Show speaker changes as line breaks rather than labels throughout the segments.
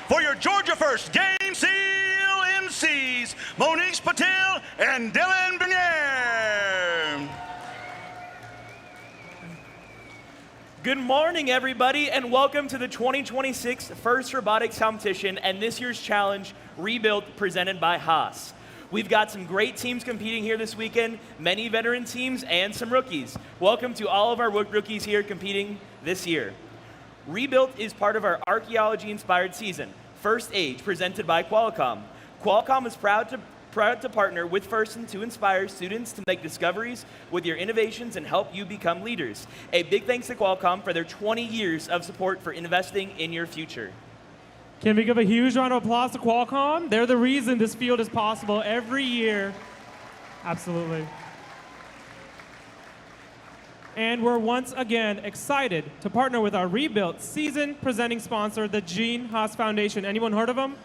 for your Georgia First Gainesville MCs, Monique Patel and Dylan Bernier.
Good morning, everybody, and welcome to the 2026 First Robotics Competition and this year's challenge, Rebuilt, presented by Haas. We've got some great teams competing here this weekend, many veteran teams and some rookies. Welcome to all of our rookies here competing this year. Rebuilt is part of our archaeology-inspired season, First Age, presented by Qualcomm. Qualcomm is proud to partner with First to inspire students to make discoveries with your innovations and help you become leaders. A big thanks to Qualcomm for their 20 years of support for investing in your future.
Can we give a huge round of applause to Qualcomm? They're the reason this field is possible every year. Absolutely. And we're once again excited to partner with our Rebuilt season presenting sponsor, the Gene Haas Foundation. Anyone heard of them?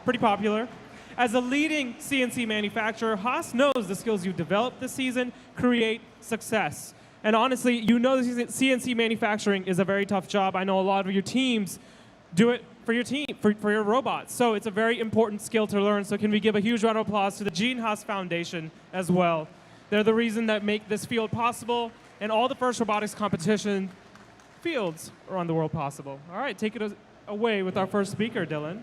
Pretty popular. As a leading CNC manufacturer, Haas knows the skills you develop this season create success. And honestly, you know CNC manufacturing is a very tough job. I know a lot of your teams do it for your team, for your robots. So it's a very important skill to learn. So can we give a huge round of applause to the Gene Haas Foundation as well? They're the reason that make this field possible and all the First Robotics competition fields around the world possible. All right, take it away with our first speaker, Dylan.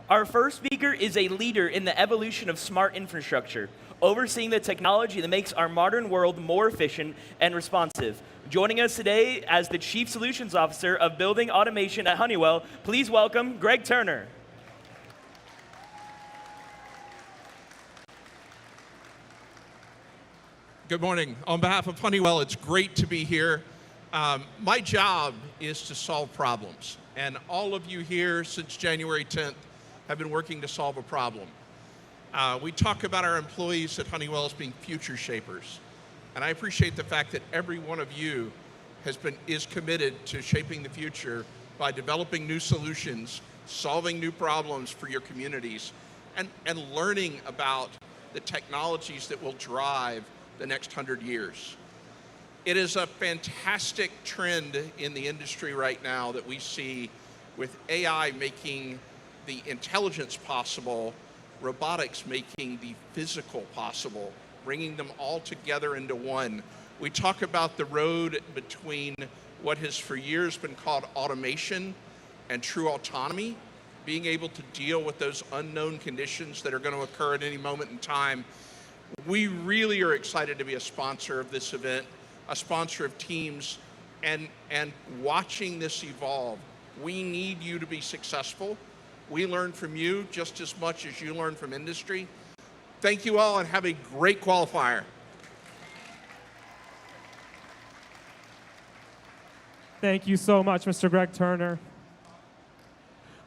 Our first speaker is a leader in the evolution of smart infrastructure, overseeing the technology that makes our modern world more efficient and responsive. Joining us today as the Chief Solutions Officer of Building Automation at Honeywell, please welcome Greg Turner.
Good morning. On behalf of Honeywell, it's great to be here. My job is to solve problems, and all of you here since January 10th have been working to solve a problem. We talk about our employees at Honeywell as being future shapers, and I appreciate the fact that every one of you is committed to shaping the future by developing new solutions, solving new problems for your communities, and learning about the technologies that will drive the next 100 years. It is a fantastic trend in the industry right now that we see with AI making the intelligence possible, robotics making the physical possible, bringing them all together into one. We talk about the road between what has for years been called automation and true autonomy, being able to deal with those unknown conditions that are going to occur at any moment in time. We really are excited to be a sponsor of this event, a sponsor of teams, and watching this evolve. We need you to be successful. We learn from you just as much as you learn from industry. Thank you all and have a great qualifier.
Thank you so much, Mr. Greg Turner.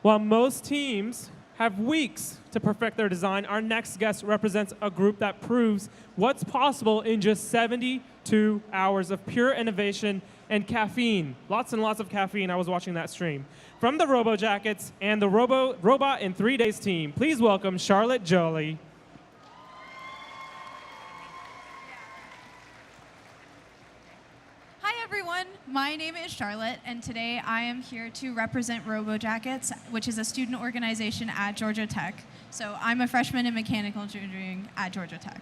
While most teams have weeks to perfect their design, our next guest represents a group that proves what's possible in just 72 hours of pure innovation and caffeine. Lots and lots of caffeine. I was watching that stream. From the Robo Jackets and the Robot in 3 Days team, please welcome Charlotte Jolie.
Hi everyone, my name is Charlotte, and today I am here to represent Robo Jackets, which is a student organization at Georgia Tech. So I'm a freshman in mechanical engineering at Georgia Tech.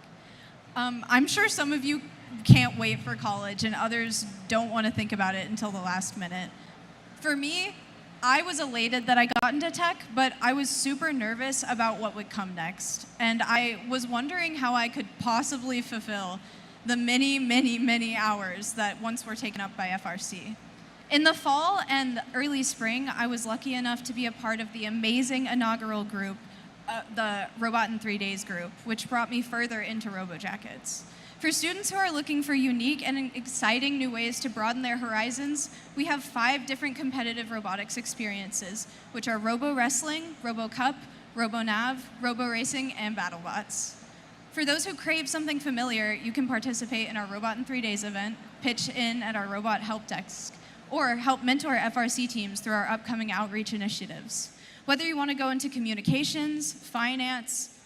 I'm sure some of you can't wait for college and others don't want to think about it until the last minute. For me, I was elated that I got into tech, but I was super nervous about what would come next. And I was wondering how I could possibly fulfill the many, many, many hours that once were taken up by FRC. In the fall and early spring, I was lucky enough to be a part of the amazing inaugural group, the Robot in 3 Days group, which brought me further into Robo Jackets. For students who are looking for unique and exciting new ways to broaden their horizons, we have 5 different competitive robotics experiences, which are Robo Wrestling, Robo Cup, Robo Nav, Robo Racing, and BattleBots. For those who crave something familiar, you can participate in our Robot in 3 Days event, pitch in at our Robot Help Desk, or help mentor FRC teams through our upcoming outreach initiatives. Whether you want to go into communications, finance,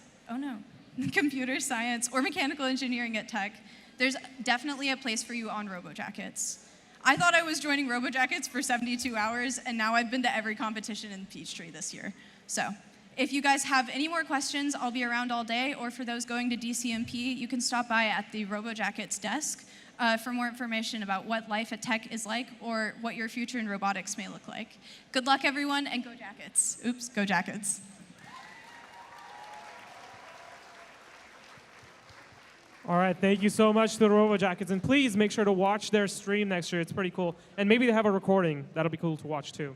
computer science, or mechanical engineering at Tech, there's definitely a place for you on Robo Jackets. I thought I was joining RoboJackets for 72 hours, and now I've been to every competition in Peachtree this year. So if you guys have any more questions, I'll be around all day, or for those going to DCMP, you can stop by at the RoboJackets desk for more information about what life at Tech is like or what your future in robotics may look like. Good luck, everyone, and go Jackets. Oops, go Jackets.
All right, thank you so much to the RoboJackets, and please make sure to watch their stream next year. It's pretty cool. And maybe they have a recording. That'll be cool to watch too.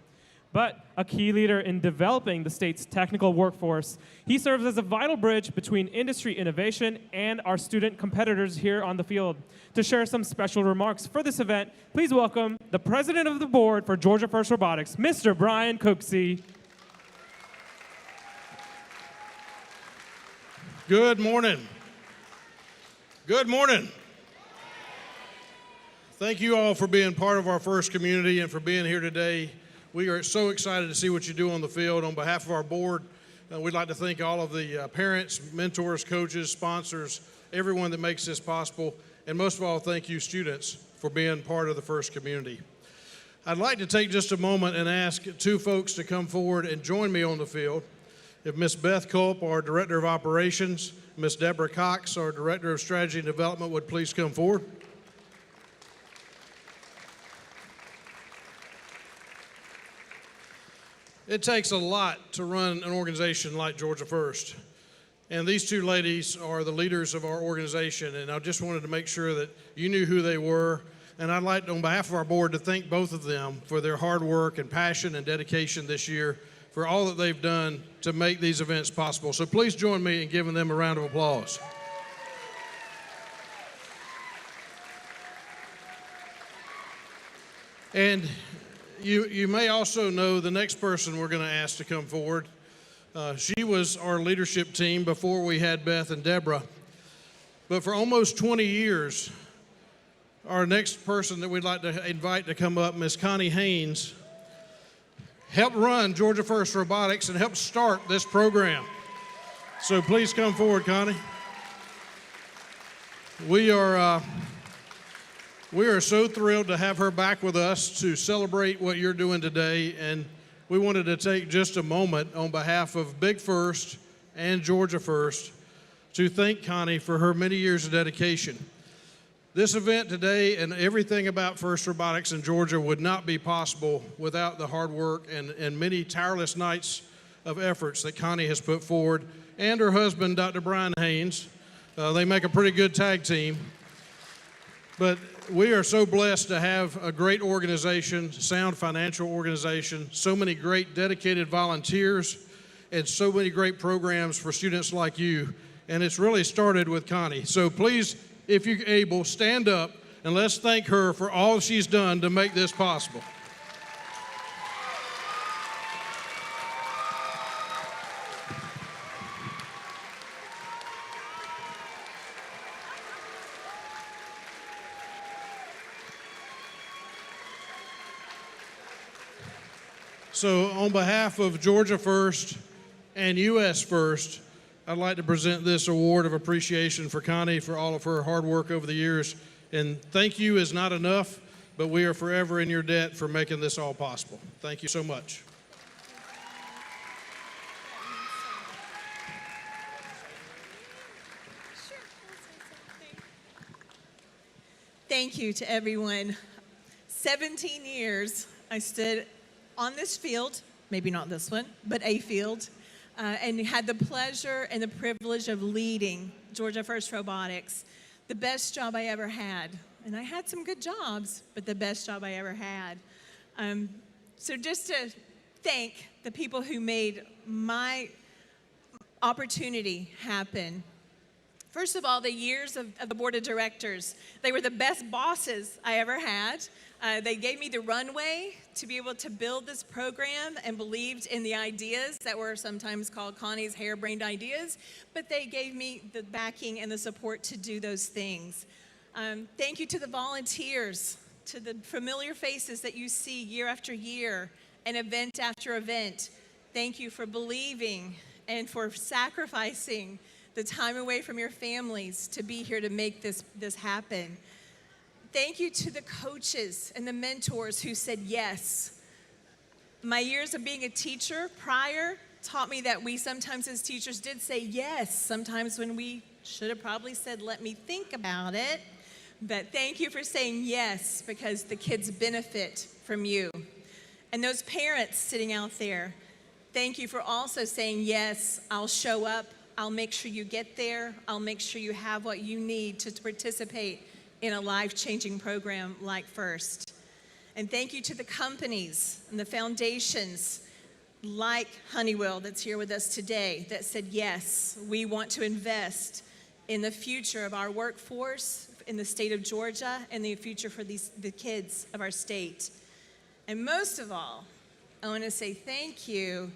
But a key leader in developing the state's technical workforce, he serves as a vital bridge between industry innovation and our student competitors here on the field. To share some special remarks for this event, please welcome the president of the board for Georgia First Robotics, Mr. Brian Cooksey.
Good morning. Good morning. Thank you all for being part of our FIRST community and for being here today. We are so excited to see what you do on the field. On behalf of our board, we'd like to thank all of the parents, mentors, coaches, sponsors, everyone that makes this possible, and most of all, thank you students for being part of the FIRST community. I'd like to take just a moment and ask two folks to come forward and join me on the field. If Ms. Beth Culp, our Director of Operations, Ms. Deborah Cox, our Director of Strategy and Development, would please come forward. It takes a lot to run an organization like Georgia First. And these two ladies are the leaders of our organization, and I just wanted to make sure that you knew who they were. And I'd like, on behalf of our board, to thank both of them for their hard work and passion and dedication this year, for all that they've done to make these events possible. So please join me in giving them a round of applause. And you may also know the next person we're going to ask to come forward. She was our leadership team before we had Beth and Deborah. But for almost 20 years, our next person that we'd like to invite to come up, Ms. Connie Haynes, helped run Georgia First Robotics and helped start this program. So please come forward, Connie. We are so thrilled to have her back with us to celebrate what you're doing today, and we wanted to take just a moment on behalf of Big First and Georgia First to thank Connie for her many years of dedication. This event today and everything about FIRST Robotics in Georgia would not be possible without the hard work and many tireless nights of efforts that Connie has put forward, and her husband, Dr. Brian Haynes. They make a pretty good tag team. But we are so blessed to have a great organization, sound financial organization, so many great dedicated volunteers, and so many great programs for students like you. And it's really started with Connie. So please, if you're able, stand up and let's thank her for all she's done to make this possible. So on behalf of Georgia First and U.S. First, I'd like to present this award of appreciation for Connie for all of her hard work over the years. And thank you is not enough, but we are forever in your debt for making this all possible. Thank you so much.
Thank you to everyone. 17 years I stood on this field, maybe not this one, but a field, and had the pleasure and the privilege of leading Georgia First Robotics, the best job I ever had. And I had some good jobs, but the best job I ever had. So just to thank the people who made my opportunity happen. First of all, the years of the board of directors. They were the best bosses I ever had. They gave me the runway to be able to build this program and believed in the ideas that were sometimes called Connie's harebrained ideas, but they gave me the backing and the support to do those things. Thank you to the volunteers, to the familiar faces that you see year after year and event after event. Thank you for believing and for sacrificing the time away from your families to be here to make this happen. Thank you to the coaches and the mentors who said yes. My years of being a teacher prior taught me that we sometimes as teachers did say yes, sometimes when we should have probably said, let me think about it. But thank you for saying yes, because the kids benefit from you. And those parents sitting out there, thank you for also saying yes, I'll show up, I'll make sure you get there, I'll make sure you have what you need to participate in a life-changing program like FIRST. And thank you to the companies and the foundations like Honeywell that's here with us today that said, yes, we want to invest in the future of our workforce in the state of Georgia and the future for the kids of our state. And most of all, I want to say thank you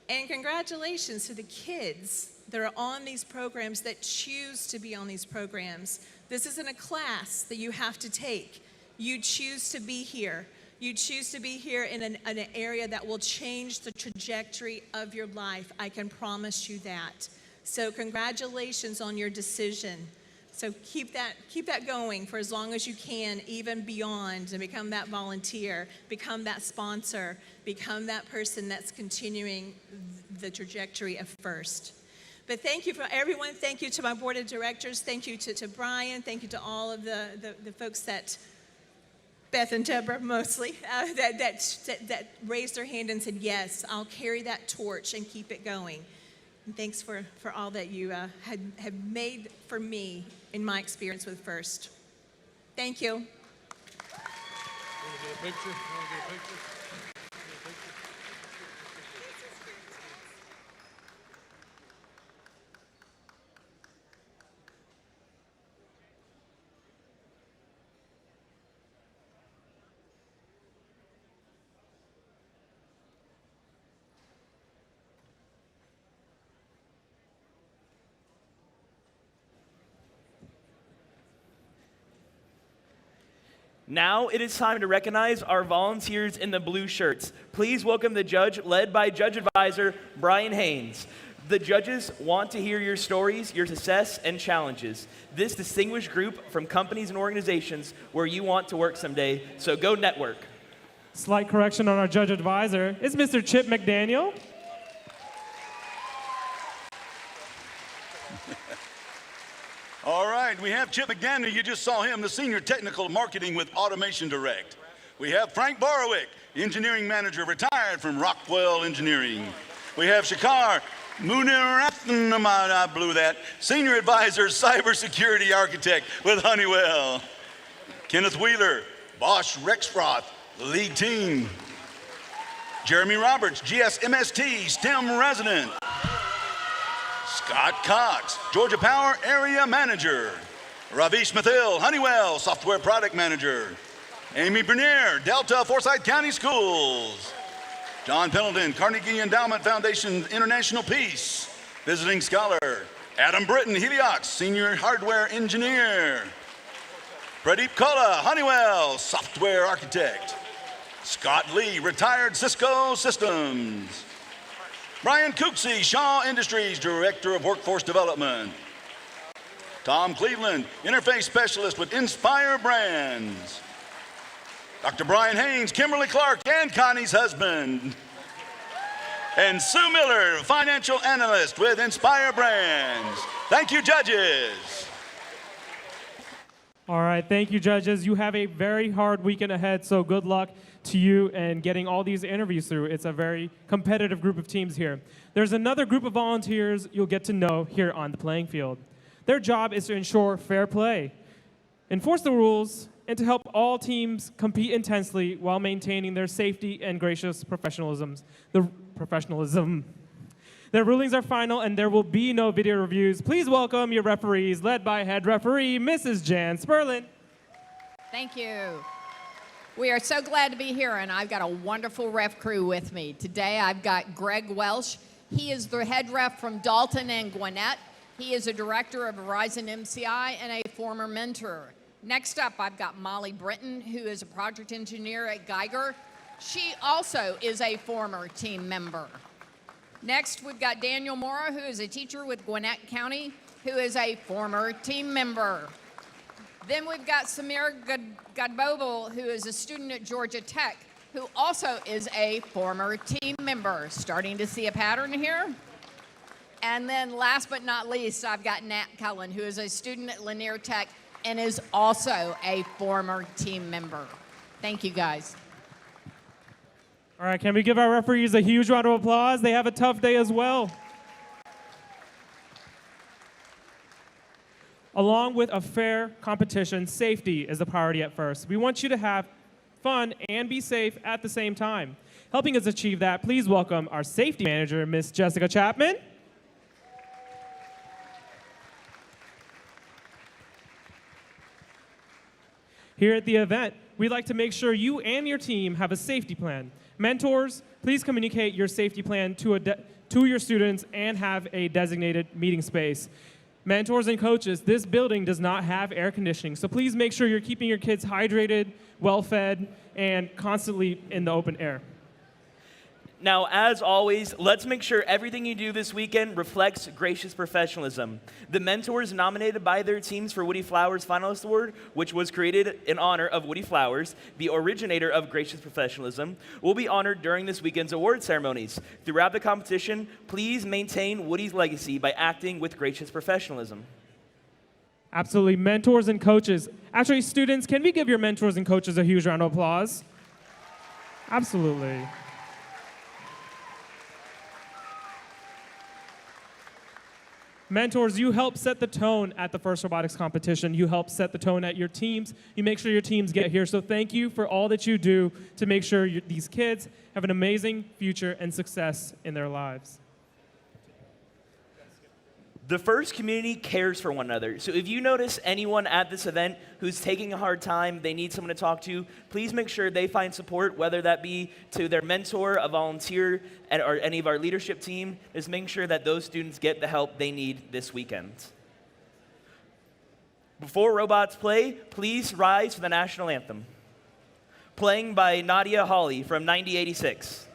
and congratulations to the kids that are on these programs, that choose to be on these programs. This isn't a class that you have to take. You choose to be here. You choose to be here in an area that will change the trajectory of your life. I can promise you that. So congratulations on your decision. So keep that going for as long as you can, even beyond, and become that volunteer, become that sponsor, become that person that's continuing the trajectory of FIRST. But thank you for everyone. Thank you to my board of directors. Thank you to Brian. Thank you to all of the folks that, Beth and Deborah mostly, that raised their hand and said, yes, I'll carry that torch and keep it going. And thanks for all that you had made for me in my experience with FIRST. Thank you.
Now it is time to recognize our volunteers in the blue shirts. Please welcome the judge, led by Judge Advisor Brian Haynes. The judges want to hear your stories, your success, and challenges. This distinguished group from companies and organizations where you want to work someday, so go network.
Slight correction on our Judge Advisor. It's Mr. Chip McDaniel.
All right, we have Chip McDaniel. You just saw him, the Senior Technical Marketing with Automation Direct. We have Frank Borowick, Engineering Manager, retired from Rockwell Engineering. We have Shakar Munirathnam, I blew that, Senior Advisor, Cybersecurity Architect with Honeywell. Kenneth Wheeler, Bosch Rexroth, Lead Team. Jeremy Roberts, GSMST, STEM Resident. Scott Cox, Georgia Power Area Manager. Ravi Smithil, Honeywell Software Product Manager. Amy Bernier, Delta Forsyth County Schools. John Pendleton, Carnegie Endowment Foundation International Peace, Visiting Scholar. Adam Britton, Heliox, Senior Hardware Engineer. Pradeep Kola, Honeywell Software Architect. Scott Lee, Retired Cisco Systems. Brian Cooksey, Shaw Industries, Director of Workforce Development. Tom Cleveland, Interface Specialist with Inspire Brands. Dr. Brian Haynes, Kimberly Clark, and Connie's husband. And Sue Miller, Financial Analyst with Inspire Brands. Thank you, judges.
All right, thank you, judges. You have a very hard weekend ahead, so good luck to you and getting all these interviews through. It's a very competitive group of teams here. There's another group of volunteers you'll get to know here on the playing field. Their job is to ensure fair play, enforce the rules, and to help all teams compete intensely while maintaining their safety and gracious professionalism. Their rulings are final, and there will be no video reviews. Please welcome your referees, led by head referee, Mrs. Jan Sperlin.
Thank you. We are so glad to be here, and I've got a wonderful ref crew with me. Today, I've got Greg Welsh. He is the head ref from Dalton and Gwinnett. He is a director of Verizon MCI and a former mentor. Next up, I've got Molly Britton, who is a project engineer at Geiger. She also is a former team member. Next, we've got Daniel Mora, who is a teacher with Gwinnett County, who is a former team member. Then we've got Samir Gadbobel, who is a student at Georgia Tech, who also is a former team member. Starting to see a pattern here. And then last but not least, I've got Nat Cullen, who is a student at Lanier Tech and is also a former team member. Thank you, guys.
All right, can we give our referees a huge round of applause? They have a tough day as well. Along with a fair competition, safety is the priority at first. We want you to have fun and be safe at the same time. Helping us achieve that, please welcome our safety manager, Miss Jessica Chapman. Here at the event, we'd like to make sure you and your team have a safety plan. Mentors, please communicate your safety plan to your students and have a designated meeting space. Mentors and coaches, this building does not have air conditioning, so please make sure you're keeping your kids hydrated, well-fed, and constantly in the open air.
Now, as always, let's make sure everything you do this weekend reflects gracious professionalism. The mentors nominated by their teams for Woody Flowers Finalist Award, which was created in honor of Woody Flowers, the originator of gracious professionalism, will be honored during this weekend's award ceremonies. Throughout the competition, please maintain Woody's legacy by acting with gracious professionalism.
Absolutely. Mentors and coaches. Actually, students, can we give your mentors and coaches a huge round of applause? Absolutely. Mentors, you help set the tone at the first robotics competition. You help set the tone at your teams. You make sure your teams get here. So thank you for all that you do to make sure these kids have an amazing future and success in their lives.
The FIRST community cares for one another. So if you notice anyone at this event who's taking a hard time, they need someone to talk to, please make sure they find support, whether that be to their mentor, a volunteer, or any of our leadership team. Just make sure that those students get the help they need this weekend. Before robots play, please rise for the national anthem. Playing by Nadia Hawley from 9086.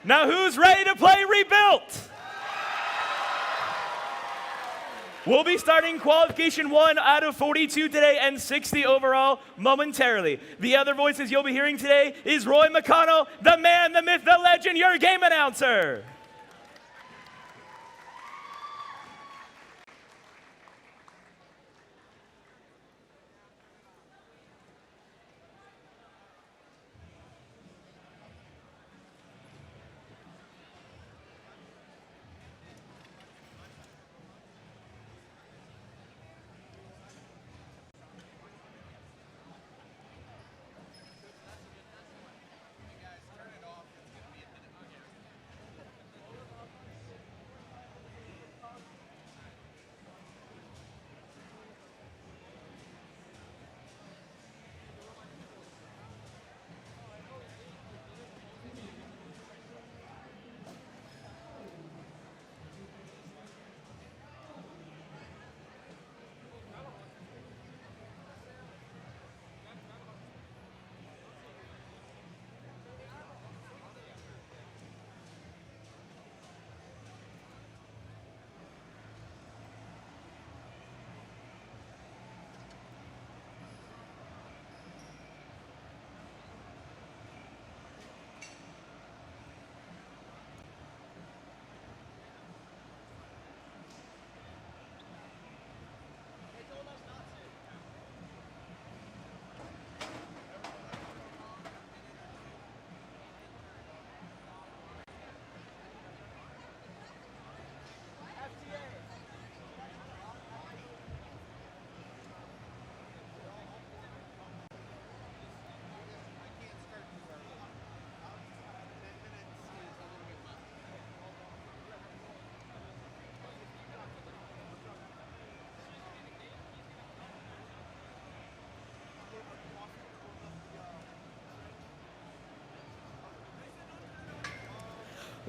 Now who's ready to play Rebuilt? We'll be starting qualification 1 out of 42 today and 60 overall momentarily. The other voices you'll be hearing today is Roy McConnell, the man, the myth, the legend, your game announcer.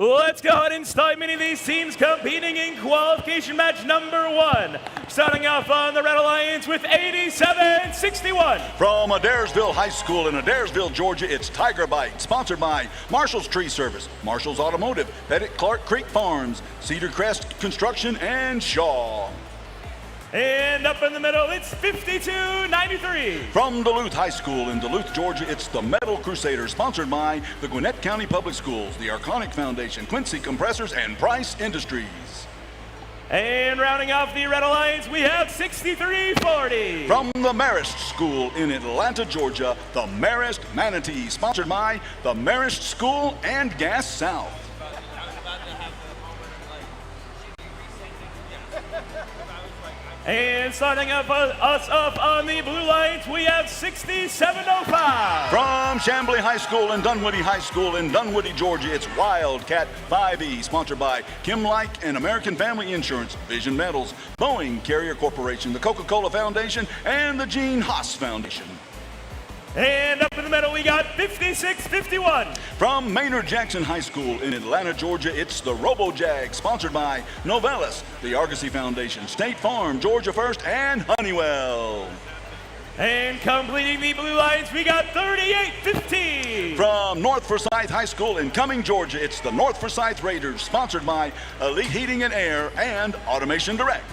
Let's go ahead and start many of these teams competing in qualification match number 1. Starting off on the Red Alliance with 87-61.
From Adairsville High School in Adairsville, Georgia, it's Tiger Bite, sponsored by Marshall's Tree Service, Marshall's Automotive, Pettit Clark Creek Farms, Cedar Crest Construction, and Shaw.
And up in the middle, it's 52-93.
From Duluth High School in Duluth, Georgia, it's the Metal Crusaders, sponsored by the Gwinnett County Public Schools, the Arconic Foundation, Quincy Compressors, and Price Industries.
And rounding off the Red Alliance, we have 63-40.
From the Marist School in Atlanta, Georgia, the Marist Manatee, sponsored by the Marist School and Gas South.
And starting us up on the Blue Lights, we have 67-05.
From Chamblee High School and Dunwoody High School in Dunwoody, Georgia, it's Wildcat 5E, sponsored by Kim Like and American Family Insurance, Vision Metals, Boeing Carrier Corporation, the Coca-Cola Foundation, and the Gene Haas Foundation.
And up in the middle, we got 56-51.
From Maynard Jackson High School in Atlanta, Georgia, it's the RoboJag, sponsored by Novellus, the Argosy Foundation, State Farm, Georgia First, and Honeywell.
And completing the Blue Lights, we got 38-15.
From North Forsyth High School in Cumming, Georgia, it's the North Forsyth Raiders, sponsored by Elite Heating and Air and Automation Direct.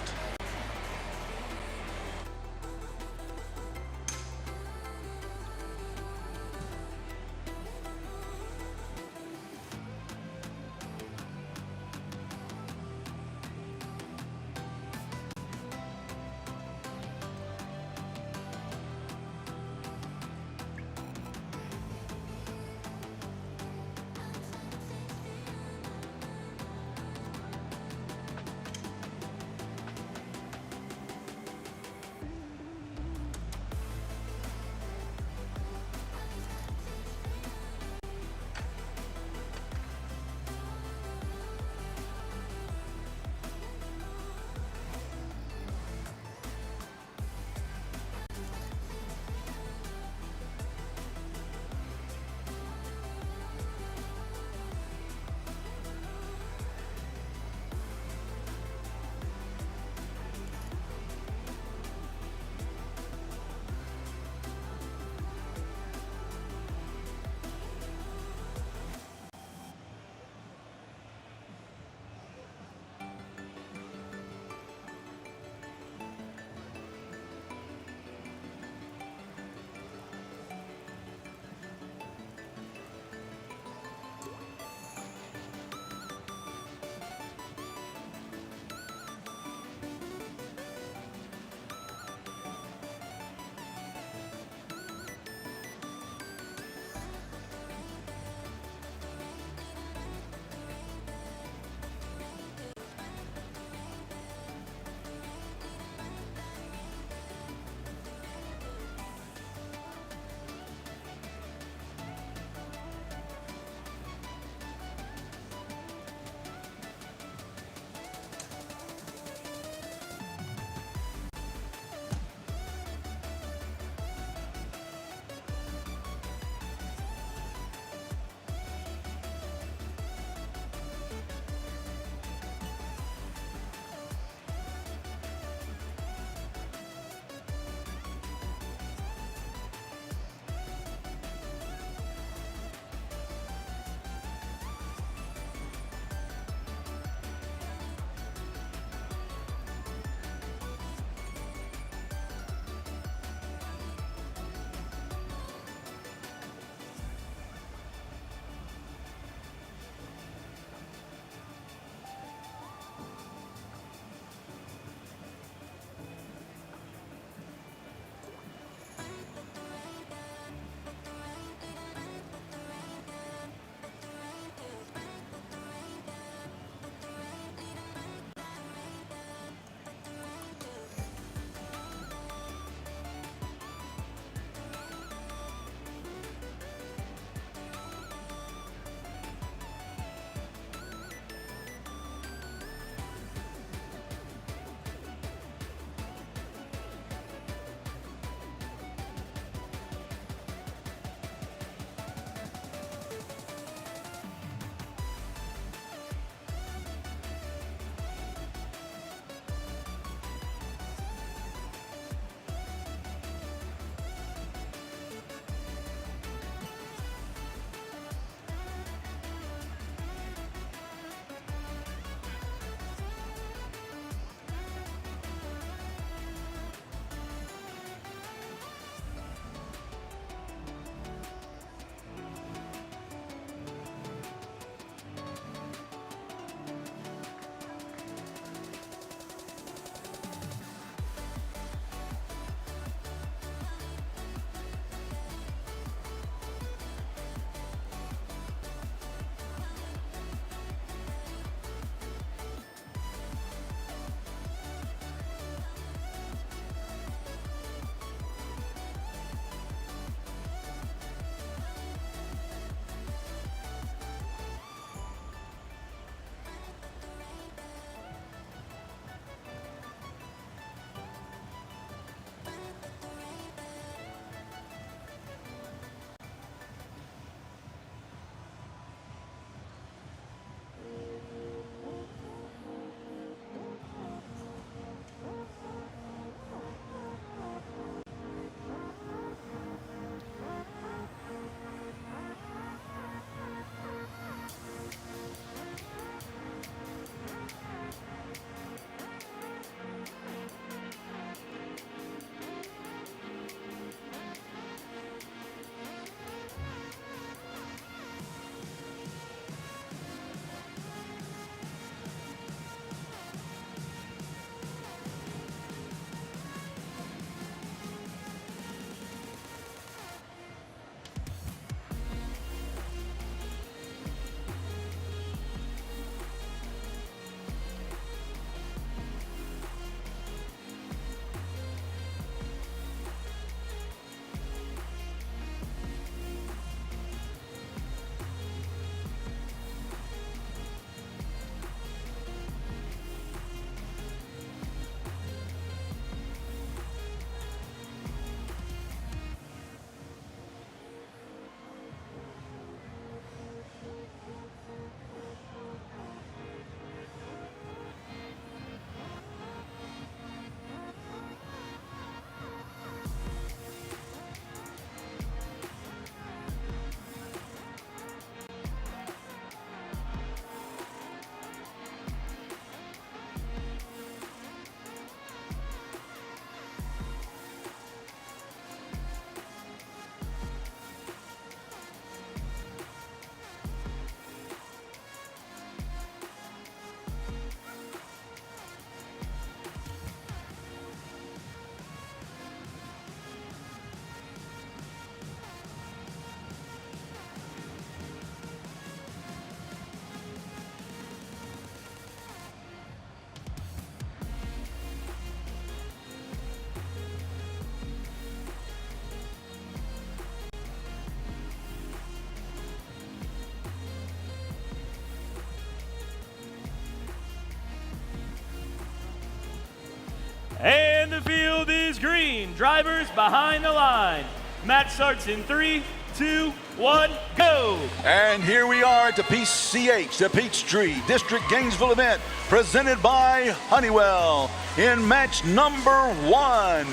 And the field is green. Drivers behind the line. Match starts in 3, 2, 1, go!
And here we are at the PCH, the Peachtree District Gainesville event, presented by Honeywell in match number 1.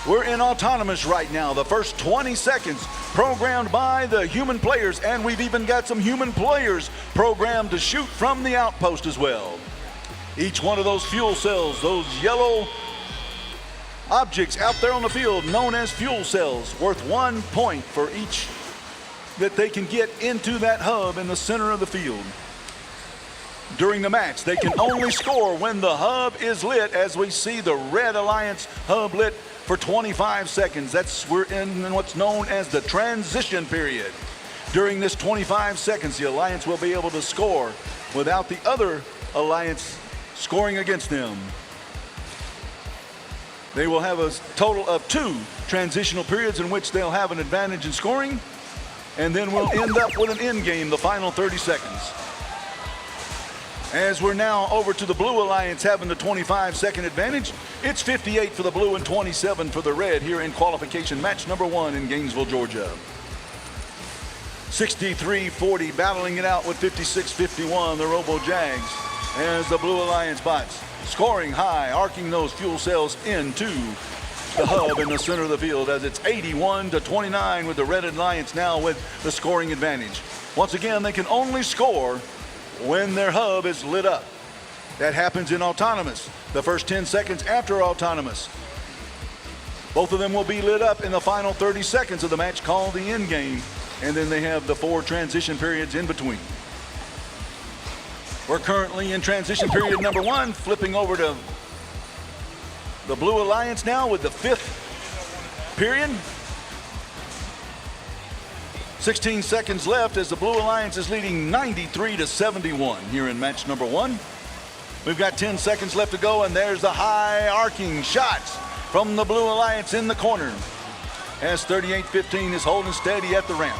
We're in autonomous right now. The first 20 seconds programmed by the human players, and we've even got some human players programmed to shoot from the outpost as well. Each one of those fuel cells, those yellow objects out there on the field known as fuel cells, worth 1 point for each that they can get into that hub in the center of the field. During the match, they can only score when the hub is lit, as we see the Red Alliance hub lit for 25 seconds. We're in what's known as the transition period. During this 25 seconds, the Alliance will be able to score without the other Alliance scoring against them. They will have a total of 2 transitional periods in which they'll have an advantage in scoring, and then we'll end up with an end game, the final 30 seconds. As we're now over to the Blue Alliance having the 25-second advantage, it's 58 for the Blue and 27 for the Red here in qualification match number 1 in Gainesville, Georgia. 63-40 battling it out with 56-51, the Robo Jags, as the Blue Alliance bots scoring high, arcing those fuel cells into the hub in the center of the field, as it's 81-29 with the Red Alliance now with the scoring advantage. Once again, they can only score when their hub is lit up. That happens in autonomous, the first 10 seconds after autonomous. Both of them will be lit up in the final 30 seconds of the match, called the end game, and then they have the 4 transition periods in between. We're currently in transition period number 1, flipping over to the Blue Alliance now with the 5th period. 16 seconds left as the Blue Alliance is leading 93-71 here in match number 1. We've got 10 seconds left to go, and there's the high arcing shots from the Blue Alliance in the corner, as 38-15 is holding steady at the ramp.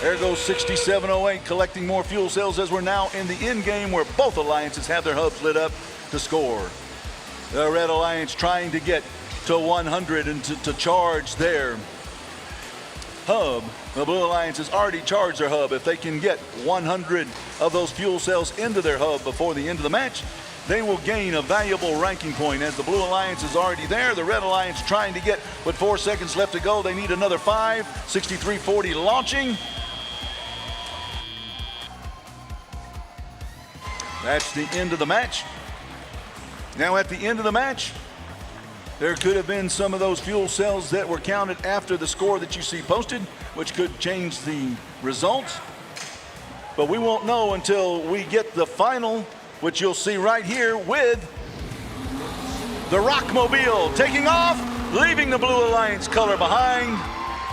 There goes 67-08 collecting more fuel cells, as we're now in the end game where both alliances have their hubs lit up to score. The Red Alliance trying to get to 100 and to charge their hub. The Blue Alliance has already charged their hub. If they can get 100 of those fuel cells into their hub before the end of the match, they will gain a valuable ranking point, as the Blue Alliance is already there. The Red Alliance trying to get, with 4 seconds left to go, they need another 5. 63-40 launching. That's the end of the match. Now at the end of the match, there could have been some of those fuel cells that were counted after the score that you see posted, which could change the results. But we won't know until we get the final, which you'll see right here with the Rockmobile taking off, leaving the Blue Alliance color behind,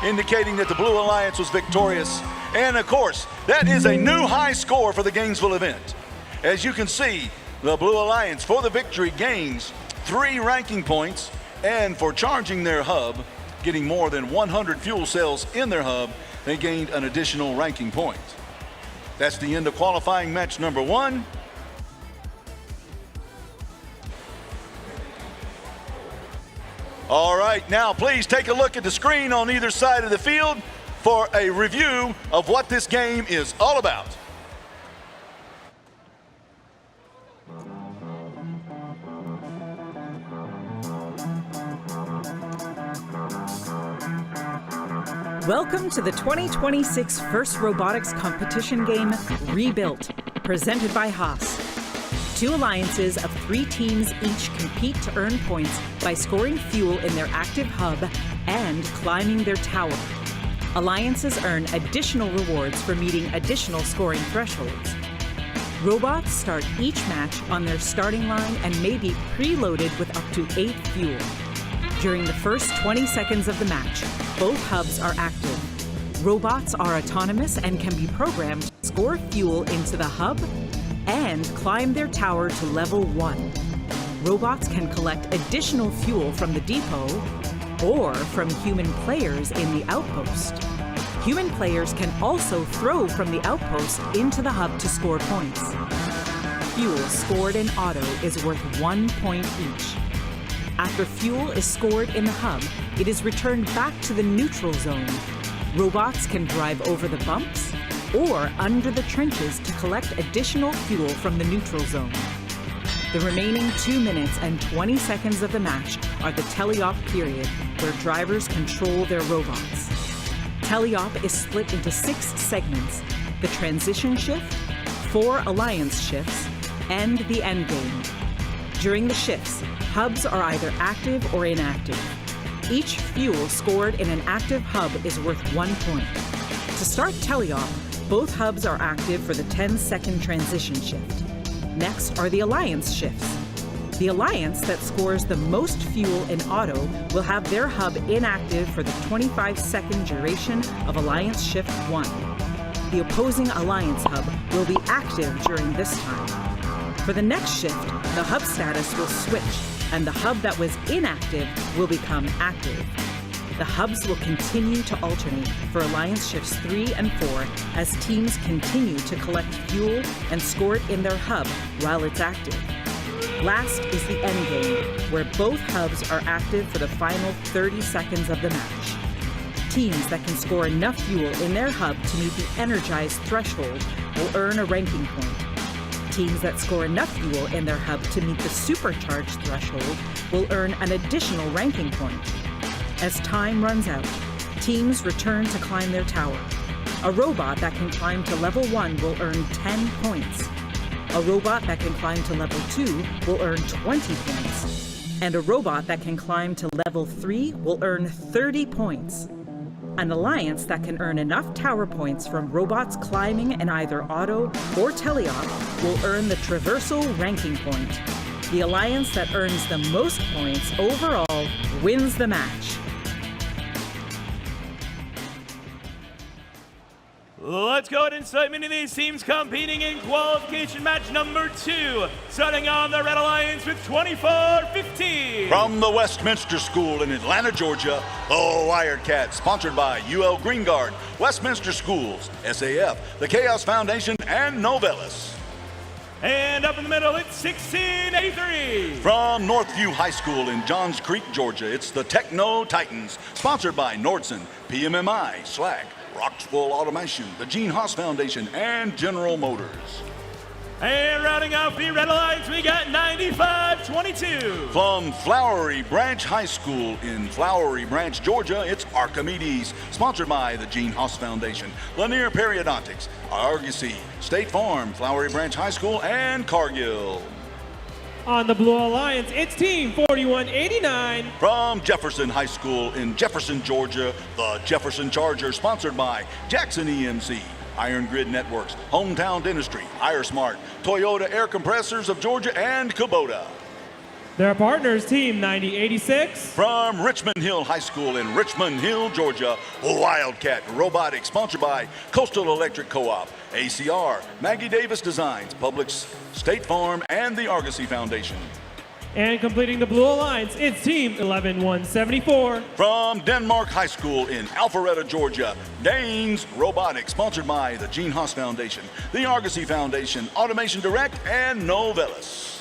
indicating that the Blue Alliance was victorious. And of course, that is a new high score for the Gainesville event. As you can see, the Blue Alliance for the victory gains 3 ranking points, and for charging their hub, getting more than 100 fuel cells in their hub, they gained an additional ranking point. That's the end of qualifying match number 1. All right, now please take a look at the screen on either side of the field for a review of what this game is all about.
Welcome to the 2026 First Robotics Competition game, Rebuilt, presented by Haas. 2 alliances of 3 teams each compete to earn points by scoring fuel in their active hub and climbing their tower. Alliances earn additional rewards for meeting additional scoring thresholds. Robots start each match on their starting line and may be preloaded with up to 8 fuel. During the first 20 seconds of the match, both hubs are active. Robots are autonomous and can be programmed to score fuel into the hub and climb their tower to level 1. Robots can collect additional fuel from the depot or from human players in the outpost. Human players can also throw from the outpost into the hub to score points. fuel scored in auto is worth 1 point each. After fuel is scored in the hub, it is returned back to the neutral zone. Robots can drive over the bumps or under the trenches to collect additional fuel from the neutral zone. The remaining 2 minutes and 20 seconds of the match are the teleop period, where drivers control their robots. Teleop is split into 6 segments: the transition shift, 4 alliance shifts, and the endgame. During the shifts, hubs are either active or inactive. Each fuel scored in an active hub is worth 1 point. To start teleop, both hubs are active for the 10-second transition shift. Next are the alliance shifts. The alliance that scores the most fuel in auto will have their hub inactive for the 25-second duration of alliance shift 1. The opposing alliance hub will be active during this time. For the next shift, the hub status will switch, and the hub that was inactive will become active. The hubs will continue to alternate for alliance shifts 3 and 4 as teams continue to collect fuel and score it in their hub while it's active. Last is the endgame, where both hubs are active for the final 30 seconds of the match. Teams that can score enough fuel in their hub to meet the energized threshold will earn a ranking point. Teams that score enough fuel in their hub to meet the supercharged threshold will earn an additional ranking point. As time runs out, teams return to climb their tower. A robot that can climb to level 1 will earn 10 points. A robot that can climb to level 2 will earn 20 points. And a robot that can climb to level 3 will earn 30 points. An alliance that can earn enough tower points from robots climbing in either auto or teleop will earn the traversal ranking point. The alliance that earns the most points overall wins the match.
Let's go ahead and start many of these teams competing in qualification match number 2. Starting on the Red Alliance with 24-15.
From the Westminster School in Atlanta, Georgia, the Wildcats, sponsored by UL Green Guard, Westminster Schools, SAF, the Chaos Foundation, and Novellus.
And up in the middle, it's 16-83.
From Northview High School in Johns Creek, Georgia, it's the Techno Titans, sponsored by Nordson, PMMI, Slack, Roxwell Automation, the Gene Haas Foundation, and General Motors.
And rounding out the Red Alliance, we got 95-22.
From Flowery Branch High School in Flowery Branch, Georgia, it's Archimedes, sponsored by the Gene Haas Foundation, Lanier Periodontics, Argosy, State Farm, Flowery Branch High School, and Cargill.
On the Blue Alliance, it's Team 4189.
From Jefferson High School in Jefferson, Georgia, the Jefferson Chargers, sponsored by Jackson EMC, Iron Grid Networks, Hometown Dentistry, HireSmart, Toyota Air Compressors of Georgia, and Kubota.
Their partners, Team 9086.
From Richmond Hill High School in Richmond Hill, Georgia, Wildcat Robotics, sponsored by Coastal Electric Co-op, ACR, Maggie Davis Designs, Publix, State Farm, and the Argosy Foundation.
And completing the Blue Alliance, it's Team 11174.
From Denmark High School in Alpharetta, Georgia, Danes Robotics, sponsored by the Gene Haas Foundation, the Argosy Foundation, Automation Direct, and Novellus.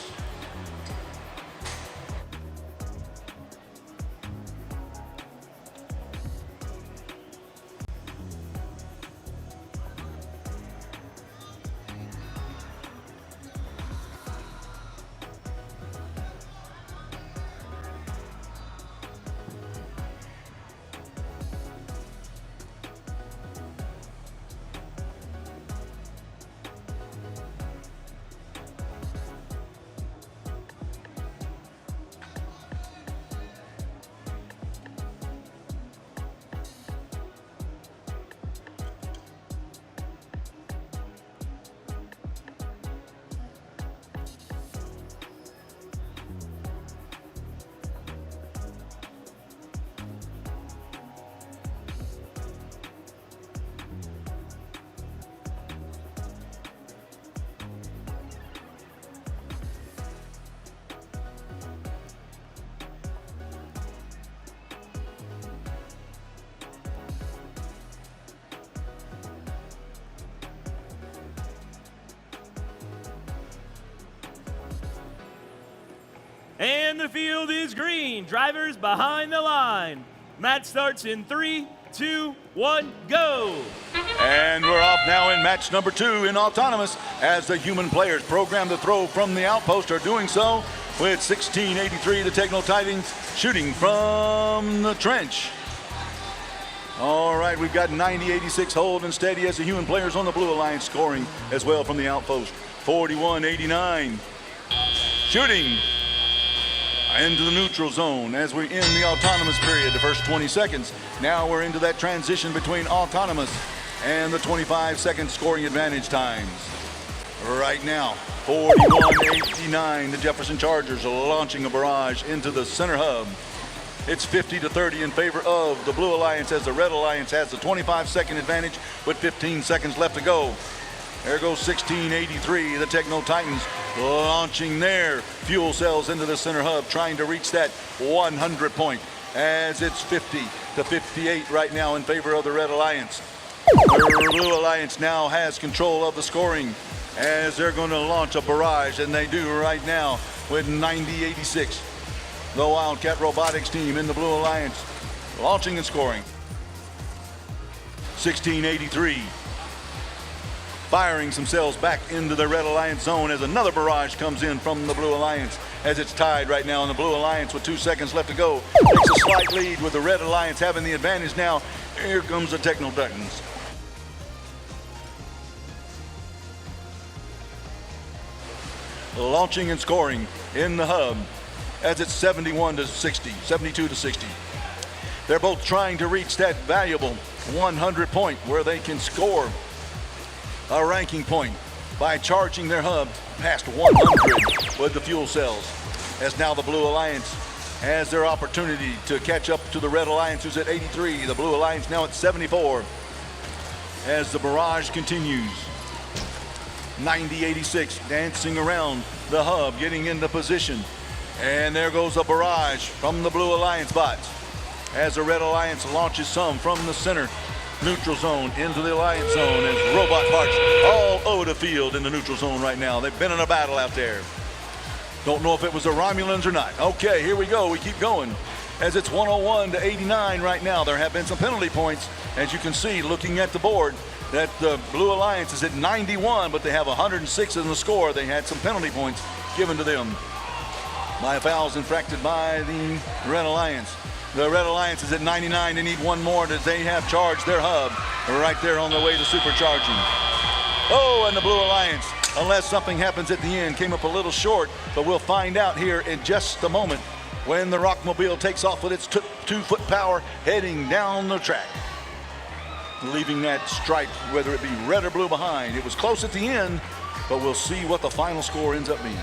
And the field is green. Drivers behind the line. Match starts in 3, 2, 1, go.
And we're off now in match number 2 in autonomous as the human players programmed to throw from the outpost are doing so with 1683, the Techno Titans shooting from the trench. All right, we've got 90-86 hold and steady as the human players on the Blue Alliance scoring as well from the outpost. 41-89. Shooting into the neutral zone as we're in the autonomous period, the first 20 seconds. Now we're into that transition between autonomous and the 25-second scoring advantage times. Right now, 41-89, the Jefferson Chargers are launching a barrage into the center hub. It's 50-30 in favor of the Blue Alliance as the Red Alliance has the 25-second advantage with 15 seconds left to go. There goes 1683, the Techno Titans launching their fuel cells into the center hub, trying to reach that 100 point as it's 50-58 right now in favor of the Red Alliance. The Blue Alliance now has control of the scoring as they're going to launch a barrage, and they do right now with 90-86. The Wildcat Robotics team in the Blue Alliance launching and scoring. 1683 firing some cells back into the Red Alliance zone as another barrage comes in from the Blue Alliance as it's tied right now in the Blue Alliance with 2 seconds left to go. Takes a slight lead with the Red Alliance having the advantage now. Here comes the Techno Titans. Launching and scoring in the hub as it's 72-60. They're both trying to reach that valuable 100 point where they can score a ranking point by charging their hub past 100 with the fuel cells. As now the Blue Alliance has their opportunity to catch up to the Red Alliance, who's at 83. The Blue Alliance now at 74 as the barrage continues. 90-86 dancing around the hub, getting into position. And there goes a barrage from the Blue Alliance bots as the Red Alliance launches some from the center neutral zone into the Alliance zone as robot parts all over the field in the neutral zone right now. They've been in a battle out there. Don't know if it was the Romulans or not. Okay, here we go. We keep going as it's 101-89 right now. There have been some penalty points, as you can see, looking at the board, that the Blue Alliance is at 91, but they have 106 in the score. They had some penalty points given to them by fouls infracted by the Red Alliance. The Red Alliance is at 99. They need one more as they have charged their hub right there on the way to supercharging. Oh, and the Blue Alliance, unless something happens at the end, came up a little short, but we'll find out here in just a moment when the Rockmobile takes off with its 2-foot power heading down the track, leaving that stripe, whether it be red or blue, behind. It was close at the end, but we'll see what the final score ends up being.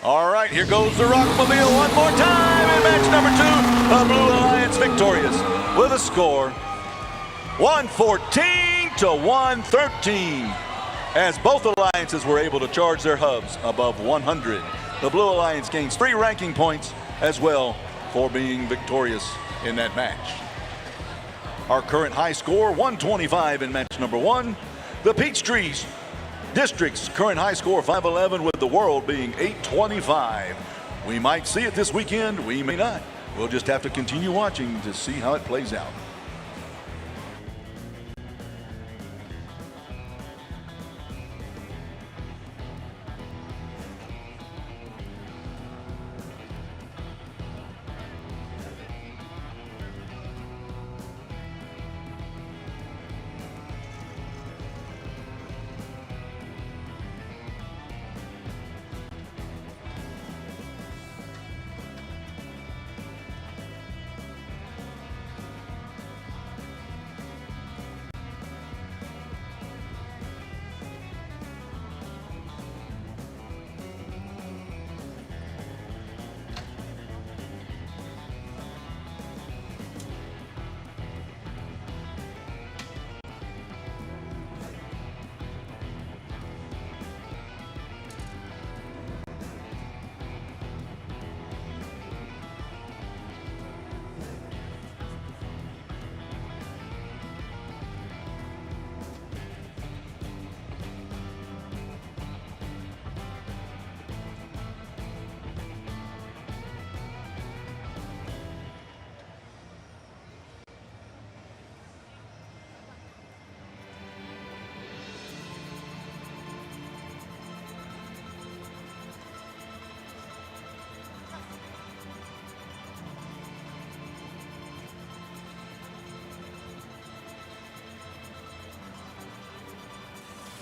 All right, here goes the Rockmobile one more time in match number 2. The Blue Alliance victorious with a score 114-113 as both alliances were able to charge their hubs above 100. The Blue Alliance gains 3 ranking points as well for being victorious in that match. Our current high score, 125 in match number 1. The Peachtrees District's current high score 511 with the world being 825. We might see it this weekend, we may not. We'll just have to continue watching to see how it plays out.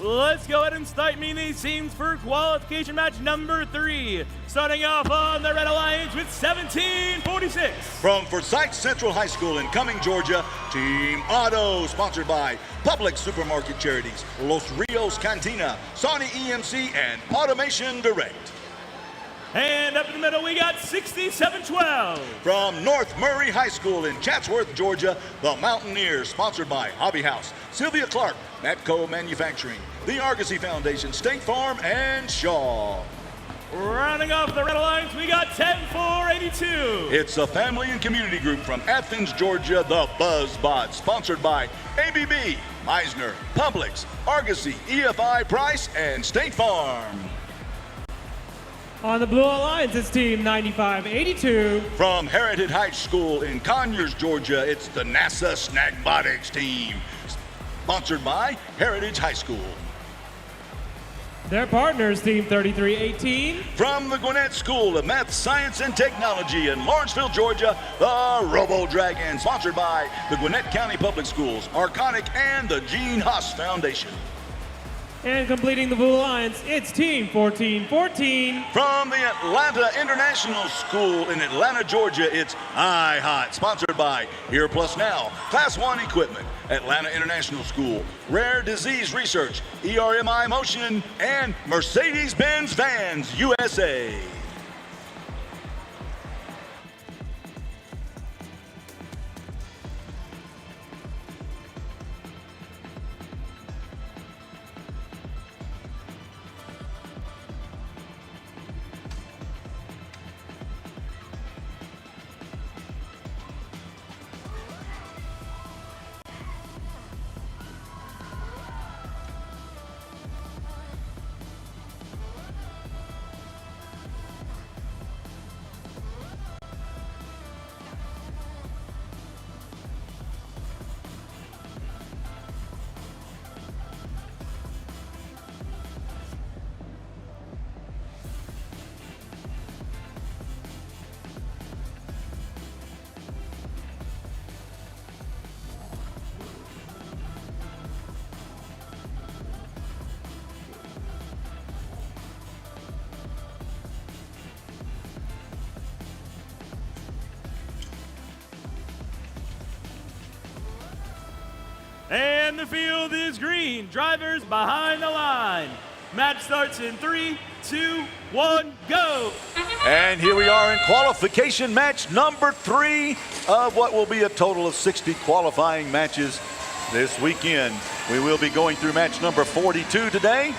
Let's go ahead and start meeting these teams for qualification match number 3. Starting off on the Red Alliance with 1746.
From Forsyth Central High School in Cumming, Georgia, Team Auto, sponsored by Public Supermarket Charities, Los Rios Cantina, Sony EMC, and Automation Direct.
And up in the middle, we got 6712.
From North Murray High School in Chatsworth, Georgia, the Mountaineers, sponsored by Hobby House, Sylvia Clark, Matco Manufacturing, the Argosy Foundation, State Farm, and Shaw.
Rounding off the Red Alliance, we got 10482.
It's a family and community group from Athens, Georgia, the BuzzBot, sponsored by ABB, Meisner, Publix, Argosy, EFI, Price, and State Farm.
On the Blue Alliance, it's Team 9582.
From Heritage Heights School in Conyers, Georgia, it's the NASA Snackbotics team, sponsored by Heritage High School.
Their partners, Team 3318.
From the Gwinnett School of Math, Science, and Technology in Lawrenceville, Georgia, the Robo Dragon, sponsored by the Gwinnett County Public Schools, Arconic, and the Gene Haas Foundation.
And completing the Blue Alliance, it's Team 1414.
From the Atlanta International School in Atlanta, Georgia, it's iHot, sponsored by Here Plus Now, Class 1 Equipment, Atlanta International School, Rare Disease Research, ERMI Motion, and Mercedes-Benz Vans USA.
And the field is green. Drivers behind the line. Match starts in 3, 2, 1, go.
And here we are in qualification match number 3 of what will be a total of 60 qualifying matches this weekend. We will be going through match number 42 today.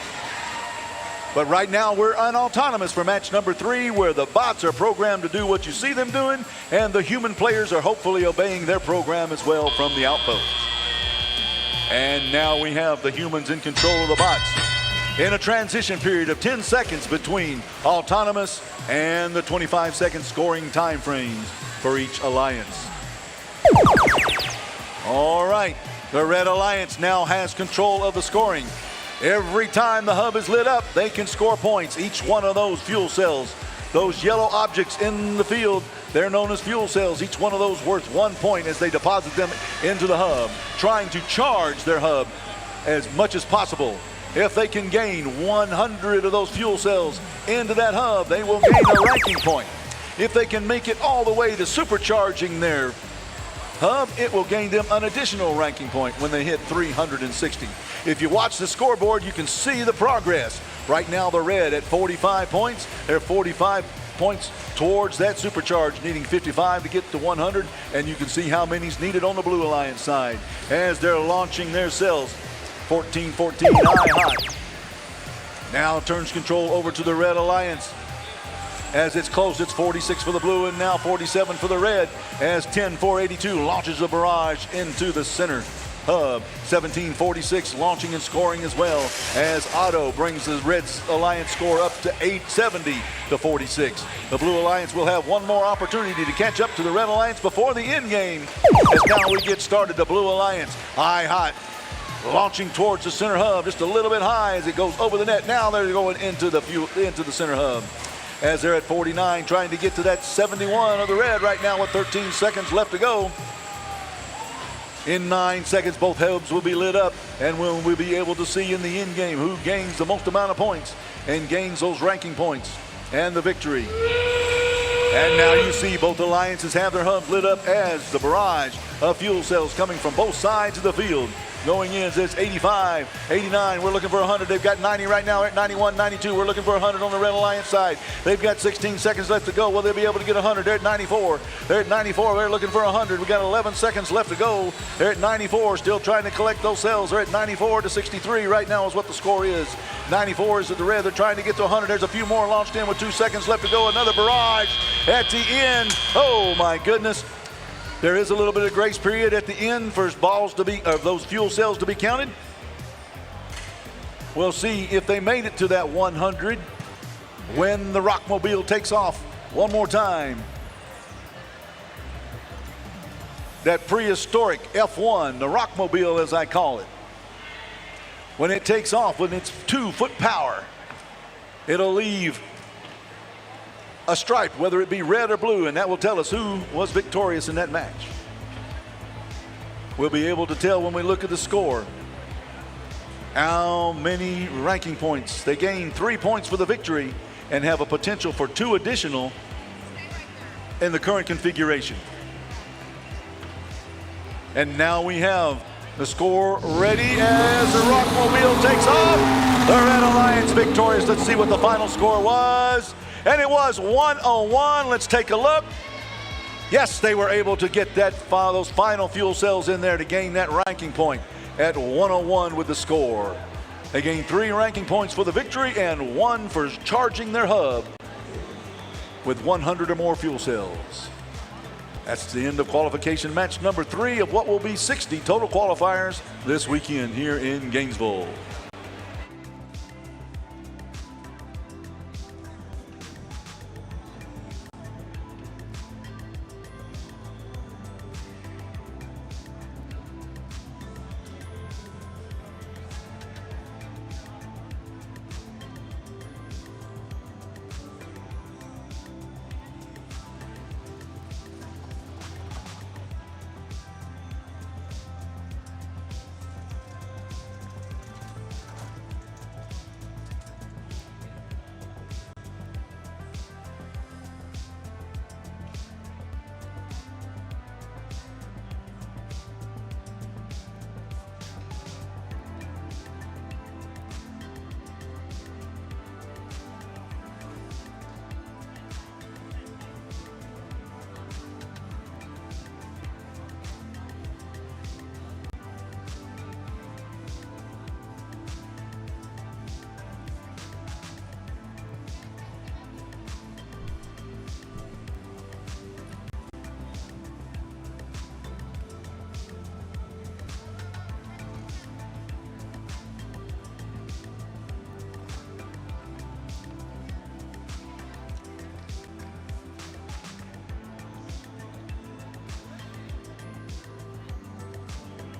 But right now we're unautonomous for match number 3, where the bots are programmed to do what you see them doing, and the human players are hopefully obeying their program as well from the outpost. And now we have the humans in control of the bots. in a transition period of 10 seconds between autonomous and the 25-second scoring time frames for each alliance. All right, the Red Alliance now has control of the scoring. Every time the hub is lit up, they can score points. Each one of those fuel cells, those yellow objects in the field, they're known as fuel cells. Each one of those worth 1 point as they deposit them into the hub, trying to charge their hub as much as possible. If they can gain 100 of those fuel cells into that hub, they will gain a ranking point. If they can make it all the way to supercharging their hub, it will gain them an additional ranking point when they hit 360. If you watch the scoreboard, you can see the progress. Right now, the red at 45 points. They're 45 points towards that supercharge, needing 55 to get to 100, and you can see how many's needed on the Blue Alliance side as they're launching their cells. 14-14, high. Now turns control over to the Red Alliance. As it's close, it's 46 for the blue and now 47 for the red as 10-482 launches a barrage into the center hub. 17-46 launching and scoring as well as Otto brings the Red Alliance score up to 870-46. The Blue Alliance will have one more opportunity to catch up to the Red Alliance before the end game. As now we get started, the Blue Alliance hot. Launching towards the center hub, just a little bit high as it goes over the net. Now they're going into the center hub. As they're at 49, trying to get to that 71 of the red right now with 13 seconds left to go. In 9 seconds, both hubs will be lit up, and we'll be able to see in the end game who gains the most amount of points and gains those ranking points and the victory. And now you see both alliances have their hubs lit up as the barrage of fuel cells coming from both sides of the field. Going in, it's 85, 89, we're looking for 100. They've got 90 right now, at 91, 92. We're looking for 100 on the Red Alliance side. They've got 16 seconds left to go. Will they be able to get 100? They're at 94. They're at 94. They're looking for 100. We got 11 seconds left to go. They're at 94, still trying to collect those cells. They're at 94-63 right now is what the score is. 94 is at the red. They're trying to get to 100. There's a few more launched in with 2 seconds left to go. Another barrage at the end. Oh my goodness. There is a little bit of grace period at the end for those fuel cells to be counted. We'll see if they made it to that 100 when the Rockmobile takes off one more time. That prehistoric F1, the Rockmobile as I call it. When it takes off, when it's 2-foot power, it'll leave a stripe, whether it be red or blue, and that will tell us who was victorious in that match. We'll be able to tell when we look at the score how many ranking points. They gain 3 points for the victory and have a potential for 2 additional in the current configuration. And now we have the score ready as the Rockmobile takes off. The Red Alliance victorious. Let's see what the final score was. And it was 101. Let's take a look. Yes, they were able to get those final fuel cells in there to gain that ranking point at 101 with the score. They gained 3 ranking points for the victory and 1 for charging their hub with 100 or more fuel cells. That's the end of qualification match number 3 of what will be 60 total qualifiers this weekend here in Gainesville.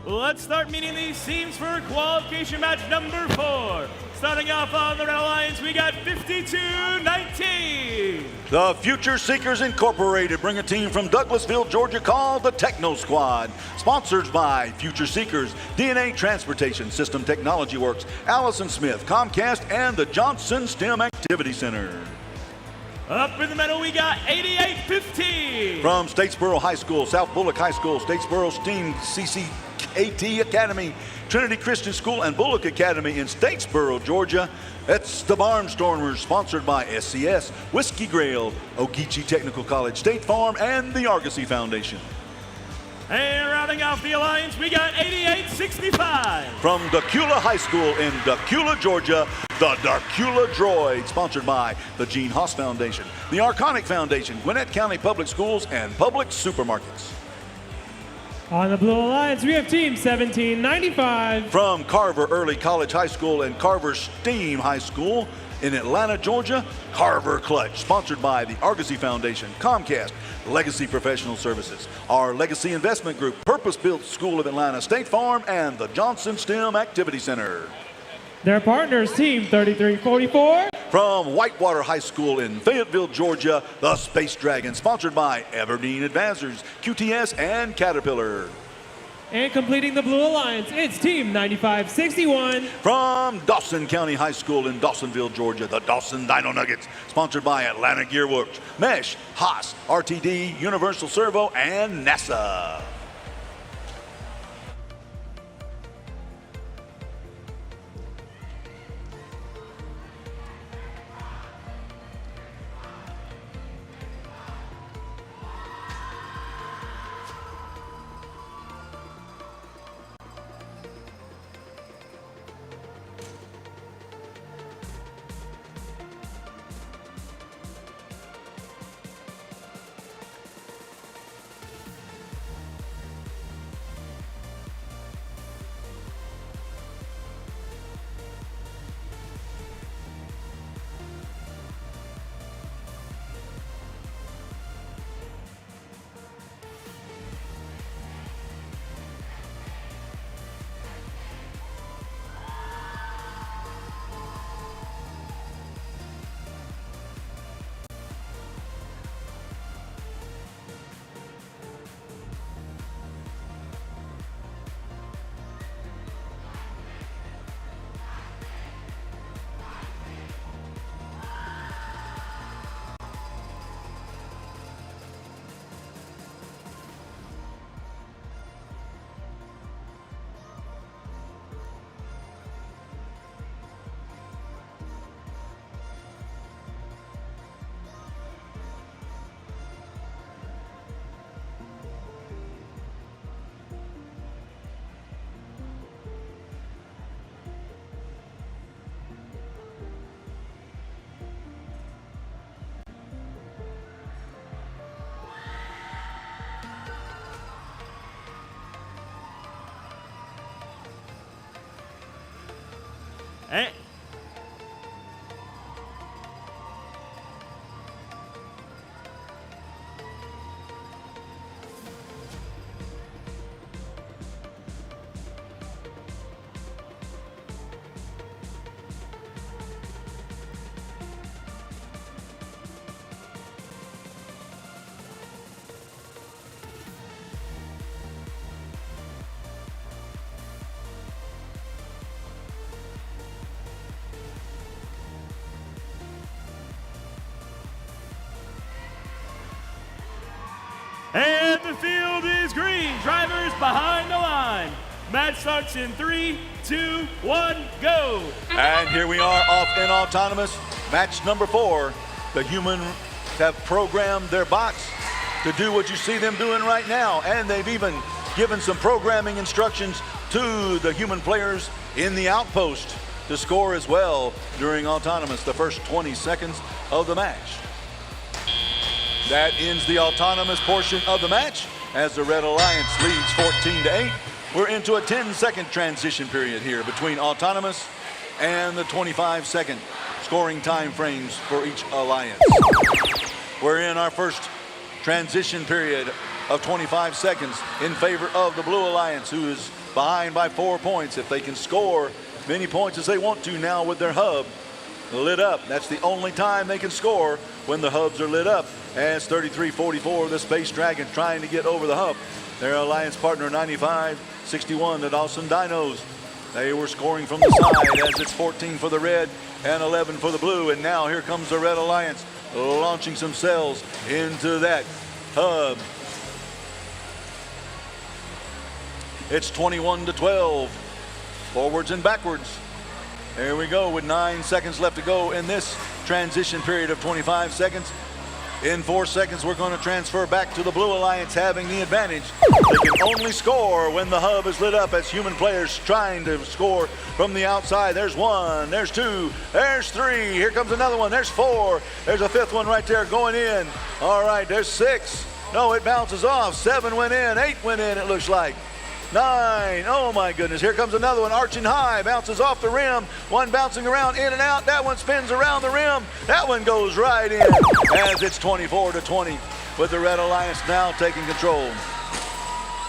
Let's start meeting these teams for qualification match number 4. Starting off on the Red Alliance, we got 52-19.
The Future Seekers Incorporated bring a team from Douglasville, Georgia called the Techno Squad. Sponsored by Future Seekers, DNA Transportation System Technology Works, Allison Smith, Comcast, and the Johnson STEM Activity Center.
Up in the middle, we got 88-15.
From Statesboro High School, South Bullock High School, Statesboro STEAM CCAT Academy, Trinity Christian School, and Bullock Academy in Statesboro, Georgia. It's the Barnstormers, sponsored by SCS, Whiskey Grail, Ogeechee Technical College, State Farm, and the Argosy Foundation.
And rounding off the alliance, we got 88-65.
From Dacula High School in Dacula, Georgia, the Dacula Droid, sponsored by the Gene Haas Foundation, the Arconic Foundation, Gwinnett County Public Schools, and Public Supermarkets.
On the Blue Alliance, we have Team 1795.
From Carver Early College High School and Carver STEAM High School in Atlanta, Georgia, Carver Clutch, sponsored by the Argosy Foundation, Comcast, Legacy Professional Services, our Legacy Investment Group, Purpose-Built School of Atlanta, State Farm, and the Johnson STEM Activity Center.
Their partners, Team 3344.
From Whitewater High School in Fayetteville, Georgia, the Space Dragon, sponsored by Everdeen Advancers, QTS, and Caterpillar.
And completing the Blue Alliance, it's Team 9561.
From Dawson County High School in Dawsonville, Georgia, the Dawson Dino Nuggets, sponsored by Atlanta Gear Works, Mesh, Haas, RTD, Universal Servo, and NASA.
And the field is green. Drivers behind the line. Match starts in 3, 2, 1, go.
And here we are off in autonomous. Match number 4. The humans have programmed their bots to do what you see them doing right now. And they've even given some programming instructions to the human players in the outpost to score as well during autonomous, the first 20 seconds of the match. That ends the autonomous portion of the match as the Red Alliance leads 14-8. We're into a 10-second transition period here between autonomous and the 25-second scoring time frames for each alliance. We're in our first transition period of 25 seconds in favor of the Blue Alliance, who is behind by 4 points. If they can score many points as they want to now with their hub lit up, that's the only time they can score, when the hubs are lit up. As 33-44, the Space Dragons trying to get over the hump. Their alliance partner 95-61, the Dawson Dinos. They were scoring from the side as it's 14 for the red and 11 for the blue. And now here comes the Red Alliance launching some cells into that hub. It's 21-12, forwards and backwards. There we go with 9 seconds left to go in this transition period of 25 seconds. In 4 seconds, we're going to transfer back to the Blue Alliance having the advantage. They can only score when the hub is lit up as human players trying to score from the outside. There's 1, there's 2, there's 3. Here comes another one. There's 4. There's a 5th one right there going in. All right, there's 6. No, it bounces off. 7 went in, 8 went in, it looks like. 9, oh my goodness, here comes another one, arching high, bounces off the rim, one bouncing around, in and out, that one spins around the rim, that one goes right in, as it's 24-20, with the Red Alliance now taking control.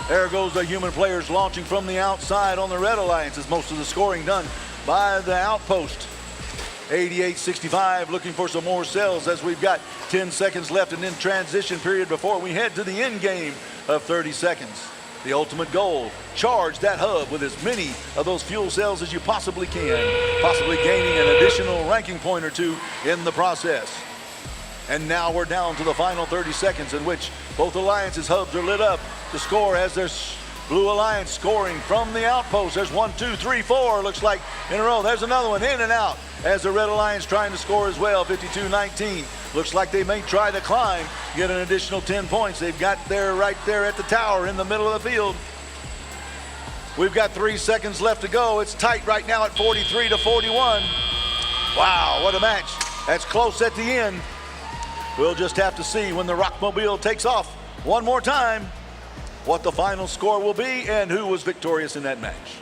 There goes the human players launching from the outside on the Red Alliance, as most of the scoring done by the outpost. 88-65, looking for some more cells as we've got 10 seconds left and in transition period before we head to the end game of 30 seconds. The ultimate goal, charge that hub with as many of those fuel cells as you possibly can, possibly gaining an additional ranking point or 2 in the process. And now we're down to the final 30 seconds in which both alliances' hubs are lit up. The score has their Blue Alliance scoring from the outpost. There's 1, 2, 3, 4, looks like in a row. There's another one in and out as the Red Alliance trying to score as well, 52-19. Looks like they may try to climb, get an additional 10 points. They've got there right there at the tower in the middle of the field. We've got 3 seconds left to go. It's tight right now at 43-41. Wow, what a match. That's close at the end. We'll just have to see when the Rockmobile takes off one more time what the final score will be and who was victorious in that match.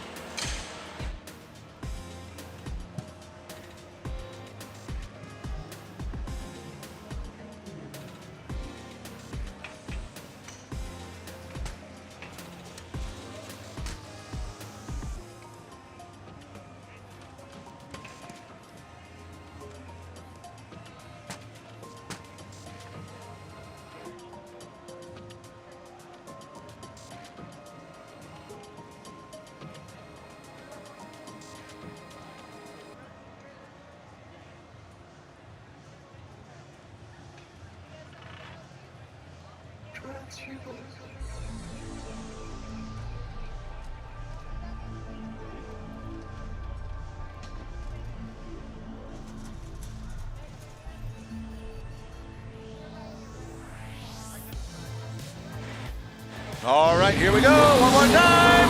All right, here we go, one more time.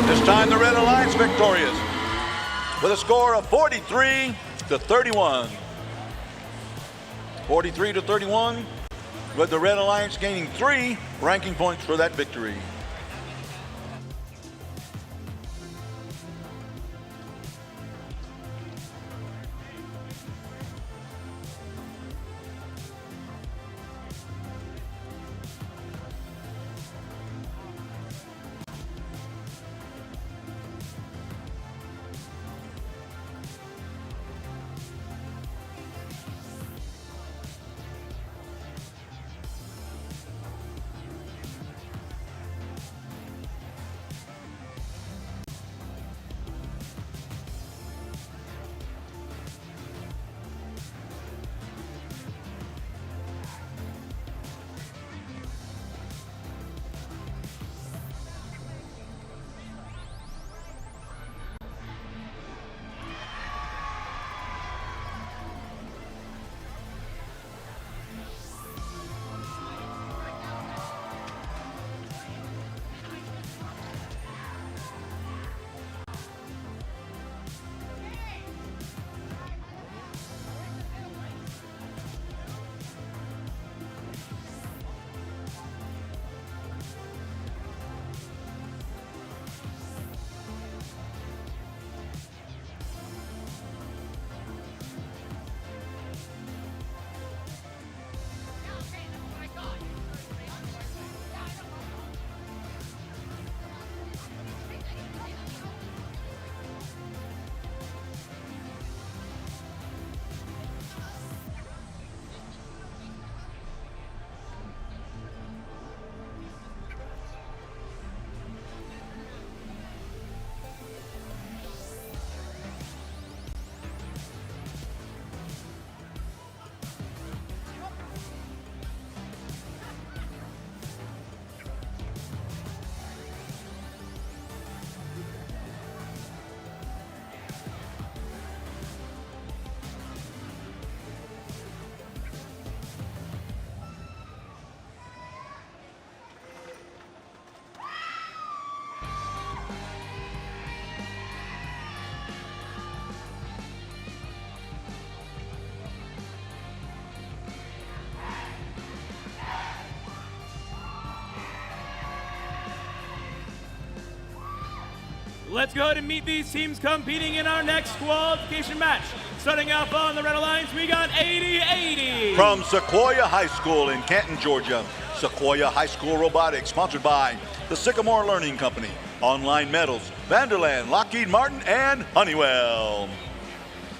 This time the Red Alliance victorious with a score of 43-31. 43-31, with the Red Alliance gaining 3 ranking points for that victory.
Let's go ahead and meet these teams competing in our next qualification match. Starting off on the Red Alliance, we got 80-80.
From Sequoia High School in Canton, Georgia, Sequoia High School Robotics, sponsored by the Sycamore Learning Company, Online Metals, Vanderland, Lockheed Martin, and Honeywell.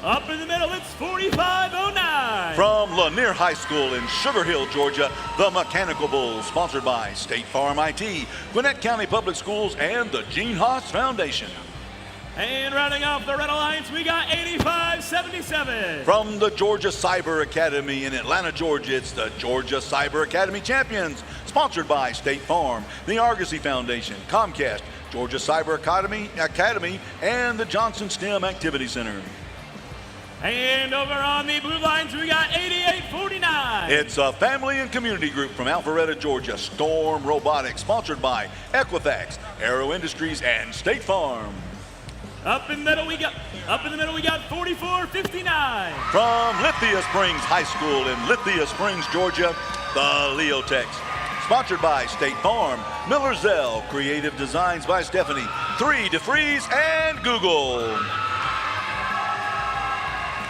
Up in the middle, it's 45-09.
From Lanier High School in Sugar Hill, Georgia, the Mechanical Bulls, sponsored by State Farm IT, Gwinnett County Public Schools, and the Gene Haas Foundation.
And rounding off the Red Alliance, we got 85-77.
From the Georgia Cyber Academy in Atlanta, Georgia, it's the Georgia Cyber Academy Champions, sponsored by State Farm, the Argosy Foundation, Comcast, Georgia Cyber Academy, and the Johnson STEM Activity Center.
And over on the blue lines, we got 88-49.
It's a family and community group from Alpharetta, Georgia, Storm Robotics, sponsored by Equifax, Aero Industries, and State Farm.
Up in the middle, we got 44-59.
From Lithia Springs High School in Lithia Springs, Georgia, the Leotechs, sponsored by State Farm, Miller Zell, Creative Designs by Stephanie, 3 DeFreeze, and Google.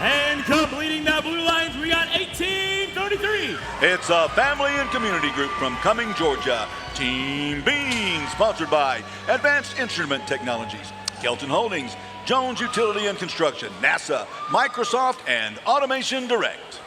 And completing that blue lines, we got 18-33.
It's a family and community group from Cumming, Georgia, Team Bean, sponsored by Advanced Instrument Technologies, Kelton Holdings, Jones Utility and Construction, NASA, Microsoft, and Automation Direct.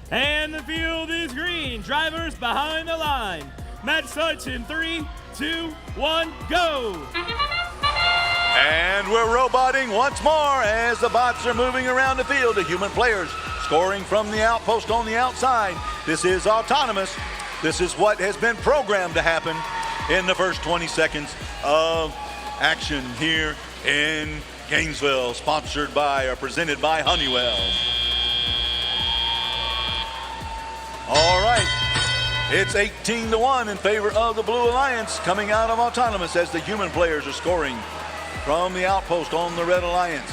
And the field is green. Drivers behind the line. Match starts in 3, 2, 1, go.
And we're roboting once more as the bots are moving around the field. The human players scoring from the outpost on the outside. This is autonomous. This is what has been programmed to happen in the first 20 seconds of action here in Gainesville, sponsored by or presented by Honeywell. All right, it's 18-1 in favor of the Blue Alliance coming out of autonomous as the human players are scoring from the outpost on the Red Alliance.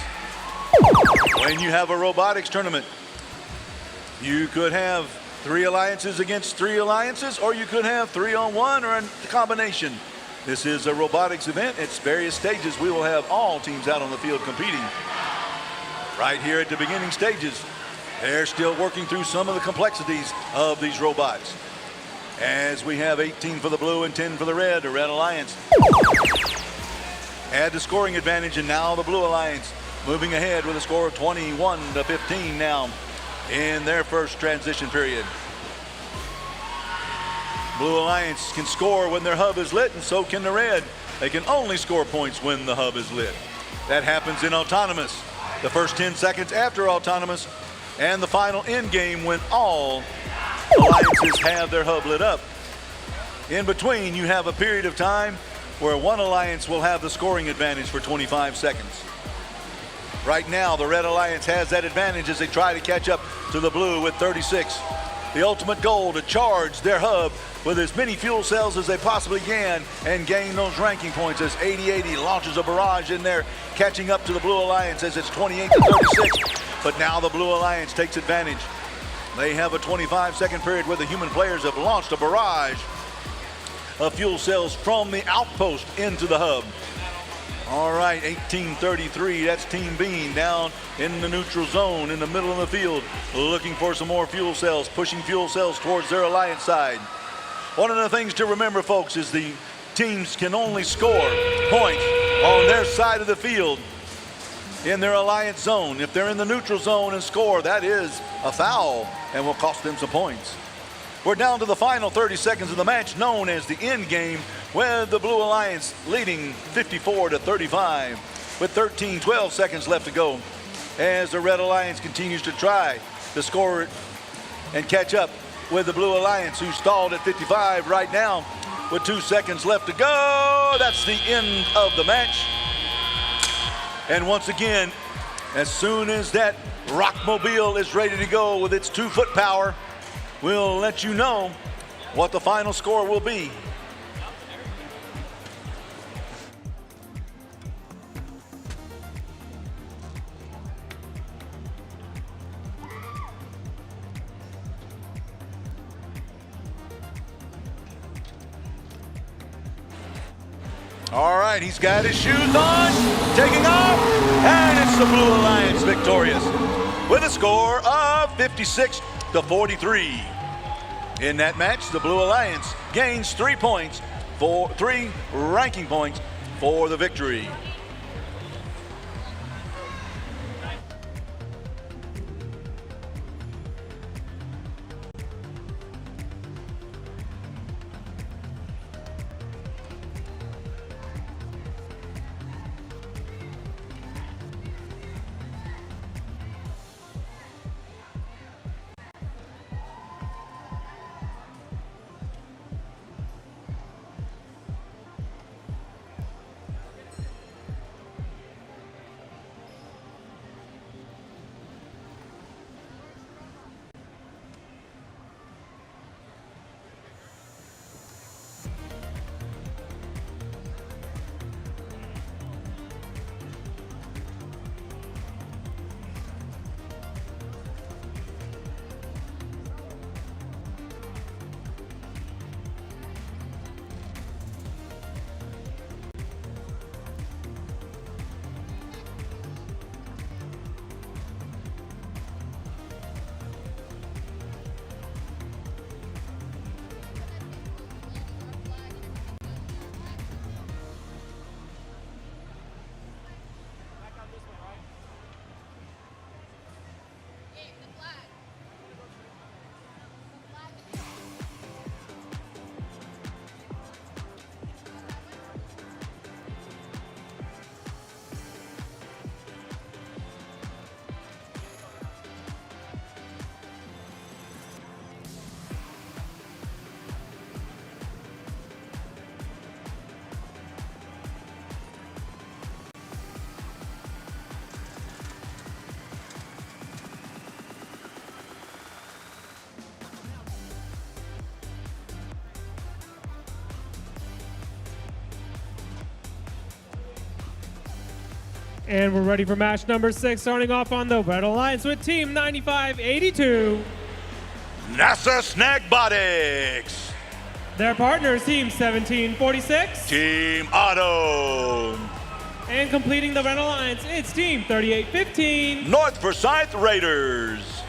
When you have a robotics tournament, you could have 3 alliances against 3 alliances, or you could have 3-on-1 or a combination. This is a robotics event. It's various stages. We will have all teams out on the field competing. Right here at the beginning stages, they're still working through some of the complexities of these robots. As we have 18 for the blue and 10 for the red Alliance had the scoring advantage, and now the Blue Alliance moving ahead with a score of 21-15 now in their first transition period. Blue Alliance can score when their hub is lit, and so can the red. They can only score points when the hub is lit. That happens in autonomous. The first 10 seconds after autonomous, and the final end game when all alliances have their hub lit up. In between, you have a period of time where one alliance will have the scoring advantage for 25 seconds. Right now, the Red Alliance has that advantage as they try to catch up to the blue with 36. The ultimate goal to charge their hub with as many fuel cells as they possibly can and gain those ranking points as 80-80 launches a barrage in there, catching up to the Blue Alliance as it's 28-36. But now the Blue Alliance takes advantage. They have a 25-second period where the human players have launched a barrage of fuel cells from the outpost into the hub. All right, 18-33, that's Team Bean down in the neutral zone in the middle of the field, looking for some more fuel cells, pushing fuel cells towards their alliance side. One of the things to remember, folks, is the teams can only score points on their side of the field in their alliance zone. If they're in the neutral zone and score, that is a foul and will cost them some points. We're down to the final 30 seconds of the match, known as the end game, with the Blue Alliance leading 54-35 with 12 seconds left to go as the Red Alliance continues to try to score and catch up with the Blue Alliance, who stalled at 55 right now with 2 seconds left to go. That's the end of the match. And once again, as soon as that Rockmobile is ready to go with its 2-foot power, we'll let you know what the final score will be. All right, he's got his shoes on, taking off, and it's the Blue Alliance victorious with a score of 56-43. In that match, the Blue Alliance gains 3 ranking points for the victory.
And we're ready for match number 6, starting off on the Red Alliance with Team 9582.
NASA Snagbotics.
Their partners, Team 1746.
Team Auto.
And completing the Red Alliance, it's Team 3815.
North Forsyth Raiders.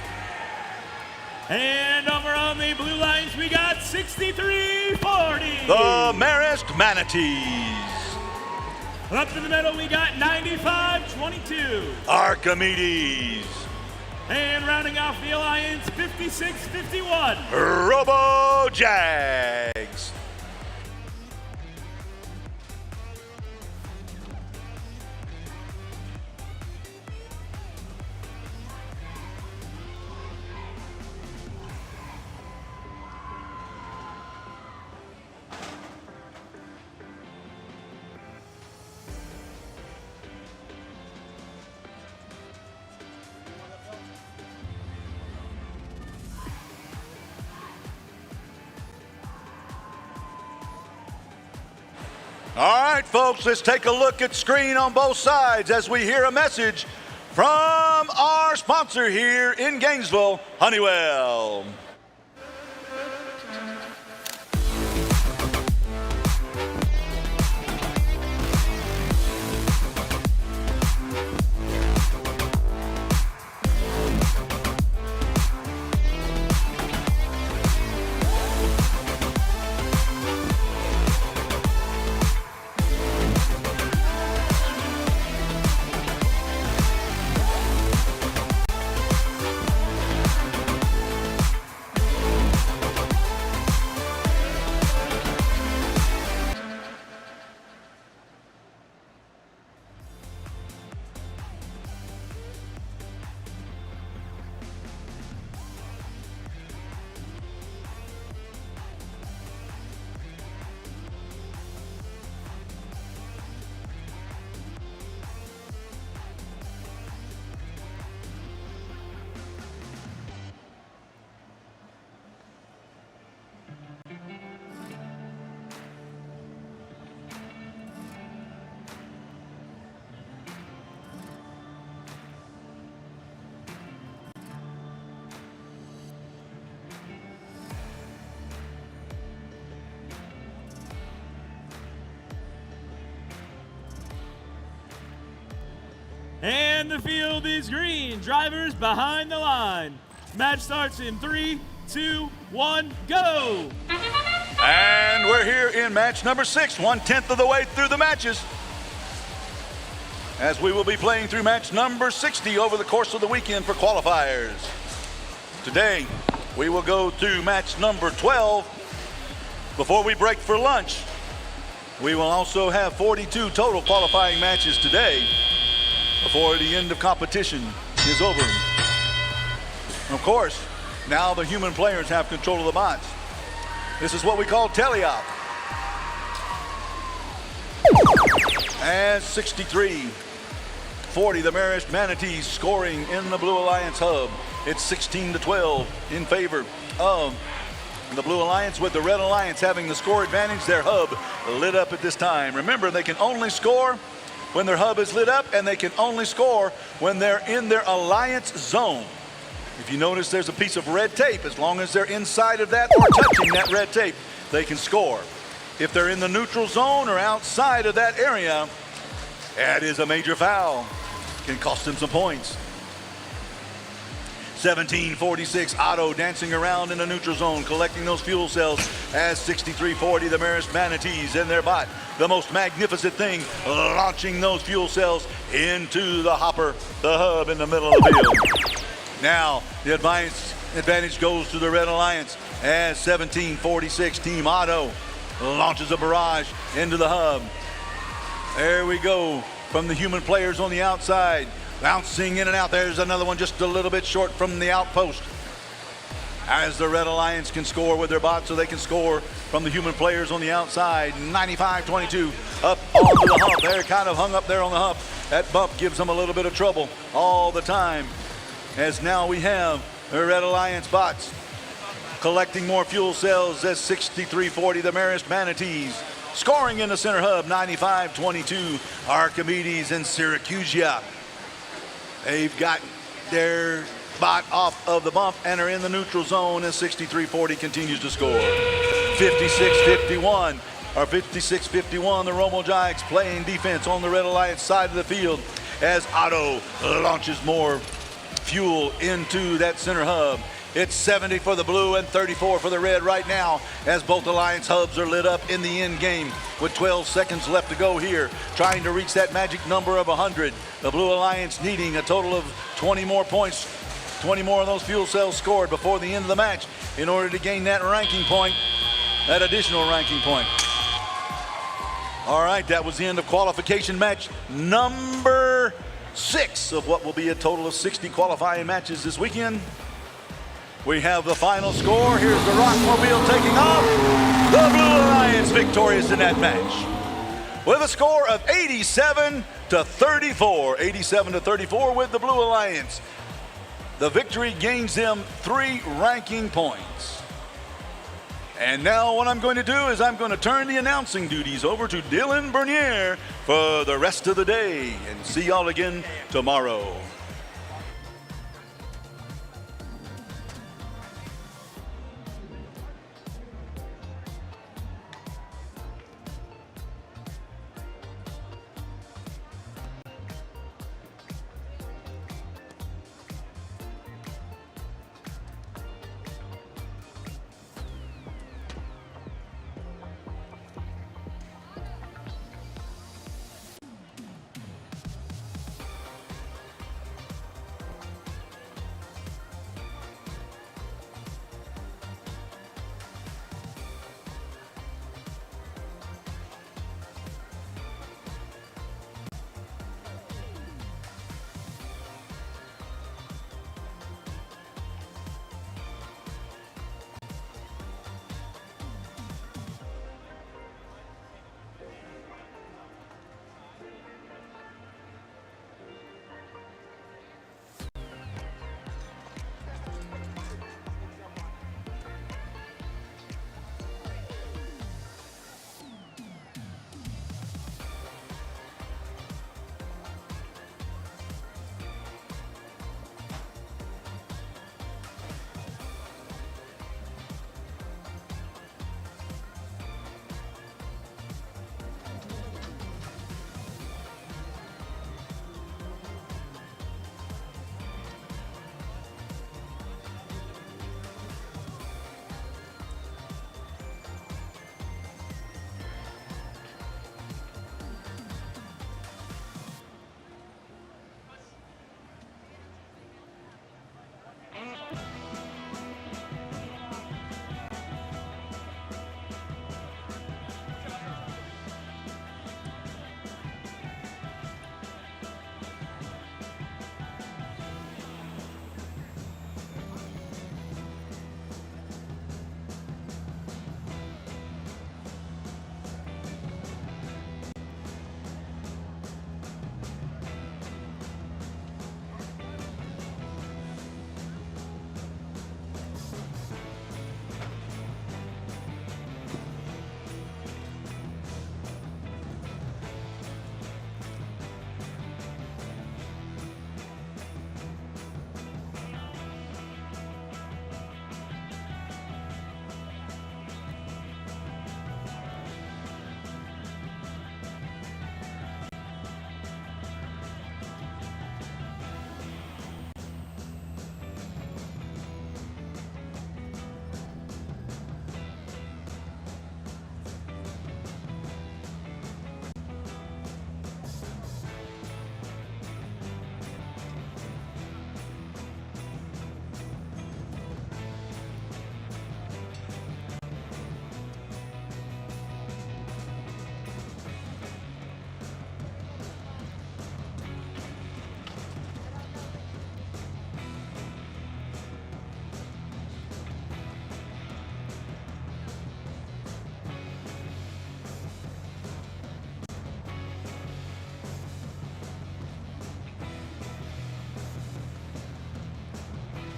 And over on the Blue Lines, we got 6340.
The Marist Manatees.
Up in the middle, we got 9522.
Archimedes.
And rounding off the alliance, 5651.
Robo Jags. All right, folks, let's take a look at screen on both sides as we hear a message from our sponsor here in Gainesville, Honeywell.
And the field is green. Drivers behind the line. Match starts in 3, 2, 1, go!
And we're here in match number 6, 1/10 of the way through the matches, as we will be playing through match number 60 over the course of the weekend for qualifiers. Today, we will go to match number 12 before we break for lunch. We will also have 42 total qualifying matches today before the end of competition is over. Of course, now the human players have control of the bots. This is what we call teleop. As 63-40, the Marist Manatees scoring in the Blue Alliance hub. It's 16-12 in favor of the Blue Alliance, with the Red Alliance having the score advantage. Their hub lit up at this time. Remember, they can only score when their hub is lit up, and they can only score when they're in their Alliance zone. If you notice, there's a piece of red tape. As long as they're inside of that or touching that red tape, they can score. If they're in the neutral zone or outside of that area, that is a major foul. Can cost them some points. 17-46, Otto dancing around in the neutral zone, collecting those fuel cells as 63-40, the Marist Manatees in their bot. The most magnificent thing, launching those fuel cells into the hopper, the hub in the middle of the field. Now, the advantage goes to the Red Alliance as 17-46, Team Otto launches a barrage into the hub. There we go from the human players on the outside, bouncing in and out. There's another one just a little bit short from the outpost. As the Red Alliance can score with their bots, so they can score from the human players on the outside. 95-22 up onto the hump. They're kind of hung up there on the hump. That bump gives them a little bit of trouble all the time. As now we have the Red Alliance bots collecting more fuel cells as 63-40, the Marist Manatees scoring in the center hub. 95-22, Archimedes and Syracusia. They've got their bot off of the bump and are in the neutral zone as 63-40 continues to score. 56-51, or 56-51, the Romo-Jikes playing defense on the Red Alliance side of the field as Otto launches more fuel into that center hub. It's 70 for the blue and 34 for the red right now, as both Alliance hubs are lit up in the end game with 12 seconds left to go here, trying to reach that magic number of 100. The Blue Alliance needing a total of 20 more points, 20 more of those fuel cells scored before the end of the match in order to gain that ranking point, that additional ranking point. All right, that was the end of qualification match number 6 of what will be a total of 60 qualifying matches this weekend. We have the final score. Here's the Rockmobile taking off. The Blue Alliance victorious in that match with a score of 87-34. 87-34 with the Blue Alliance. The victory gains them 3 ranking points. And now what I'm going to do is I'm going to turn the announcing duties over to Dylan Bernier for the rest of the day, and see y'all again tomorrow.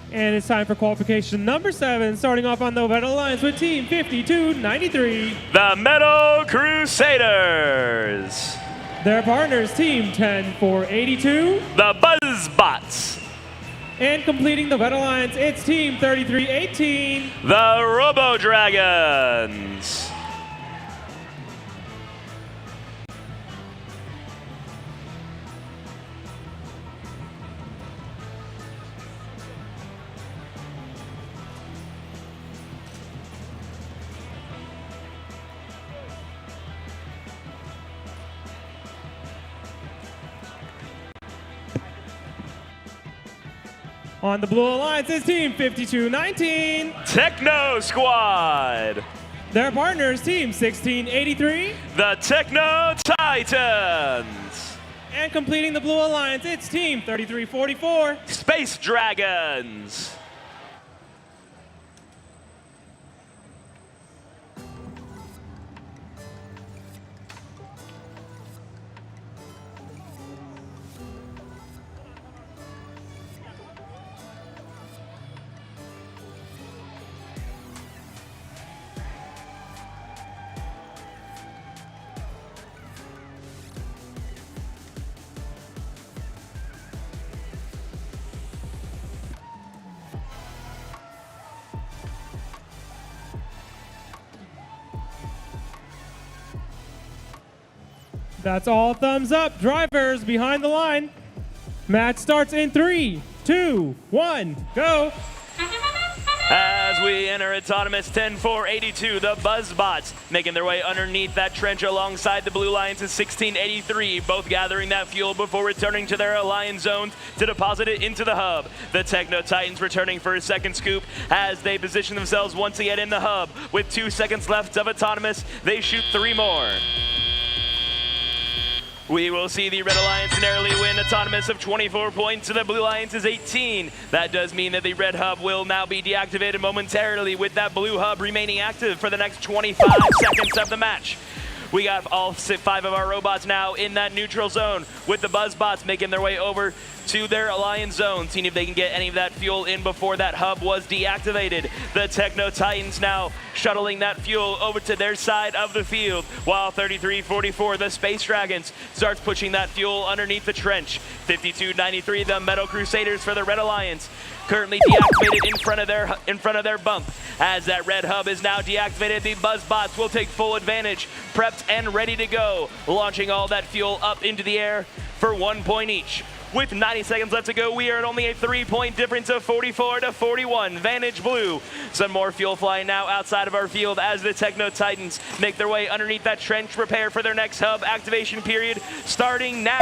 And it's time for qualification number 7, starting off on the Red Alliance with Team 5293.
The Metal Crusaders.
Their partners, Team 10482.
The Buzzbots.
And completing the Red Alliance, it's Team 3318.
The Robo Dragons.
On the Blue Alliance is Team 5219.
Techno Squad.
Their partners, Team 1683.
The Techno Titans.
And completing the Blue Alliance, it's Team 3344.
Space Dragons.
That's all thumbs up. Drivers behind the line. Match starts in 3, 2, 1, go.
As we enter autonomous 10-4-82, the Buzzbots making their way underneath that trench alongside the Blue Lions in 1683, both gathering that fuel before returning to their Alliance zones to deposit it into the hub. The Techno Titans returning for a second scoop as they position themselves once again in the hub. With 2 seconds left of autonomous, they shoot 3 more. We will see the Red Alliance narrowly win autonomous of 24 points to the Blue Alliance is 18. That does mean that the Red Hub will now be deactivated momentarily, with that Blue Hub remaining active for the next 25 seconds of the match. We got all 5 of our robots now in that neutral zone, with the Buzzbots making their way over to their Alliance zone, seeing if they can get any of that fuel in before that hub was deactivated. The Techno Titans now shuttling that fuel over to their side of the field, while 3344, the Space Dragons, starts pushing that fuel underneath the trench. 5293, the Metal Crusaders for the Red Alliance, currently deactivated in front of their bump. As that red hub is now deactivated, the Buzzbots will take full advantage, prepped and ready to go, launching all that fuel up into the air for 1 point each. With 90 seconds left to go, we are at only a 3-point difference of 44-41. Vantage Blue. Some more fuel flying now outside of our field as the Techno Titans make their way underneath that trench, prepare for their next hub activation period starting now.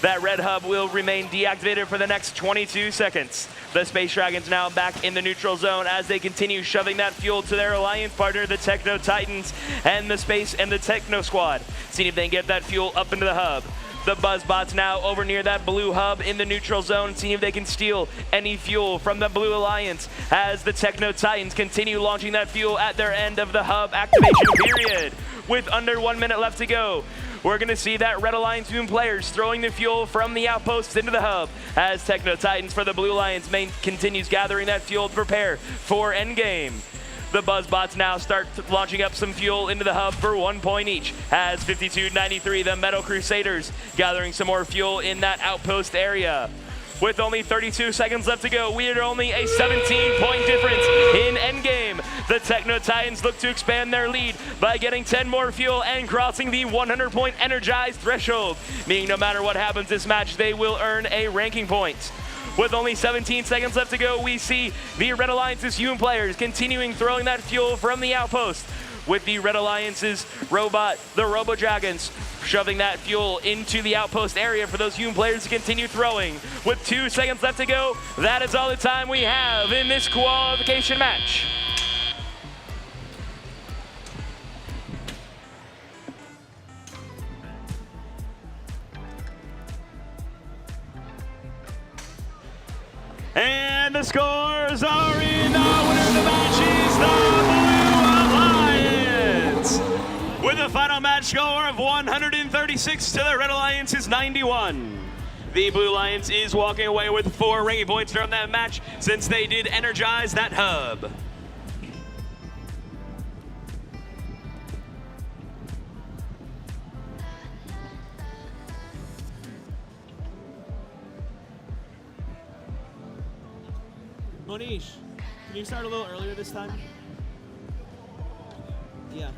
That red hub will remain deactivated for the next 22 seconds. The Space Dragons now back in the neutral zone as they continue shoving that fuel to their Alliance partner, the Techno Titans, and the Space and the Techno Squad, seeing if they can get that fuel up into the hub. The Buzzbots now over near that blue hub in the neutral zone, seeing if they can steal any fuel from the Blue Alliance as the Techno Titans continue launching that fuel at their end of the hub activation period. With under 1 minute left to go, we're going to see that Red Alliance Boom players throwing the fuel from the outposts into the hub as Techno Titans for the Blue Alliance continues gathering that fuel to prepare for endgame. The Buzzbots now start launching up some fuel into the hub for 1 point each, as 5293, the Metal Crusaders, gathering some more fuel in that outpost area. With only 32 seconds left to go, we are only a 17-point difference in endgame. The Techno Titans look to expand their lead by getting 10 more fuel and crossing the 100-point energized threshold, meaning no matter what happens this match, they will earn a ranking point. With only 17 seconds left to go, we see the Red Alliance's human players continuing throwing that fuel from the outpost, with the Red Alliance's robot, the Robo Dragons, shoving that fuel into the outpost area for those human players to continue throwing. With 2 seconds left to go, that is all the time we have in this qualification match. And the scores are in. The winner of the match is the Blue Alliance, with a final match score of 136 to the Red Alliance's 91.
The Blue Lions is walking away with 4 ranking points from that match since they did energize that hub.
Monish, can you start a little earlier this time? Yeah.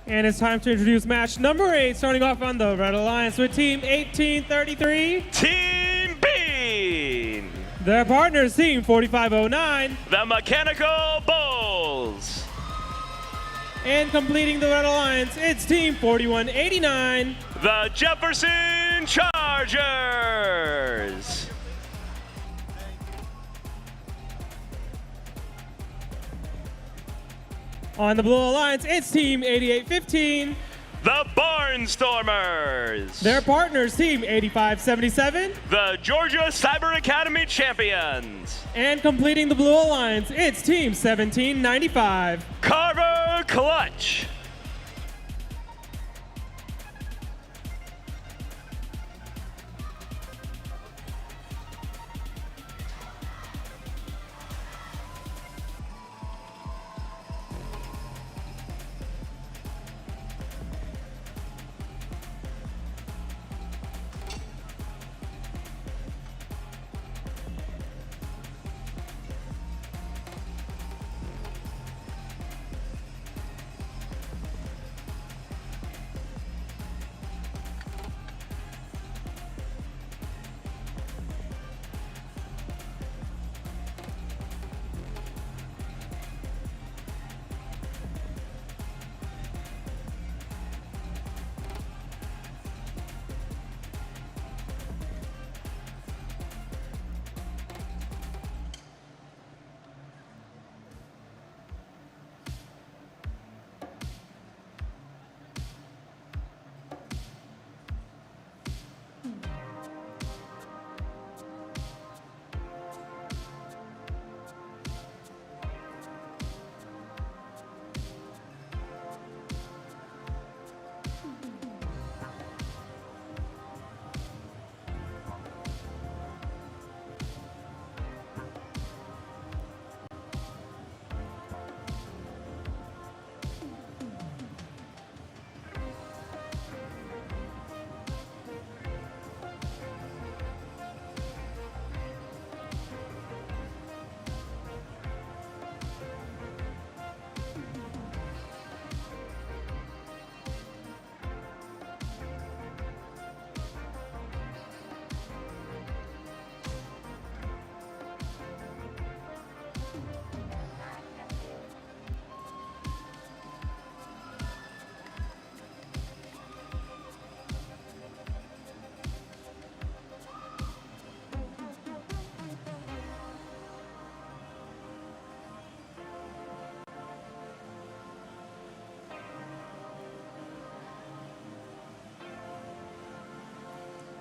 And it's time to introduce match number 8, starting off on the Red Alliance with Team 1833.
Team Bean.
Their partners, Team 4509.
The Mechanical Bulls.
And completing the Red Alliance, it's Team 4189.
The Jefferson Chargers.
On the Blue Alliance, it's Team 8815.
The Barnstormers.
Their partners, Team 8577.
The Georgia Cyber Academy Champions.
And completing the Blue Alliance, it's Team 1795.
Carver Clutch.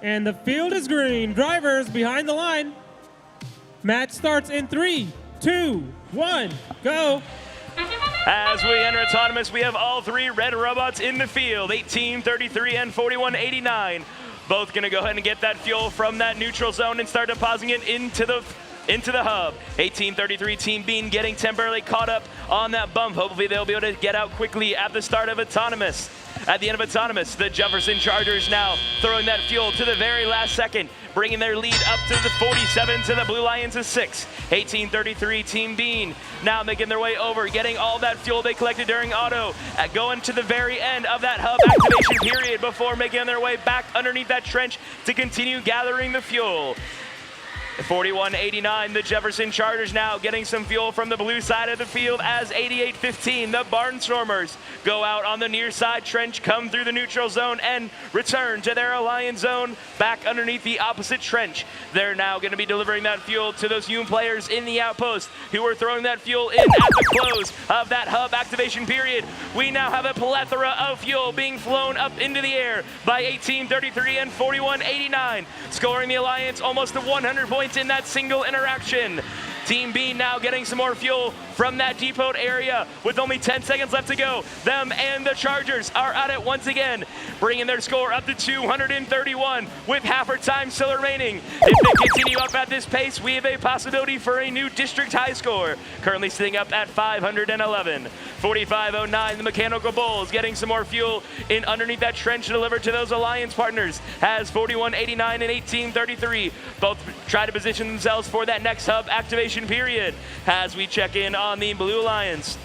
And the field is green. Drivers behind the line. Match starts in 3, 2, 1, go.
As we enter autonomous, we have all three red robots in the field, 1833 and 4189. Both gonna go ahead and get that fuel from that neutral zone and start depositing it into the hub. 1833 Team Bean getting temporarily caught up on that bump. Hopefully they'll be able to get out quickly at the start of autonomous. At the end of autonomous, the Jefferson Chargers now throwing that fuel to the very last second, bringing their lead up to the 47 to the Blue Lions' 6. 1833 Team Bean now making their way over, getting all that fuel they collected during auto, going to the very end of that hub activation period before making their way back underneath that trench to continue gathering the fuel. 4189, the Jefferson Chargers now getting some fuel from the blue side of the field as 8815, the Barnstormers go out on the near side trench, come through the neutral zone and return to their alliance zone back underneath the opposite trench. They're now going to be delivering that fuel to those Hume players in the outpost who are throwing that fuel in at the close of that hub activation period. We now have a plethora of fuel being flown up into the air by 1833 and 4189, scoring the alliance almost to 100 points in that single interaction. Team B now getting some more fuel from that depot area with only 10 seconds left to go. Them and the Chargers are at it once again, bringing their score up to 231 with half our time still remaining. If they continue up at this pace, we have a possibility for a new district high score, currently sitting up at 511. 4509, the Mechanical Bulls getting some more fuel in underneath that trench delivered to those alliance partners as 4189 and 1833 both try to position themselves for that next hub activation period. As we check in on the Blue Lions,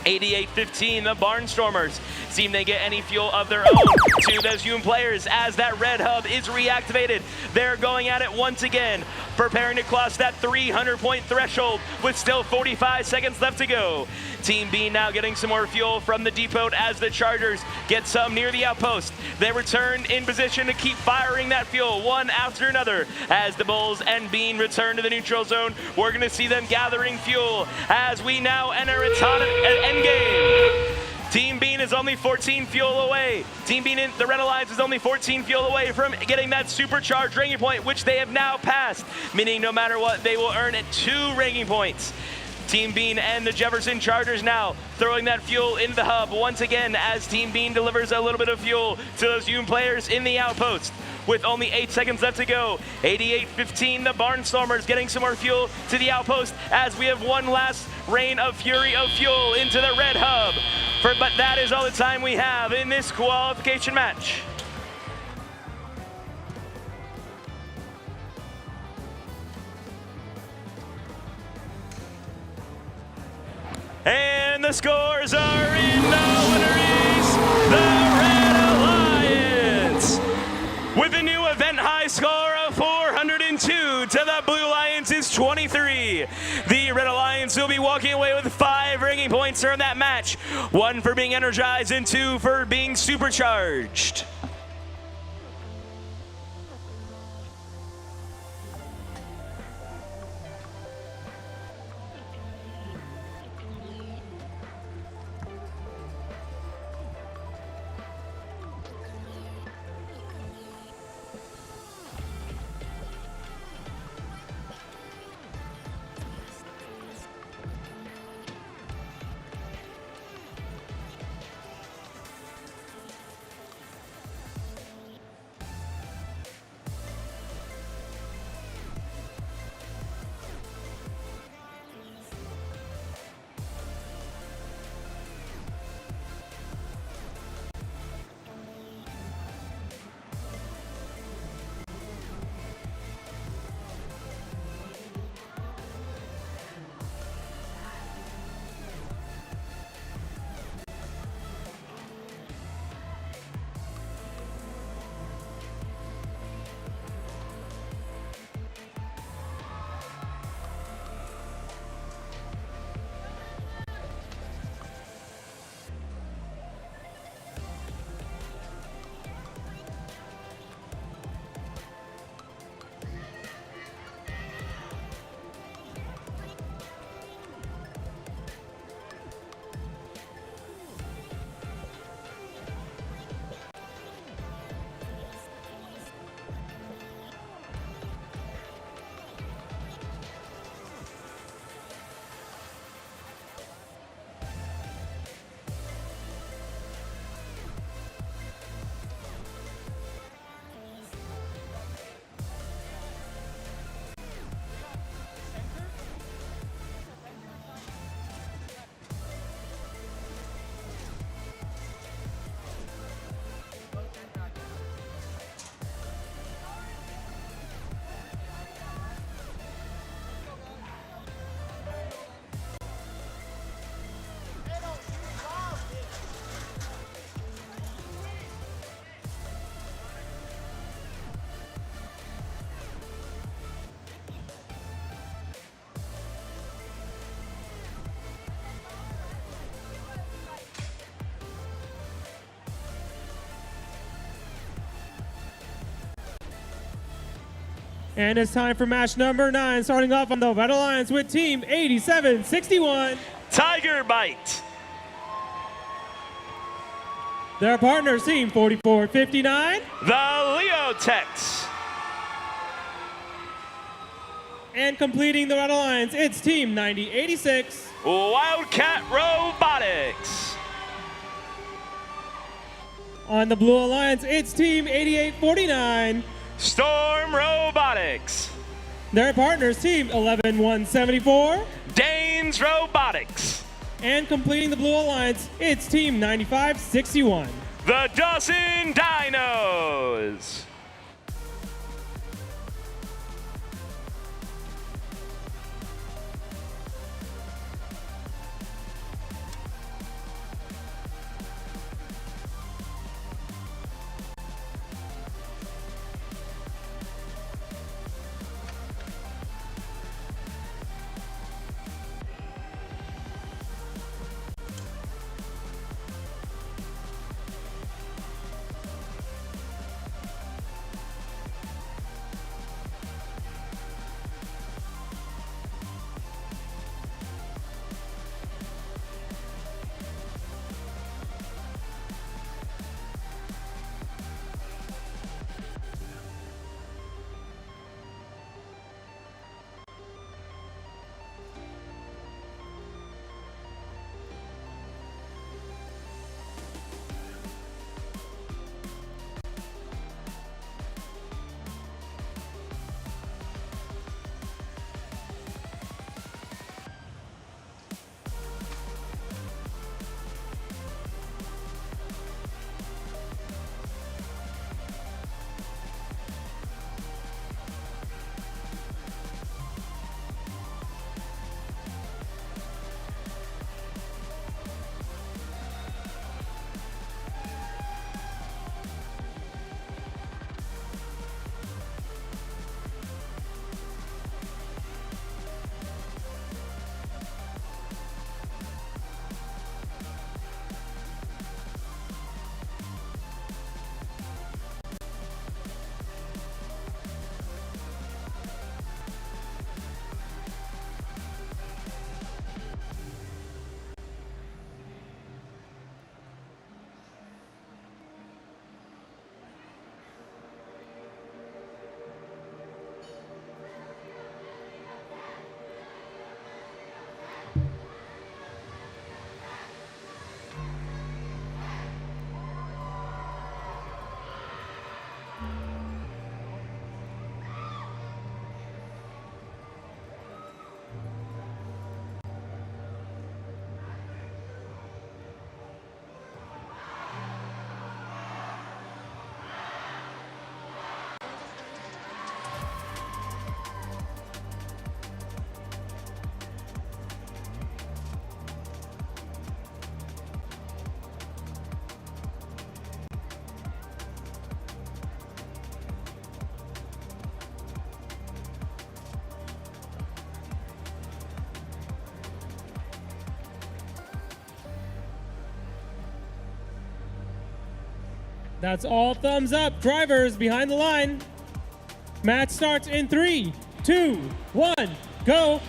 8815, the Barnstormers see if they get any fuel of their own to those Hume players as that red hub is reactivated. They're going at it once again, preparing to cross that 300-point threshold with still 45 seconds left to go. Team B now getting some more fuel from the depot as the Chargers get some near the outpost. They return in position to keep firing that fuel one after another. As the Bulls and Bean return to the neutral zone, we're going to see them gathering fuel as we now enter endgame. Team Bean is only 14 fuel away. Team Bean in the Red Alliance is only 14 fuel away from getting that supercharged ranking point, which they have now passed, meaning no matter what, they will earn 2 ranking points. Team Bean and the Jefferson Chargers now throwing that fuel into the hub once again as Team Bean delivers a little bit of fuel to those Hume players in the outpost. With only 8 seconds left to go, 8815, the Barnstormers getting some more fuel to the outpost as we have one last rain of fury of fuel into the red hub. But that is all the time we have in this qualification match. And the scores are in. The winner is the Red Alliance with a new event high score of 402 to the Blue Lions' 23. The Red Alliance will be walking away with 5 ranking points from that match, 1 for being energized and 2 for being supercharged.
And it's time for match number 9, starting off on the Red Alliance with Team 8761.
Tiger Bite.
Their partners, Team 4459.
The Leotechs.
And completing the Red Alliance, it's Team 9086.
Wildcat Robotics.
On the Blue Alliance, it's Team 8849.
Storm Robotics.
Their partners, Team 11174.
Danes Robotics.
And completing the Blue Alliance, it's Team 9561.
The Dawson Dinos.
That's all thumbs up. Drivers behind the line. Match starts in 3, 2, 1, go.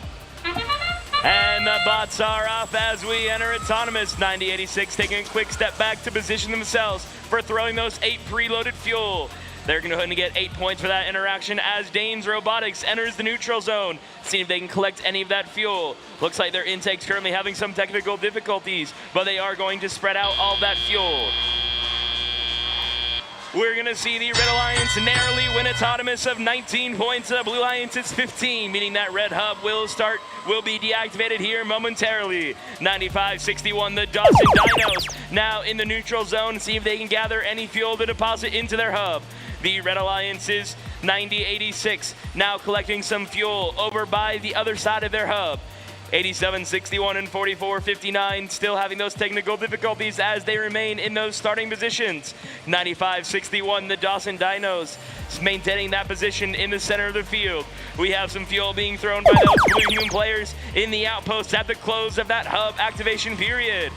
And the bots are off as we enter autonomous. 9086 taking a quick step back to position themselves for throwing those 8 preloaded fuel. They're going to go ahead and get 8 points for that interaction as Danes Robotics enters the neutral zone. See if they can collect any of that fuel. Looks like their intake's currently having some technical difficulties, but they are going to spread out all that fuel. We're going to see the Red Alliance narrowly win autonomous of 19 points. The Blue Alliance is 15, meaning that Red Hub will be deactivated here momentarily. 9561, the Dawson Dinos now in the neutral zone. See if they can gather any fuel to deposit into their hub. The Red Alliance's 9086 now collecting some fuel over by the other side of their hub. 8761 and 4459 still having those technical difficulties as they remain in those starting positions. 9561, the Dawson Dinos, maintaining that position in the center of the field. We have some fuel being thrown by those Blue Human players in the outpost at the close of that hub activation period.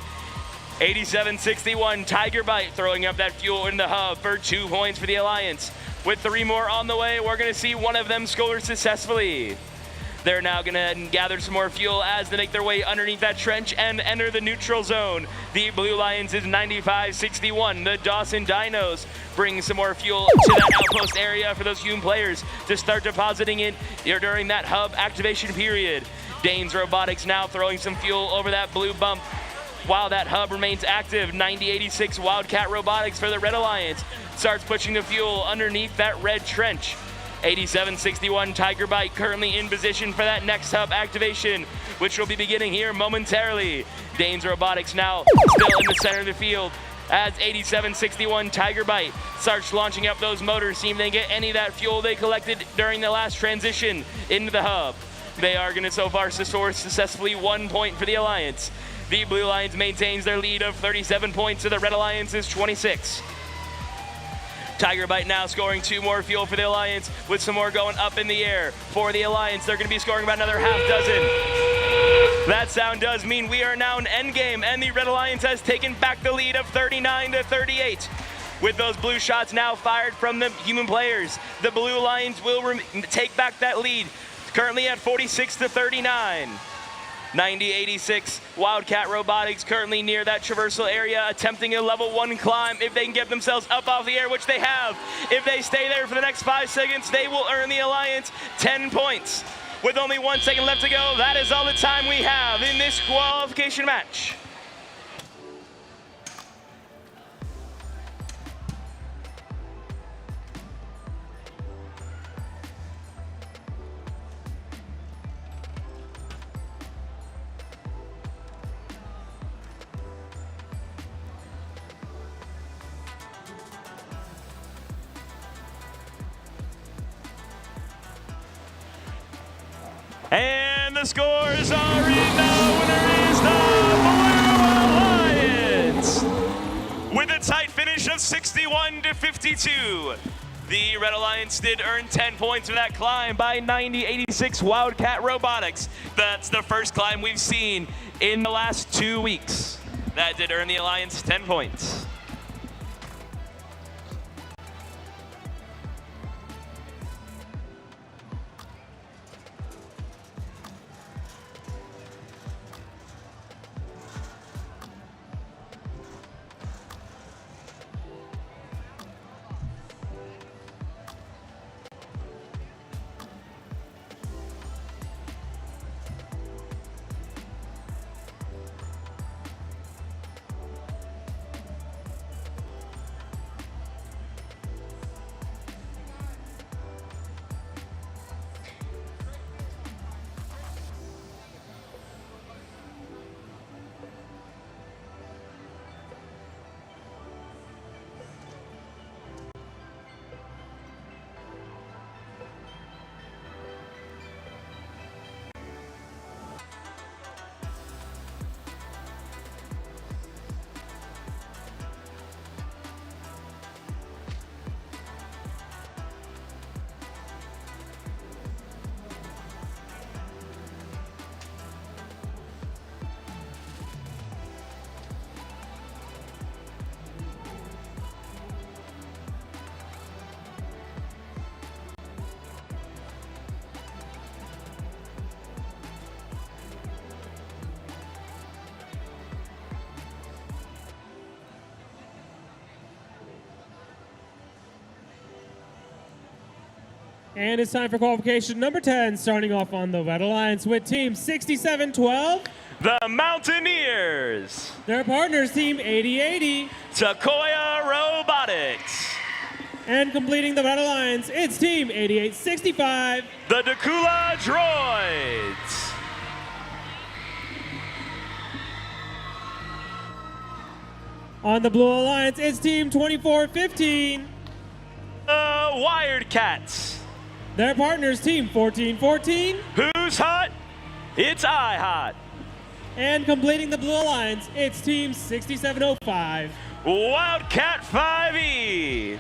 8761, Tiger Bite throwing up that fuel in the hub for 2 points for the Alliance. With 3 more on the way, we're going to see one of them score successfully. They're now going to gather some more fuel as they make their way underneath that trench and enter the neutral zone. The Blue Lions is 95-61. The Dawson Dinos bring some more fuel to that outpost area for those human players to start depositing it during that hub activation period. Danes Robotics now throwing some fuel over that blue bump while that hub remains active. 9086 Wildcat Robotics for the Red Alliance starts pushing the fuel underneath that red trench. 8761 Tiger Bite currently in position for that next hub activation, which will be beginning here momentarily. Danes Robotics now still in the center of the field as 8761 Tiger Bite starts launching up those motors, seeing if they get any of that fuel they collected during the last transition into the hub. They are going to so far score successfully 1 point for the Alliance. The Blue Lions maintains their lead of 37 points to the Red Alliance's 26. Tiger Bite now scoring 2 more fuel for the Alliance, with some more going up in the air. For the Alliance, they're going to be scoring about another half dozen. That sound does mean we are now in endgame, and the Red Alliance has taken back the lead of 39-38. With those blue shots now fired from the human players, the Blue Lions will take back that lead, currently at 46-39. 9086 Wildcat Robotics currently near that traversal area, attempting a level 1 climb. If they can get themselves up off the air, which they have, if they stay there for the next 5 seconds, they will earn the Alliance 10 points. With only 1 second left to go, that is all the time we have in this qualification match. And the scores are in. The winner is the Blue Alliance with a tight finish of 61-52. The Red Alliance did earn 10 points for that climb by 9086 Wildcat Robotics. That's the first climb we've seen in the last 2 weeks. That did earn the Alliance 10 points.
And it's time for qualification number 10, starting off on the Red Alliance with Team 6712.
The Mountaineers.
Their partners, Team 8080.
Sequoia Robotics.
And completing the Red Alliance, it's Team 8865.
The Dakula Droids.
On the Blue Alliance, it's Team 2415.
The Wired Cats.
Their partners, Team 1414.
Who's hot? It's I hot.
And completing the Blue Alliance, it's Team 6705.
Wildcat 5E.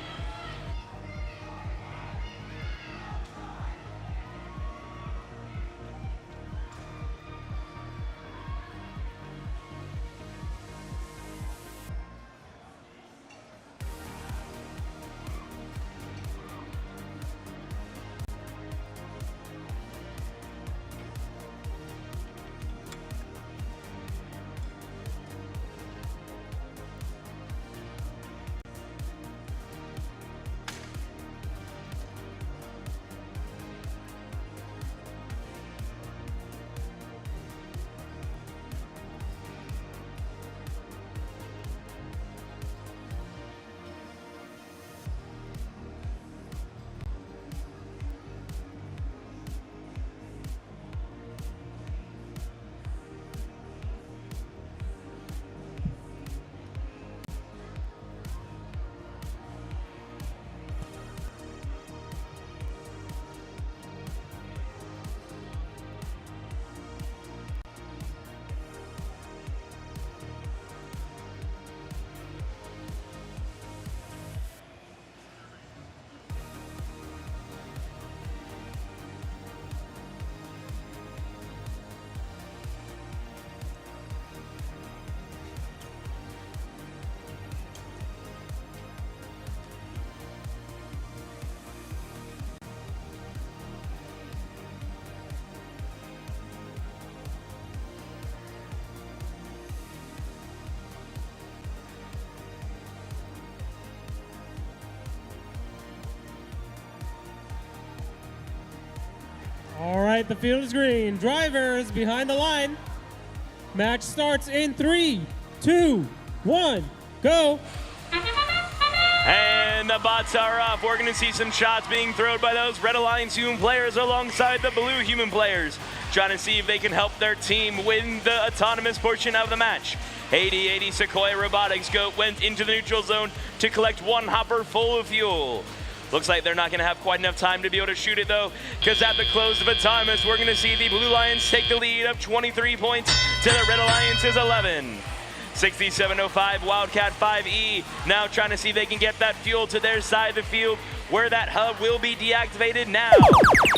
right, the field is green. Drivers behind the line. Match starts in 3, 2, 1, go.
And the bots are off. We're going to see some shots being thrown by those Red Alliance human players alongside the blue human players, trying to see if they can help their team win the autonomous portion of the match. 8080 Sequoia Robotics went into the neutral zone to collect one hopper full of fuel. Looks like they're not going to have quite enough time to be able to shoot it, though, because at the close of autonomous, we're going to see the Blue Lions take the lead up 23 points to the Red Alliance's 11. 6705 Wildcat 5E now trying to see if they can get that fuel to their side of the field, where that hub will be deactivated now.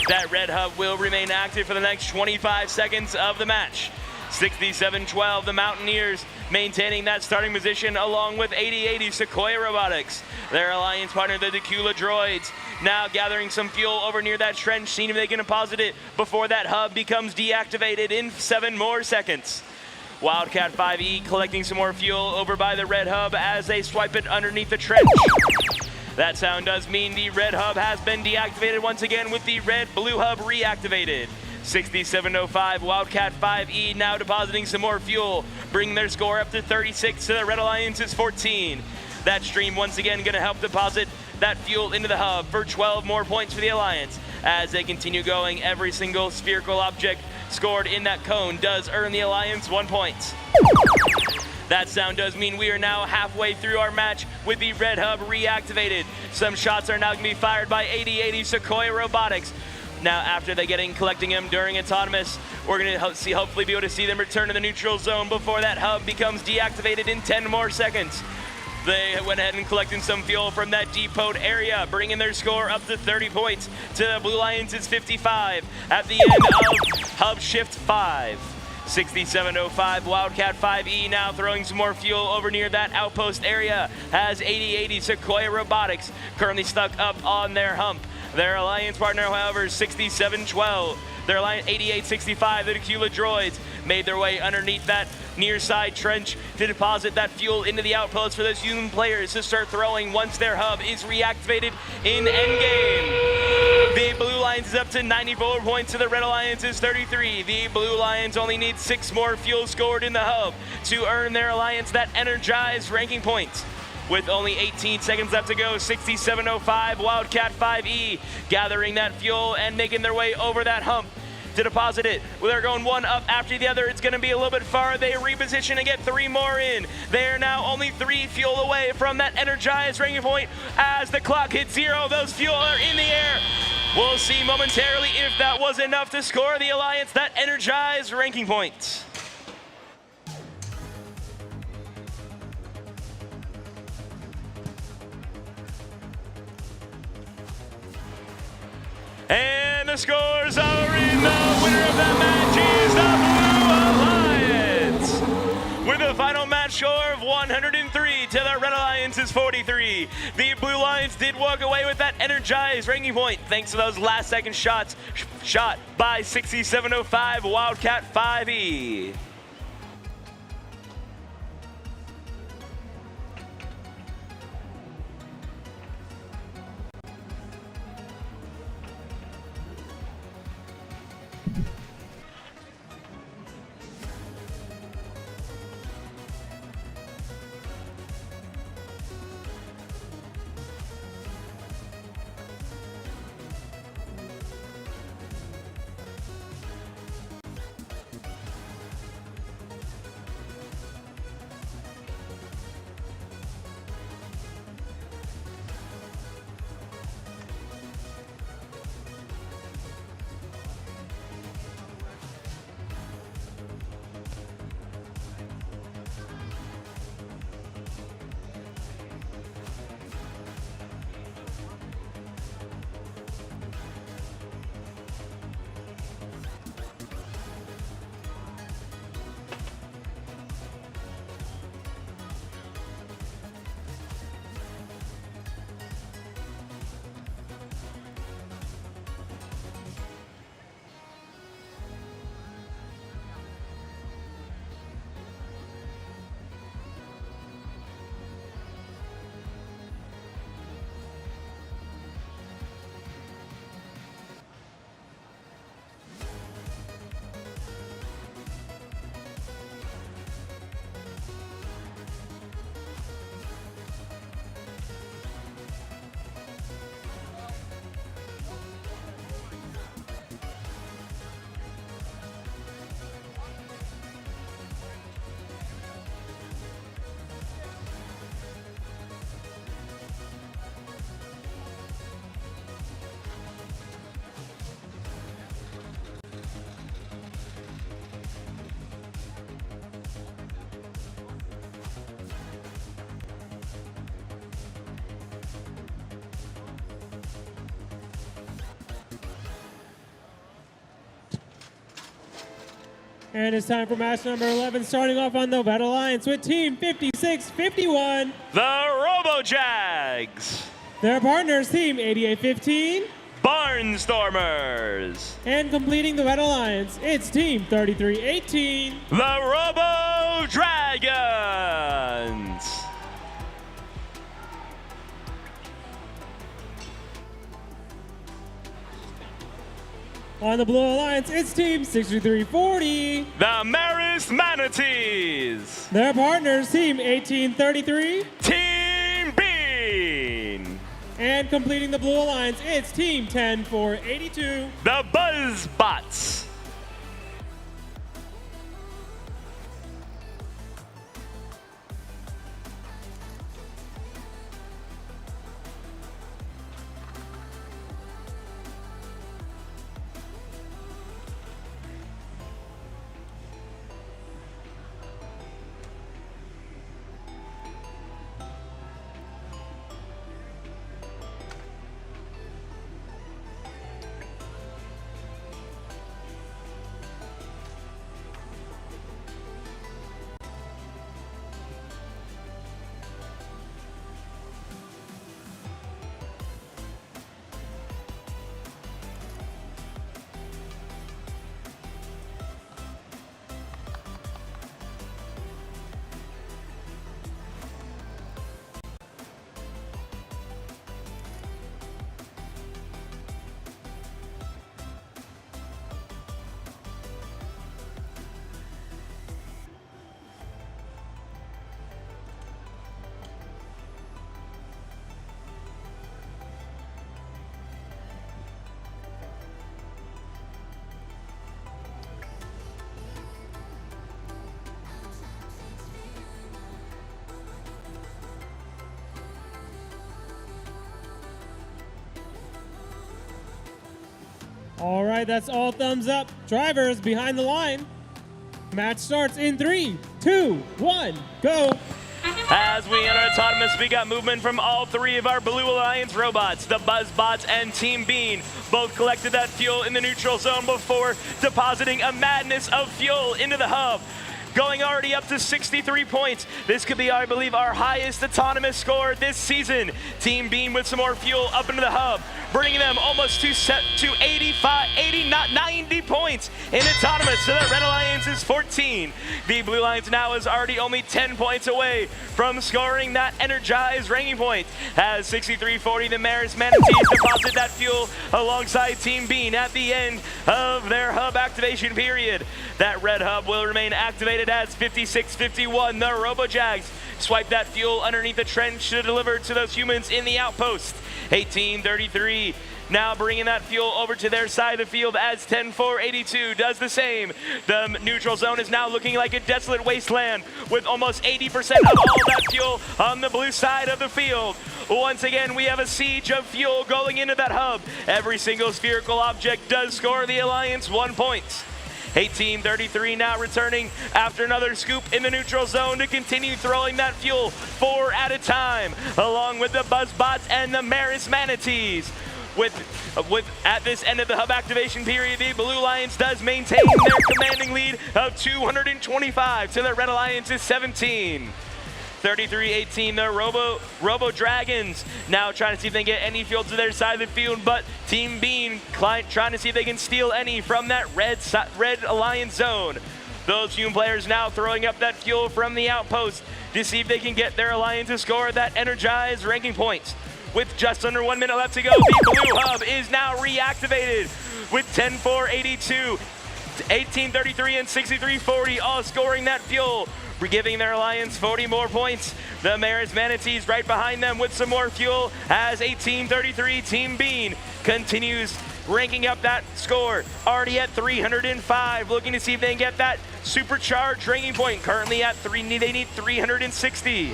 That red hub will remain active for the next 25 seconds of the match. 6712 the Mountaineers maintaining that starting position along with 8080 Sequoia Robotics. Their alliance partner, the Decula Droids, now gathering some fuel over near that trench, seeing if they can deposit it before that hub becomes deactivated in 7 more seconds. Wildcat 5E collecting some more fuel over by the red hub as they swipe it underneath the trench. That sound does mean the red hub has been deactivated once again, with the red-blue hub reactivated. 6705 Wildcat 5E now depositing some more fuel, bringing their score up to 36 to the Red Alliance's 14. That stream once again going to help deposit that fuel into the hub for 12 more points for the Alliance. As they continue going, every single spherical object scored in that cone does earn the Alliance 1 point. That sound does mean we are now halfway through our match with the red hub reactivated. Some shots are now going to be fired by 8080 Sequoia Robotics. Now, after collecting them during autonomous, we're going to hopefully be able to see them return to the neutral zone before that hub becomes deactivated in 10 more seconds. They went ahead and collected some fuel from that depot area, bringing their score up to 30 points to the Blue Lions' 55 at the end of hub shift 5. 6705 Wildcat 5E now throwing some more fuel over near that outpost area, as 8080 Sequoia Robotics currently stuck up on their hump. Their alliance partner, however, 6712. Their alliance 8865, the Decula Droids, made their way underneath that near side trench to deposit that fuel into the outpost for those human players to start throwing once their hub is reactivated in endgame. The Blue Lions is up to 94 points to the Red Alliance's 33. The Blue Lions only need 6 more fuel scored in the hub to earn their alliance that energized ranking points. With only 18 seconds left to go, 6705 Wildcat 5E gathering that fuel and making their way over that hump to deposit it. Well, they're going one up after the other. It's going to be a little bit far. They reposition and get 3 more in. They are now only 3 fuel away from that energized ranking point. As the clock hits 0, those fuel are in the air. We'll see momentarily if that was enough to score the Alliance that energized ranking point. And the scores are in. The winner of that match is the Blue Alliance, with a final match score of 103 to the Red Alliance's 43. The Blue Lions did walk away with that energized ranking point thanks to those last second shots shot by 6705 Wildcat 5E.
And it's time for match number 11, starting off on the Red Alliance with Team 5651.
The RoboJags.
Their partners, Team 8815.
Barnstormers.
And completing the Red Alliance, it's Team 3318.
The RoboDragons.
On the Blue Alliance, it's Team 6340.
The Maris Manatees.
Their partners, Team 1833.
Team Bean.
And completing the Blue Alliance, it's Team 10482.
The BuzzBots.
All right, that's all thumbs up. Drivers behind the line. Match starts in 3, 2, 1, go.
As we enter autonomous, we got movement from all three of our Blue Alliance robots. The BuzzBots and Team Bean both collected that fuel in the neutral zone before depositing a madness of fuel into the hub. Going already up to 63 points. This could be, I believe, our highest autonomous score this season. Team Bean with some more fuel up into the hub, bringing them almost to 85, 80, not 90 points in autonomous. So that Red Alliance is 14. The Blue Alliance now is already only 10 points away from scoring that energized ranking point. As 6340, the Maris Manatees deposit that fuel alongside Team Bean at the end of their hub activation period. That red hub will remain activated as 5651. The RoboJags swipe that fuel underneath the trench to deliver to those humans in the outpost. 1833 now bringing that fuel over to their side of the field as 10482 does the same. The neutral zone is now looking like a desolate wasteland with almost 80% of all that fuel on the blue side of the field. Once again, we have a siege of fuel going into that hub. Every single spherical object does score the Alliance 1 point. 1833 now returning after another scoop in the neutral zone to continue throwing that fuel 4 at a time, along with the BuzzBots and the Maris Manatees. With at this end of the hub activation period, the Blue Alliance does maintain their commanding lead of 225 to the Red Alliance's 17. 33-18, the Robo-Dragons now trying to see if they can get any fuel to their side of the field, but Team Bean trying to see if they can steal any from that Red Alliance zone. Those human players now throwing up that fuel from the outpost to see if they can get their Alliance to score that energized ranking points. With just under 1 minute left to go, the Blue Hub is now reactivated with 10-4-82, 18-33, and 63-40 all scoring that fuel, giving their Alliance 40 more points. The Maris Manatees right behind them with some more fuel as 18-33 Team Bean continues ranking up that score, already at 305, looking to see if they can get that supercharged ranking point. Currently at they need 360.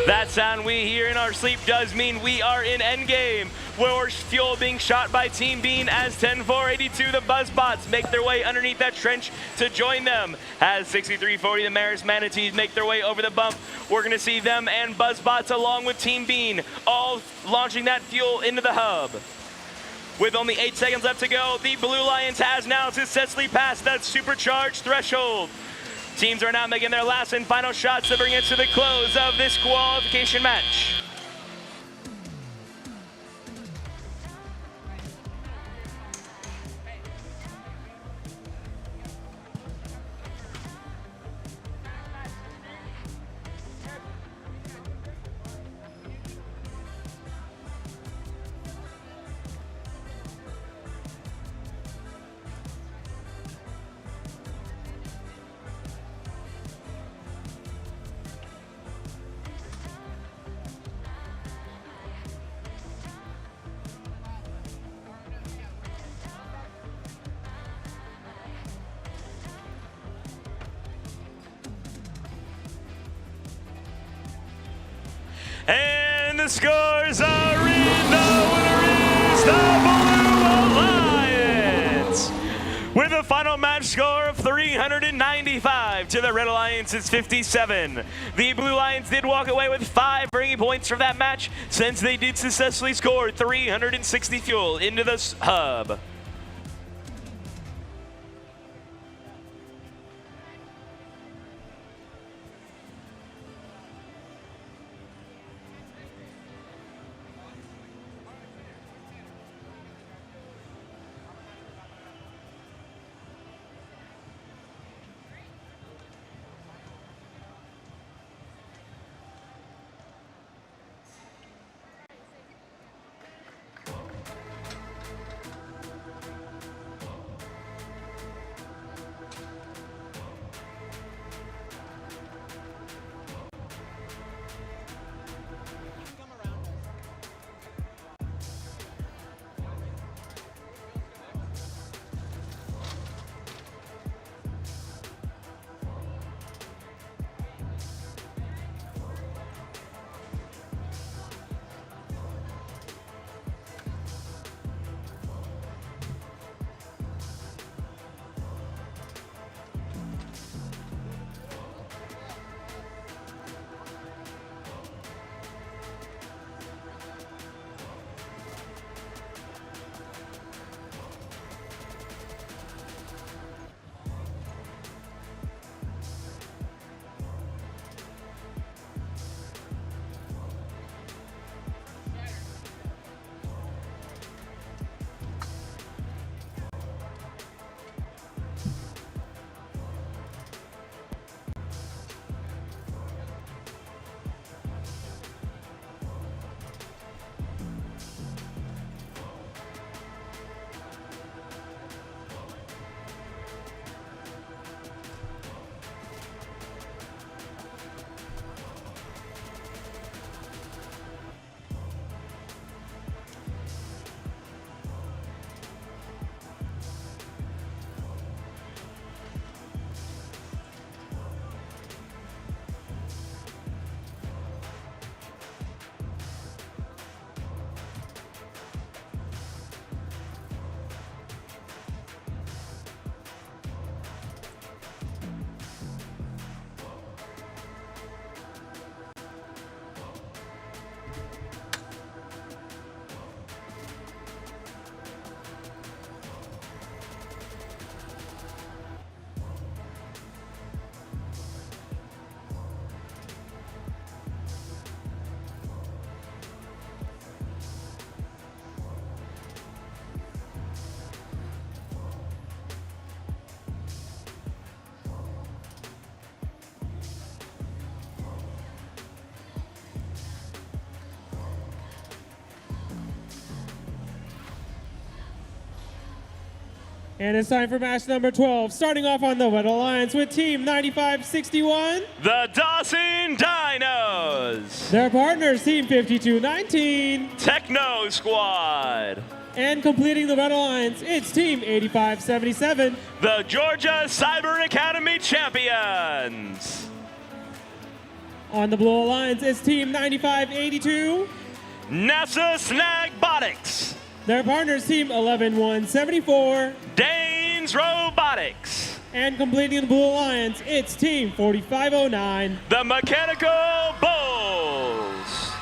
That sound we hear in our sleep does mean we are in endgame. More fuel being shot by Team Bean as 10-4-82, the BuzzBots make their way underneath that trench to join them. As 63-40, the Maris Manatees make their way over the bump. We're going to see them and BuzzBots along with Team Bean all launching that fuel into the hub. With only 8 seconds left to go, the Blue Lions has now successfully passed that supercharged threshold. Teams are now making their last and final shots to bring it to the close of this qualification match. And the scores are in. The winner is the Blue Alliance with a final match score of 395 to the Red Alliance's 57. The Blue Lions did walk away with 5 bringing points from that match since they did successfully score 360 fuel into the hub.
And it's time for match number 12. Starting off on the Red Alliance with Team 9561.
The Dawson Dinos.
Their partners, Team 5219.
Techno Squad.
And completing the Red Alliance, it's Team 8577.
The Georgia Cyber Academy Champions.
On the Blue Alliance, it's Team 9582.
NASA Snagbotics.
Their partners, Team 11174.
Danes Robotics.
And completing the Blue Alliance, it's Team 4509.
The Mechanical Bulls.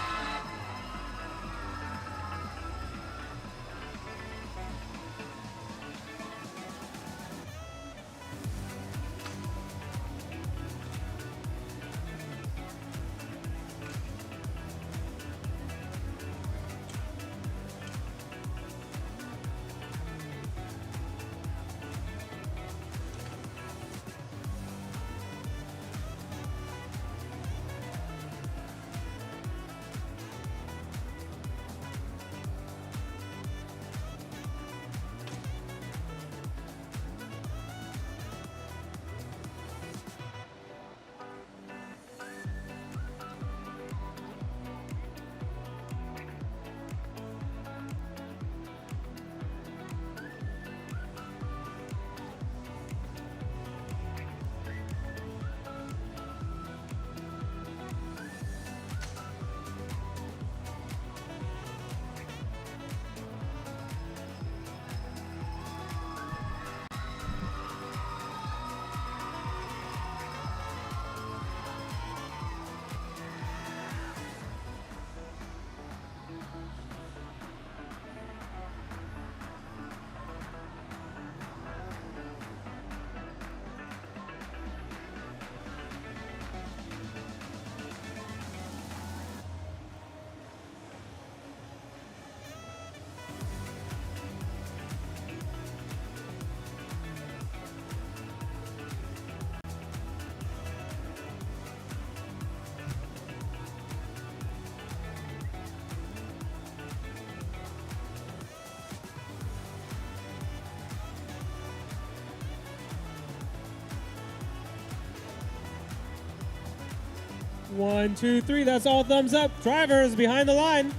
1, 2, 3. That's all thumbs up. Drivers behind the line.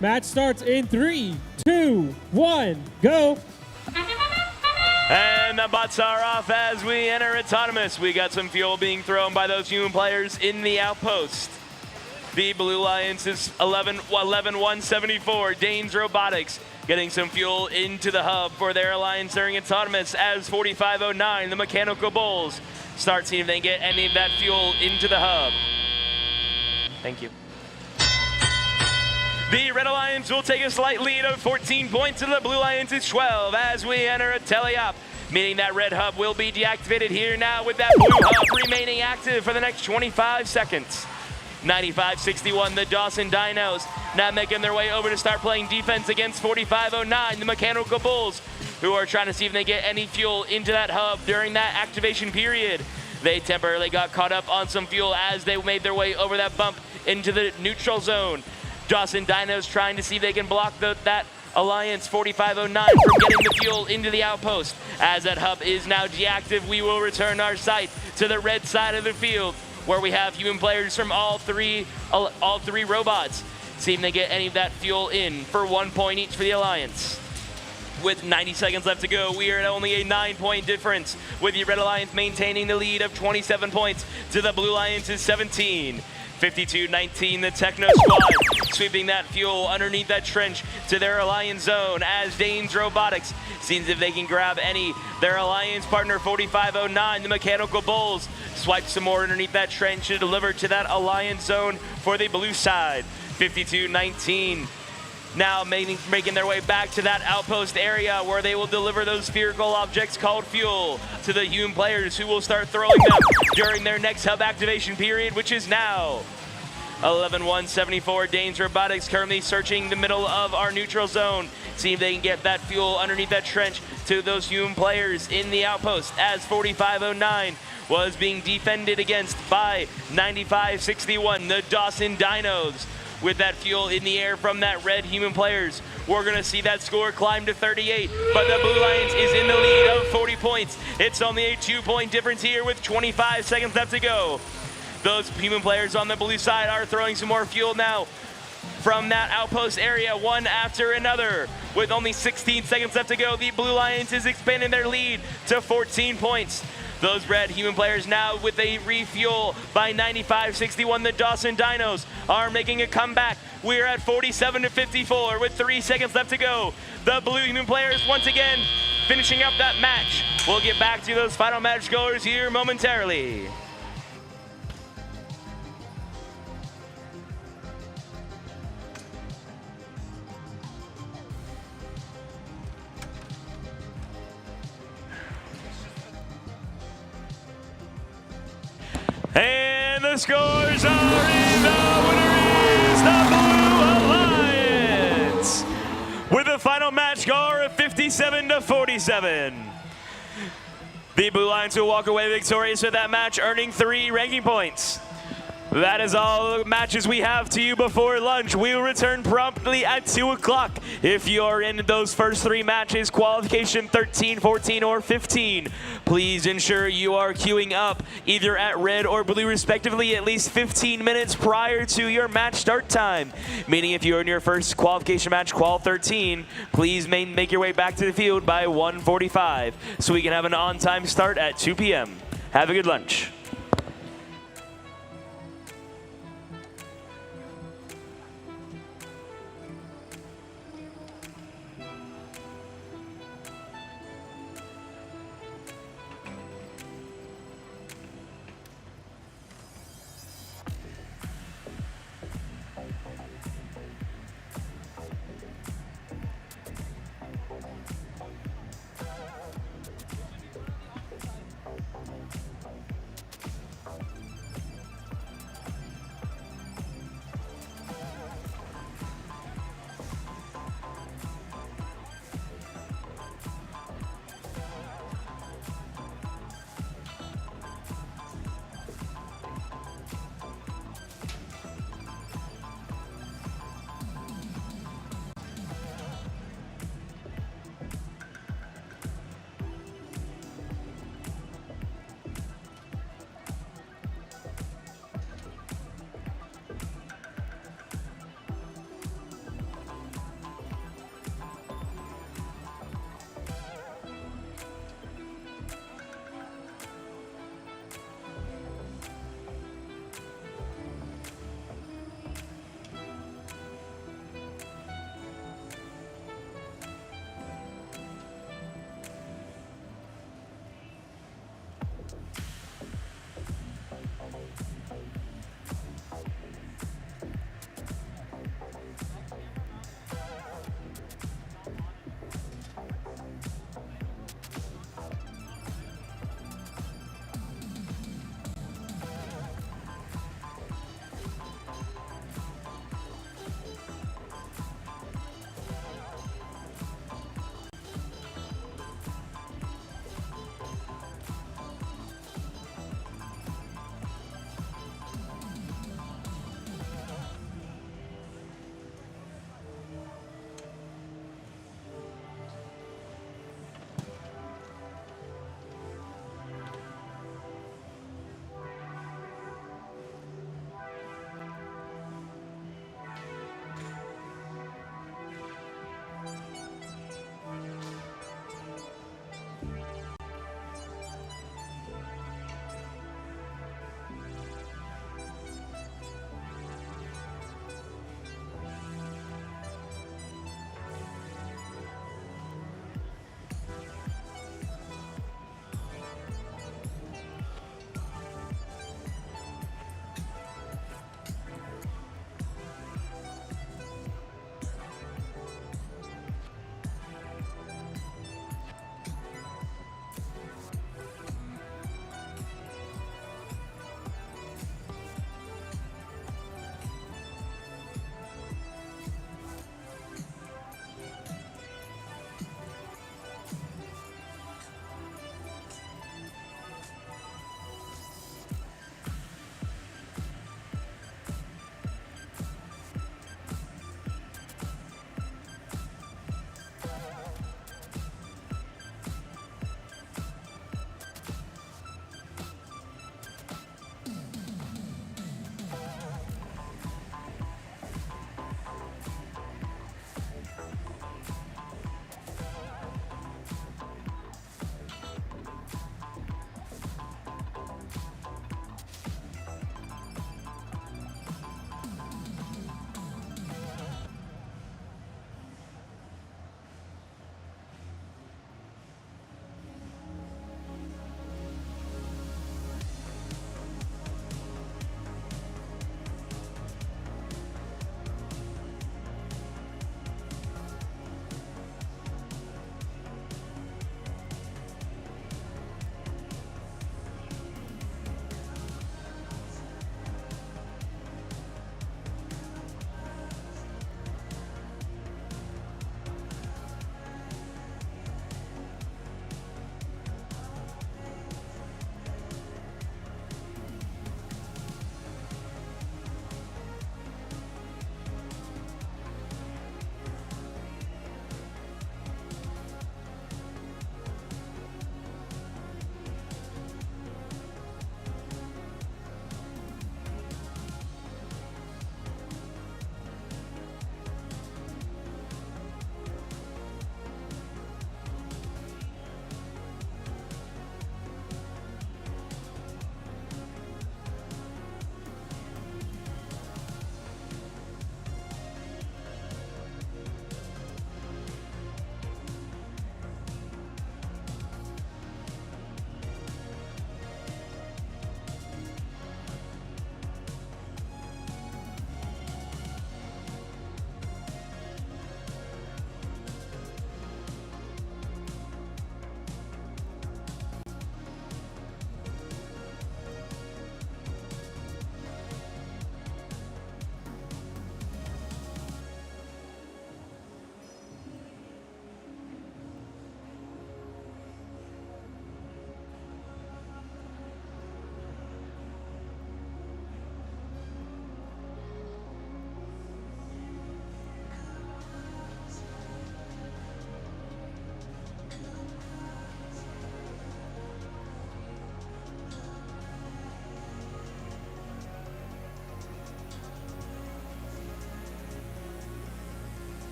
Match starts in 3, 2, 1, go.
And the butts are off as we enter autonomous. We got some fuel being thrown by those human players in the outpost. The Blue Lions is 11-174. Danes Robotics getting some fuel into the hub for their alliance during autonomous as 4509, the Mechanical Bulls, start seeing if they can get any of that fuel into the hub. Thank you. The Red Alliance will take a slight lead of 14 points to the Blue Alliance's 12 as we enter a teleop, meaning that red hub will be deactivated here now with that blue hub remaining active for the next 25 seconds. 95-61, the Dawson Dinos now making their way over to start playing defense against 4509, the Mechanical Bulls, who are trying to see if they get any fuel into that hub during that activation period. They temporarily got caught up on some fuel as they made their way over that bump into the neutral zone. Dawson Dinos trying to see if they can block that Alliance 4509 from getting the fuel into the outpost. As that hub is now deactive, we will return our sight to the red side of the field, where we have human players from all three robots. See if they get any of that fuel in for 1 point each for the Alliance. With 90 seconds left to go, we are at only a 9-point difference, with the Red Alliance maintaining the lead of 27 points to the Blue Alliance's 17. 52-19, the Techno Squad sweeping that fuel underneath that trench to their Alliance zone as Danes Robotics sees if they can grab any. Their Alliance partner 4509, the Mechanical Bulls, swipe some more underneath that trench to deliver to that Alliance zone for the blue side. 52-19. Now making their way back to that outpost area where they will deliver those spherical objects called fuel to the human players, who will start throwing them during their next hub activation period, which is now. 11-174, Danes Robotics currently searching the middle of our neutral zone. See if they can get that fuel underneath that trench to those human players in the outpost, as 4509 was being defended against by 95-61, the Dawson Dinos. With that fuel in the air from that red human players, we're going to see that score climb to 38, but the Blue Lions is in the lead of 40 points. It's only a 2-point difference here with 25 seconds left to go. Those human players on the blue side are throwing some more fuel now from that outpost area, one after another. With only 16 seconds left to go, the Blue Lions is expanding their lead to 14 points. Those red human players now with a refuel by 95-61. The Dawson Dinos are making a comeback. We're at 47-54 with 3 seconds left to go. The blue human players once again finishing up that match. We'll get back to those final match scores here momentarily. And the scores are in. The winner is the Blue Alliance with a final match score of 57-47. The Blue Alliance will walk away victorious with that match, earning 3 ranking points. That is all the matches we have to you before lunch. We will return promptly at 2 o'clock. If you are in those first 3 matches, qualification 13, 14, or 15, please ensure you are queuing up either at red or blue respectively at least 15 minutes prior to your match start time. Meaning if you're in your first qualification match, qual 13, please make your way back to the field by 1:45 so we can have an on-time start at 2 p.m. Have a good lunch.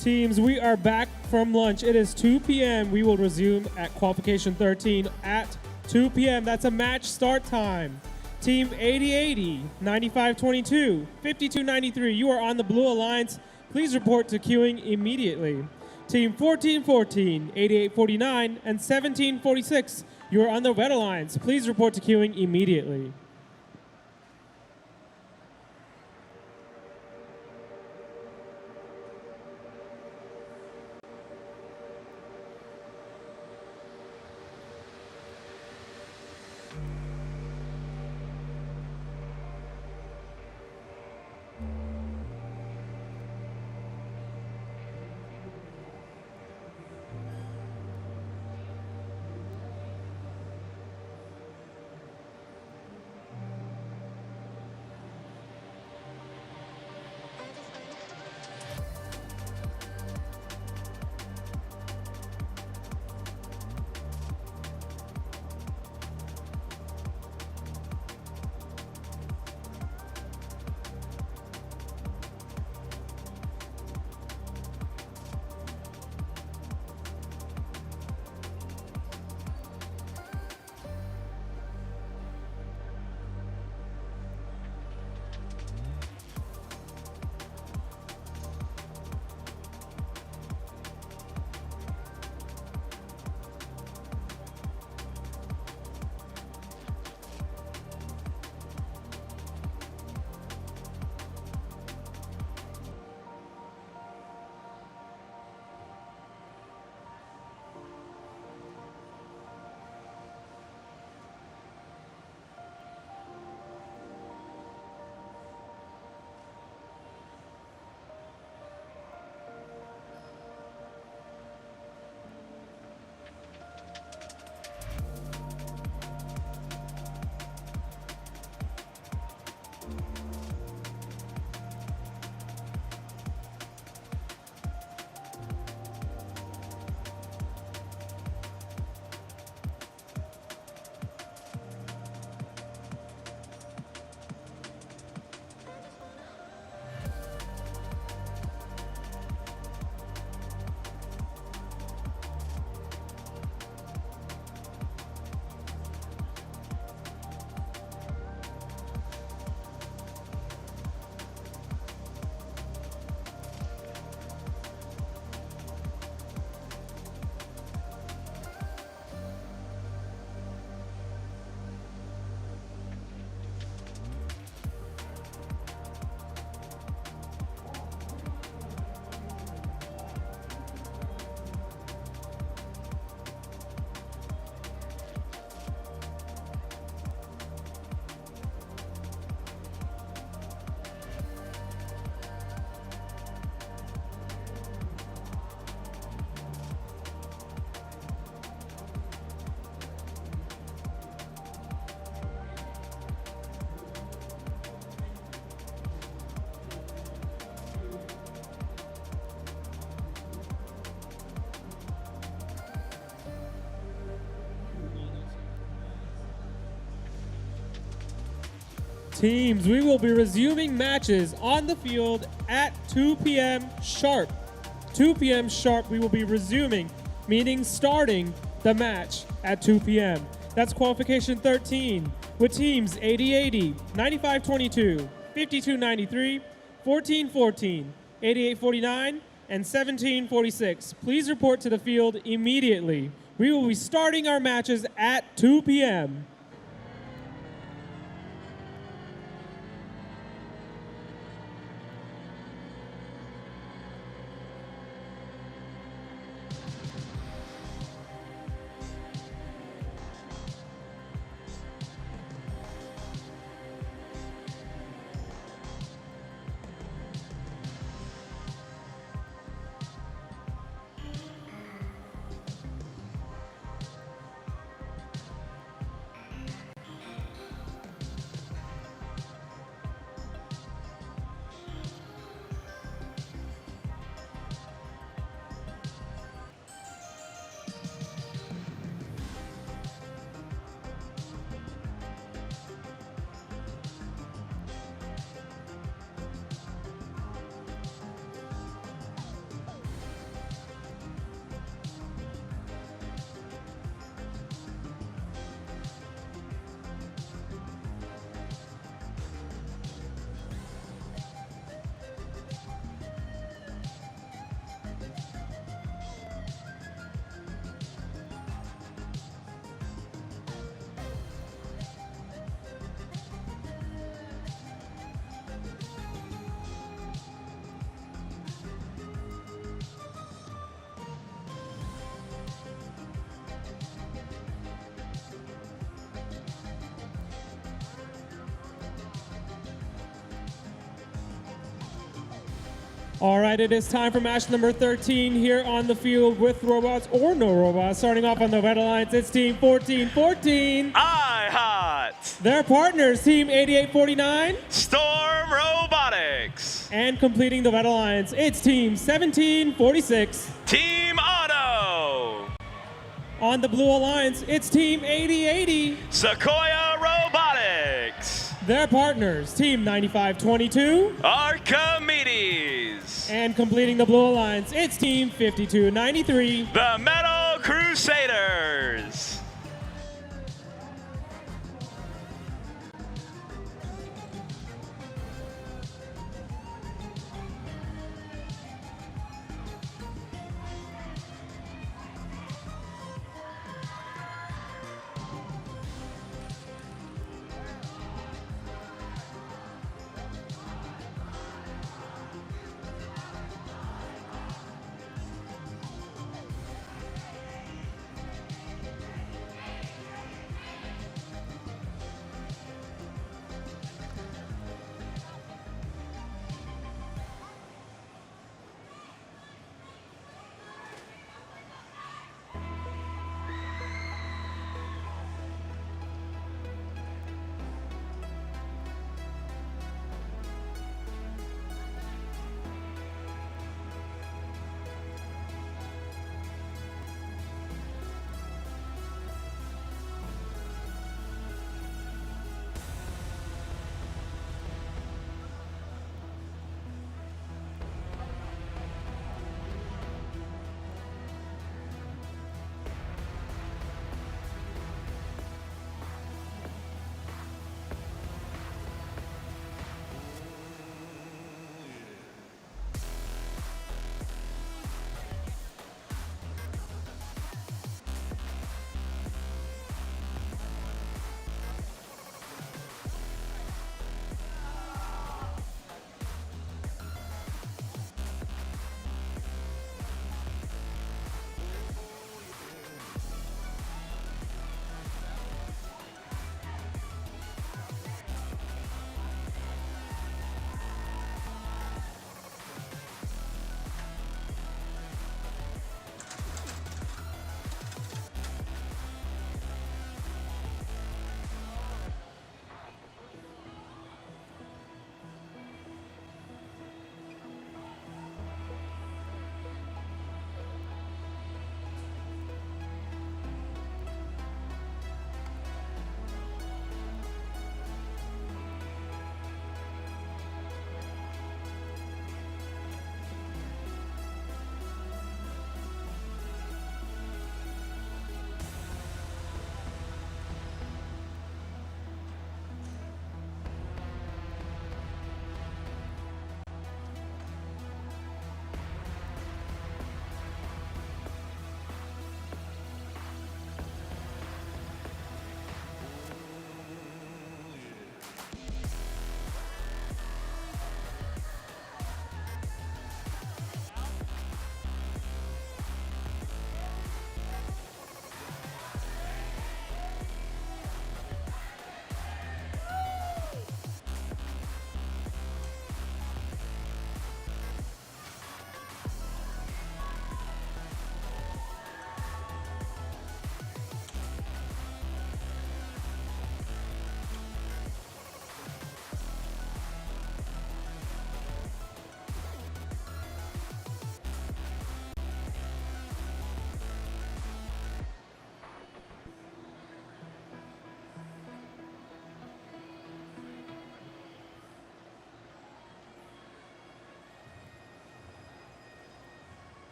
Teams, we are back from lunch. It is 2 p.m. We will resume at qualification 13 at 2 p.m. That's a match start time. Team 8080, 9522, 5293, you are on the Blue Alliance. Please report to queuing immediately. Team 1414, 8849, and 1746, you are on the Red Alliance. Please report to queuing immediately. Teams, we will be resuming matches on the field at 2 p.m. sharp. 2 p.m. sharp, we will be resuming, meaning starting the match at 2 p.m. That's qualification 13, with teams 80-80, 95-22, 52-93, 14-14, 88-49, and 17-46. Please report to the field immediately. We will be starting our matches at 2 p.m. All right, it is time for match number 13 here on the field with robots or no robots. Starting off on the Red Alliance, it's Team 14-14.
iHot.
Their partners, Team 8849.
Storm Robotics.
And completing the Red Alliance, it's Team 1746.
Team Auto.
On the Blue Alliance, it's Team 8080.
Sequoia Robotics.
Their partners, Team 9522.
Archimedes.
And completing the Blue Alliance, it's Team 5293.
The Metal Crusaders.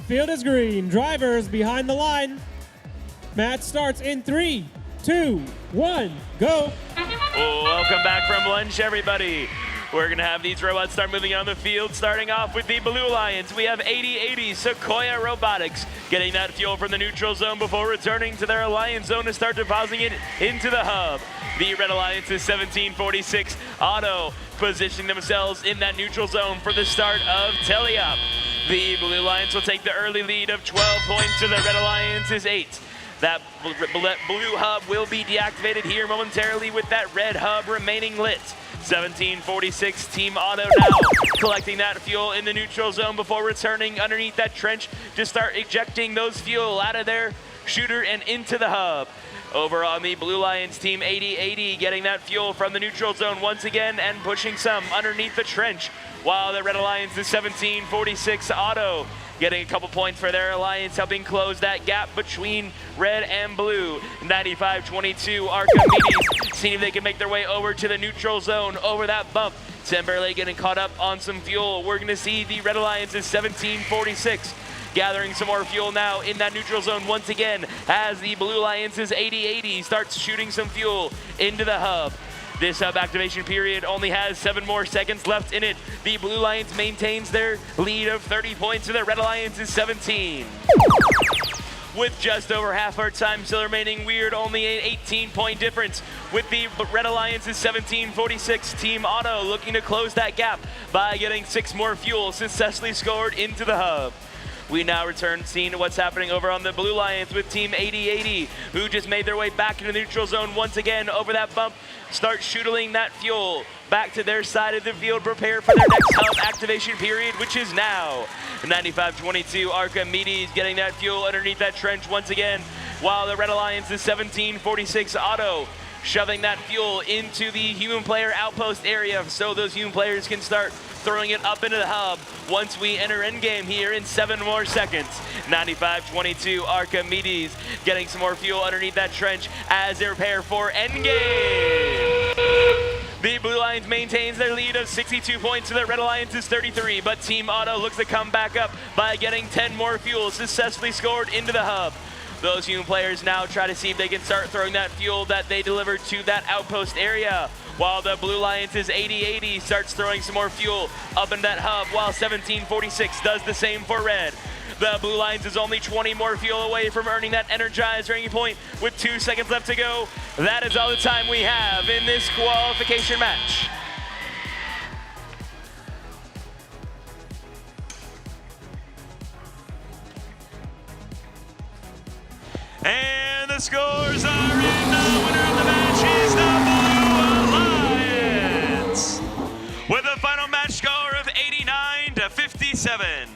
Field is green. Drivers behind the line. Match starts in 3, 2, 1, go.
Welcome back from lunch, everybody. We're going to have these robots start moving on the field, starting off with the Blue Alliance. We have 8080 Sequoia Robotics getting that fuel from the neutral zone before returning to their Alliance zone to start depositing it into the hub. The Red Alliance is 1746 Auto positioning themselves in that neutral zone for the start of Teleup. The Blue Alliance will take the early lead of 12 points to the Red Alliance is 8. That blue hub will be deactivated here momentarily with that red hub remaining lit. 1746 Team Auto now collecting that fuel in the neutral zone before returning underneath that trench to start ejecting those fuel out of their shooter and into the hub. Over on the Blue Lions team, 8080 getting that fuel from the neutral zone once again and pushing some underneath the trench, while the Red Alliance is 1746 Auto getting a couple points for their alliance, helping close that gap between red and blue. 9522 Archimedes seeing if they can make their way over to the neutral zone over that bump. Timberlake getting caught up on some fuel. We're going to see the Red Alliance is 1746 gathering some more fuel now in that neutral zone once again as the Blue Alliance's 8080 starts shooting some fuel into the hub. This hub activation period only has 7 more seconds left in it. The Blue Alliance maintains their lead of 30 points to the Red Alliance's 17. With just over half our time still remaining, we're only an 18-point difference with the Red Alliance's 1746 Team Auto looking to close that gap by getting 6 more fuel successfully scored into the hub. We now return seeing what's happening over on the Blue Alliance with Team 8080, who just made their way back into the neutral zone once again over that bump. Start shooting that fuel back to their side of the field, prepare for their next hub activation period, which is now. 9522 Archimedes getting that fuel underneath that trench once again, while the Red Alliance is 1746 Auto shoving that fuel into the human player outpost area so those human players can start throwing it up into the hub once we enter endgame here in 7 more seconds. 9522 Archimedes getting some more fuel underneath that trench as they prepare for endgame. The Blue Lions maintains their lead of 62 points to the Red Alliance's 33, but Team Auto looks to come back up by getting 10 more fuel successfully scored into the hub. Those human players now try to see if they can start throwing that fuel that they delivered to that outpost area, while the Blue Alliance's 8080 starts throwing some more fuel up in that hub, while 1746 does the same for red. The Blue Lions is only 20 more fuel away from earning that energized ranking point with 2 seconds left to go. That is all the time we have in this qualification match. And the scores are in. The winner of the match is the Blue Alliance with a final match score of 89-57.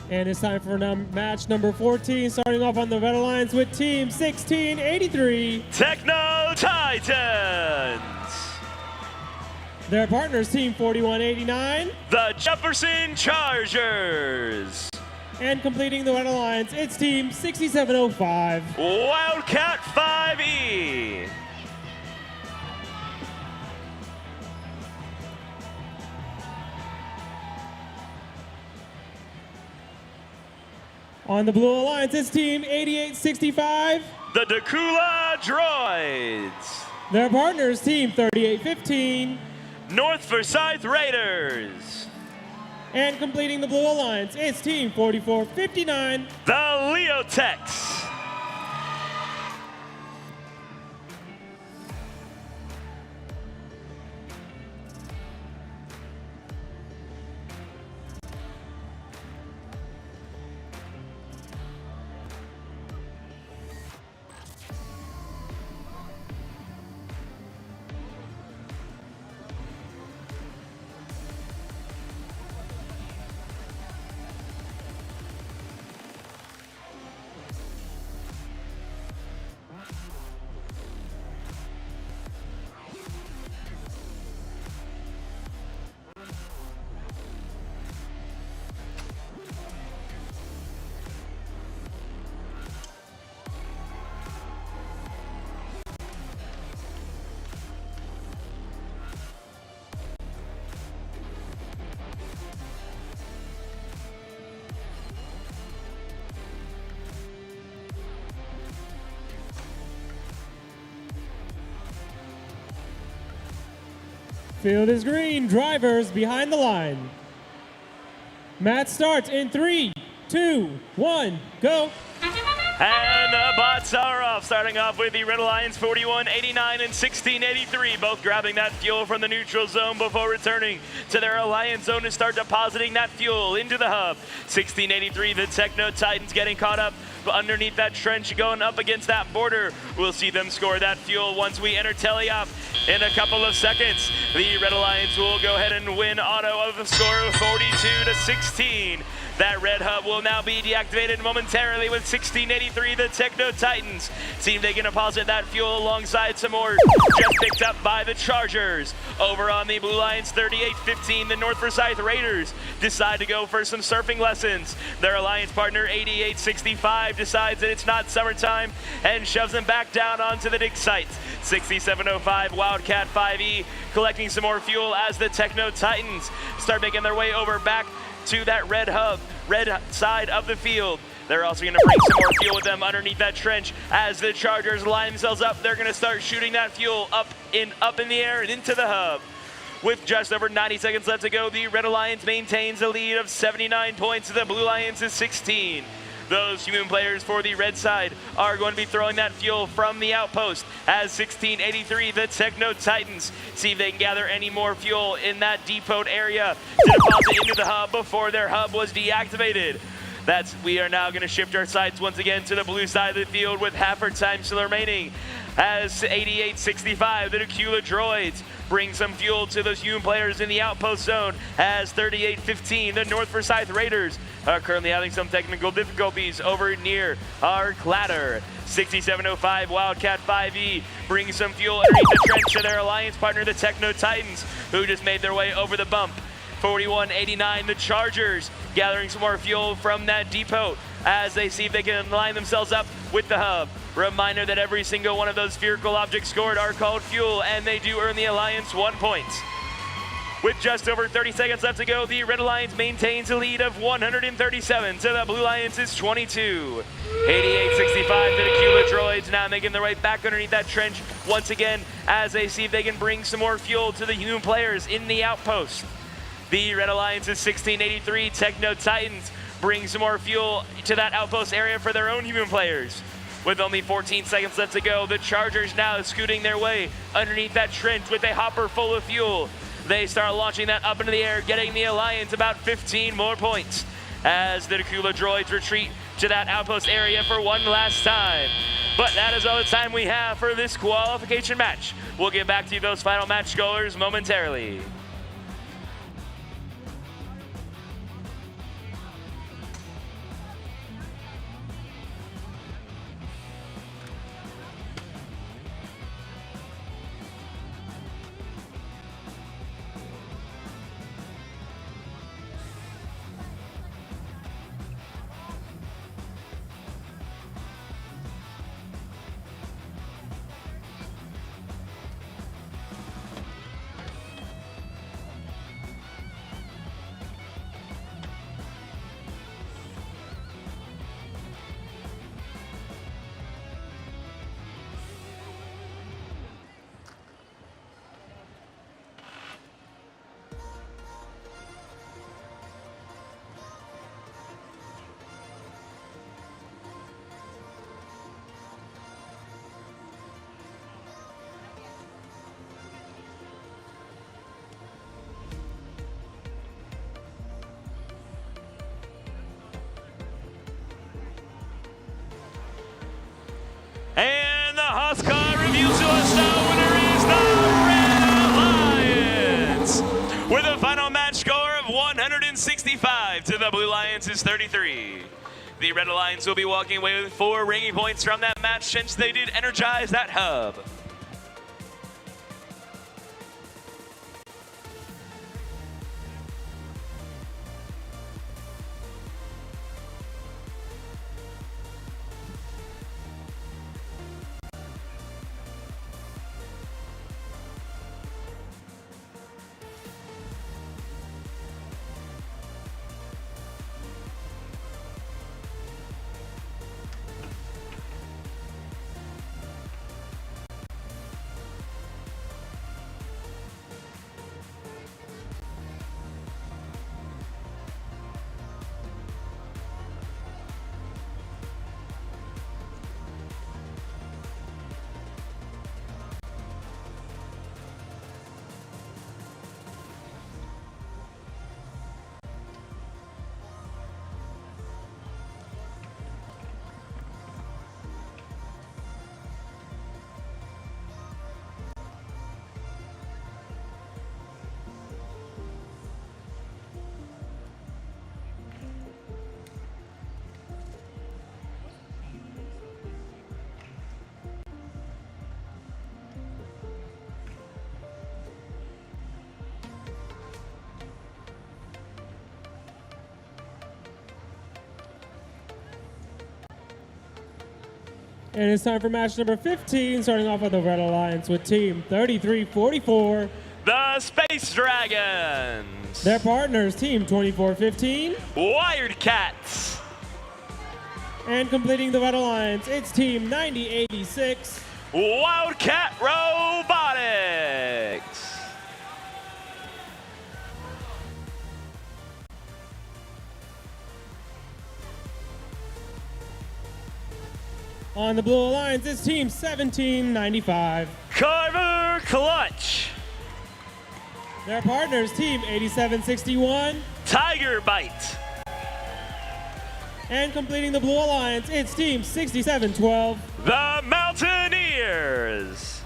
And it's time for match number 14, starting off on the Red Alliance with Team 1683.
Techno Titans.
Their partners, Team 4189.
The Jefferson Chargers.
And completing the Red Alliance, it's Team 6705.
Wildcat 5E.
On the Blue Alliance, it's Team 8865.
The Dakula Droids.
Their partners, Team 3815.
North Forsyth Raiders.
And completing the Blue Alliance, it's Team 4459.
The Leotechs.
Field is green, drivers behind the line. Match starts in 3, 2, 1, go.
And the bots are off, starting off with the Red Alliance 4189 and 1683, both grabbing that fuel from the neutral zone before returning to their Alliance zone to start depositing that fuel into the hub. 1683, the Techno Titans getting caught up underneath that trench, going up against that border. We'll see them score that fuel once we enter teleop in a couple of seconds. The Red Alliance will go ahead and win auto of a score of 42-16. That red hub will now be deactivated momentarily with 1683, the Techno Titans. See if they can deposit that fuel alongside some more. Just picked up by the Chargers. Over on the Blue Alliance 3815, the North Forsyth Raiders decide to go for some surfing lessons. Their Alliance partner 8865 decides that it's not summertime and shoves them back down onto the dig site. 6705 Wildcat 5E collecting some more fuel as the Techno Titans start making their way over back to that red hub, red side of the field. They're also going to bring some more fuel with them underneath that trench as the Chargers line themselves up. They're going to start shooting that fuel up in the air and into the hub. With just over 90 seconds left to go, the Red Alliance maintains a lead of 79 points. The Blue Alliance is 16. Those human players for the red side are going to be throwing that fuel from the outpost as 1683, the Techno Titans, see if they can gather any more fuel in that depot area to deposit into the hub before their hub was deactivated. We are now going to shift our sights once again to the blue side of the field with half our time still remaining as 8865, the Dakula Droids, bring some fuel to those human players in the outpost zone as 3815, the North Forsyth Raiders, are currently having some technical difficulties over near our cladder. 6705 Wildcat 5E brings some fuel underneath the trench to their alliance partner, the Techno Titans, who just made their way over the bump. 4189, the Chargers, gathering some more fuel from that depot as they see if they can line themselves up with the hub. Reminder that every single one of those spherical objects scored are called fuel, and they do earn the Alliance 1 point. With just over 30 seconds left to go, the Red Alliance maintains a lead of 137 to the Blue Alliance's 22. 8865, the Dakula Droids now making their way back underneath that trench once again as they see if they can bring some more fuel to the human players in the outpost. The Red Alliance's 1683, Techno Titans, bring some more fuel to that outpost area for their own human players. With only 14 seconds left to go, the Chargers now scooting their way underneath that trench with a hopper full of fuel. They start launching that up into the air, getting the Alliance about 15 more points as the Dakula Droids retreat to that outpost area for one last time. But that is all the time we have for this qualification match. We'll get back to you those final match scores momentarily. first winner is the Red Alliance with a final match score of 165 to the Blue Alliance's 33. The Red Alliance will be walking away with 4 ringing points from that match since they did energize that hub.
And it's time for match number 15, starting off with the Red Alliance with Team 3344.
The Space Dragons.
Their partners, Team 2415.
Wired Cats.
And completing the Red Alliance, it's Team 9086.
Wildcat Robotics.
On the Blue Alliance, it's Team 1795.
Carver Clutch.
Their partners, Team 8761.
Tiger Bite.
And completing the Blue Alliance, it's Team 6712.
The Mountaineers.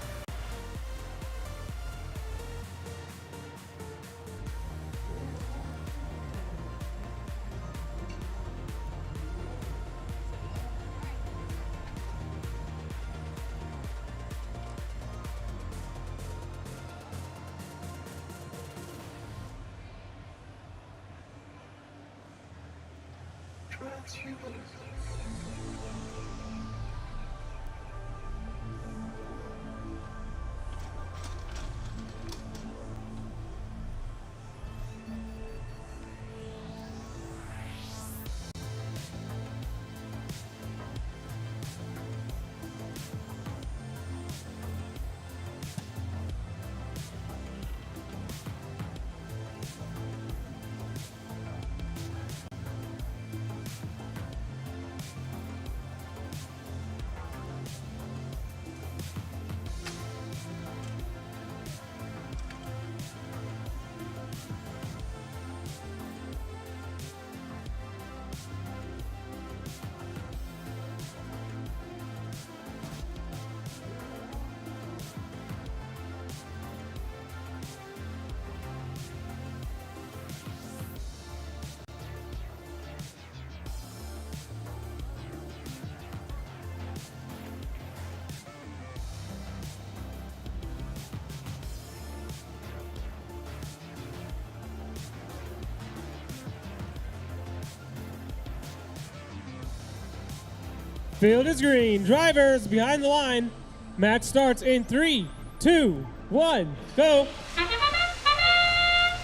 Field is green. Drivers behind the line. Match starts in 3, 2, 1, go.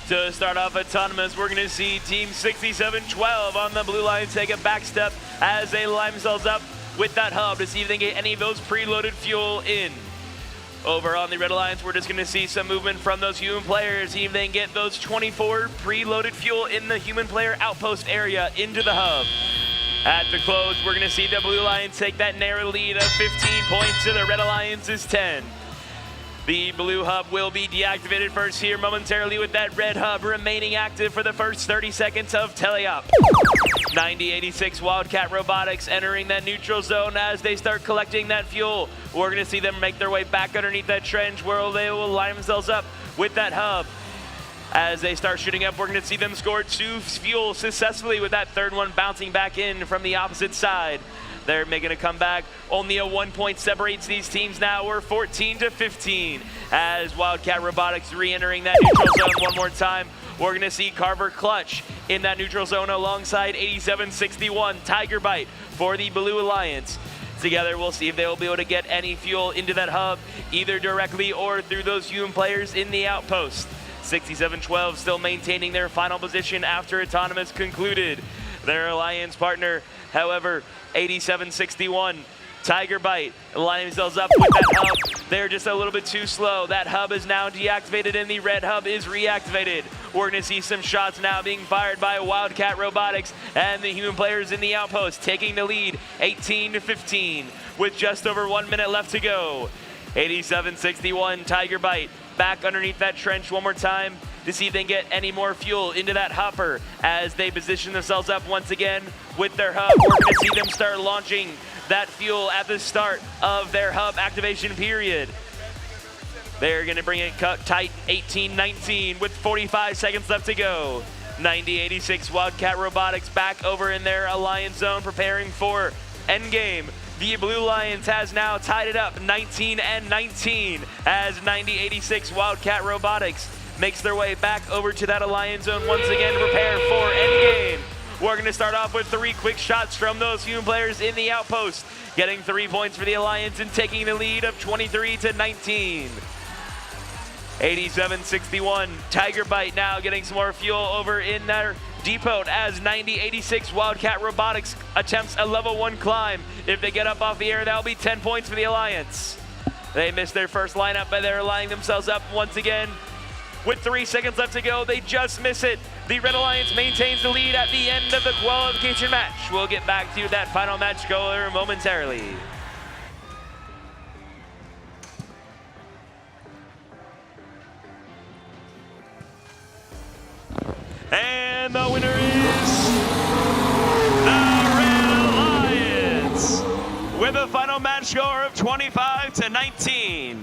To start off autonomous, we're going to see Team 6712 on the blue line take a back step as they line themselves up with that hub to see if they can get any of those preloaded fuel in. Over on the Red Alliance, we're just going to see some movement from those human players, see if they can get those 24 preloaded fuel in the human player outpost area into the hub. At the close, we're going to see the Blue Alliance take that narrow lead of 15 points to the Red Alliance's 10. The blue hub will be deactivated first here momentarily with that red hub remaining active for the first 30 seconds of teleop. 9086 Wildcat Robotics entering that neutral zone as they start collecting that fuel. We're going to see them make their way back underneath that trench where they will line themselves up with that hub. As they start shooting up, we're going to see them score 2 fuel successfully with that third one bouncing back in from the opposite side. They're making a comeback. Only a 1 point separates these teams now. We're 14-15 as Wildcat Robotics re-entering that neutral zone one more time. We're going to see Carver clutch in that neutral zone alongside 8761 Tiger Bite for the Blue Alliance. Together, we'll see if they will be able to get any fuel into that hub, either directly or through those human players in the outpost. 6712 still maintaining their final position after autonomous concluded. Their alliance partner, however, 8761 Tiger Bite lining themselves up with that hub. They're just a little bit too slow. That hub is now deactivated and the red hub is reactivated. We're going to see some shots now being fired by Wildcat Robotics and the human players in the outpost taking the lead 18-15 with just over 1 minute left to go. 8761 Tiger Bite back underneath that trench one more time to see if they can get any more fuel into that hopper as they position themselves up once again with their hub. We're going to see them start launching that fuel at the start of their hub activation period. They're going to bring it cut tight 18-19 with 45 seconds left to go. 9086 Wildcat Robotics back over in their alliance zone preparing for endgame. The Blue Lions has now tied it up 19-19 as 9086 Wildcat Robotics makes their way back over to that alliance zone once again to prepare for endgame. We're going to start off with 3 quick shots from those human players in the outpost, getting 3 points for the alliance and taking the lead of 23-19. 8761 Tiger Bite now getting some more fuel over in their depot as 9086 Wildcat Robotics attempts a level 1 climb. If they get up off the air, that'll be 10 points for the alliance. They missed their first lineup, but they're lining themselves up once again. With 3 seconds left to go, they just miss it. The Red Alliance maintains the lead at the end of the qualification match. We'll get back to that final match score momentarily. And the winner is the Red Alliance with a final match score of 25-19.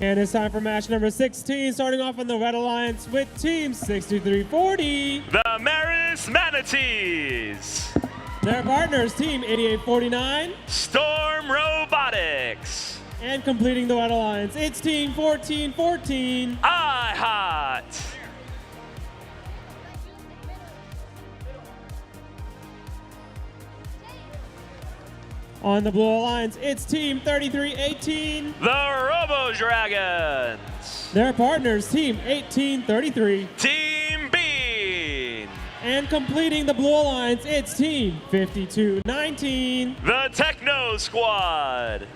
And it's time for match number 16, starting off on the Red Alliance with Team 6340.
The Maris Manatees.
Their partners, Team 8849.
Storm Robotics.
And completing the Red Alliance, it's Team 1414.
iHot.
On the Blue Alliance, it's Team 3318.
The Robo Dragons.
Their partners, Team 1833.
Team Bean.
And completing the Blue Alliance, it's Team 5219.
The Techno Squad.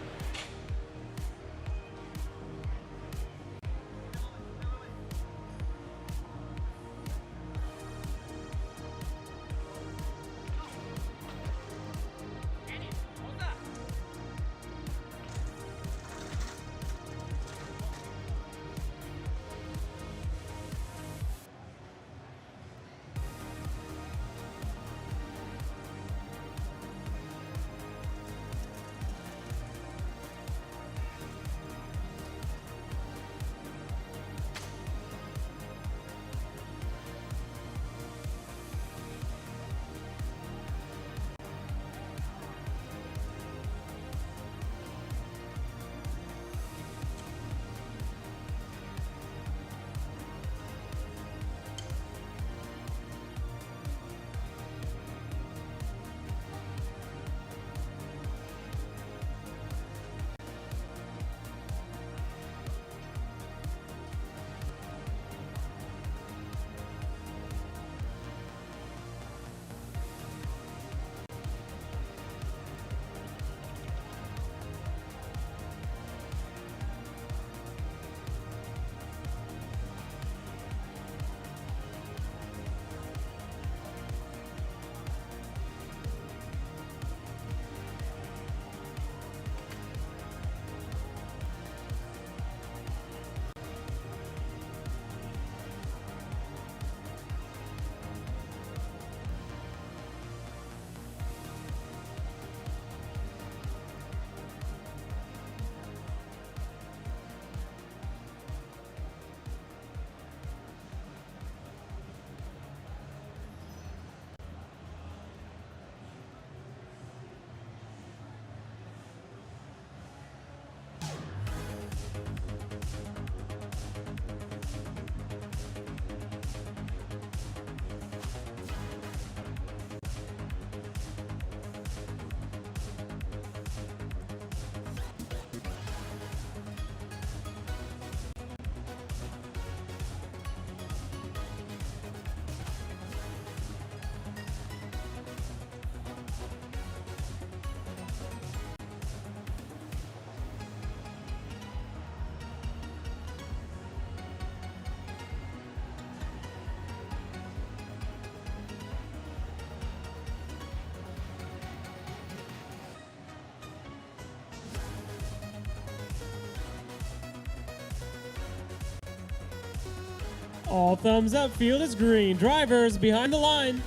All thumbs up, field is green. Drivers behind the line.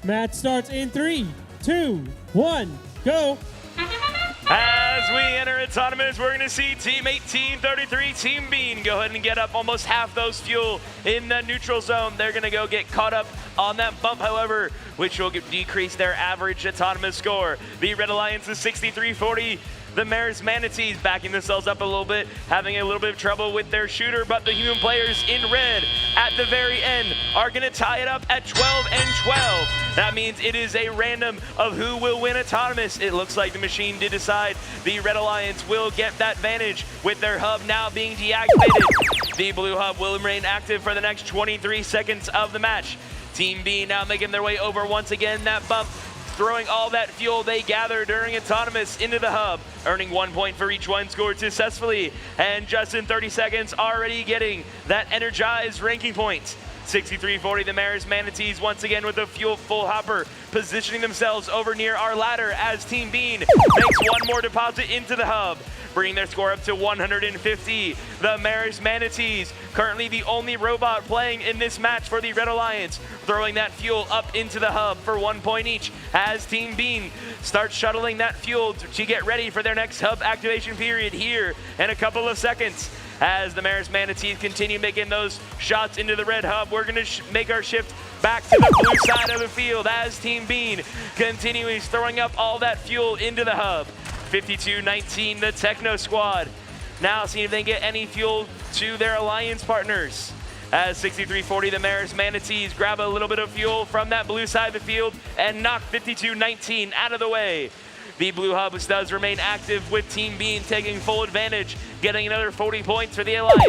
Match starts in 3, 2, 1, go.
As we enter autonomous, we're going to see Team 1833, Team Bean, go ahead and get up almost half those fuel in the neutral zone. They're going to go get caught up on that bump, however, which will decrease their average autonomous score. The Red Alliance is 6340. The Maris Manatees backing themselves up a little bit, having a little bit of trouble with their shooter, but the human players in red at the very end are going to tie it up at 12 and 12. That means it is a random of who will win autonomous. It looks like the machine did decide the Red Alliance will get that advantage with their hub now being deactivated. The blue hub will remain active for the next 23 seconds of the match. Team B now making their way over once again that bump, throwing all that fuel they gather during autonomous into the hub, earning 1 point for each one scored successfully, and just in 30 seconds already getting that energized ranking point. 6340, the Maris Manatees once again with a fuel full hopper, positioning themselves over near our ladder as Team Bean makes one more deposit into the hub, bringing their score up to 150. The Maris Manatees, currently the only robot playing in this match for the Red Alliance, throwing that fuel up into the hub for 1 point each as Team Bean starts shuttling that fuel to get ready for their next hub activation period here in a couple of seconds. As the Maris Manatees continue making those shots into the red hub, we're going to make our shift back to the blue side of the field as Team Bean continues throwing up all that fuel into the hub. 52-19, the Techno Squad now seeing if they can get any fuel to their alliance partners. As 6340, the Maris Manatees grab a little bit of fuel from that blue side of the field and knock 52-19 out of the way. The blue hub does remain active with Team Bean taking full advantage, getting another 40 points for the Alliance.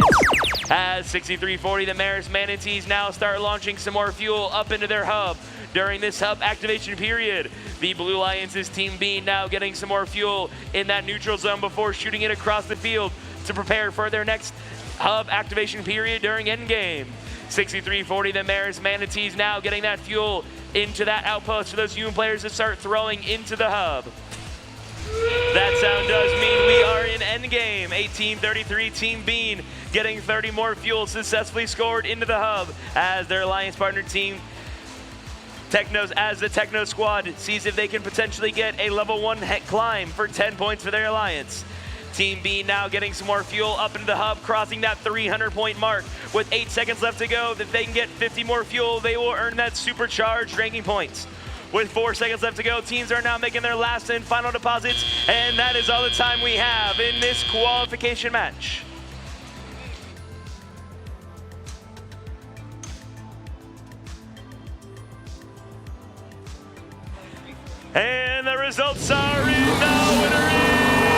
As 63-40, the Maris Manatees now start launching some more fuel up into their hub. During this hub activation period, the Blue Alliance's Team Bean now getting some more fuel in that neutral zone before shooting it across the field to prepare for their next hub activation period during endgame. 63-40, the Maris Manatees now getting that fuel into that outpost for those human players to start throwing into the hub. That sound does mean we are in endgame. 18-33, Team Bean getting 30 more fuel successfully scored into the hub as their alliance partner team the Techno squad sees if they can potentially get a level 1 climb for 10 points for their alliance. Team B now getting some more fuel up into the hub, crossing that 300-point mark. With 8 seconds left to go, if they can get 50 more fuel, they will earn that supercharged ranking points. With 4 seconds left to go, teams are now making their last and final deposits, and that is all the time we have in this qualification match. And the results are in. The winner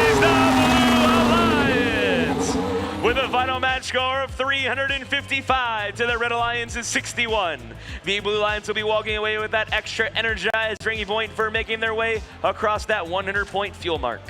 is the Blue Alliance with a final match score of 355 to the Red Alliance's 61. The Blue Alliance will be walking away with that extra energized ranking point for making their way across that 100-point fuel mark.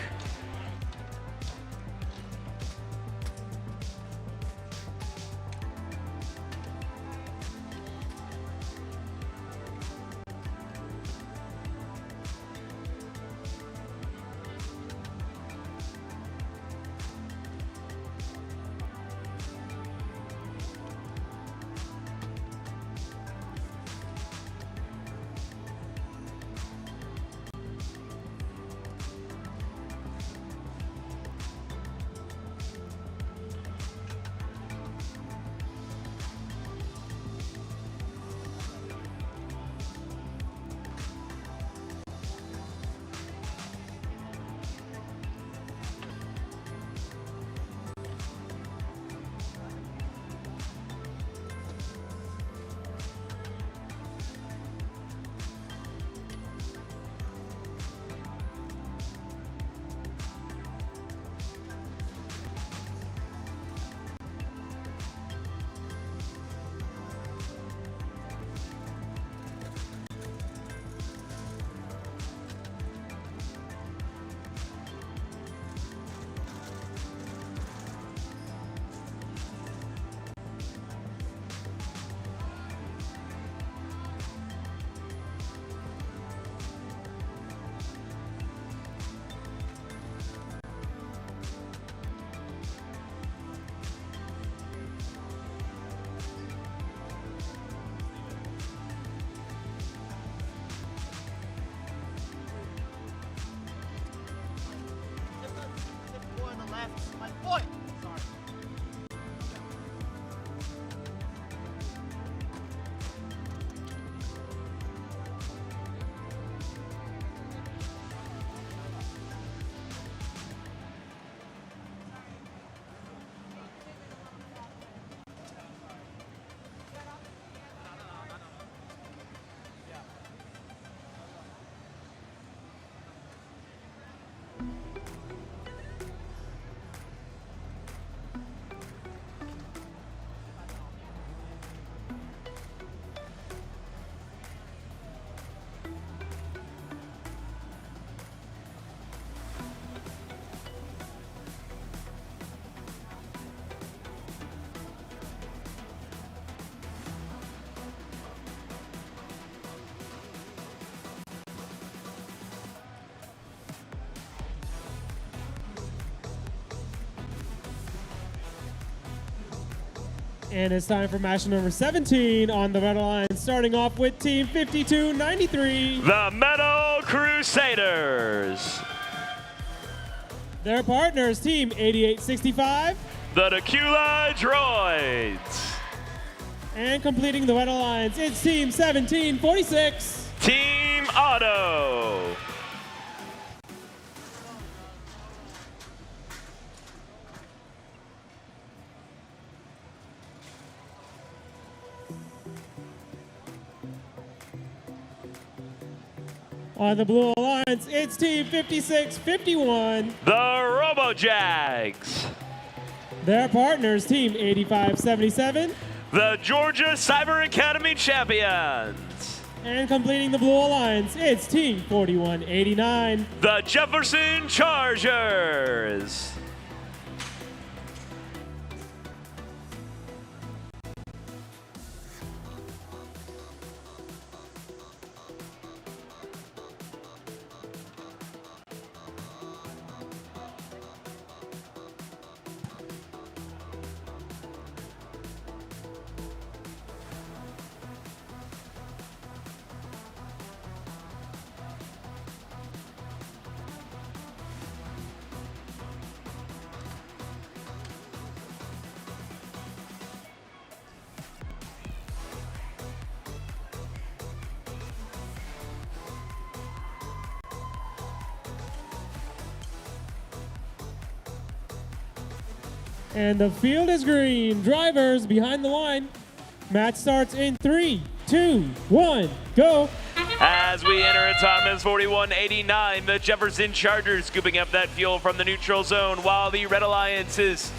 And it's time for match number 17 on the Red Alliance, starting off with Team 5293.
The Metal Crusaders.
Their partners, Team 8865.
The Tequila Droids.
And completing the Red Alliance, it's Team 1746.
Team Auto.
On the Blue Alliance, it's Team 5651.
The RoboJags.
Their partners, Team 8577.
The Georgia Cyber Academy champions.
And completing the Blue Alliance, it's Team 4189.
The Jefferson Chargers.
And the field is green. Drivers behind the line. Match starts in 3, 2, 1, go.
As we enter autonomous 4189, the Jefferson Chargers scooping up that fuel from the neutral zone, while the Red Alliance is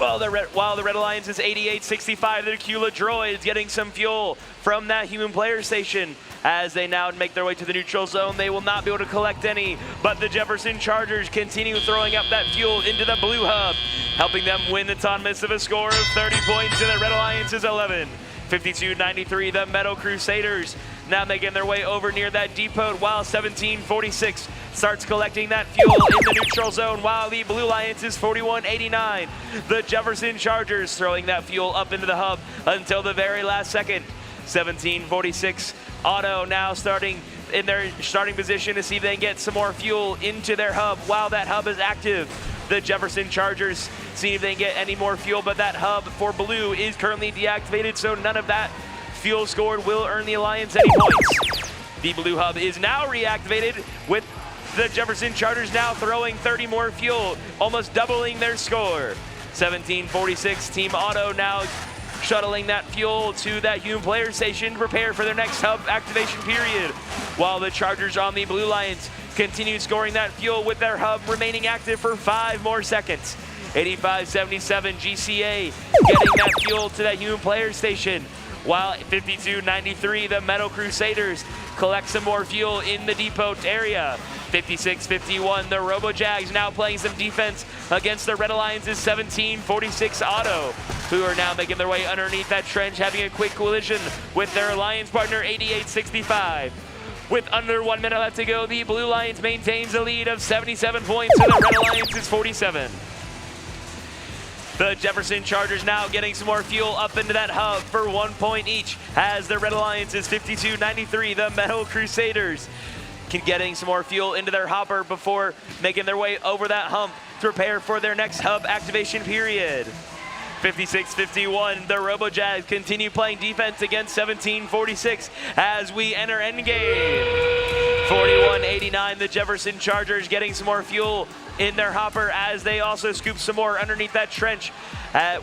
8865, the Cula droids getting some fuel from that human player station. As they now make their way to the neutral zone, they will not be able to collect any, but the Jefferson Chargers continue throwing up that fuel into the blue hub, helping them win autonomous of a score of 30 points, and the Red Alliance is 11. 52-93, the Metal Crusaders now making their way over near that depot, while 1746 starts collecting that fuel in the neutral zone, while the Blue Alliance is 41-89. The Jefferson Chargers throwing that fuel up into the hub until the very last second. 1746 Auto now starting in their starting position to see if they can get some more fuel into their hub while that hub is active. The Jefferson Chargers see if they can get any more fuel, but that hub for blue is currently deactivated, so none of that fuel scored will earn the Alliance any points. The blue hub is now reactivated, with the Jefferson Chargers now throwing 30 more fuel, almost doubling their score. 1746 Team Auto now shuttling that fuel to that human player station to prepare for their next hub activation period, while the Chargers on the Blue Alliance continue scoring that fuel with their hub remaining active for 5 more seconds. 8577 GCA getting that fuel to that human player station, while 5293 the Metal Crusaders collect some more fuel in the depot area. 5651 the RoboJags now playing some defense against the Red Alliance's 1746 Auto, who are now making their way underneath that trench, having a quick collision with their Alliance partner 8865. With under 1 minute left to go, the Blue Alliance maintains a lead of 77 points, and the Red Alliance is 47. The Jefferson Chargers now getting some more fuel up into that hub for 1 point each, as the Red Alliance is 52-93. The Metal Crusaders getting some more fuel into their hopper before making their way over that hump to prepare for their next hub activation period. 56-51, the RoboJags continue playing defense against 1746 as we enter endgame. 41-89, the Jefferson Chargers getting some more fuel in their hopper as they also scoop some more underneath that trench.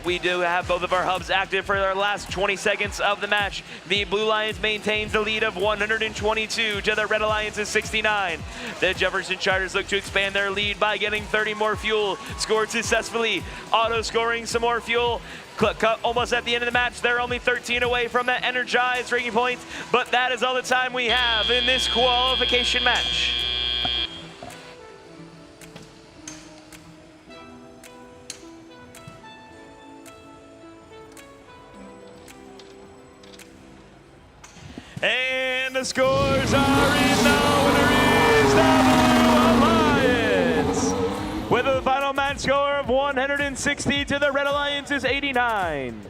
We do have both of our hubs active for their last 20 seconds of the match. The Blue Alliance maintains the lead of 122 to the Red Alliance's 69. The Jefferson Chargers look to expand their lead by getting 30 more fuel scored successfully. Auto scoring some more fuel. Almost at the end of the match, they're only 13 away from that energized ranking points, but that is all the time we have in this qualification match. And the scores are in. The winner is the Blue Alliance, with a final match score of 160 to the Red Alliance's 89.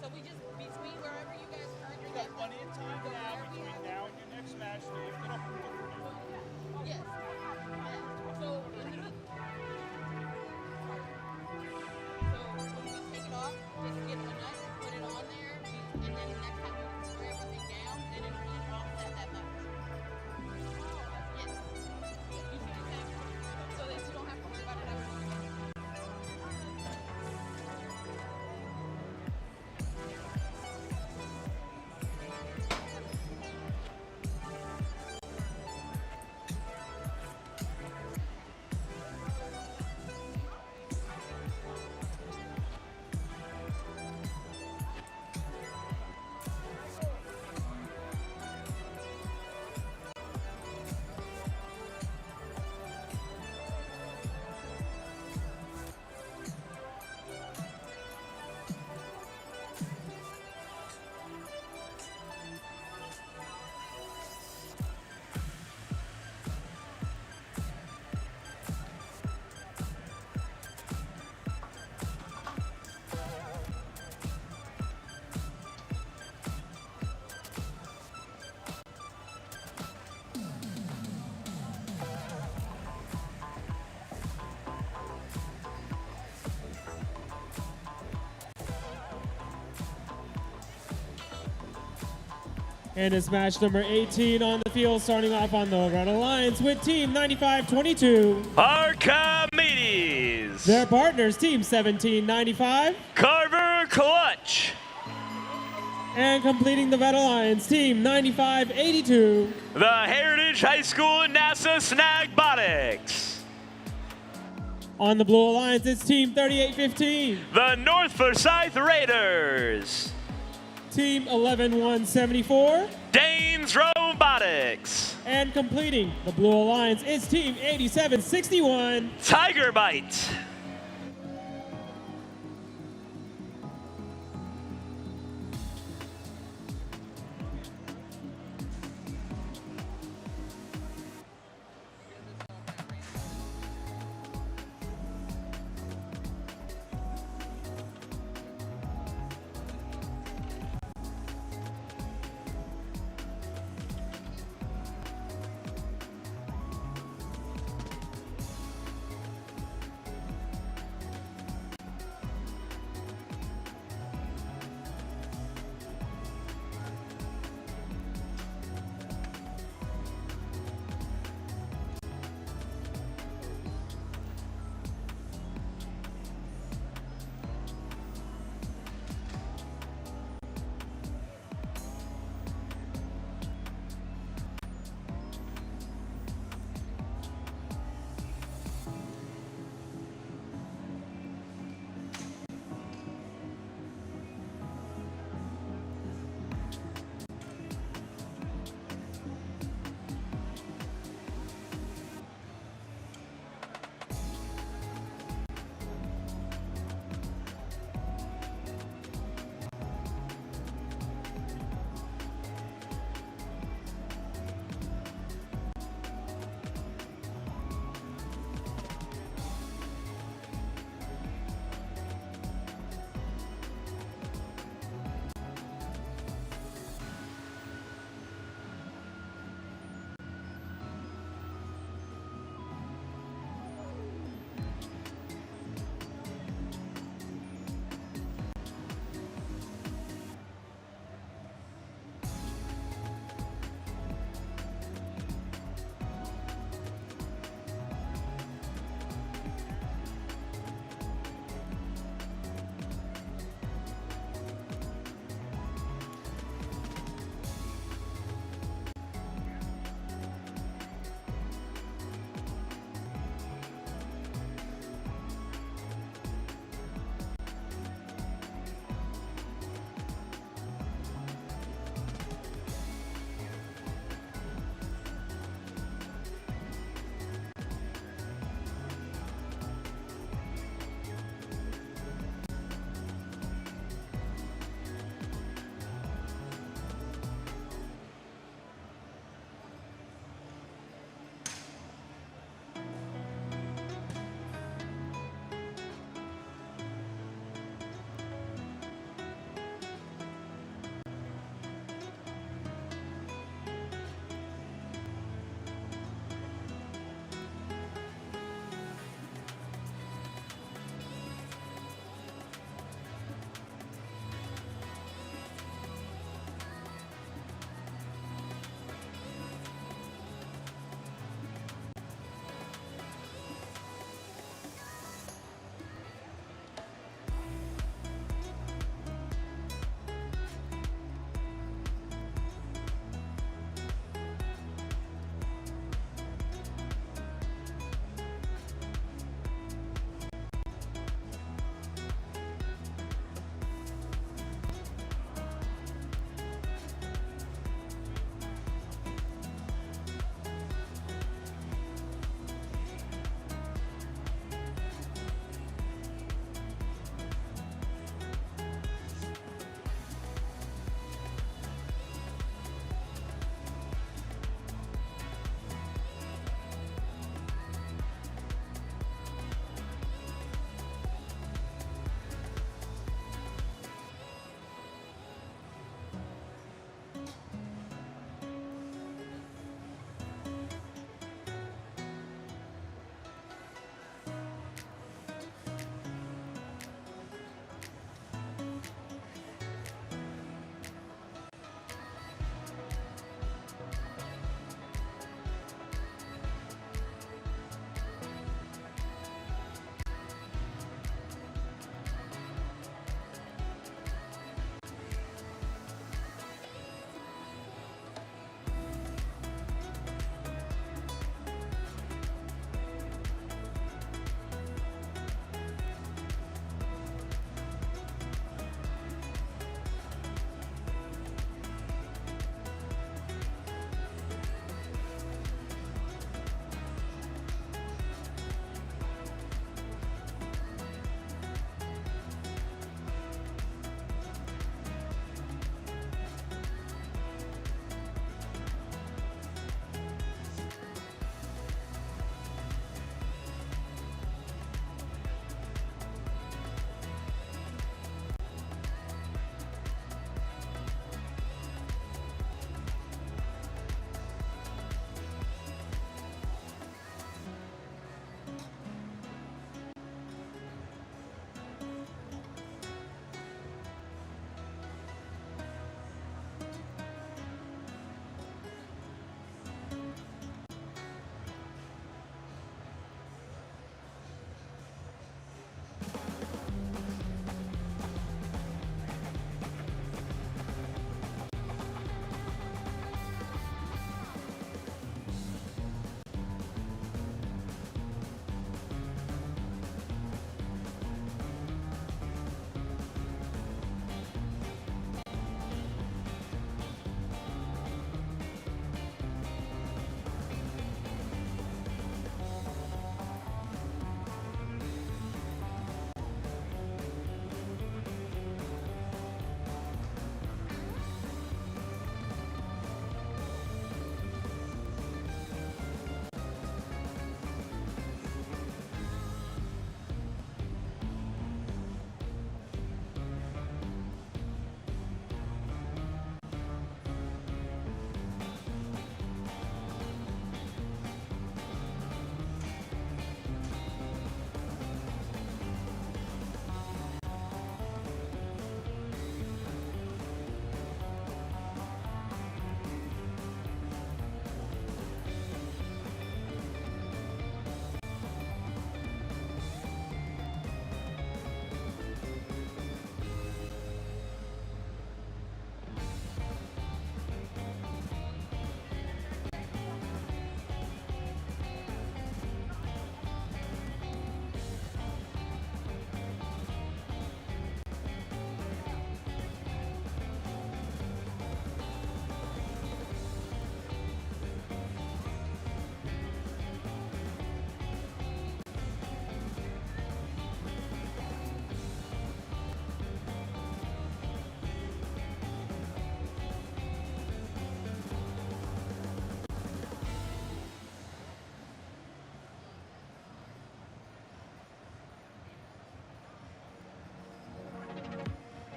So we just between wherever you guys currently
Got plenty of time now between now and your next match to lift it up.
Yes. So when we take it off, just get a nut, put it on there, and then next time you can square everything down, and it'll really offset that much. Yes. You see what I'm saying? So that you don't have to worry about it ever.
And it's match number 18 on the field, starting off on the Red Alliance with Team 9522.
Archimedes.
Their partners, Team 1795.
Carver Clutch.
And completing the Red Alliance, Team 9582.
The Heritage High School NASA Snagbotics.
On the Blue Alliance, it's Team 3815.
The North Forsyth Raiders.
Team 11174.
Danes Robotics.
And completing the Blue Alliance is Team 8761.
Tiger Bite.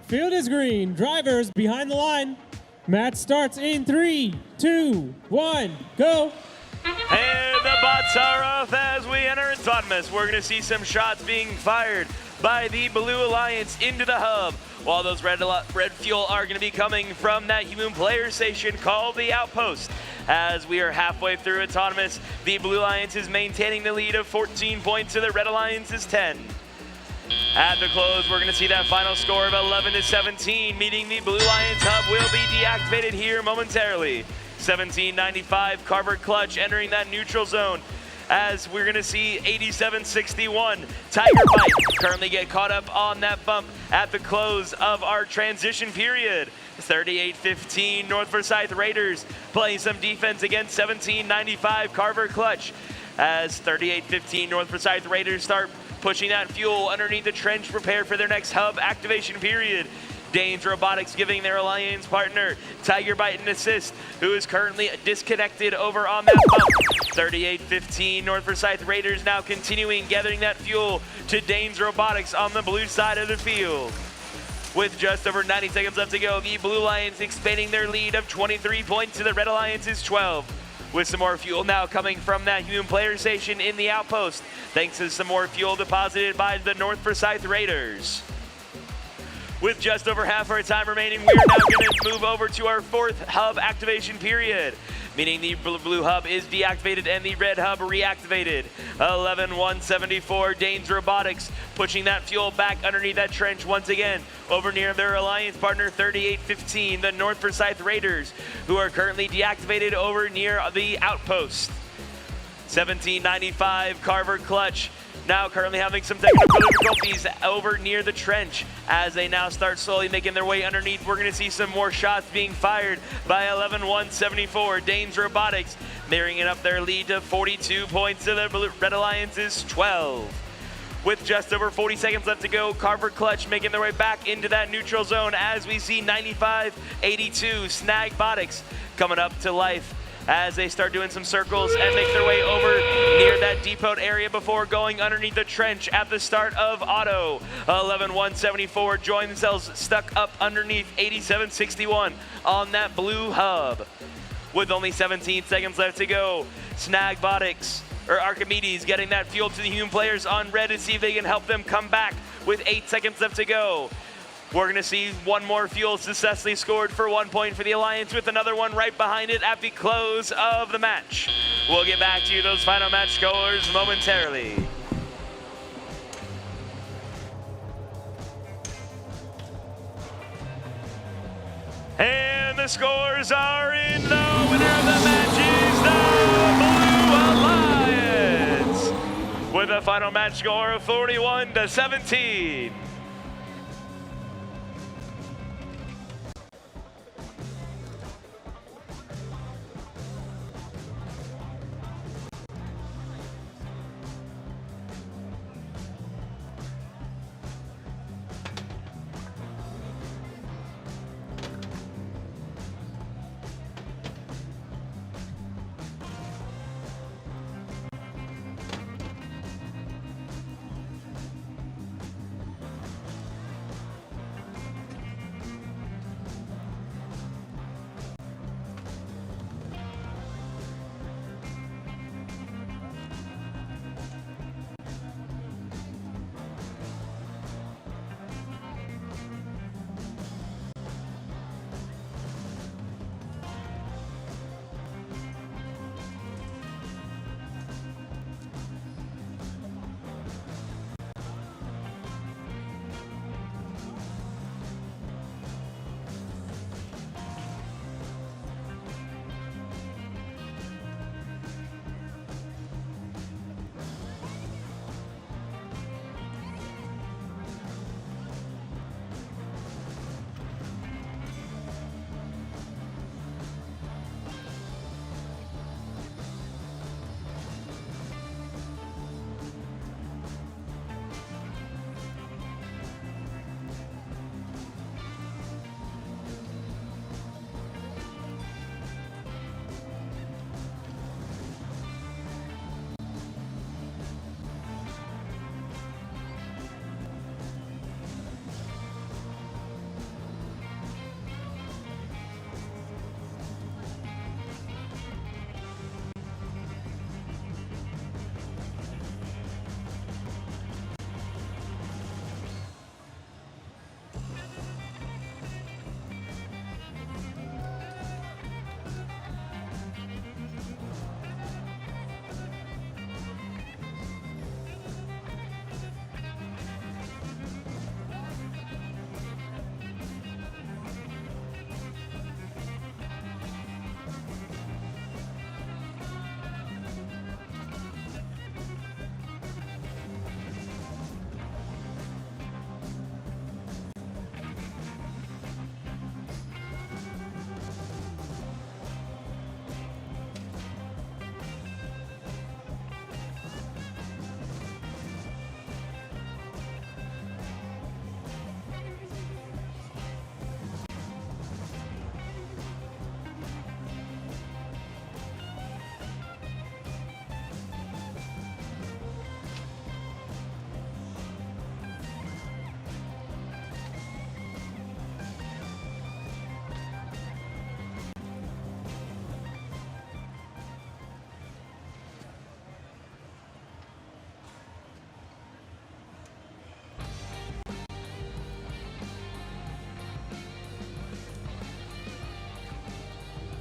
Field is green. Drivers behind the line. Match starts in 3, 2, 1, go.
And the bots are off as we enter autonomous. We're going to see some shots being fired by the Blue Alliance into the hub, while those red fuel are going to be coming from that human player station called the Outpost. As we are halfway through autonomous, the Blue Alliance is maintaining the lead of 14 points to the Red Alliance's 10. At the close, we're going to see that final score of 11-17, meaning the Blue Alliance hub will be deactivated here momentarily. 1795 Carver Clutch entering that neutral zone, as we're going to see 8761 Tiger Bite currently get caught up on that bump at the close of our transition period. 3815 North Forsyth Raiders playing some defense against 1795 Carver Clutch, as 3815 North Forsyth Raiders start pushing that fuel underneath the trench, prepared for their next hub activation period. Danes Robotics giving their alliance partner Tiger Bite an assist, who is currently disconnected over on that bump. 3815 North Forsyth Raiders now continuing gathering that fuel to Danes Robotics on the blue side of the field. With just over 90 seconds left to go, the Blue Alliance expanding their lead of 23 points to the Red Alliance's 12. With some more fuel now coming from that human player station in the Outpost, thanks to some more fuel deposited by the North Forsyth Raiders. With just over half our time remaining, we are now going to move over to our fourth hub activation period, meaning the blue hub is deactivated and the red hub reactivated. 11174 Danes Robotics pushing that fuel back underneath that trench once again over near their alliance partner 3815, the North Forsyth Raiders, who are currently deactivated over near the Outpost. 1795 Carver Clutch now currently having some technical difficulties over near the trench. As they now start slowly making their way underneath, we're going to see some more shots being fired by 11174 Danes Robotics, marrying up their lead to 42 points to the Red Alliance's 12. With just over 40 seconds left to go, Carver Clutch making their way back into that neutral zone, as we see 9582 Snag Botics coming up to life as they start doing some circles and make their way over near that depot area before going underneath the trench at the start of auto. 11174 join themselves stuck up underneath 8761 on that blue hub. With only 17 seconds left to go, Snag Botics, or Archimedes, getting that fuel to the human players on red to see if they can help them come back with 8 seconds left to go. We're going to see one more fuel successfully scored for 1 point for the Alliance, with another one right behind it at the close of the match. We'll get back to you those final match scores momentarily. And the scores are in. The winner of the match is the Blue Alliance, with a final match score of 41-17.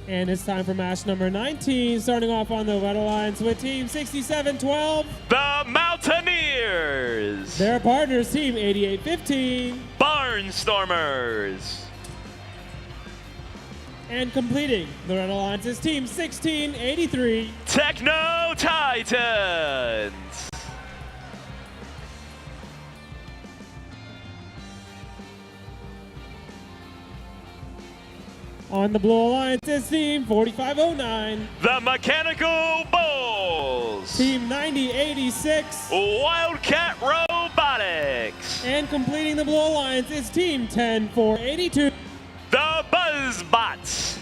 And it's time for match number 19, starting off on the Red Alliance with Team 6712.
The Mountaineers.
Their partners, Team 8815.
Barnstormers.
And completing the Red Alliance is Team 1683.
Techno Titans.
On the Blue Alliance is Team 4509.
The Mechanical Bulls.
Team 9086.
Wildcat Robotics.
And completing the Blue Alliance is Team 10482.
The Buzzbots.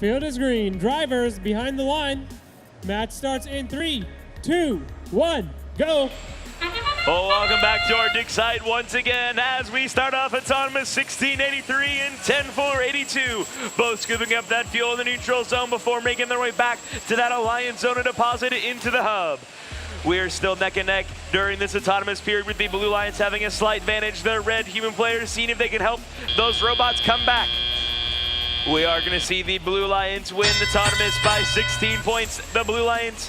Field is green. Drivers behind the line. Match starts in 3, 2, 1, go.
Well, welcome back to our dig site once again as we start off autonomous 1683 and 10482. Both scooping up that fuel in the neutral zone before making their way back to that Alliance zone to deposit it into the hub. We are still neck and neck during this autonomous period with the Blue Alliance having a slight advantage. The red human players seeing if they can help those robots come back. We are going to see the Blue Alliance win autonomous by 16 points. The Blue Alliance,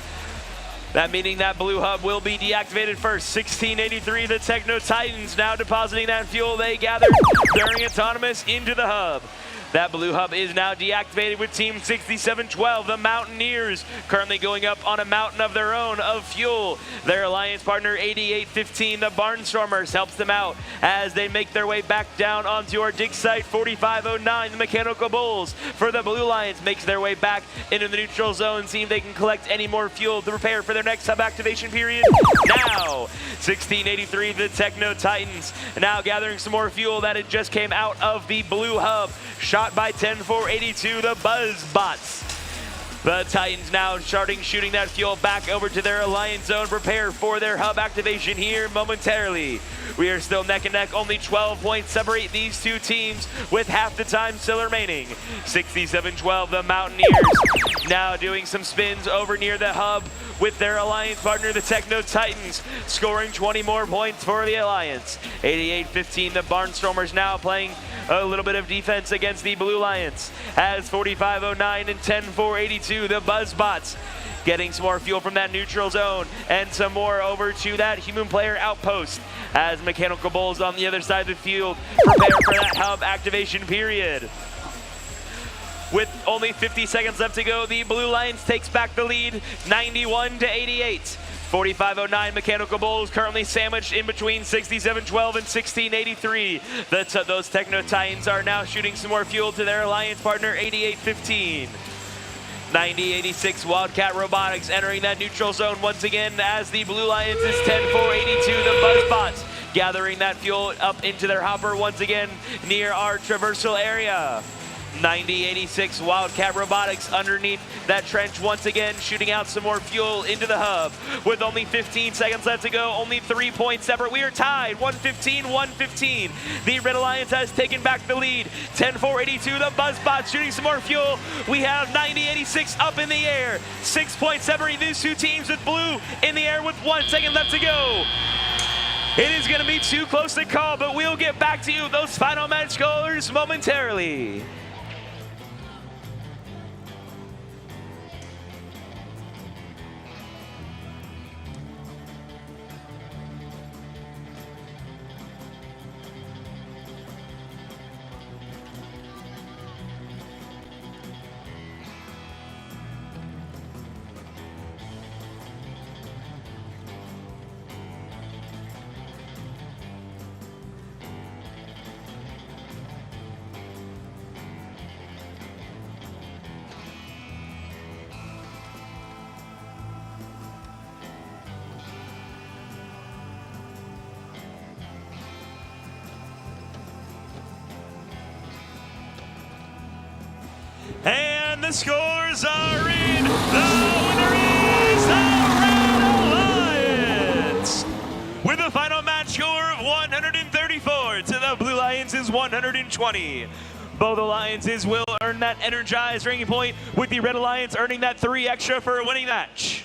that meaning that blue hub will be deactivated first. 1683, the Techno Titans now depositing that fuel they gathered during autonomous into the hub. That blue hub is now deactivated with Team 6712, the Mountaineers, currently going up on a mountain of their own of fuel. Their alliance partner 8815, the Barnstormers, helps them out as they make their way back down onto our dig site. 4509, the Mechanical Bulls for the Blue Alliance makes their way back into the neutral zone, seeing if they can collect any more fuel to prepare for their next hub activation period. Now, 1683, the Techno Titans, now gathering some more fuel that it just came out of the blue hub. Shot by 10482, the Buzzbots. The Titans now shooting that fuel back over to their alliance zone, prepare for their hub activation here momentarily. We are still neck and neck, only 12 points separate these two teams with half the time still remaining. 6712, the Mountaineers, now doing some spins over near the hub with their alliance partner, the Techno Titans, scoring 20 more points for the alliance. 8815, the Barnstormers now playing a little bit of defense against the Blue Alliance, as 4509 and 10482, the Buzzbots, getting some more fuel from that neutral zone and some more over to that human player outpost as Mechanical Bulls on the other side of the field prepare for that hub activation period. With only 50 seconds left to go, the Blue Alliance takes back the lead, 91-88. 4509 Mechanical Bulls currently sandwiched in between 6712 and 1683. Those Techno Titans are now shooting some more fuel to their alliance partner 8815. 9086 Wildcat Robotics entering that neutral zone once again as the Blue Alliance is 10482, the Buzzbots gathering that fuel up into their hopper once again near our traversal area. 9086 Wildcat Robotics underneath that trench once again, shooting out some more fuel into the hub. With only 15 seconds left to go, only 3 points separate. We are tied, 115-115. The Red Alliance has taken back the lead. 10-4-82, the Buzzbot shooting some more fuel. We have 9086 up in the air. 6 points separating these two teams, with blue in the air with 1 second left to go. It is going to be too close to call, but we'll get back to you, those final match scores, momentarily. And the scores are in. The winner is the Red Alliance, with a final match score of 134 to the Blue Alliance's 120. Both alliances will earn that energized ranking point, with the Red Alliance earning that 3 extra for a winning match.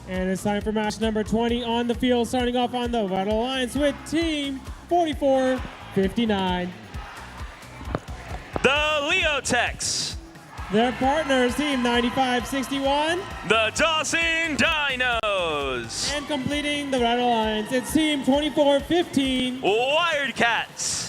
And it's time for match number 20 on the field, starting off on the Red Alliance with Team 4459.
The Leotechs.
Their partners, Team 9561.
The Dawson Dinos.
And completing the Red Alliance, it's Team 2415.
Wired Cats.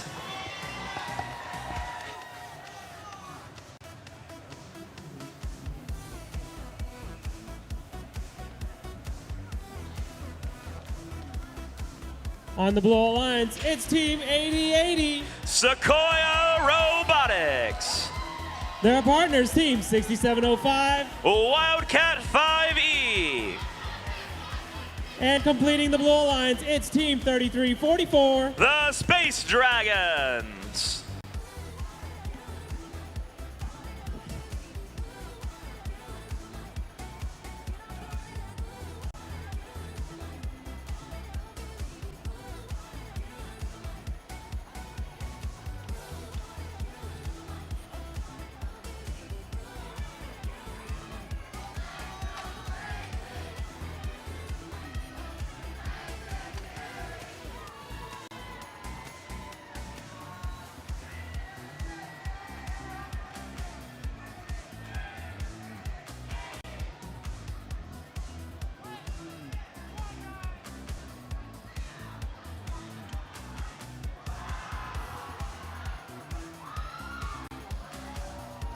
On the Blue Alliance, it's Team 8080.
Sequoia Robotics.
Their partners, Team 6705.
Wildcat 5E.
And completing the Blue Alliance, it's Team 3344.
The Space Dragons.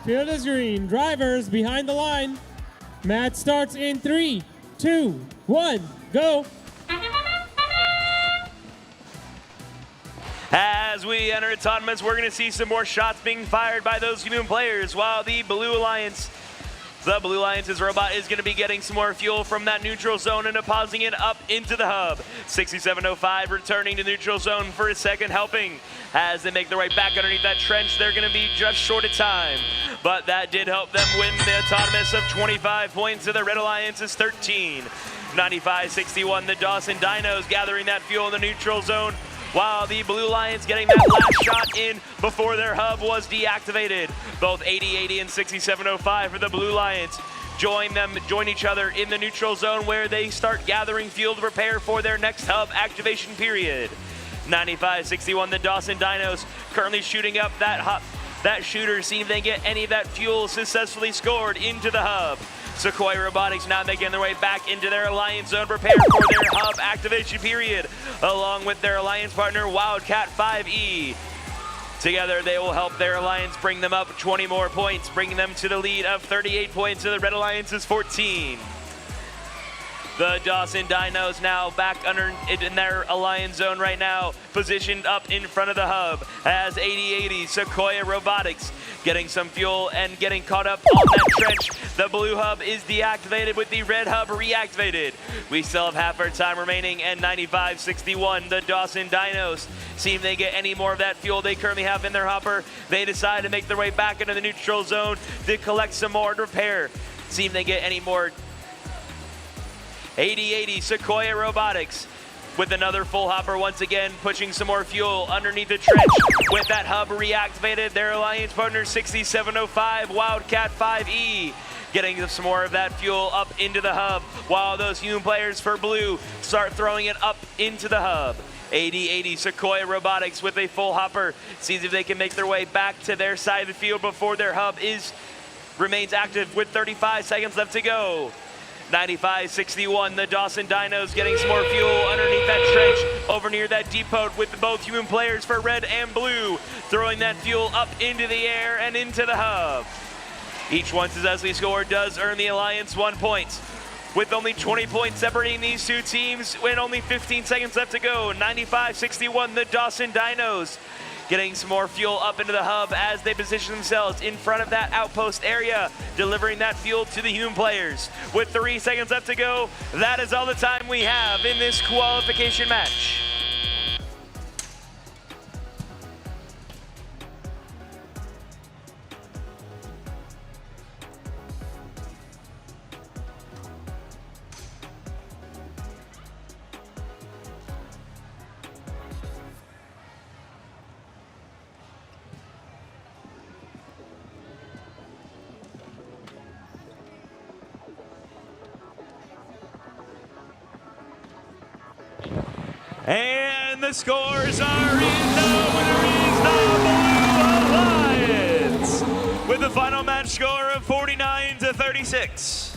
Field is green. Drivers behind the line. Match starts in 3, 2, 1, go.
As we enter autonomous, we're going to see some more shots being fired by those human players, while the Blue Alliance's robot is going to be getting some more fuel from that neutral zone and depositing it up into the hub. 6705 returning to neutral zone for a second, helping. As they make their way back underneath that trench, they're going to be just short of time. But that did help them win the autonomous of 25 points to the Red Alliance's 13. 95-61, the Dawson Dinos gathering that fuel in the neutral zone, while the Blue Lions getting that last shot in before their hub was deactivated. Both 80-80 and 6705 for the Blue Lions join each other in the neutral zone, where they start gathering fuel to prepare for their next hub activation period. 95-61, the Dawson Dinos currently shooting up that shooter, seeing if they can get any of that fuel successfully scored into the hub. Sequoia Robotics now making their way back into their alliance zone, prepared for their hub activation period, along with their alliance partner Wildcat 5E. Together, they will help their alliance bring them up 20 more points, bringing them to the lead of 38 points to the Red Alliance's 14. The Dawson Dinos now back in their alliance zone right now, positioned up in front of the hub, as 80-80 Sequoia Robotics getting some fuel and getting caught up on that trench. The blue hub is deactivated with the red hub reactivated. We still have half our time remaining, and 95-61, the Dawson Dinos, see if they get any more of that fuel they currently have in their hopper. They decide to make their way back into the neutral zone to collect some more to repair. See if they get any more. 80-80 Sequoia Robotics with another full hopper, once again pushing some more fuel underneath the trench. With that hub reactivated, their alliance partner 6705 Wildcat 5E getting some more of that fuel up into the hub, while those human players for blue start throwing it up into the hub. 80-80 Sequoia Robotics with a full hopper sees if they can make their way back to their side of the field before their hub remains active with 35 seconds left to go. 95-61, the Dawson Dinos getting some more fuel underneath that trench over near that depot, with both human players for red and blue throwing that fuel up into the air and into the hub. Each one successfully scored does earn the Alliance 1 point. With only 20 points separating these two teams, with only 15 seconds left to go, 95-61, the Dawson Dinos getting some more fuel up into the hub as they position themselves in front of that outpost area, delivering that fuel to the human players. With 3 seconds left to go, that is all the time we have in this qualification match. And the scores are in. The winner is the Blue Alliance with a final match score of 49-36.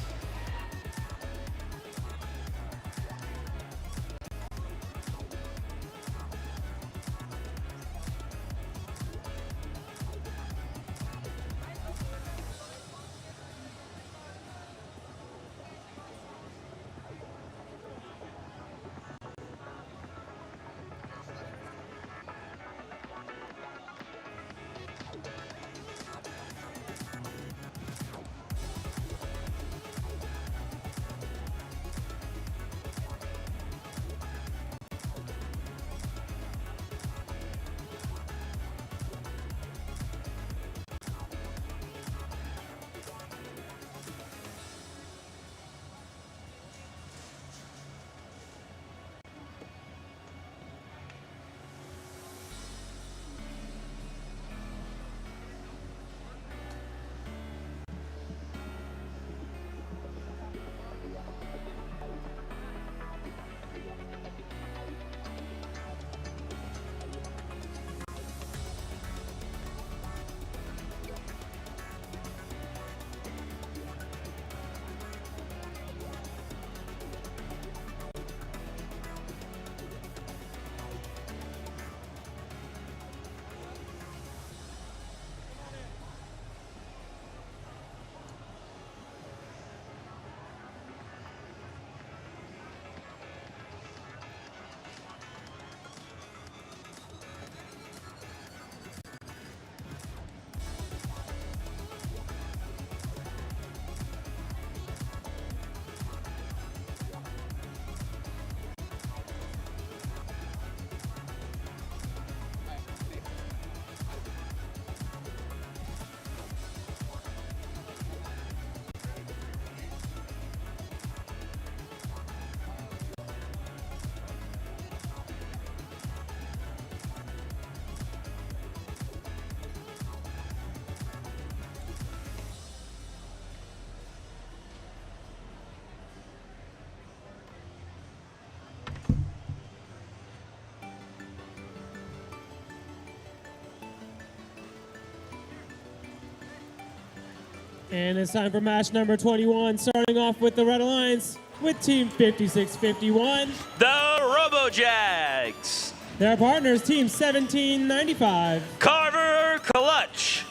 And it's time for match number 21, starting off with the Red Alliance with Team 5651.
The RoboJags.
Their partners, Team 1795.
Carver Clutch.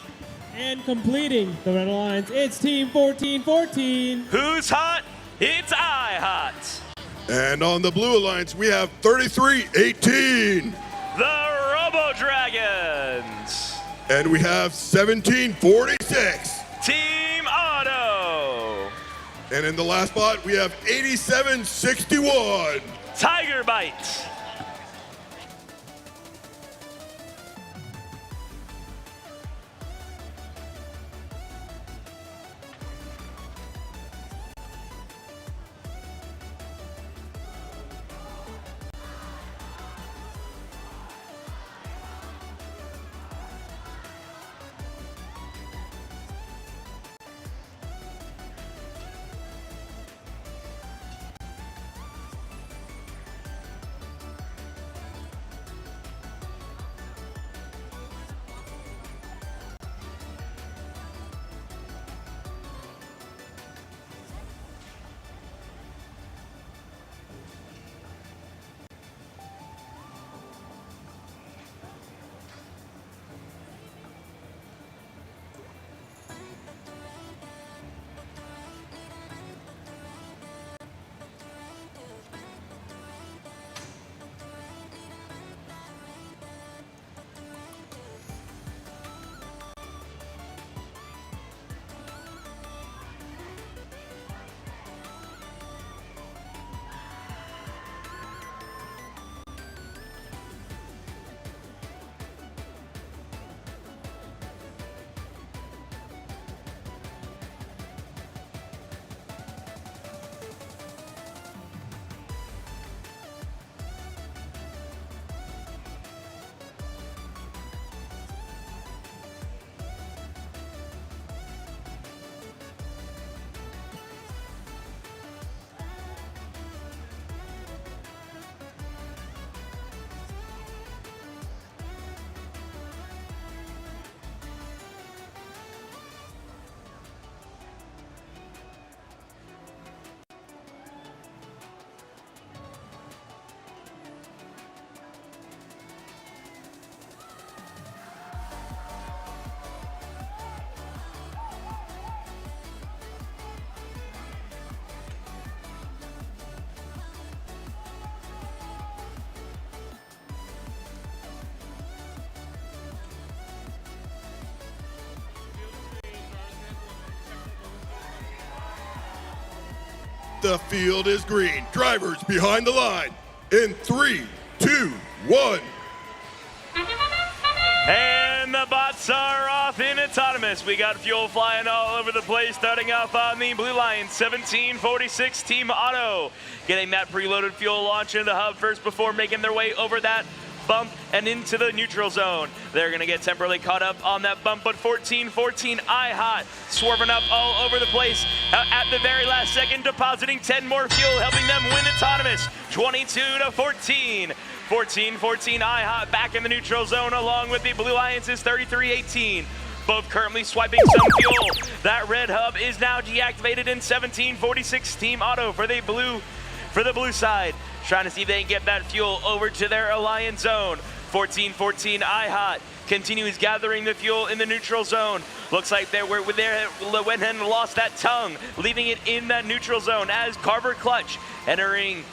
And completing the Red Alliance, it's Team 1414.
Who's hot? It's I hot.
And on the Blue Alliance, we have 3318.
The Robo Dragons.
And we have 1746.
Team Auto.
And in the last spot, we have 8761.
Tiger Bite.
The field is green. Drivers behind the line. In 3, 2, 1.
And the bots are off in autonomous. We got fuel flying all over the place, starting off on the blue line, 1746 Team Auto. Getting that preloaded fuel launch into the hub first before making their way over that bump and into the neutral zone. They're going to get temporarily caught up on that bump, but 1414 I-Hot swerving up all over the place at the very last second, depositing 10 more fuel, helping them win autonomous, 22-14. 1414 I-Hot back in the neutral zone along with the Blue Alliance's 3318. Both currently swiping some fuel. That red hub is now deactivated in 1746 Team Auto for the blue side. Trying to see if they can get that fuel over to their alliance zone. 1414 I-Hot continues gathering the fuel in the neutral zone. Looks like they went ahead and lost that tongue, leaving it in that neutral zone as Carver Clutch entering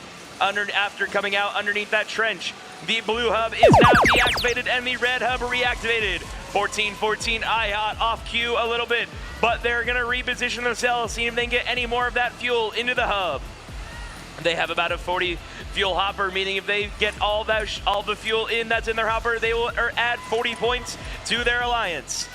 after coming out underneath that trench. The blue hub is now deactivated and the red hub reactivated. 1414 I-Hot off cue a little bit, but they're gonna reposition themselves, see if they can get any more of that fuel into the hub. They have about a 40 fuel hopper, meaning if they get all the fuel in that's in their hopper, they will add 40 points to their alliance.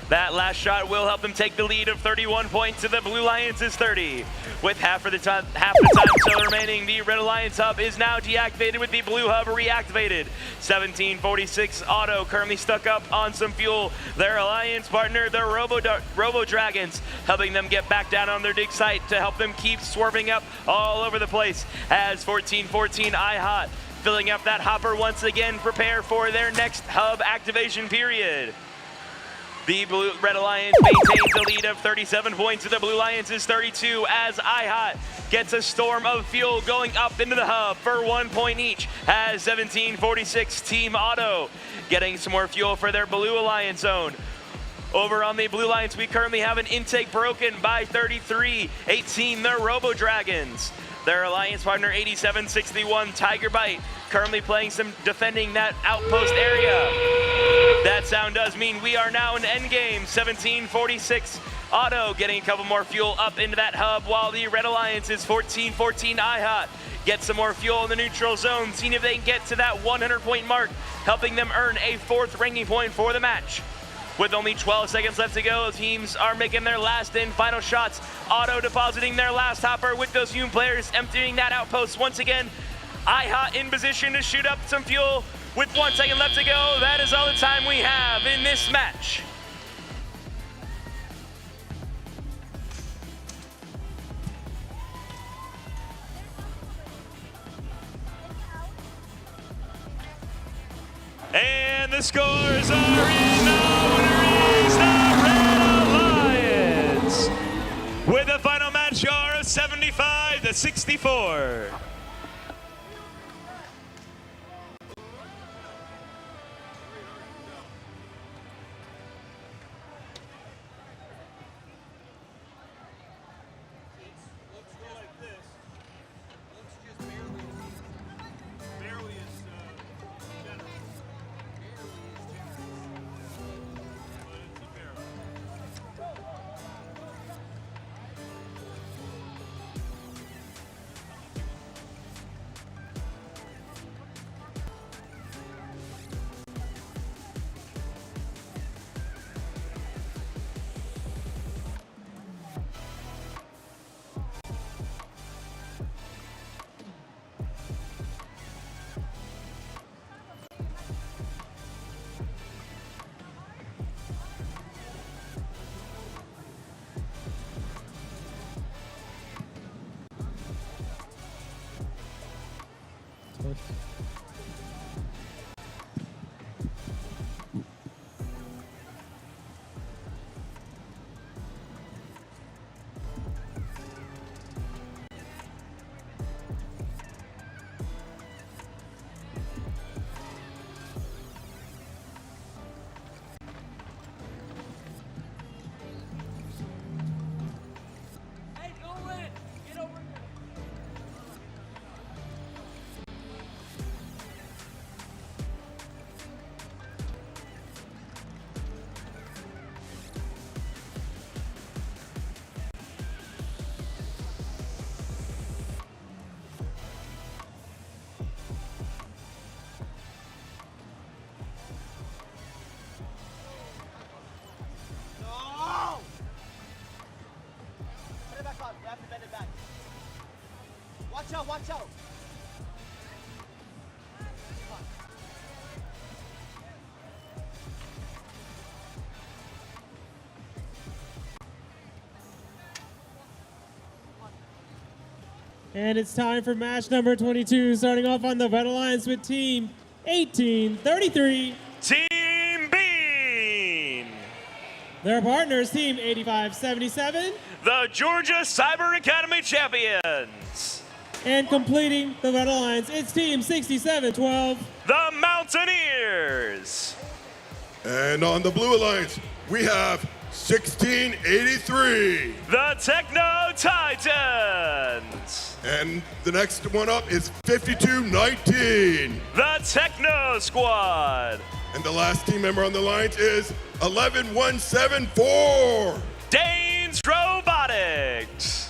That last shot will help them take the lead of 31 points to the Blue Alliance's 30. With half the time still remaining, the Red Alliance hub is now deactivated with the blue hub reactivated. 1746 Auto currently stuck up on some fuel. Their alliance partner, the Robo Dragons, helping them get back down on their dig site to help them keep swerving up all over the place as 1414 I-Hot filling up that hopper once again, prepare for their next hub activation period. The Red Alliance maintains a lead of 37 points to the Blue Alliance's 32 as IHOT gets a storm of fuel going up into the hub for 1 point each. Has 1746 Team Auto getting some more fuel for their Blue Alliance zone. Over on the Blue Alliance, we currently have an intake broken by 33-18, the Robo Dragons. Their alliance partner, 8761 Tiger Bite, currently playing some defending that outpost area. That sound does mean we are now in endgame. 1746 Auto getting a couple more fuel up into that hub, while the Red Alliance is 1414 IHOT. Get some more fuel in the neutral zone, seeing if they can get to that 100-point mark, helping them earn a 4th ranking point for the match. With only 12 seconds left to go, teams are making their last and final shots. Auto depositing their last hopper with those human players emptying that outpost once again. IHOT in position to shoot up some fuel with 1 second left to go. That is all the time we have in this match. And the scores are in. The winner is the Red Alliance with a final match score of 75-64.
Watch out, watch out.
And it's time for match number 22, starting off on the Red Alliance with Team 1833.
Team Bean.
Their partners, Team 8577.
The Georgia Cyber Academy champions.
And completing the Red Alliance, it's Team 6712.
The Mountaineers.
And on the Blue Alliance, we have 1683.
The Techno Titans.
And the next one up is 5219.
The Techno Squad.
And the last team member on the Alliance is 11174.
Danes Robotics.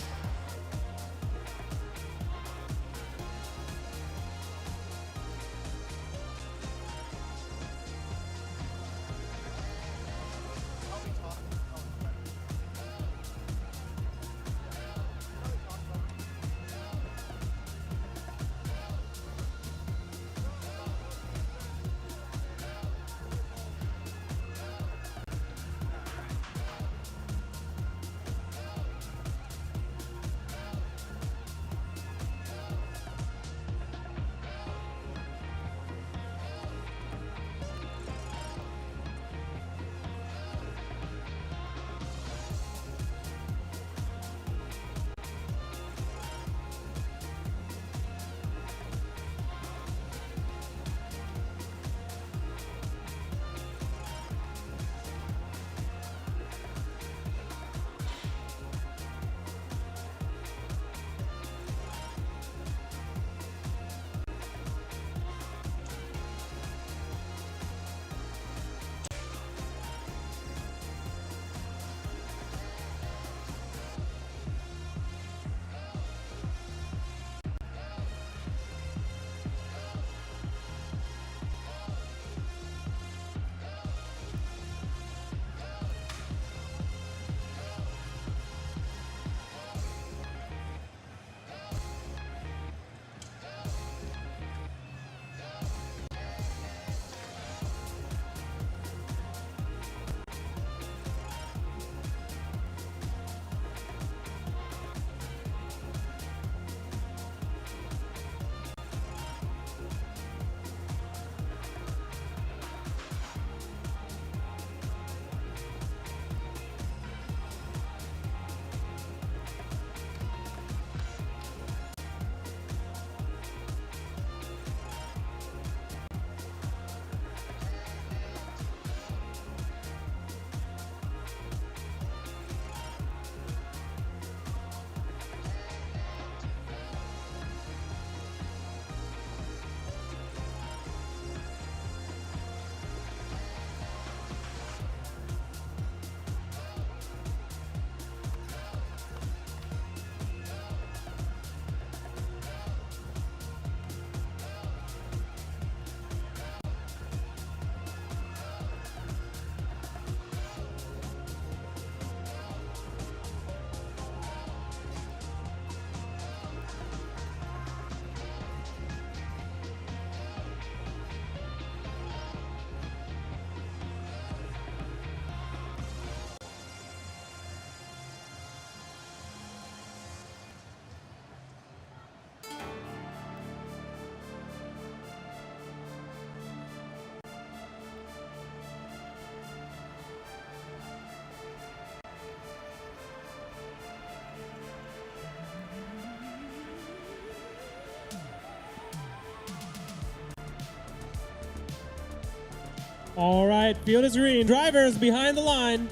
All right, field is green. Drivers behind the line.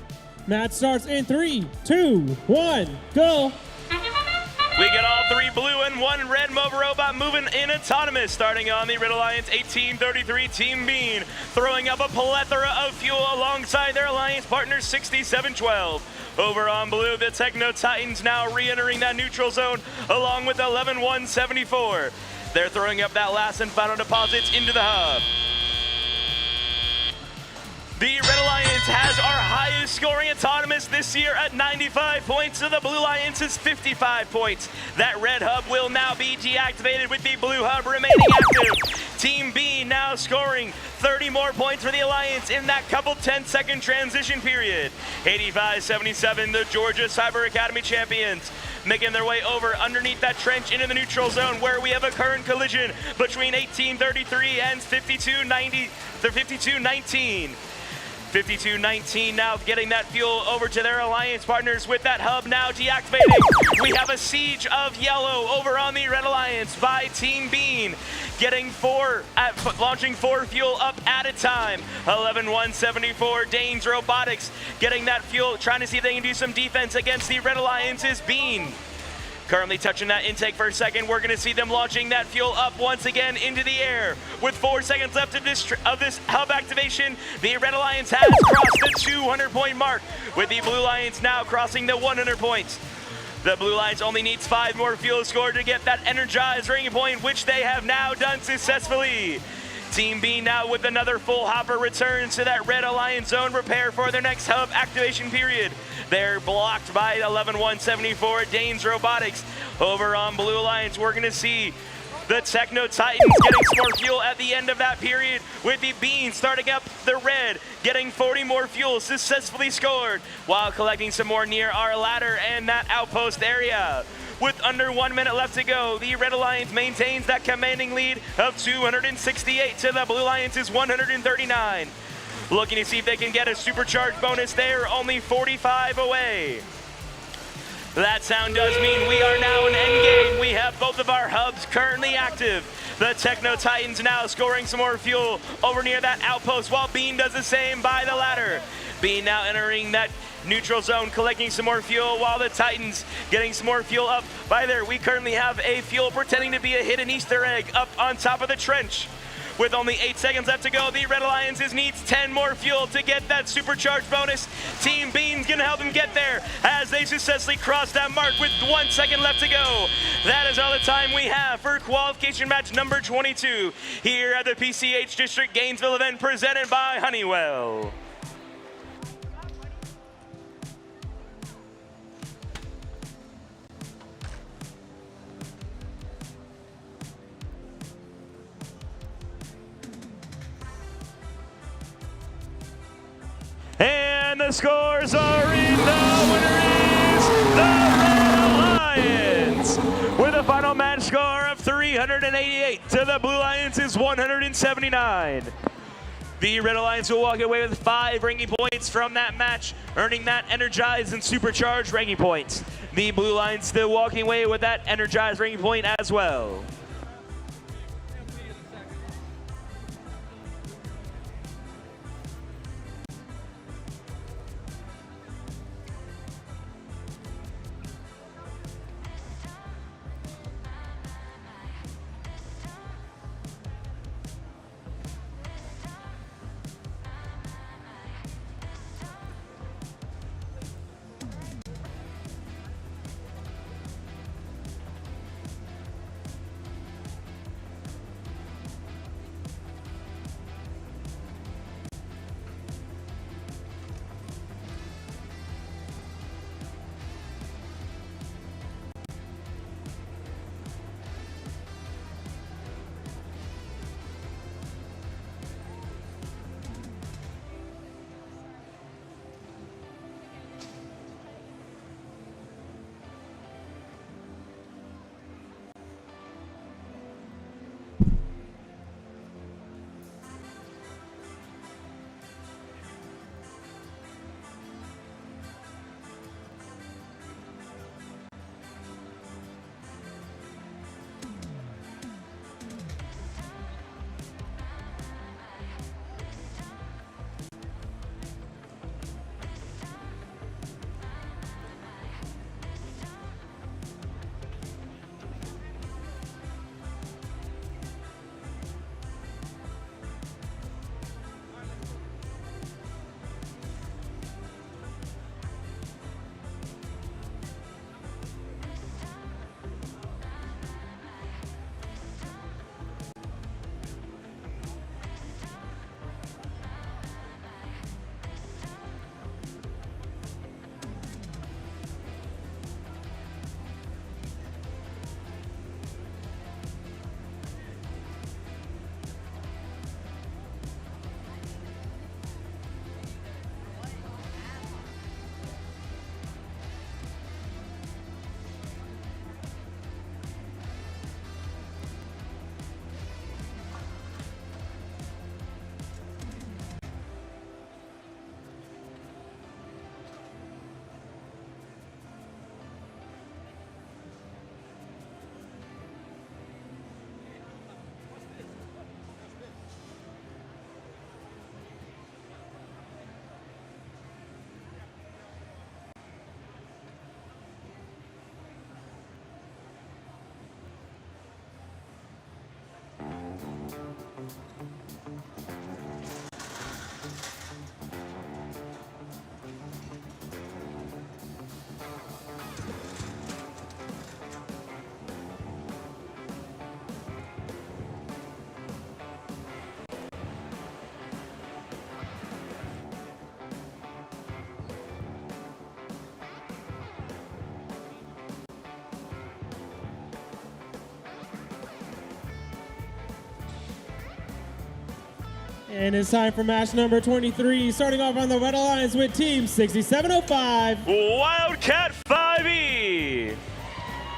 Match starts in 3, 2, 1, go.
We get all 3 blue and 1 red Mobile Robot moving in autonomous, starting on the Red Alliance 1833 Team Bean, throwing up a plethora of fuel alongside their alliance partner 6712. Over on blue, the Techno Titans now re-entering that neutral zone along with 11174. They're throwing up that last and final deposits into the hub. The Red Alliance has our highest scoring autonomous this year at 95 points, so the Blue Alliance is 55 points. That red hub will now be deactivated with the blue hub remaining active. Team B now scoring 30 more points for the Alliance in that couple 10-second transition period. 85-77, the Georgia Cyber Academy champions, making their way over underneath that trench into the neutral zone where we have a current collision between 1833 and 5219. 5219 now getting that fuel over to their alliance partners with that hub now deactivating. We have a siege of yellow over on the Red Alliance by Team Bean, launching 4 fuel up at a time. 11174 Danes Robotics getting that fuel, trying to see if they can do some defense against the Red Alliance's Bean. Currently touching that intake for a second. We're going to see them launching that fuel up once again into the air. With 4 seconds left of this hub activation, the Red Alliance has crossed the 200-point mark, with the Blue Alliance now crossing the 100 points. The Blue Alliance only needs 5 more fuel scored to get that energized ring point, which they have now done successfully. Team B now with another full hopper returns to that Red Alliance zone, prepare for their next hub activation period. They're blocked by 11174 Danes Robotics. Over on Blue Alliance, we're going to see the Techno Titans getting some more fuel at the end of that period, with the Bean starting up the red, getting 40 more fuel successfully scored, while collecting some more near our ladder and that outpost area. With under 1 minute left to go, the Red Alliance maintains that commanding lead of 268 to the Blue Alliance's 139. Looking to see if they can get a supercharged bonus there, only 45 away. That sound does mean we are now in endgame. We have both of our hubs currently active. The Techno Titans now scoring some more fuel over near that outpost, while Bean does the same by the ladder. Bean now entering that neutral zone, collecting some more fuel, while the Titans getting some more fuel up by there. We currently have a fuel pretending to be a hidden Easter egg up on top of the trench. With only 8 seconds left to go, the Red Alliance needs 10 more fuel to get that supercharged bonus. Team Bean's gonna help them get there as they successfully cross that mark with 1 second left to go. That is all the time we have for qualification match number 22 here at the PCH District Gainesville event presented by Honeywell. And the scores are in. The winner is the Red Alliance with a final match score of 388 to the Blue Alliance's 179. The Red Alliance will walk away with 5 ranking points from that match, earning that energized and supercharged ranking points. The Blue Alliance still walking away with that energized ranking point as well.
And it's time for match number 23, starting off on the Red Alliance with Team 6705.
Wildcat 5E.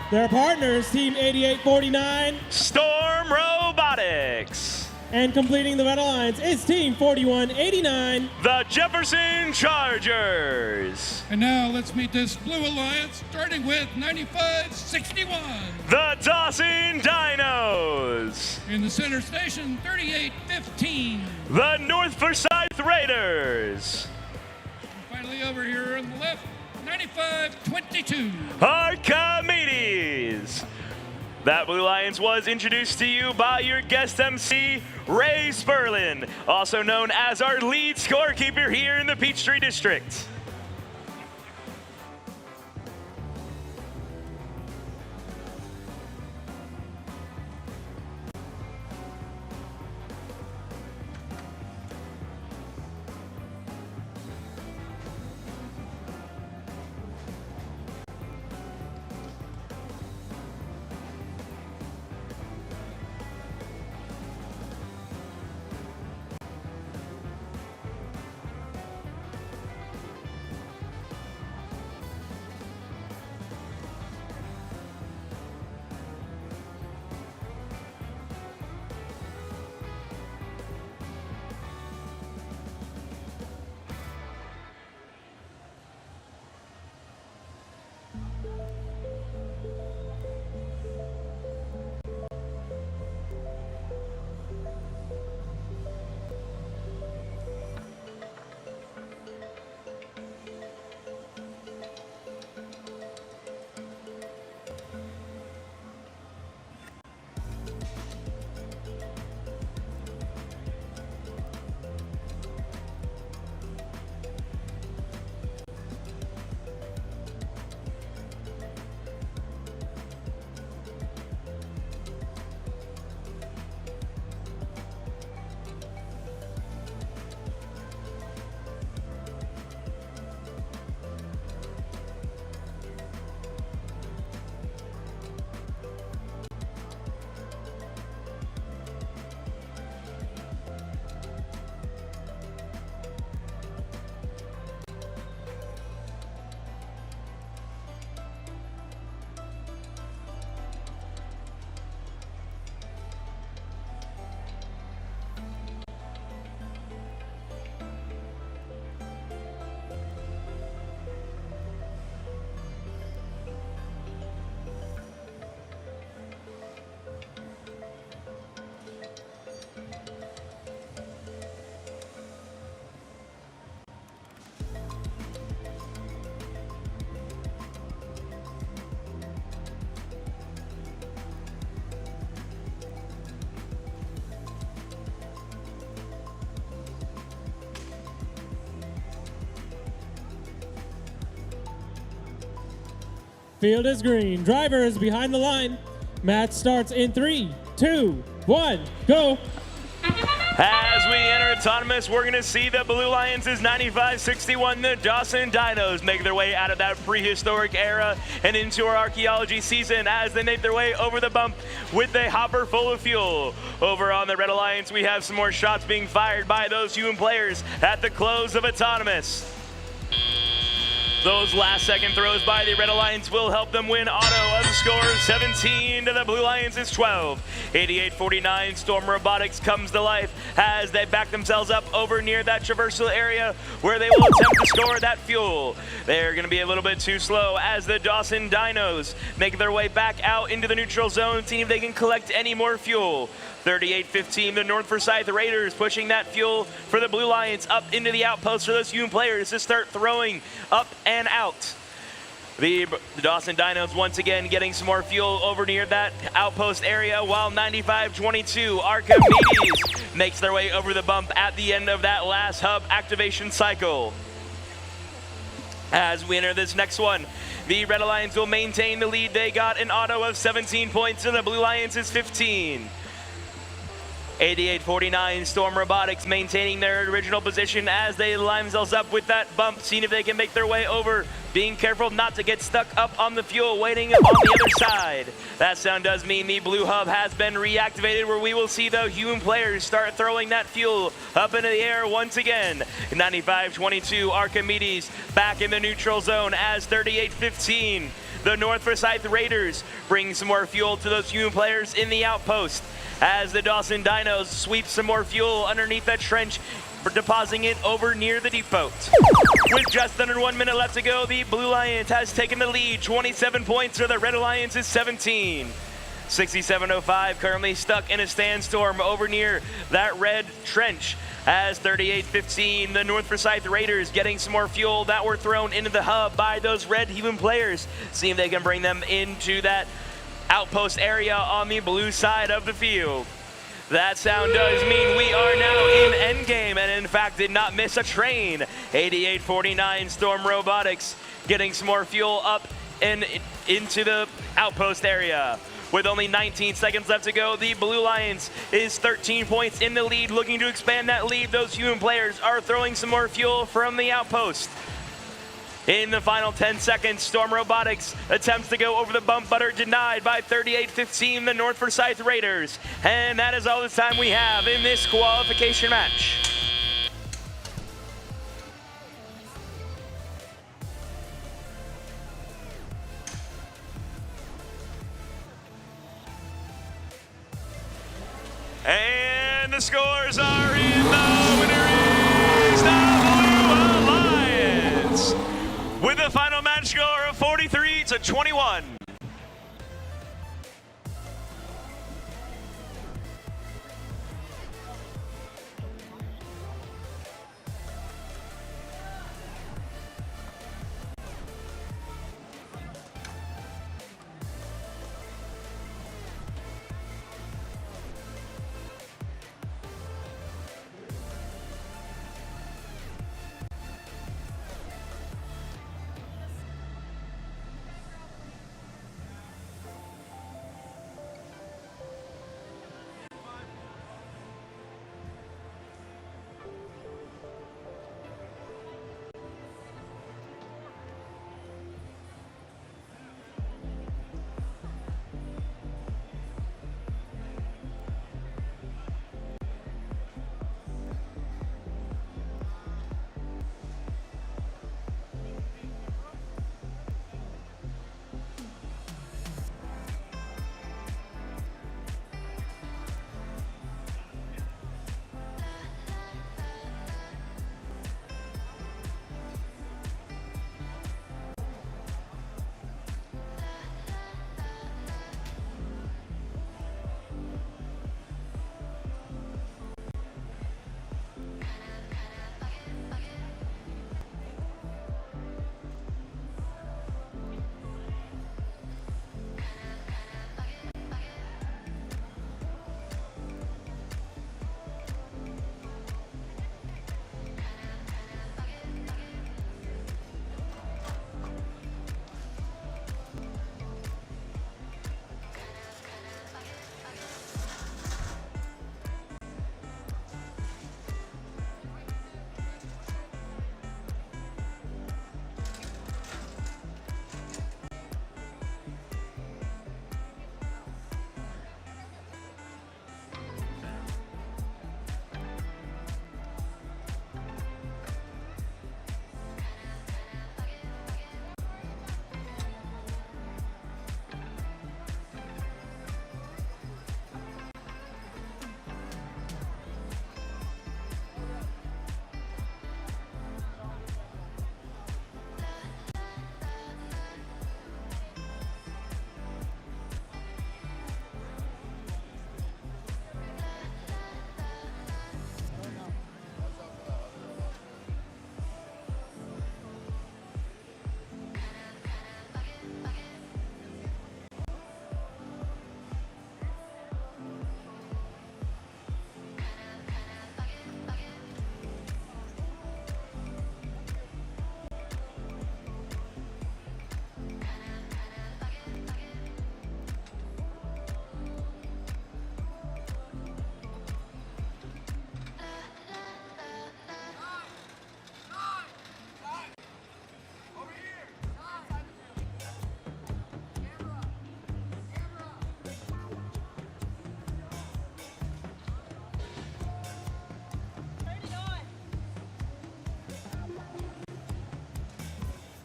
Their partners, Team 8849.
Storm Robotics.
And completing the Red Alliance is Team 4189.
The Jefferson Chargers.
And now let's meet this Blue Alliance, starting with 9561.
The Dawson Dinos.
In the center station, 3815.
The North Forsyth Raiders.
And finally over here on the left, 9522.
Archimedes. That Blue Alliance was introduced to you by your guest MC, Ray Sperlin, also known as our lead scorekeeper here in the Peachtree District.
Field is green. Driver is behind the line. Match starts in 3, 2, 1, go.
As we enter autonomous, we're going to see the Blue Alliance's 9561, the Dawson Dinos, make their way out of that prehistoric era and into our archaeology season as they make their way over the bump with a hopper full of fuel. Over on the Red Alliance, we have some more shots being fired by those human players at the close of autonomous. Those last-second throws by the Red Alliance will help them win auto on the score of 17 to the Blue Alliance's 12. 88-49, Storm Robotics comes to life as they back themselves up over near that traversal area where they will attempt to score that fuel. They're going to be a little bit too slow as the Dawson Dinos make their way back out into the neutral zone, seeing if they can collect any more fuel. 38-15, the North Forsyth Raiders pushing that fuel for the Blue Alliance up into the outpost for those human players to start throwing up and out. The Dawson Dinos once again getting some more fuel over near that outpost area, while 95-22 Archimedes makes their way over the bump at the end of that last hub activation cycle. As we enter this next one, the Red Alliance will maintain the lead. They got an auto of 17 points and the Blue Alliance is 15. 88-49, Storm Robotics maintaining their original position as they line themselves up with that bump, seeing if they can make their way over being careful not to get stuck up on the fuel waiting on the other side. That sound does mean the blue hub has been reactivated, where we will see the human players start throwing that fuel up into the air once again. 95-22 Archimedes back in the neutral zone as 38-15. The North Forsyth Raiders bring some more fuel to those human players in the outpost as the Dawson Dinos sweep some more fuel underneath that trench, depositing it over near the depot. With just under 1 minute left to go, the Blue Alliance has taken the lead. 27 points for the Red Alliance's 17. 67.05 currently stuck in a sandstorm over near that red trench as 38-15, the North Forsyth Raiders getting some more fuel that were thrown into the hub by those red human players. See if they can bring them into that outpost area on the blue side of the field. That sound does mean we are now in endgame, and in fact did not miss a train. 88-49 Storm Robotics getting some more fuel up and into the outpost area. With only 19 seconds left to go, the Blue Lions is 13 points in the lead, looking to expand that lead. Those human players are throwing some more fuel from the outpost. In the final 10 seconds, Storm Robotics attempts to go over the bump, but are denied by 38-15, the North Forsyth Raiders. And that is all the time we have in this qualification match. And the scores are in. The winner is the Blue Alliance with a final match score of 43-21.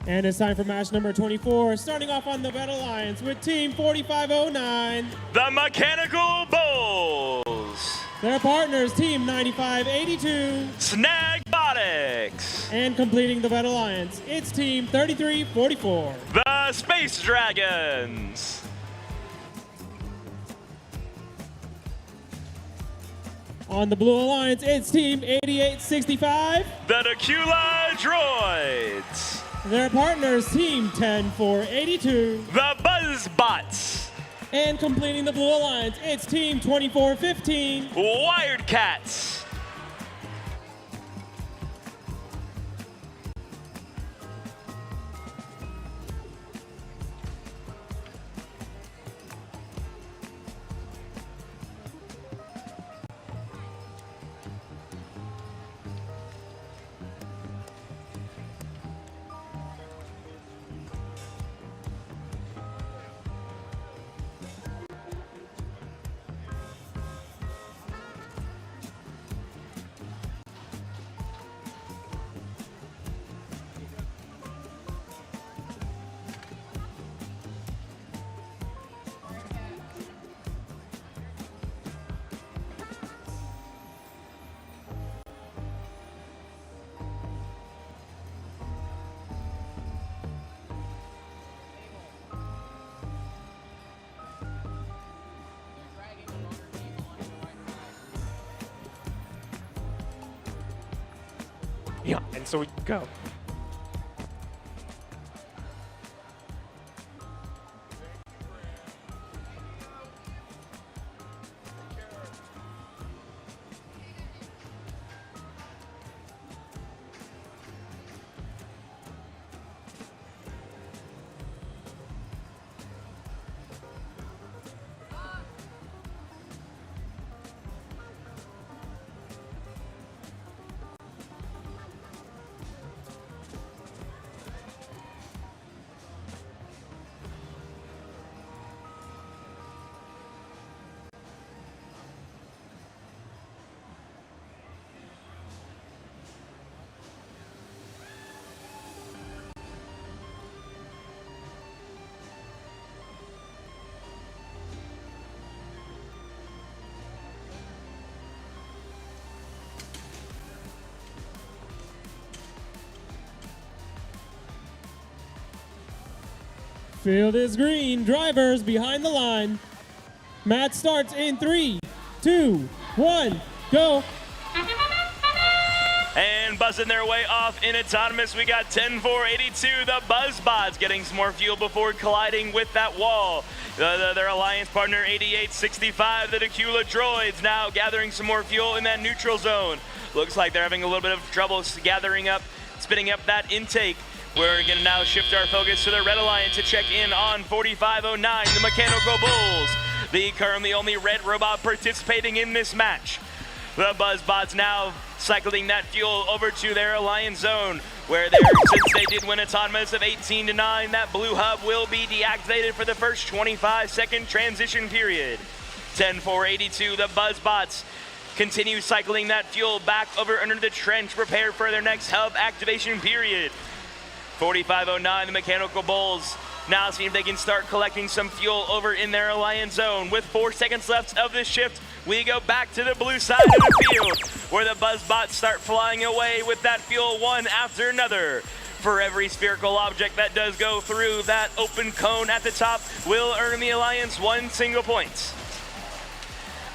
And it's time for match number 24, starting off on the Red Alliance with Team 4509.
The Mechanical Bulls.
Their partners, Team 9582.
Snagbotics.
And completing the Red Alliance, it's Team 3344.
The Space Dragons.
On the Blue Alliance, it's Team 8865.
The Tequila Droids.
Their partners, Team 10482.
The Buzzbots.
And completing the Blue Alliance, it's Team 2415.
Wired Cats.
Yeah, and so we go.
Field is green. Drivers behind the line. Match starts in 3, 2, 1, go.
And buzzing their way off in autonomous, we got 10-4-82, the Buzzbots getting some more fuel before colliding with that wall. Their alliance partner 8865, the Tequila Droids, now gathering some more fuel in that neutral zone. Looks like they're having a little bit of trouble spinning up that intake. We're going to now shift our focus to the Red Alliance to check in on 4509, the Mechanical Bulls, the currently only red robot participating in this match. The Buzzbots now cycling that fuel over to their Alliance zone, where since they did win autonomous of 18-9, that blue hub will be deactivated for the first 25-second transition period. 10-4-82, the Buzzbots continue cycling that fuel back over under the trench, prepared for their next hub activation period. 4509, the Mechanical Bulls, now seeing if they can start collecting some fuel over in their Alliance zone. With 4 seconds left of this shift, we go back to the blue side of the field, where the Buzzbots start flying away with that fuel one after another. For every spherical object that does go through that open cone at the top will earn the Alliance 1 single point.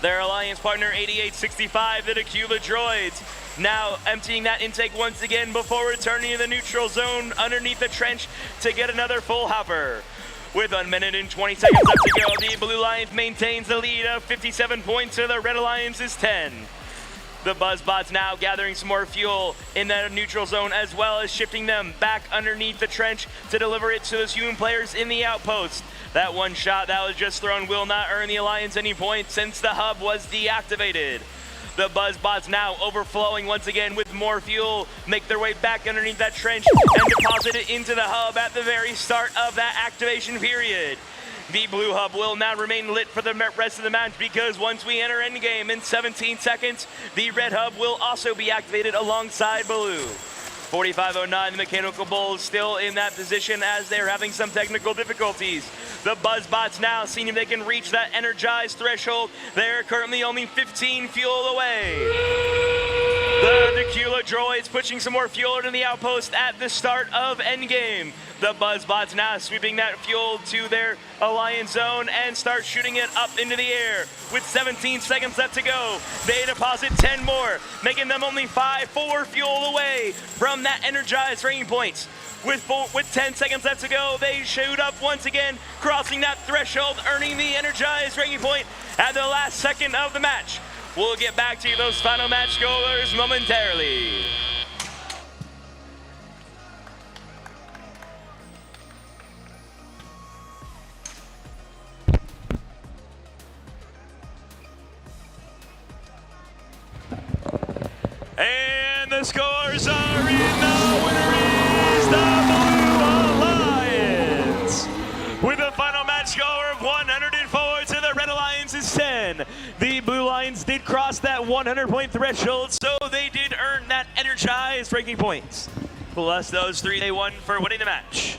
Their Alliance partner 8865, the Tequila Droids, now emptying that intake once again before returning to the neutral zone underneath the trench to get another full hopper. With 1 minute and 20 seconds left to go, the Blue Alliance maintains the lead of 57 points to the Red Alliance's 10. The Buzzbots now gathering some more fuel in that neutral zone, as well as shifting them back underneath the trench to deliver it to those human players in the outpost. That one shot that was just thrown will not earn the Alliance any points since the hub was deactivated. The Buzzbots now overflowing once again with more fuel, make their way back underneath that trench and deposit it into the hub at the very start of that activation period. The blue hub will now remain lit for the rest of the match, because once we enter endgame in 17 seconds, the red hub will also be activated alongside blue. 4509, the Mechanical Bulls still in that position as they're having some technical difficulties. The Buzzbots now seeing if they can reach that energized threshold. They're currently only 15 fuel away. The Tequila Droids pushing some more fuel into the outpost at the start of endgame. The Buzzbots now sweeping that fuel to their alliance zone and start shooting it up into the air. With 17 seconds left to go, they deposit 10 more, making them only 4 fuel away from that energized range points. With 10 seconds left to go, they shoot up once again, crossing that threshold, earning the energized range point at the last second of the match. We'll get back to those final match scorers momentarily. And the scores are in. The winner is the Blue Alliance. With a final match score of 104 to the Red Alliance's 10. The Blue Lions did cross that 100-point threshold, so they did earn that energized ranking points. Plus those 3 they won for winning the match.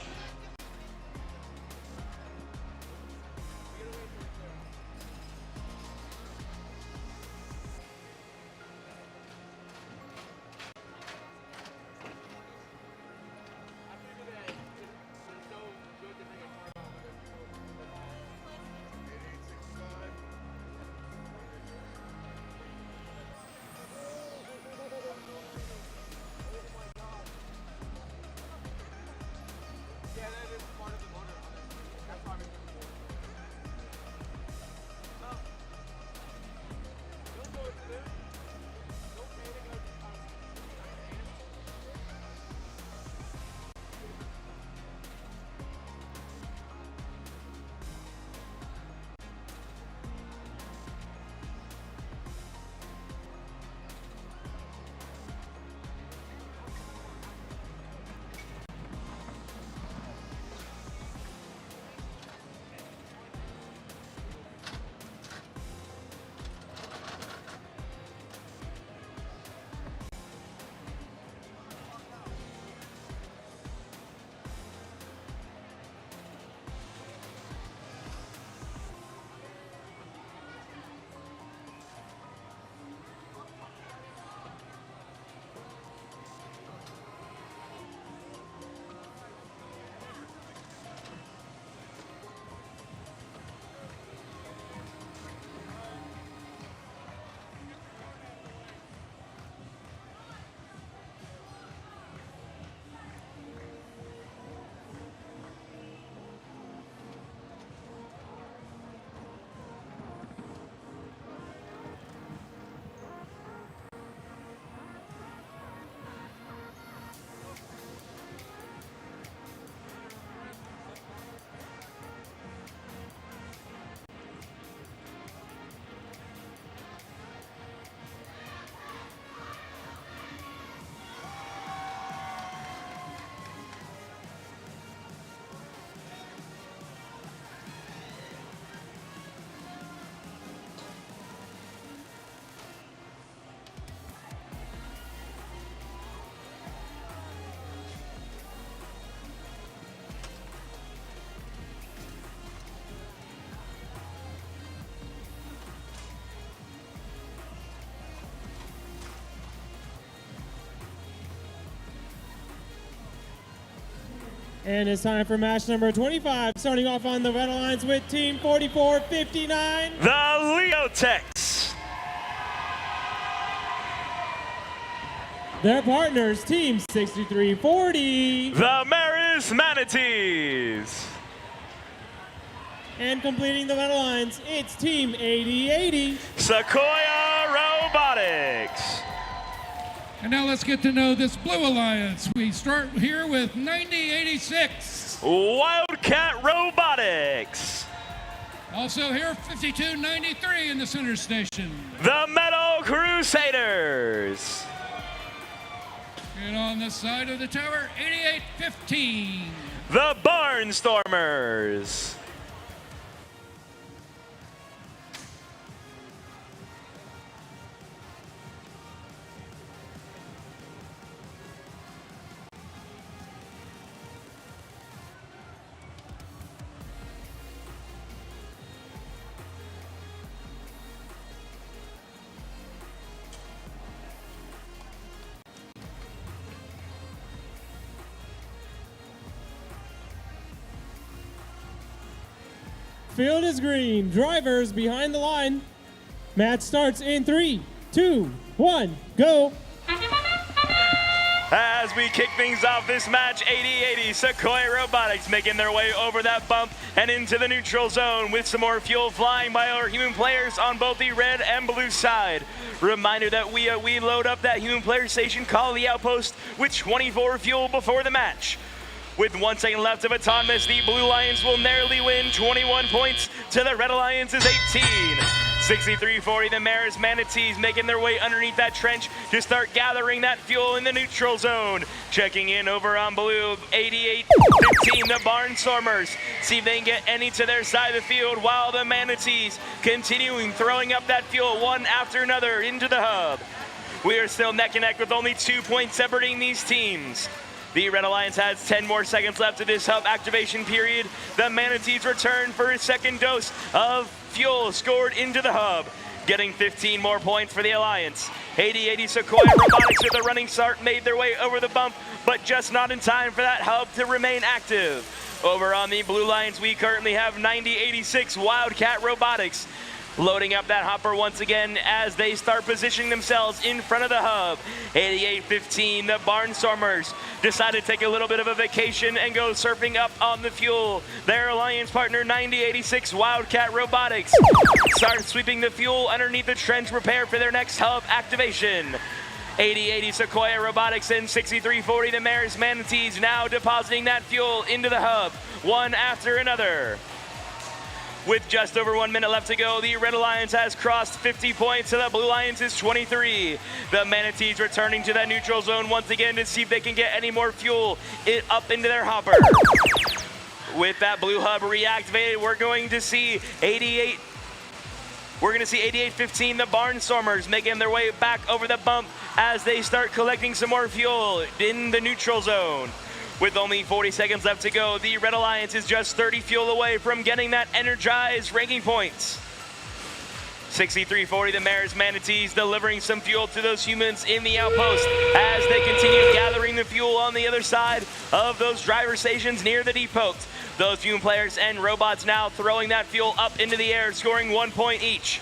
And it's time for match number 25, starting off on the Red Alliance with Team 4459.
The Leotechs.
Their partners, Team 6340.
The Maris Manatees.
And completing the Red Alliance, it's Team 8080.
Sequoia Robotics.
And now let's get to know this Blue Alliance. We start here with 9086.
Wildcat Robotics.
Also here, 5293 in the center station.
The Metal Crusaders.
And on the side of the tower, 8815.
The Barnstormers.
Field is green. Drivers behind the line. Match starts in 3, 2, 1, go.
As we kick things off this match, 80-80 Sequoia Robotics making their way over that bump and into the neutral zone with some more fuel flying by our human players on both the red and blue side. Reminder that we load up that human player station, call the outpost with 24 fuel before the match. With 1 second left of autonomous, the Blue Lions will narrowly win 21 points to the Red Alliance's 18. 63-40, the Maris Manatees making their way underneath that trench to start gathering that fuel in the neutral zone. Checking in over on blue, 88-15, the Barnstormers. See if they can get any to their side of the field while the Manatees continuing throwing up that fuel one after another into the hub. We are still neck and neck with only 2 points separating these teams. The Red Alliance has 10 more seconds left of this hub activation period. The Manatees return for a second dose of fuel scored into the hub, getting 15 more points for the Alliance. 80-80 Sequoia Robotics with a running start made their way over the bump, but just not in time for that hub to remain active. Over on the Blue Lions, we currently have 90-86 Wildcat Robotics loading up that hopper once again as they start positioning themselves in front of the hub. 88-15, the Barnstormers decided to take a little bit of a vacation and go surfing up on the fuel. Their alliance partner, 90-86 Wildcat Robotics, start sweeping the fuel underneath the trench, prepare for their next hub activation. 80-80 Sequoia Robotics and 63-40 the Maris Manatees now depositing that fuel into the hub, one after another. With just over 1 minute left to go, the Red Alliance has crossed 50 points to the Blue Alliance's 23. The Manatees returning to that neutral zone once again to see if they can get any more fuel up into their hopper. With that blue hub reactivated, we're going to see 88-15, the Barnstormers making their way back over the bump as they start collecting some more fuel in the neutral zone. With only 40 seconds left to go, the Red Alliance is just 30 fuel away from getting that energized ranking points. 63-40, the Maris Manatees delivering some fuel to those humans in the outpost as they continue gathering the fuel on the other side of those driver stations near the depot. Those human players and robots now throwing that fuel up into the air, scoring 1 point each.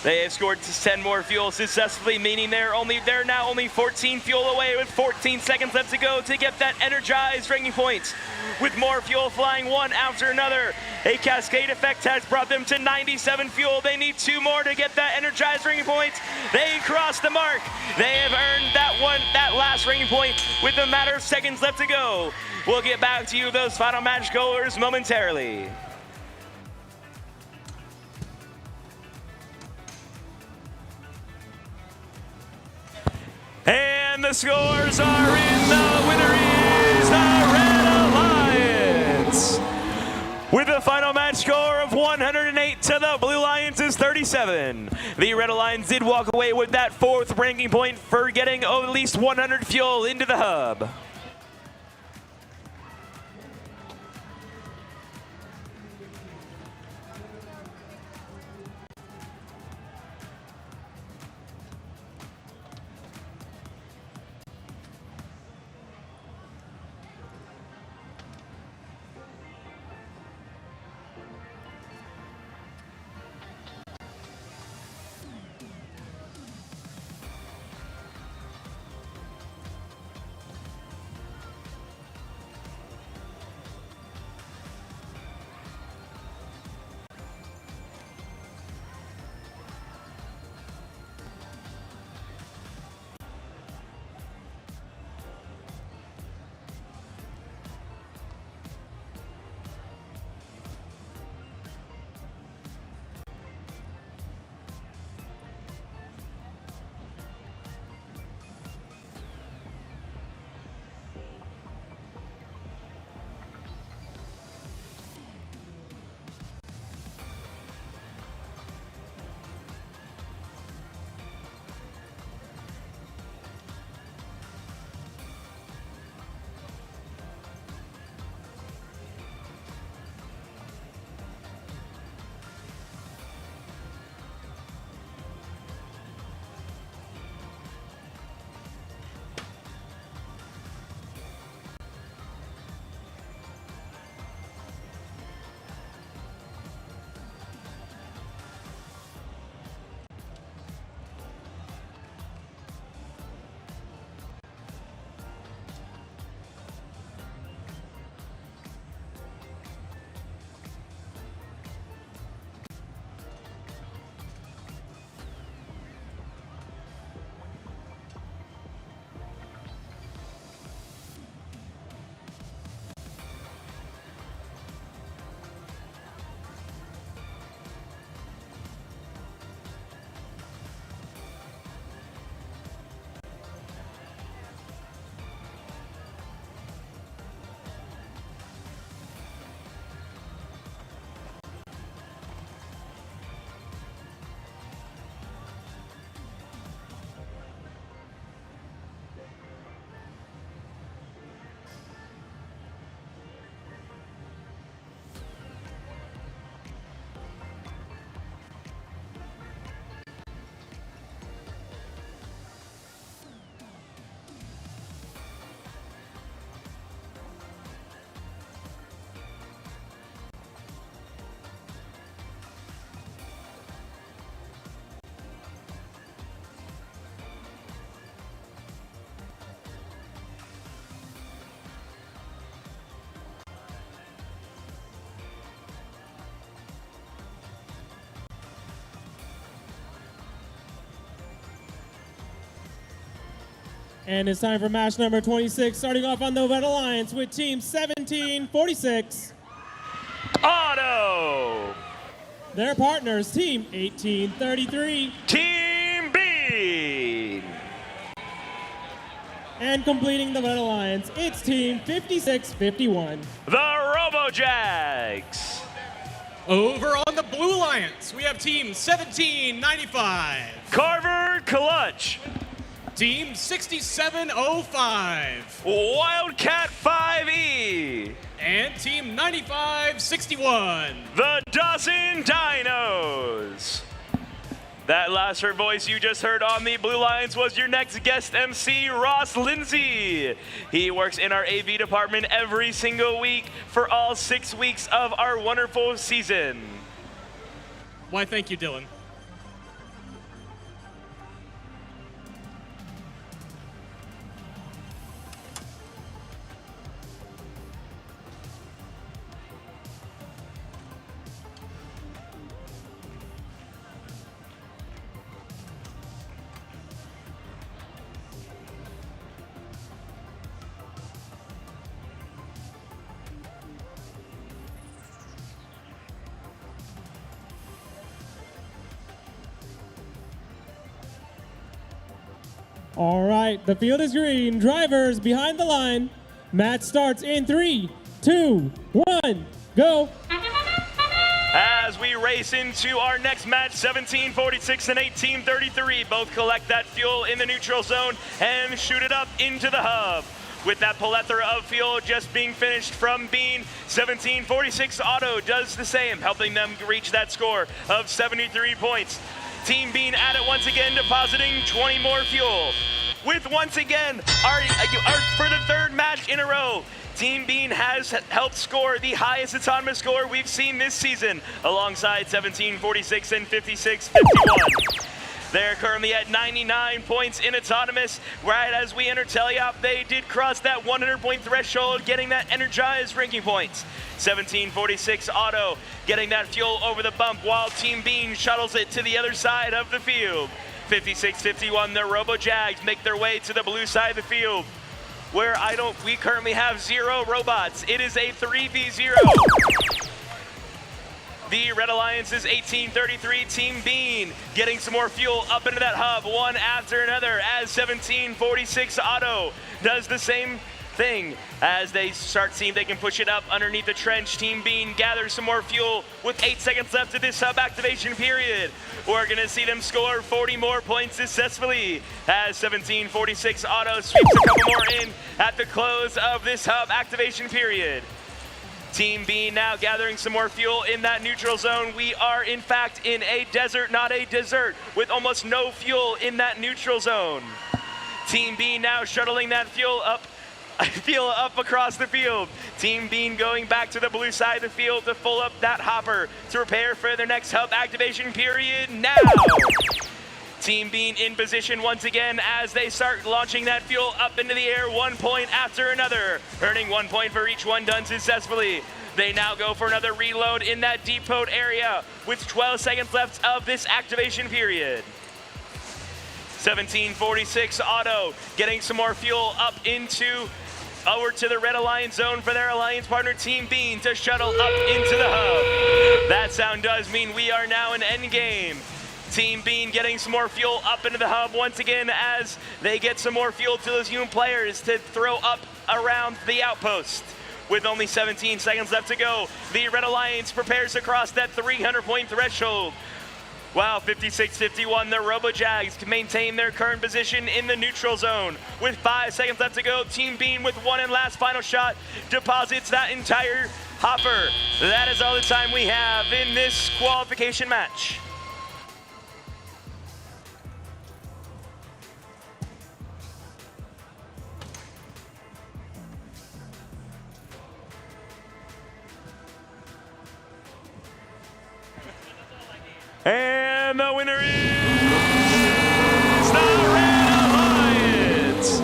They have scored 10 more fuel successfully, meaning they're now only 14 fuel away with 14 seconds left to go to get that energized ranking points. With more fuel flying one after another, a cascade effect has brought them to 97 fuel. They need 2 more to get that energized ranking points. They crossed the mark. They have earned that last ranking point with a matter of seconds left to go. We'll get back to you, those final match goers, momentarily. And the scores are in. The winner is the Red Alliance, with a final match score of 108 to the Blue Lions' 37. The Red Alliance did walk away with that 4th ranking point for getting at least 100 fuel into the hub.
And it's time for match number 26, starting off on the Red Alliance with Team 1746.
Auto.
Their partners, Team 1833.
Team B.
And completing the Red Alliance, it's Team 5651.
The RoboJags.
Over on the Blue Alliance, we have Team 1795.
Carver Clutch.
Team 6705.
Wildcat 5E.
And Team 9561.
The Dawson Dinos. That last voice you just heard on the Blue Alliance was your next guest MC, Ross Lindsay. He works in our AV department every single week for all 6 weeks of our wonderful season.
Why, thank you, Dylan.
All right, the field is green. Drivers behind the line. Match starts in 3, 2, 1, go.
As we race into our next match, 1746 and 1833 both collect that fuel in the neutral zone and shoot it up into the hub. With that plethora of fuel just being finished from Bean, 1746 Auto does the same, helping them reach that score of 73 points. Team Bean at it once again, depositing 20 more fuel. With once again, for the third match in a row, Team Bean has helped score the highest autonomous score we've seen this season, alongside 1746 and 5651. They're currently at 99 points in autonomous. Right as we enter teleop, they did cross that 100-point threshold, getting that energized ranking points. 1746 Auto getting that fuel over the bump while Team Bean shuttles it to the other side of the field. 5651, the RoboJags make their way to the blue side of the field, where we currently have 0 robots. It is a 3v0. The Red Alliance's 1833 Team Bean getting some more fuel up into that hub, one after another, as 1746 Auto does the same thing. As they start seeing they can push it up underneath the trench, Team Bean gathers some more fuel with 8 seconds left of this hub activation period. We're gonna see them score 40 more points successfully, as 1746 Auto sweeps a couple more in at the close of this hub activation period. Team Bean now gathering some more fuel in that neutral zone. We are in fact in a desert, not a dessert, with almost no fuel in that neutral zone. Team Bean now shuttling that fuel up across the field. Team Bean going back to the blue side of the field to fill up that hopper to prepare for their next hub activation period now. Team Bean in position once again as they start launching that fuel up into the air, 1 point after another, earning 1 point for each one done successfully. They now go for another reload in that depot area with 12 seconds left of this activation period. 1746 Auto getting some more fuel up over to the Red Alliance zone for their alliance partner Team Bean to shuttle up into the hub. That sound does mean we are now in endgame. Team Bean getting some more fuel up into the hub once again as they get some more fuel to those human players to throw up around the outpost. With only 17 seconds left to go, the Red Alliance prepares to cross that 300-point threshold. While 5651, the RoboJags can maintain their current position in the neutral zone. With 5 seconds left to go, Team Bean with one and last final shot deposits that entire hopper. That is all the time we have in this qualification match. And the winner is the Red Alliance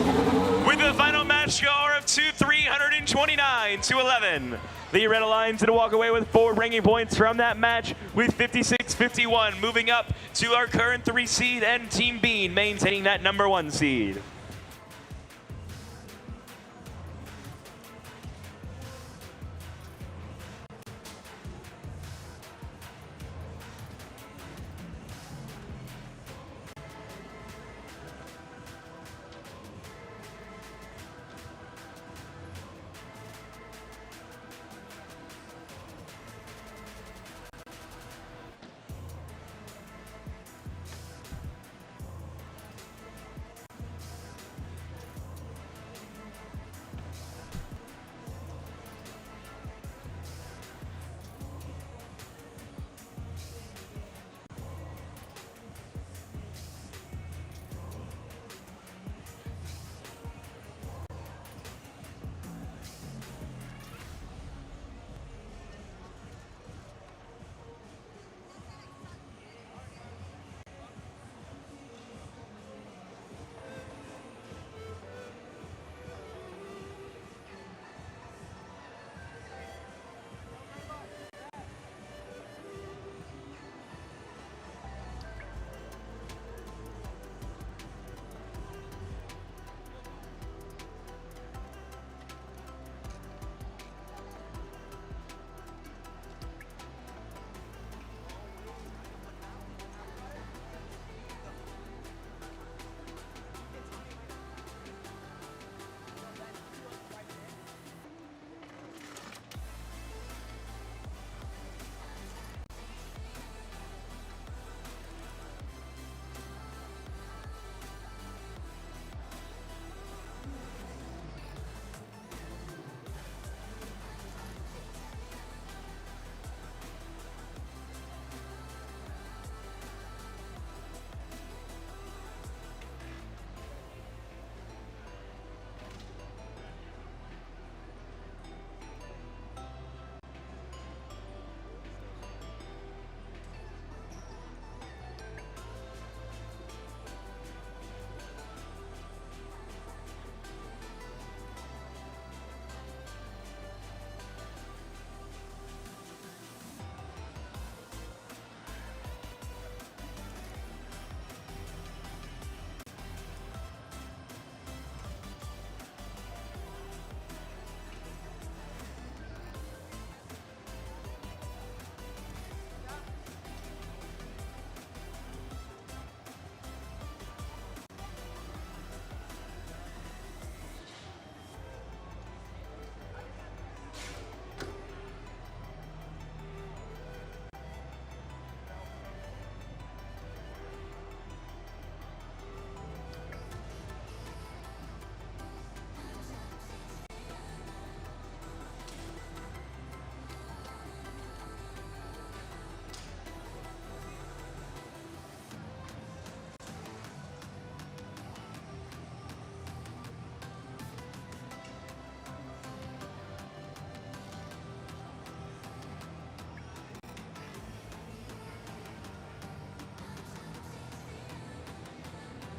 with the final match score of 329-11. The Red Alliance to walk away with 4 ranking points from that match with 5651, moving up to our current 3 seed, and Team Bean maintaining that number 1 seed.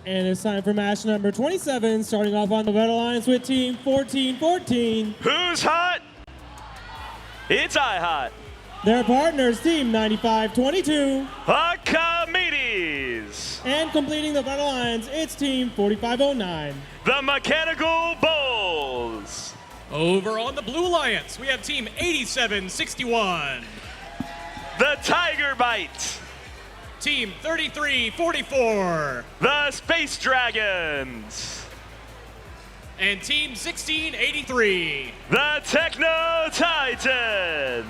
And it's time for match number 27, starting off on the Red Alliance with Team 1414.
Who's hot? It's iHot.
Their partners, Team 9522.
Archimedes.
And completing the Red Alliance, it's Team 4509.
The Mechanical Bulls.
Over on the Blue Alliance, we have Team 8761.
The Tiger Bite.
Team 3344.
The Space Dragons.
And Team 1683.
The Techno Titans.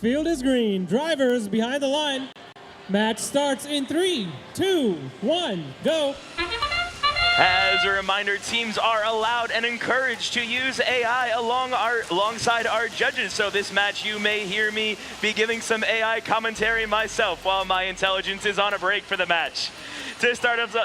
Field is green. Drivers behind the line. Match starts in 3, 2, 1, go.
As a reminder, teams are allowed and encouraged to use AI alongside our judges. So this match, you may hear me be giving some AI commentary myself while my intelligence is on a break for the match. To start us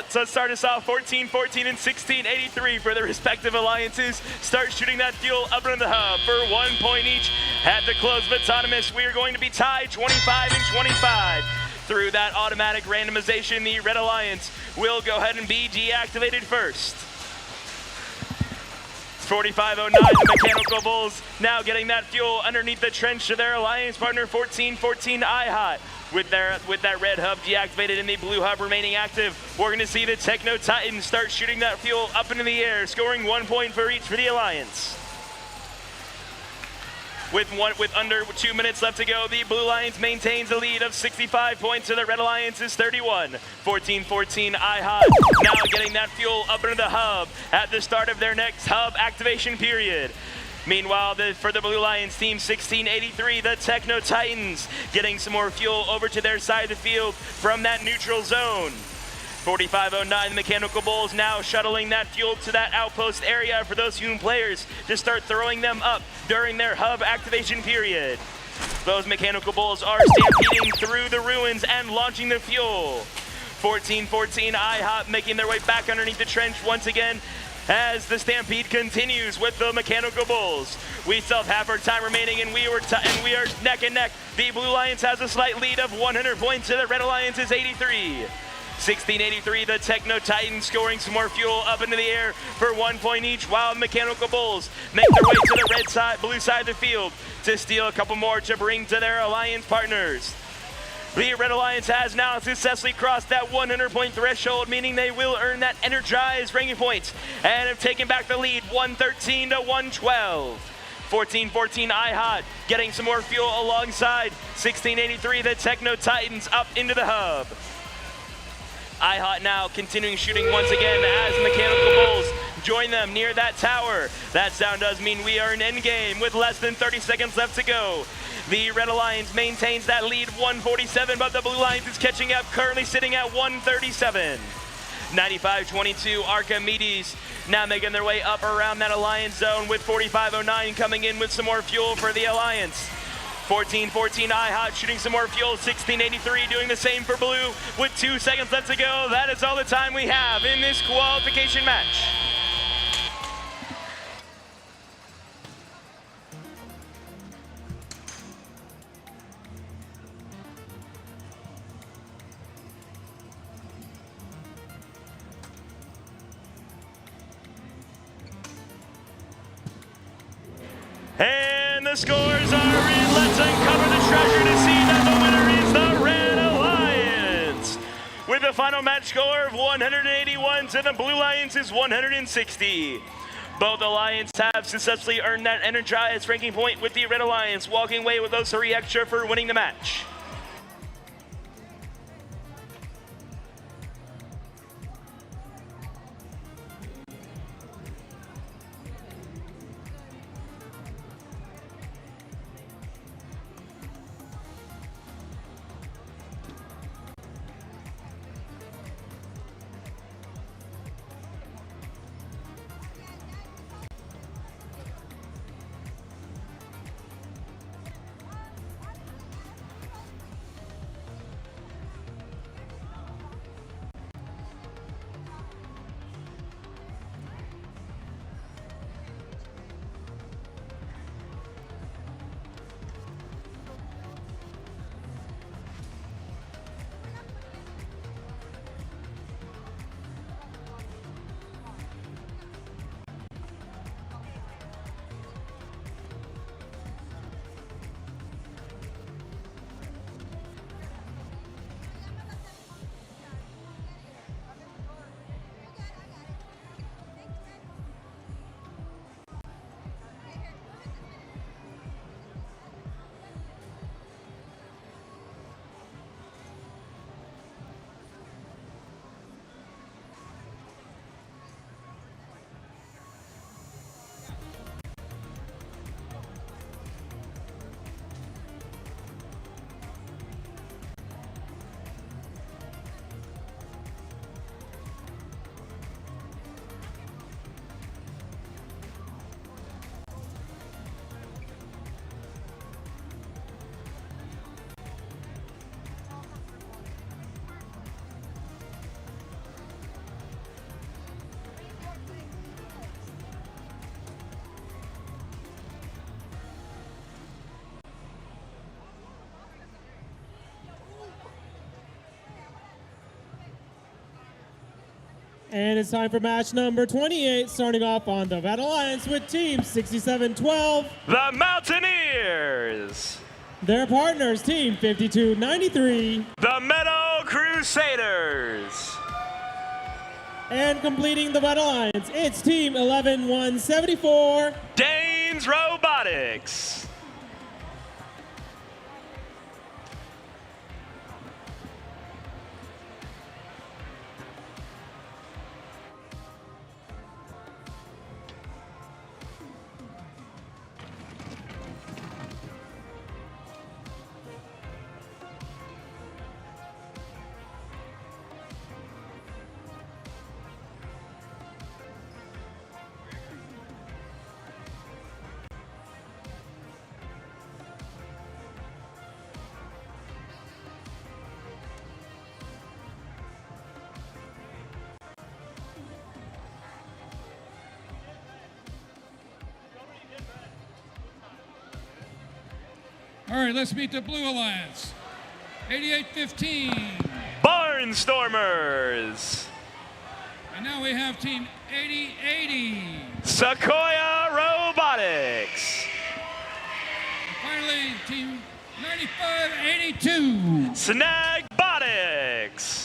off, 14-14 and 16-83 for the respective alliances. Start shooting that fuel up into the hub for 1 point each. At the close of autonomous, we are going to be tied 25 and 25. Through that automatic randomization, the Red Alliance will go ahead and be deactivated first. 4509, the Mechanical Bulls now getting that fuel underneath the trench to their alliance partner 1414 iHot. With that red hub deactivated and the blue hub remaining active, we're going to see the Techno Titans start shooting that fuel up into the air, scoring 1 point for each for the alliance. With under 2 minutes left to go, the Blue Lions maintains a lead of 65 points to the Red Alliance's 31. 14-14 IHOT now getting that fuel up into the hub at the start of their next hub activation period. Meanwhile, for the Blue Lions team, 1683, the Techno Titans getting some more fuel over to their side of the field from that neutral zone. 4509, the Mechanical Bulls now shuttling that fuel to that outpost area for those human players to start throwing them up during their hub activation period. Those Mechanical Bulls are stampeding through the ruins and launching the fuel. 14-14 IHOP making their way back underneath the trench once again as the stampede continues with the Mechanical Bulls. We still have half our time remaining, and we are neck and neck. The Blue Lions has a slight lead of 100 points to the Red Alliance's 83. 1683, the Techno Titans scoring some more fuel up into the air for 1 point each, while Mechanical Bulls make their way to the blue side of the field to steal a couple more to bring to their alliance partners. The Red Alliance has now successfully crossed that 100-point threshold, meaning they will earn that energized ranking points and have taken back the lead 113 to 112. 14-14 IHOT getting some more fuel alongside 1683, the Techno Titans up into the hub. IHOT now continuing shooting once again as Mechanical Bulls join them near that tower. That sound does mean we are in endgame with less than 30 seconds left to go. The Red Alliance maintains that lead 147, but the Blue Lions is catching up, currently sitting at 137. 95-22 Archimedes now making their way up around that Alliance zone with 4509 coming in with some more fuel for the Alliance. 14-14 IHOT shooting some more fuel, 1683 doing the same for Blue with 2 seconds left to go. That is all the time we have in this qualification match. And the scores are in. Let's uncover the treasure to see that the winner is the Red Alliance. With a final match score of 181 to the Blue Lions' 160. Both Alliance have successfully earned that energized ranking point, with the Red Alliance walking away with those 3 extra for winning the match.
And it's time for match number 28, starting off on the Red Alliance with Team 6712.
The Mountaineers.
Their partners, Team 5293.
The Meadow Crusaders.
And completing the Red Alliance, it's Team 11174.
Danes Robotics.
All right, let's meet the Blue Alliance. 8815.
Barnstormers.
And now we have team 8080.
Sequoia Robotics.
And finally, team 9582.
Snagbotics.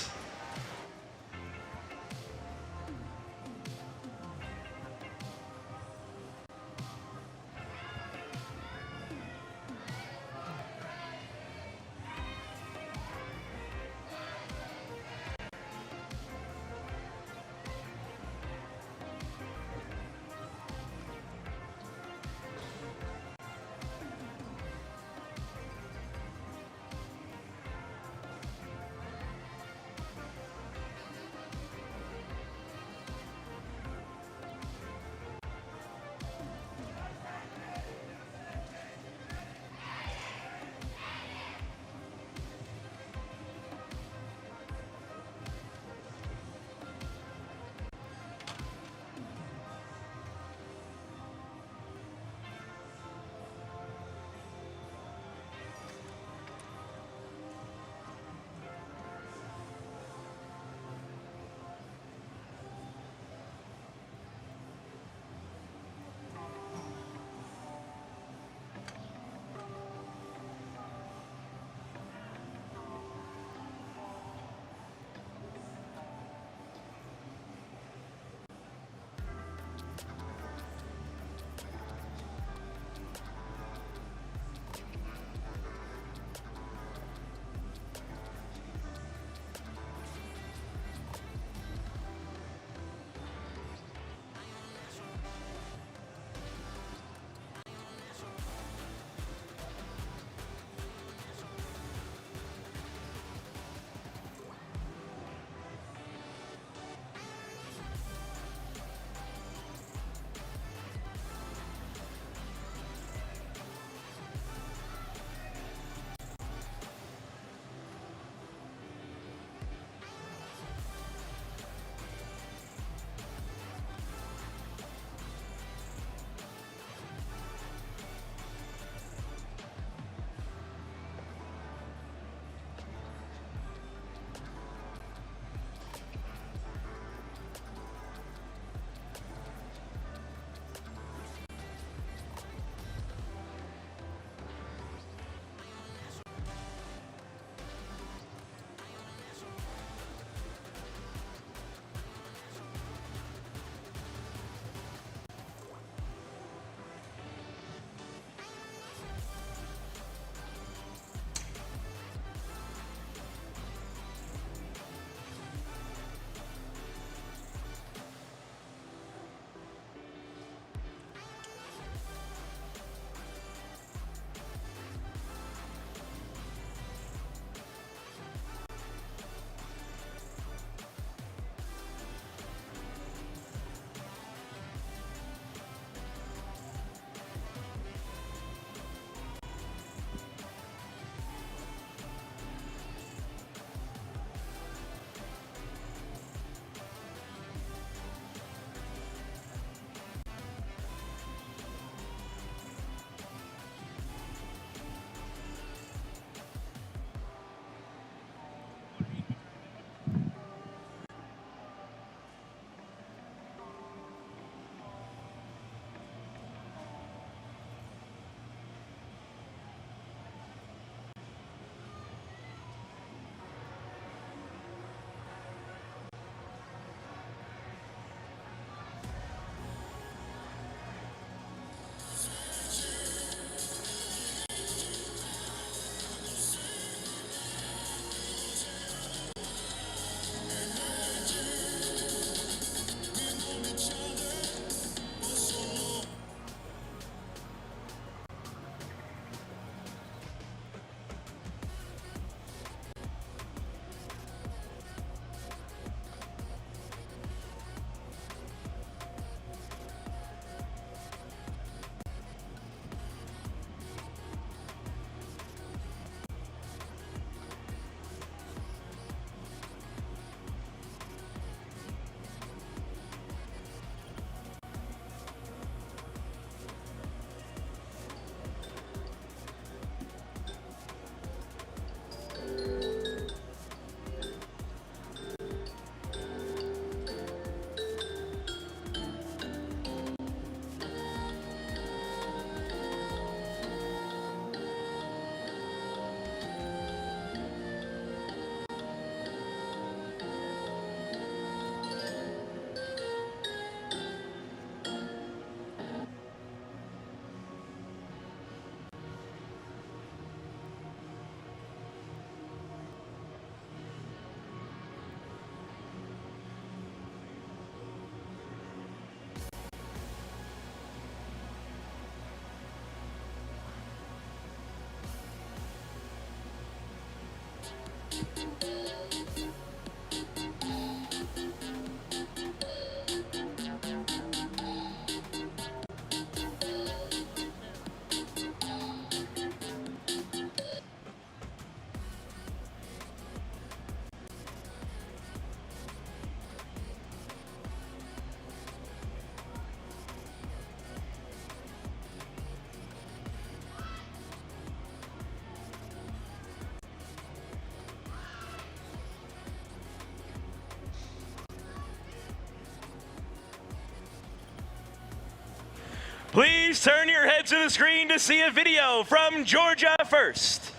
Please turn your head to the screen to see a video from Georgia first.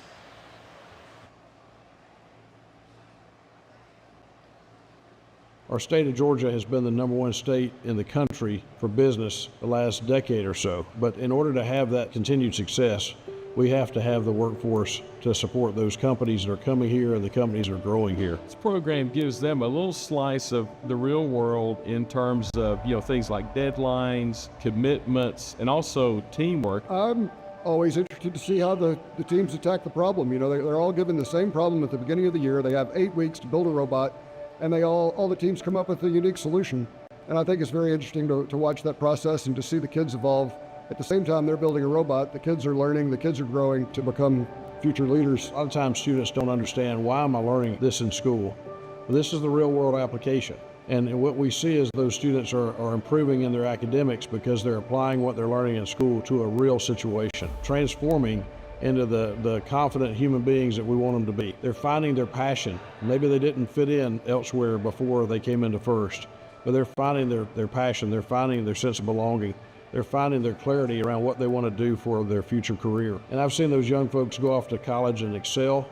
Our state of Georgia has been the #1 state in the country for business the last decade or so. But in order to have that continued success, we have to have the workforce to support those companies that are coming here and the companies that are growing here.
This program gives them a little slice of the real world in terms of, things like deadlines, commitments, and also teamwork.
I'm always interested to see how the teams attack the problem. They're all given the same problem at the beginning of the year. They have 8 weeks to build a robot, and all the teams come up with a unique solution. And I think it's very interesting to watch that process and to see the kids evolve. At the same time they're building a robot, the kids are learning, the kids are growing to become future leaders.
A lot of times students don't understand, why am I learning this in school? Well, this is the real world application. And what we see is those students are improving in their academics because they're applying what they're learning in school to a real situation, transforming into the confident human beings that we want them to be. They're finding their passion. Maybe they didn't fit in elsewhere before they came into first, but they're finding their passion, they're finding their sense of belonging, they're finding their clarity around what they want to do for their future career. And I've seen those young folks go off to college and excel,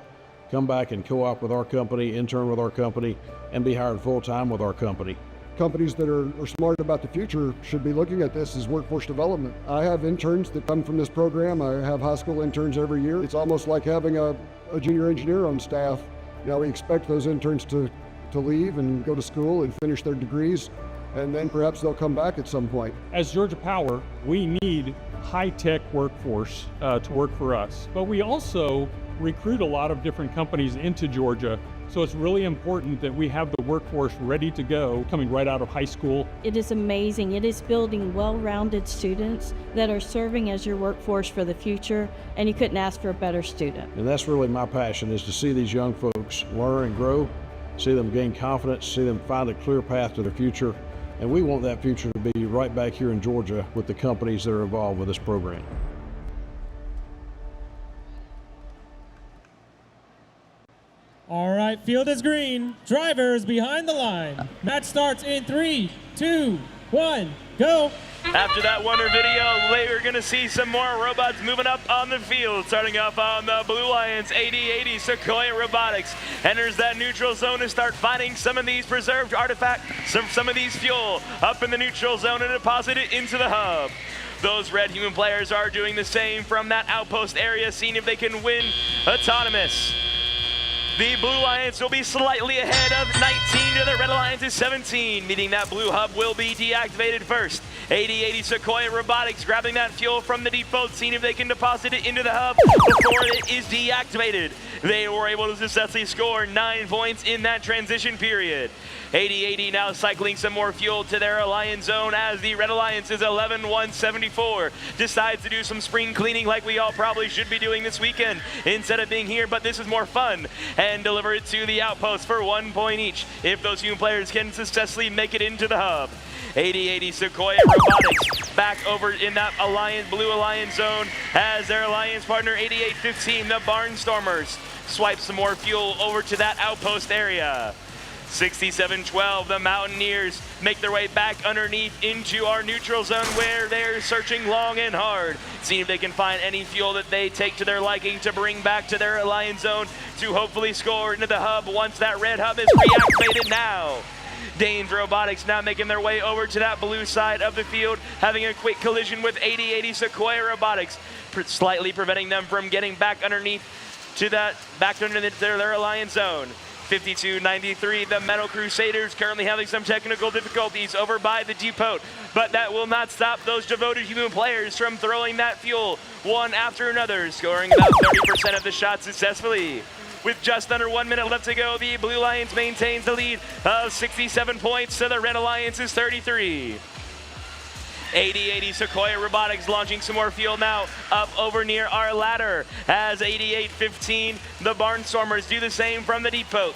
come back and co-op with our company, intern with our company, and be hired full-time with our company.
Companies that are smart about the future should be looking at this as workforce development. I have interns that come from this program. I have high school interns every year. It's almost like having a junior engineer on staff. We expect those interns to leave and go to school and finish their degrees, and then perhaps they'll come back at some point.
As Georgia Power, we need high-tech workforce to work for us, but we also recruit a lot of different companies into Georgia. So it's really important that we have the workforce ready to go coming right out of high school.
It is amazing. It is building well-rounded students that are serving as your workforce for the future, and you couldn't ask for a better student.
And that's really my passion, is to see these young folks learn and grow, see them gain confidence, see them find a clear path to their future. And we want that future to be right back here in Georgia with the companies that are involved with this program.
All right, field is green. Drivers behind the line. Match starts in 3, 2, 1, go.
After that wonder video, we're going to see some more robots moving up on the field. Starting off on the Blue Lions, 8080 Sequoia Robotics enters that neutral zone to start finding some of these preserved artifacts, some of these fuel up in the neutral zone and deposit it into the hub. Those red human players are doing the same from that outpost area, seeing if they can win autonomous. The Blue Lions will be slightly ahead of 19 to the Red Alliance's 17, meaning that blue hub will be deactivated first. 8080 Sequoia Robotics grabbing that fuel from the depot, seeing if they can deposit it into the hub before it is deactivated. They were able to successfully score 9 points in that transition period. 8080 now cycling some more fuel to their Alliance zone as the Red Alliance's 11-174 decides to do some spring cleaning like we all probably should be doing this weekend instead of being here, but this is more fun, and deliver it to the outpost for 1 point each if those human players can successfully make it into the hub. 8080 Sequoia Robotics back over in that Blue Alliance zone as their Alliance partner 8815, the Barnstormers, swipe some more fuel over to that outpost area. 6712, the Mountaineers make their way back underneath into our neutral zone where they're searching long and hard, seeing if they can find any fuel that they take to their liking to bring back to their Alliance zone to hopefully score into the hub once that red hub is reactivated now. Danes Robotics now making their way over to that blue side of the field, having a quick collision with 8080 Sequoia Robotics, slightly preventing them from getting back underneath to that, back under their Alliance zone. 5293, the Metal Crusaders currently having some technical difficulties over by the depot, but that will not stop those devoted human players from throwing that fuel one after another, scoring about 30% of the shots successfully. With just under 1 minute left to go, the Blue Lions maintains the lead of 67 points to the Red Alliance's 33. 8080 Sequoia Robotics launching some more fuel now up over near our ladder as 8815, the Barnstormers do the same from the depot.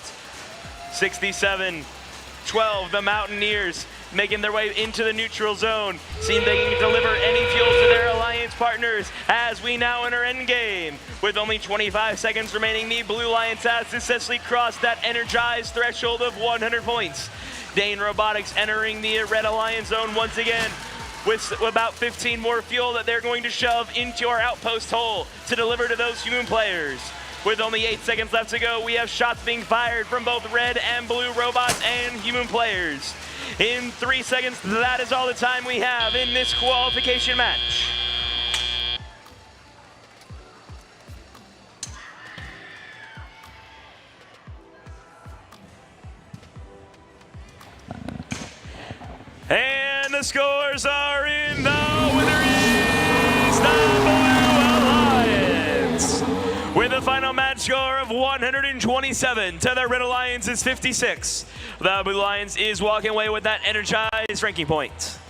6712, the Mountaineers making their way into the neutral zone, seeing they can deliver any fuel to their Alliance partners as we now enter endgame. With only 25 seconds remaining, the Blue Lions has successfully crossed that energized threshold of 100 points. Dane Robotics entering the Red Alliance zone once again, with about 15 more fuel that they're going to shove into our outpost hole to deliver to those human players. With only 8 seconds left to go, we have shots being fired from both red and blue robots and human players. In 3 seconds, that is all the time we have in this qualification match. And the scores are in. The winner is the Blue Alliance, with a final match score of 127 to the Red Alliance's 56. The Blue Alliance is walking away with that energized ranking point.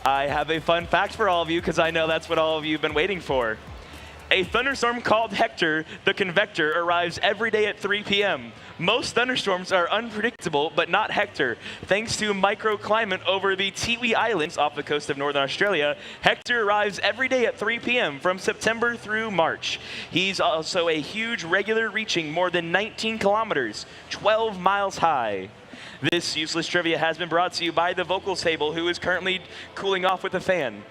I have a fun fact for all of you, because I know that's what all of you have been waiting for. A thunderstorm called Hector, the Convector, arrives every day at 3 p.m. Most thunderstorms are unpredictable, but not Hector. Thanks to microclimate over the Tiwi Islands off the coast of northern Australia, Hector arrives every day at 3 p.m. from September through March. He's also a huge regular, reaching more than 19 kilometers, 12 miles high. This useless trivia has been brought to you by the vocals table, who is currently cooling off with a fan.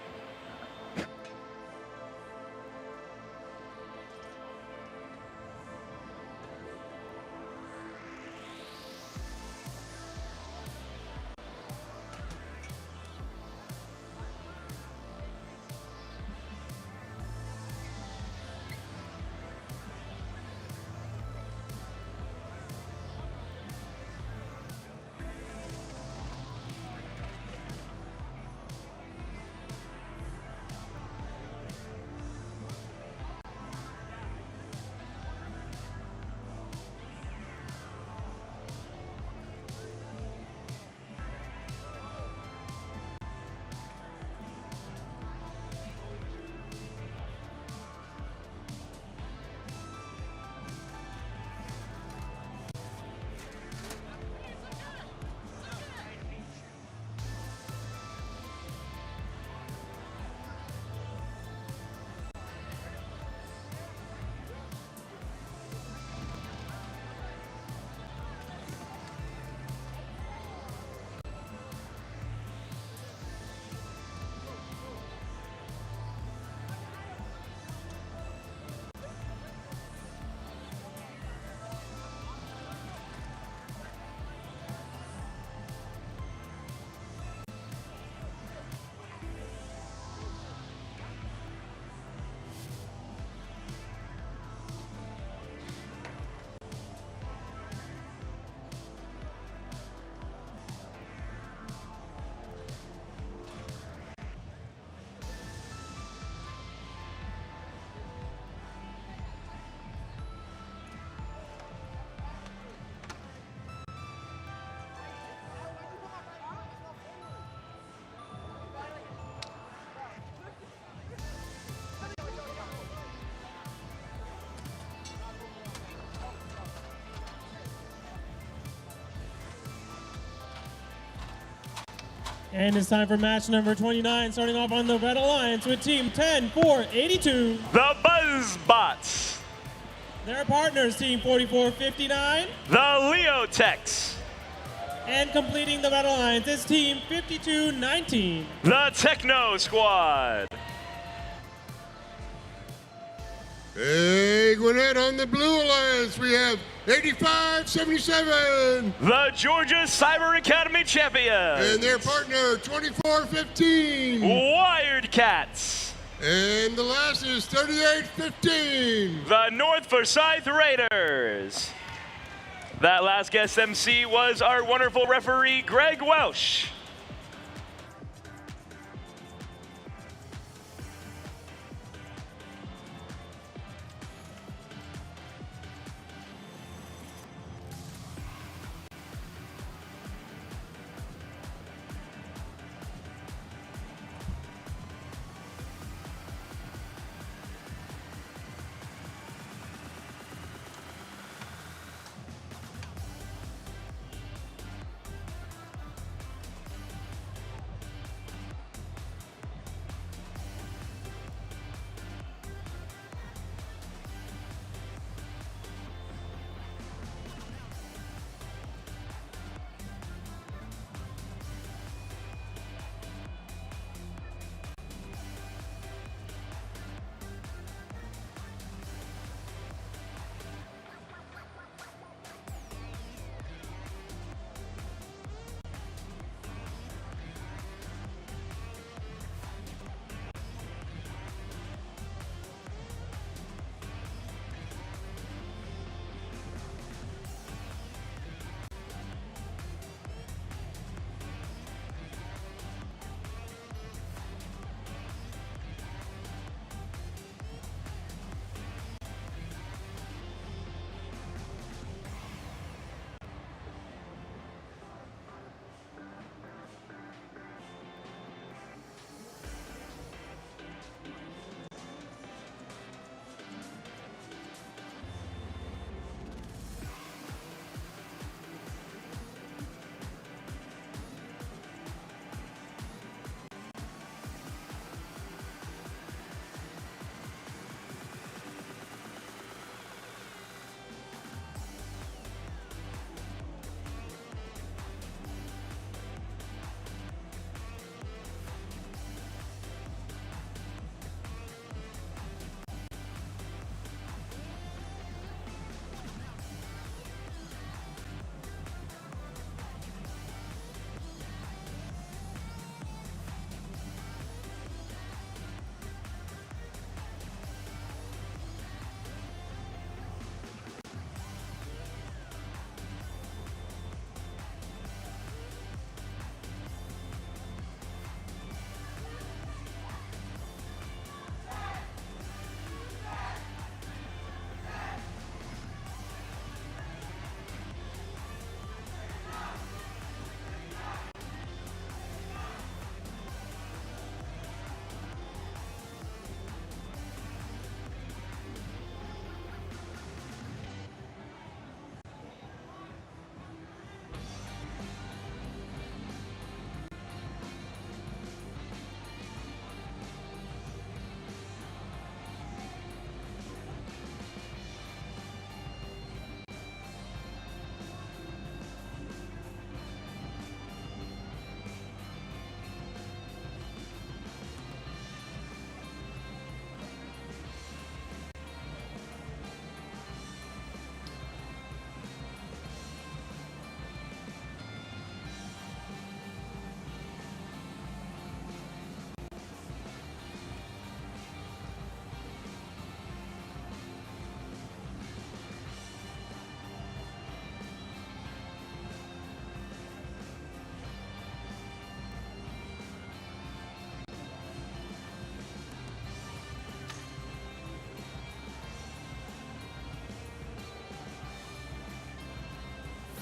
And it's time for match number 29, starting off on the Red Alliance with Team 10-4-82.
The Buzzbots.
Their partners, Team 44-59.
The Leotechs.
And completing the Red Alliance is Team 52-19.
The Techno Squad.
Hey, Gwinnett on the Blue Alliance, we have 85-77.
The Georgia Cyber Academy champions.
And their partner, 24-15.
Wired Cats.
And the last is 38-15.
The North Forsyth Raiders. That last guest MC was our wonderful referee, Greg Welsh.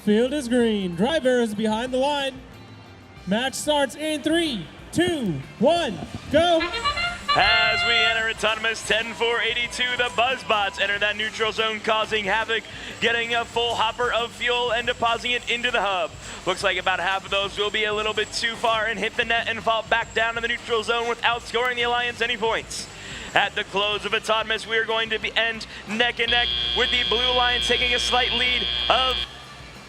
Field is green. Drivers behind the line. Match starts in 3, 2, 1, go.
As we enter autonomous 10-4-82, the Buzzbots enter that neutral zone, causing havoc, getting a full hopper of fuel and depositing it into the hub. Looks like about half of those will be a little bit too far and hit the net and fall back down to the neutral zone without scoring the Alliance any points. At the close of autonomous, we are going to end neck and neck with the Blue Alliance taking a slight lead of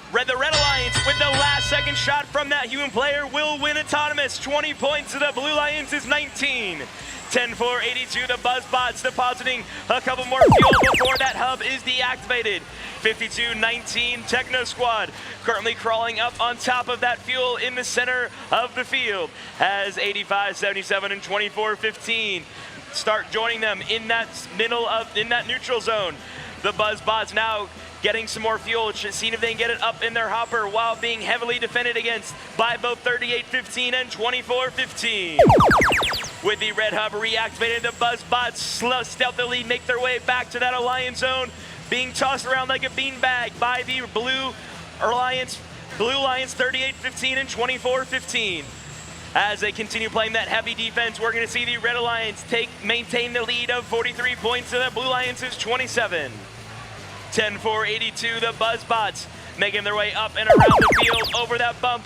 the Red Alliance with the last second shot from that human player will win autonomous. 20 points to the Blue Alliance's 19. 10-4-82, the Buzzbots depositing a couple more fuel before that hub is deactivated. 52-19, Techno Squad currently crawling up on top of that fuel in the center of the field as 85-77 and 24-15 start joining them in that neutral zone. The Buzzbots now getting some more fuel, seeing if they can get it up in their hopper while being heavily defended against by both 38-15 and 24-15. With the red hub reactivated, the Buzzbots stealthily make their way back to that Alliance zone, being tossed around like a beanbag by the Blue Alliance 38-15 and 24-15. As they continue playing that heavy defense, we're going to see the Red Alliance maintain the lead of 43 points to the Blue Alliance's 27. 10-4-82, the Buzzbots making their way up and around the field over that bump.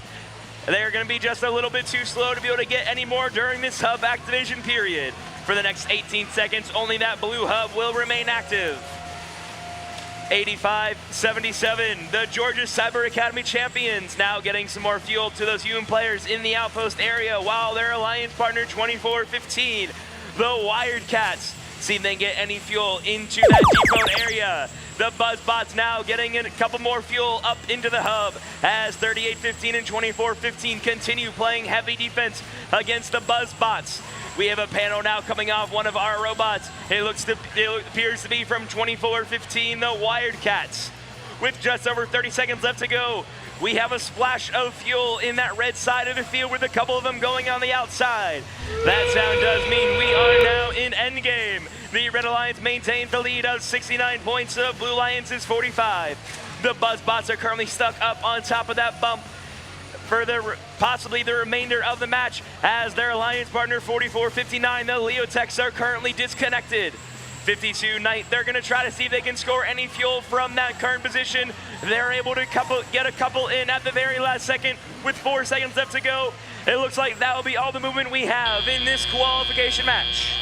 They're going to be just a little bit too slow to be able to get any more during this hub activation period. For the next 18 seconds, only that blue hub will remain active. 85-77, the Georgia Cyber Academy champions now getting some more fuel to those human players in the outpost area, while their alliance partner 24-15, the Wildcats, see if they can get any fuel into that depot area. The Buzzbots now getting a couple more fuel up into the hub as 38-15 and 24-15 continue playing heavy defense against the Buzzbots. We have a panel now coming off one of our robots. It appears to be from 24-15, the Wildcats. With just over 30 seconds left to go, we have a splash of fuel in that red side of the field with a couple of them going on the outside. That sound does mean we are now in endgame. The Red Alliance maintains the lead of 69 points to Blue Alliance's 45. The Buzzbots are currently stuck up on top of that bump for possibly the remainder of the match as their alliance partner 44-59, the Leotechs, are currently disconnected. 52-9, they're going to try to see if they can score any fuel from that current position. They're able to get a couple in at the very last second with 4 seconds left to go. It looks like that will be all the movement we have in this qualification match.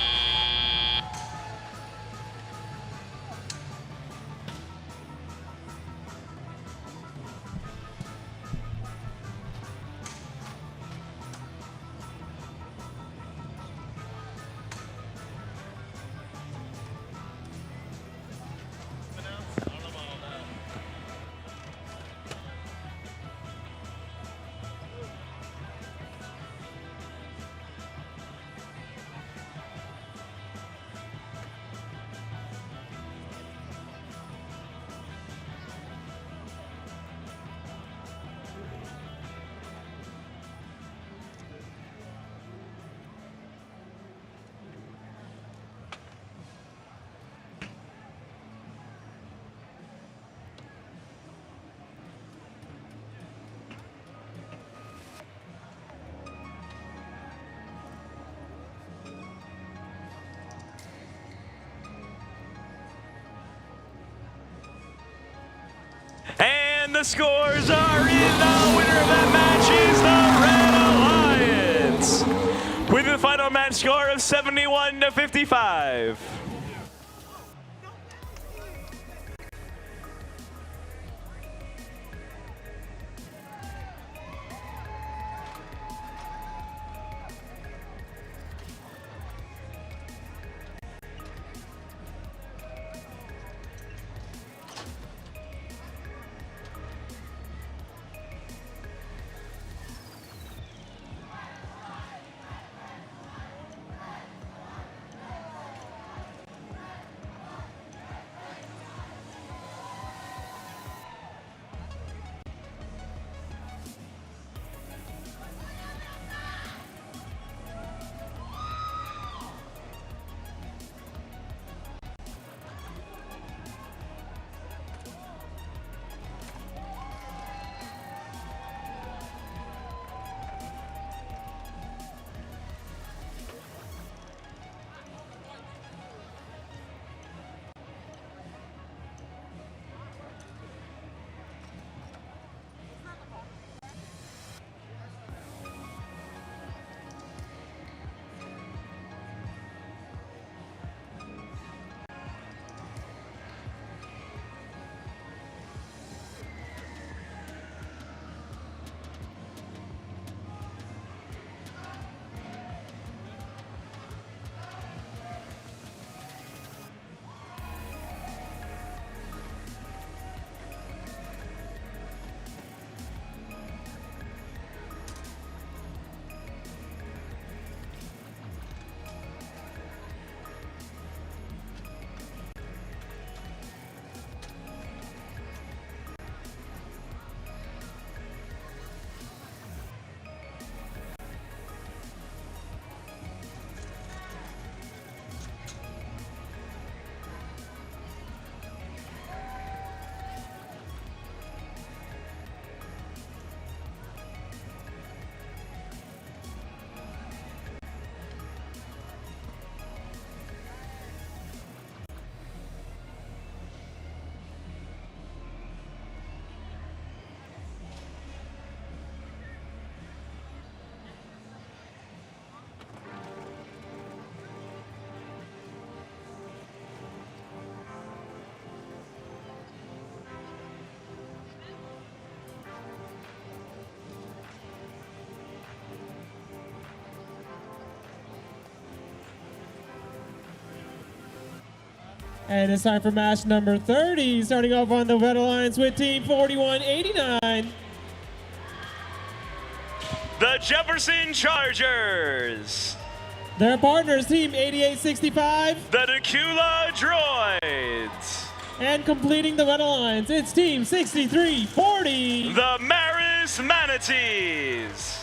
And the scores are in. The winner of that match is the Red Alliance with the final match score of 71-55.
And it's time for match number 30, starting off on the Red Alliance with Team 4189.
The Jefferson Chargers.
Their partners, Team 8865.
The Decula Droids.
And completing the Red Alliance, it's Team 6340.
The Maris Manatees.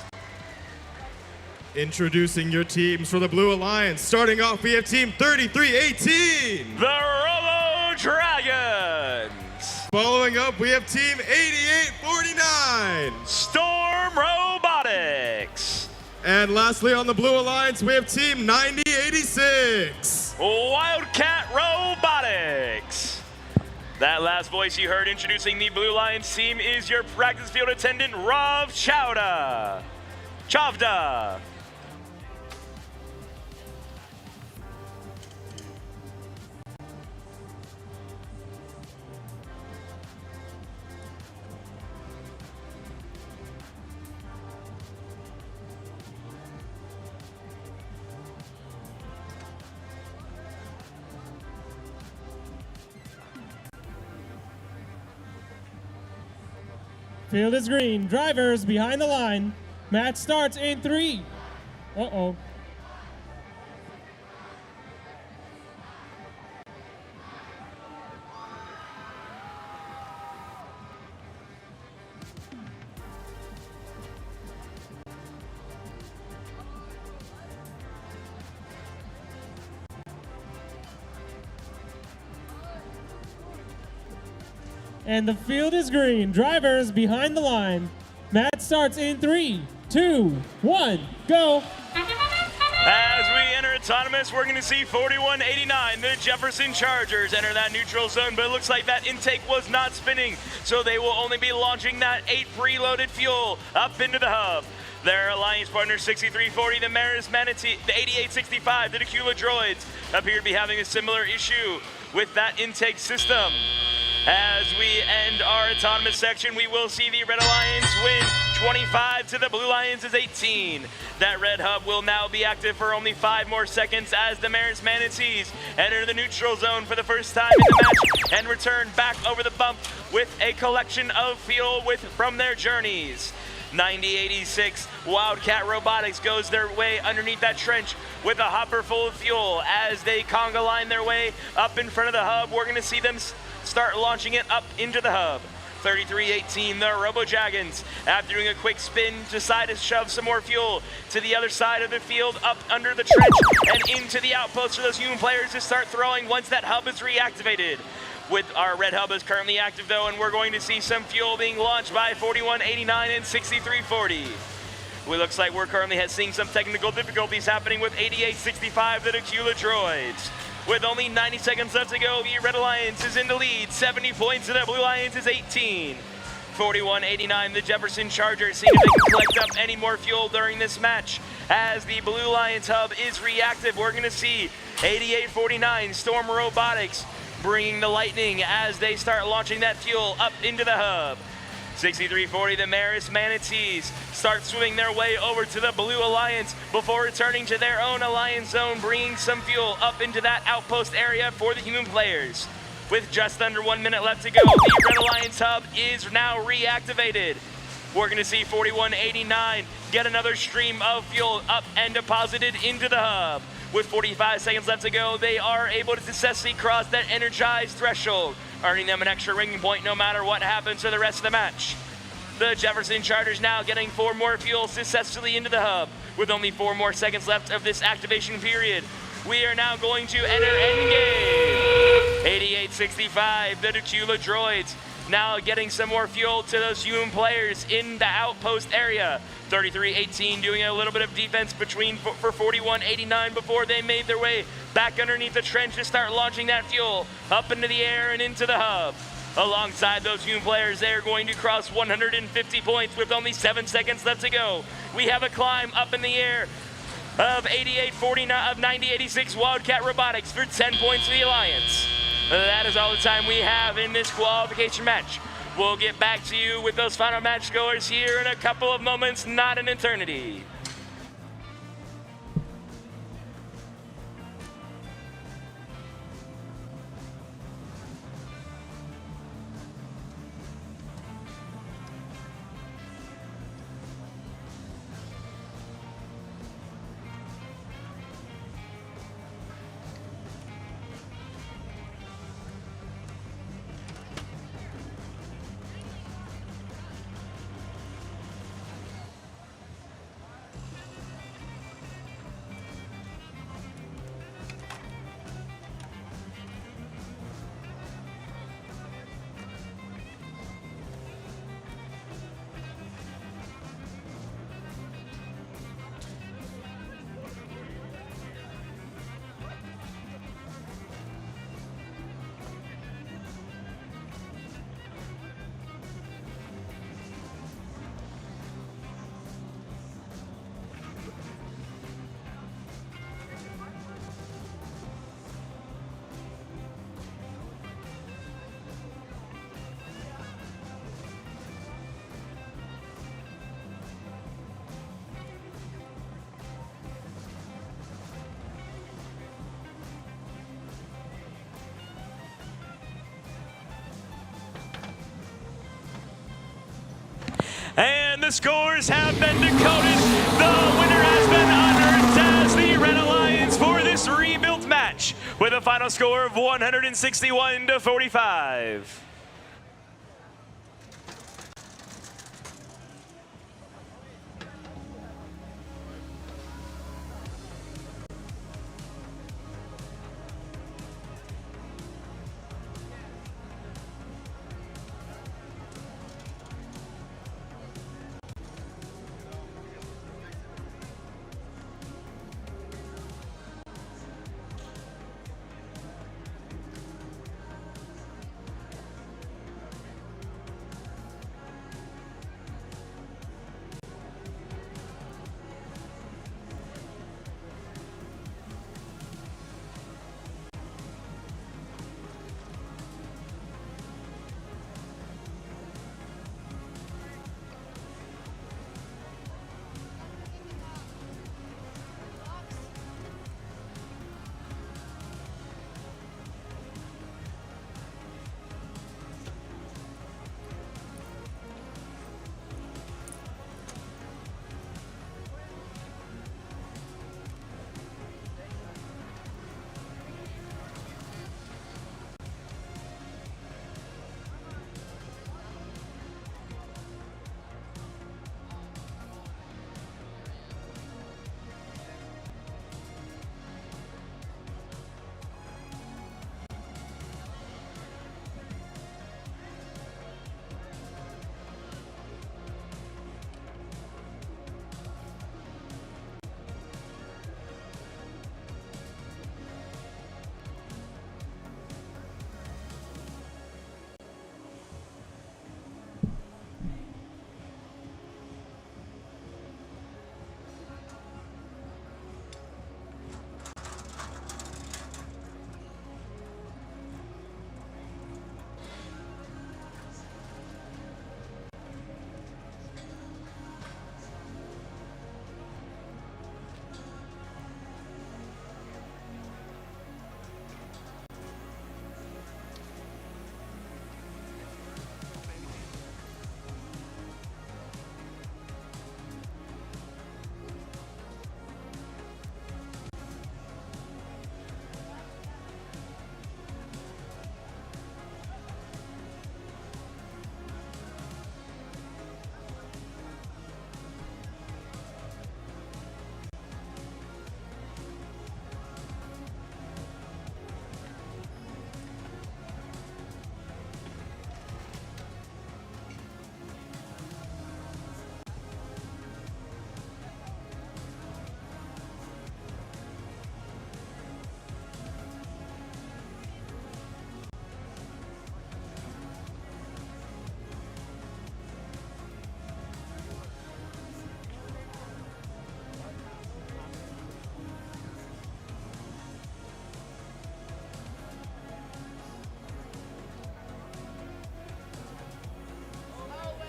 Introducing your teams for the Blue Alliance. Starting off, we have Team 3318.
The Robo Dragons.
Following up, we have Team 8849.
Storm Robotics.
And lastly, on the Blue Alliance, we have Team 9086.
Wildcat Robotics. That last voice you heard introducing the Blue Alliance team is your practice field attendant, Rav Chavda.
Field is green. Drivers behind the line. Match starts in 3. Uh-oh. And the field is green. Drivers behind the line. Match starts in 3, 2, 1, go.
As we enter autonomous, we're going to see 4189, the Jefferson Chargers, enter that neutral zone, but it looks like that intake was not spinning, so they will only be launching that 8 preloaded fuel up into the hub. Their alliance partner 6340, the Maris Manatee, the 8865, the Decula Droids, appear to be having a similar issue with that intake system. As we end our autonomous section, we will see the Red Alliance win 25 to the Blue Alliance's 18. That red hub will now be active for only 5 more seconds as the Maris Manatees enter the neutral zone for the first time in the match and return back over the bump with a collection of fuel from their journeys. 9086 Wildcat Robotics goes their way underneath that trench with a hopper full of fuel as they conga line their way up in front of the hub. We're going to see them start launching it up into the hub. 3318, the Robo Dragons, after doing a quick spin, decide to shove some more fuel to the other side of the field, up under the trench and into the outpost for those human players to start throwing once that hub is reactivated. With our red hub is currently active though, and we're going to see some fuel being launched by 4189 and 6340. It looks like we're currently seeing some technical difficulties happening with 8865, the Decula Droids. With only 90 seconds left to go, the Red Alliance is in the lead. 70 points to the Blue Alliance is 18. 4189, the Jefferson Chargers see if they can collect up any more fuel during this match. As the Blue Alliance hub is reactive, we're going to see 8849, Storm Robotics, bringing the lightning as they start launching that fuel up into the hub. 6340, the Maris Manatees, start swimming their way over to the Blue Alliance before returning to their own Alliance zone, bringing some fuel up into that outpost area for the human players. With just under 1 minute left to go, the Red Alliance hub is now reactivated. We're going to see 4189 get another stream of fuel up and deposited into the hub. With 45 seconds left to go, they are able to successfully cross that energized threshold, earning them an extra ringing point no matter what happens to the rest of the match. The Jefferson Chargers now getting 4 more fuel successfully into the hub. With only 4 more seconds left of this activation period, we are now going to enter endgame. 8865, the Decula Droids, now getting some more fuel to those human players in the outpost area. 3318 doing a little bit of defense for 4189 before they made their way back underneath the trench to start launching that fuel up into the air and into the hub. Alongside those human players, they're going to cross 150 points with only 7 seconds left to go. We have a climb up in the air of 8849 of 9086 Wildcat Robotics for 10 points for the Alliance. That is all the time we have in this qualification match. We'll get back to you with those final match scores here in a couple of moments, not an eternity. the scores have been decoded. The winner has been unearthed as the Red Alliance for this rebuilt match with a final score of 161-45.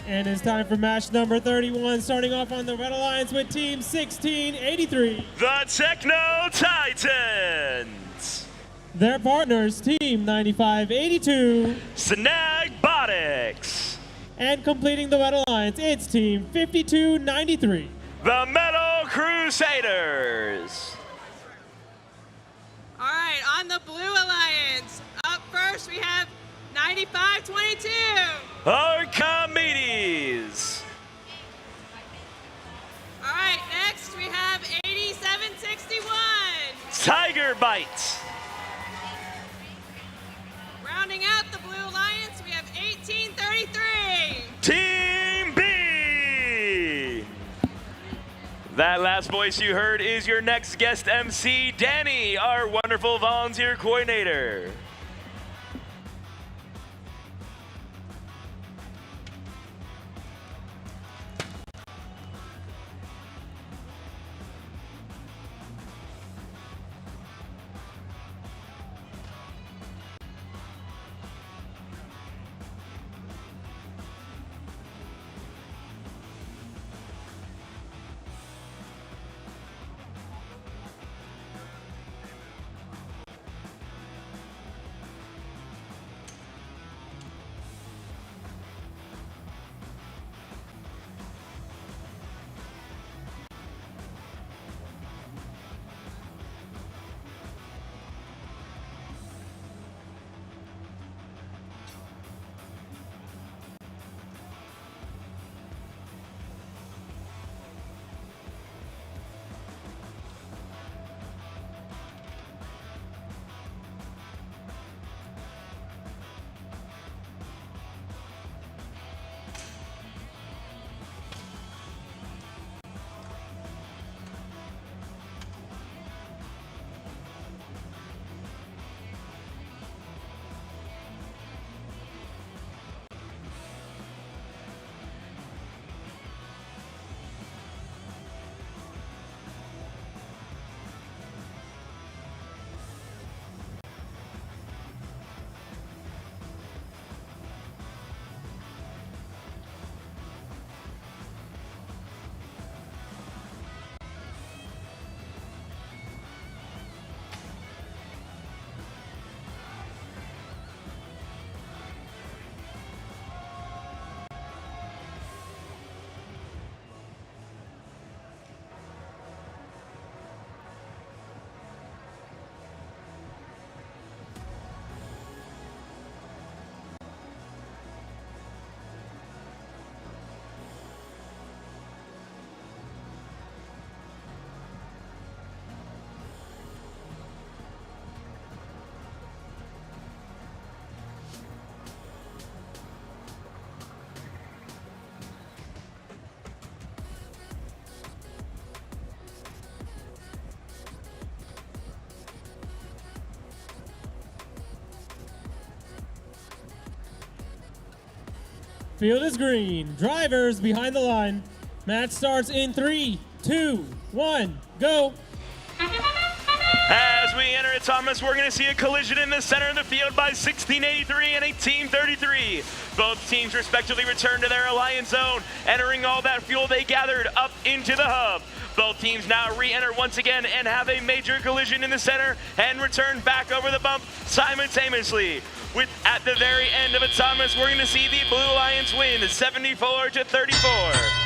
And it's time for match number 31, starting off on the Red Alliance with Team 1683.
The Techno Titans.
Their partners, Team 9582.
Snagbotics.
And completing the Red Alliance, it's Team 5293.
The Metal Crusaders.
All right, on the Blue Alliance, up first we have 9522.
Archimedes.
All right, next we have 8761.
Tiger Bite.
Rounding out the Blue Alliance, we have 1833.
Team B. That last voice you heard is your next guest MC, Danny, our wonderful volunteer coordinator.
Field is green. Drivers behind the line. Match starts in 3, 2, 1, go.
As we enter at Thomas, we're going to see a collision in the center of the field by 1683 and 1833. Both teams respectively return to their alliance zone, entering all that fuel they gathered up into the hub. Both teams now re-enter once again and have a major collision in the center and return back over the bump simultaneously. With at the very end of Thomas, we're going to see the Blue Alliance win 74-34.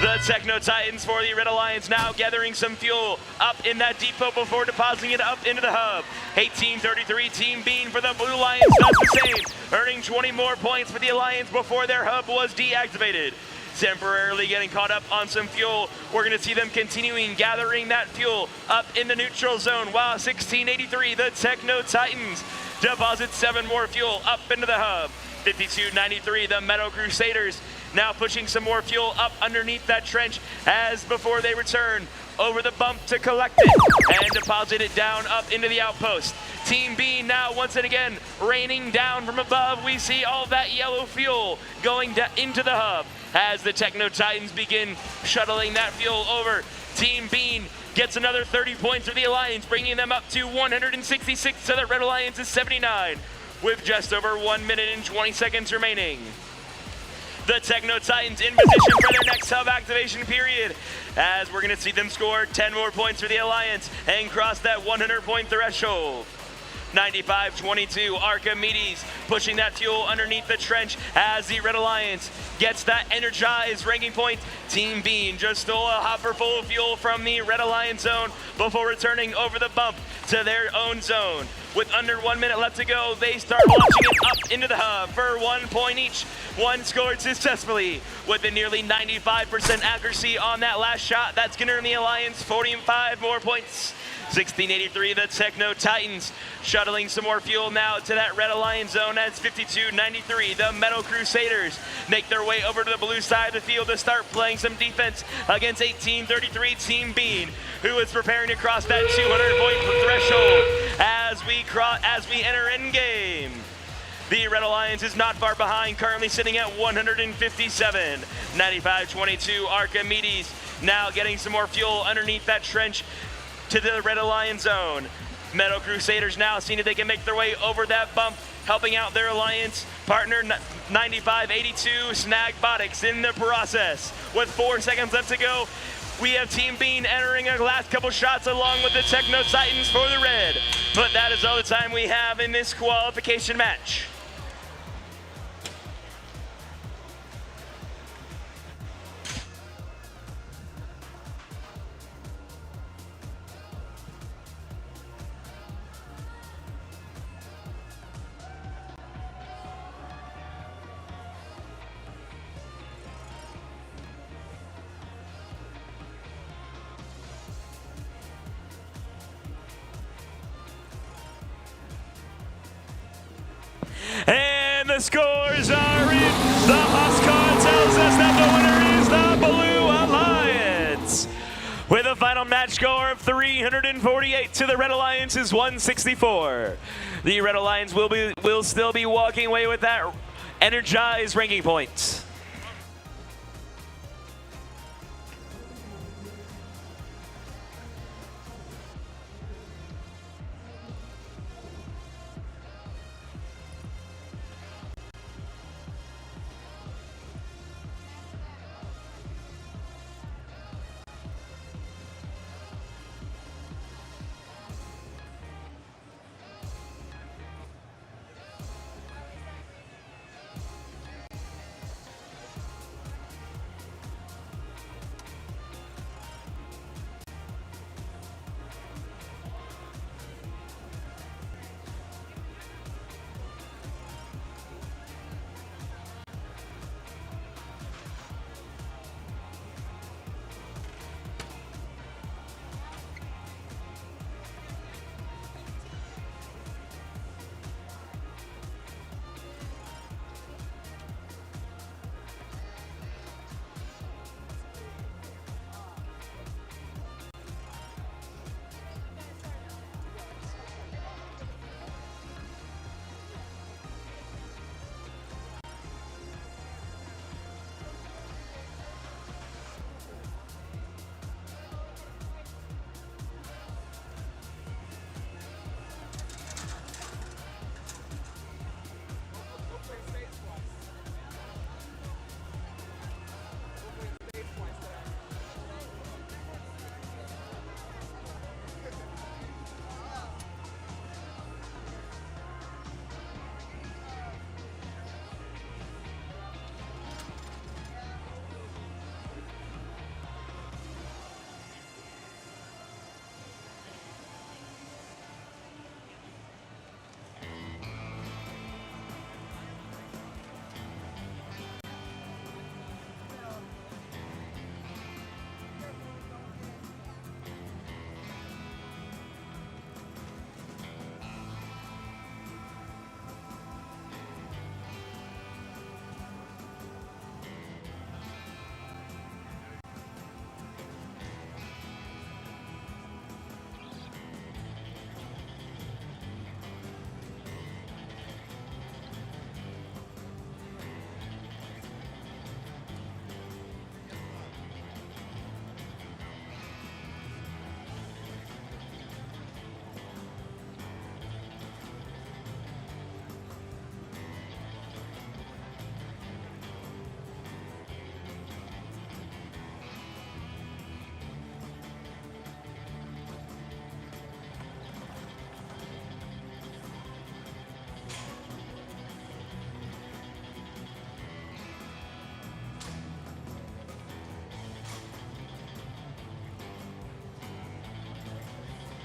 The Techno Titans for the Red Alliance now gathering some fuel up in that depot before depositing it up into the hub. 1833 Team Bean for the Blue Alliance does the same, earning 20 more points for the Alliance before their hub was deactivated. Temporarily getting caught up on some fuel, we're going to see them continuing gathering that fuel up in the neutral zone, while 1683, the Techno Titans, deposit 7 more fuel up into the hub. 5293, the Meadow Crusaders, now pushing some more fuel up underneath that trench as before they return over the bump to collect it and deposit it down up into the outpost. Team B now once and again raining down from above. We see all that yellow fuel going into the hub as the Techno Titans begin shuttling that fuel over. Team Bean gets another 30 points for the Alliance, bringing them up to 166 to the Red Alliance's 79 with just over 1 minute and 20 seconds remaining. The Techno Titans in position for their next hub activation period, as we're going to see them score 10 more points for the Alliance and cross that 100-point threshold. 95-22, Archimedes pushing that fuel underneath the trench as the Red Alliance gets that energized ranking point. Team Bean just stole a hopper full of fuel from the Red Alliance zone before returning over the bump to their own zone. With under 1 minute left to go, they start launching it up into the hub for 1 point each. One scored successfully with a nearly 95% accuracy on that last shot. That's going to earn the Alliance 45 more points. 1683, the Techno Titans shuttling some more fuel now to that Red Alliance zone as 5293, the Metal Crusaders make their way over to the blue side of the field to start playing some defense against 1833 Team Bean, who is preparing to cross that 200-point threshold as we enter in game. The Red Alliance is not far behind, currently sitting at 157. 95-22, Archimedes now getting some more fuel underneath that trench to the Red Alliance zone. Metal Crusaders now seeing if they can make their way over that bump, helping out their Alliance partner 95-82 Snag Botics in the process. With 4 seconds left to go, we have Team Bean entering a last couple shots along with the Techno Titans for the red. But that is all the time we have in this qualification match. And the scores are in. The Haas card tells us that the winner is the Blue Alliance, with a final match score of 348 to the Red Alliance's 164. The Red Alliance will still be walking away with that energized ranking point.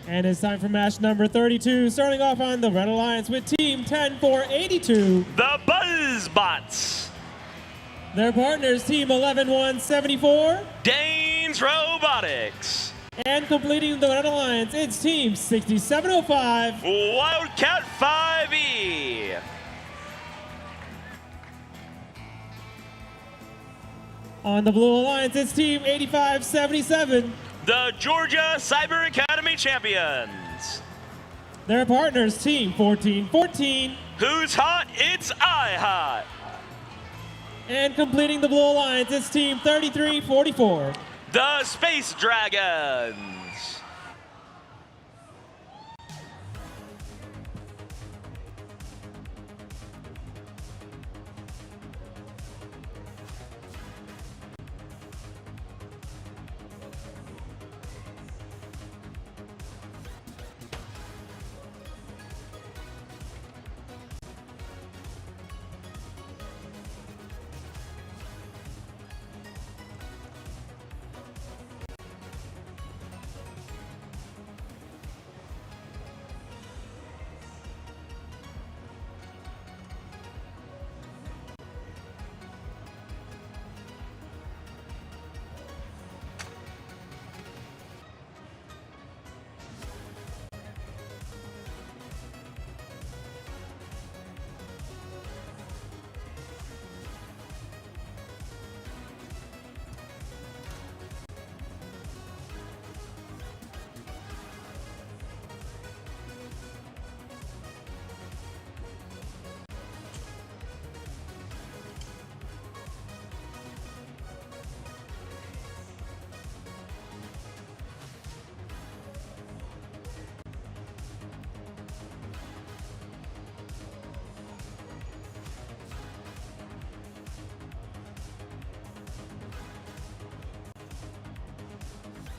And it's time for match number 32, starting off on the Red Alliance with Team 10482.
The Buzzbots.
Their partners, Team 11174.
Danes Robotics.
And completing the Red Alliance, it's Team 6705.
Wildcat 5E.
On the Blue Alliance, it's Team 8577.
The Georgia Cyber Academy champions.
Their partners, Team 1414.
Who's hot? It's I hot.
And completing the Blue Alliance, it's Team 3344.
The Space Dragons.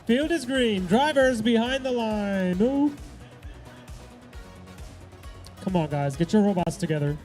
Field is green. Drivers behind the line. Ooh. Come on, guys. Get your robots together.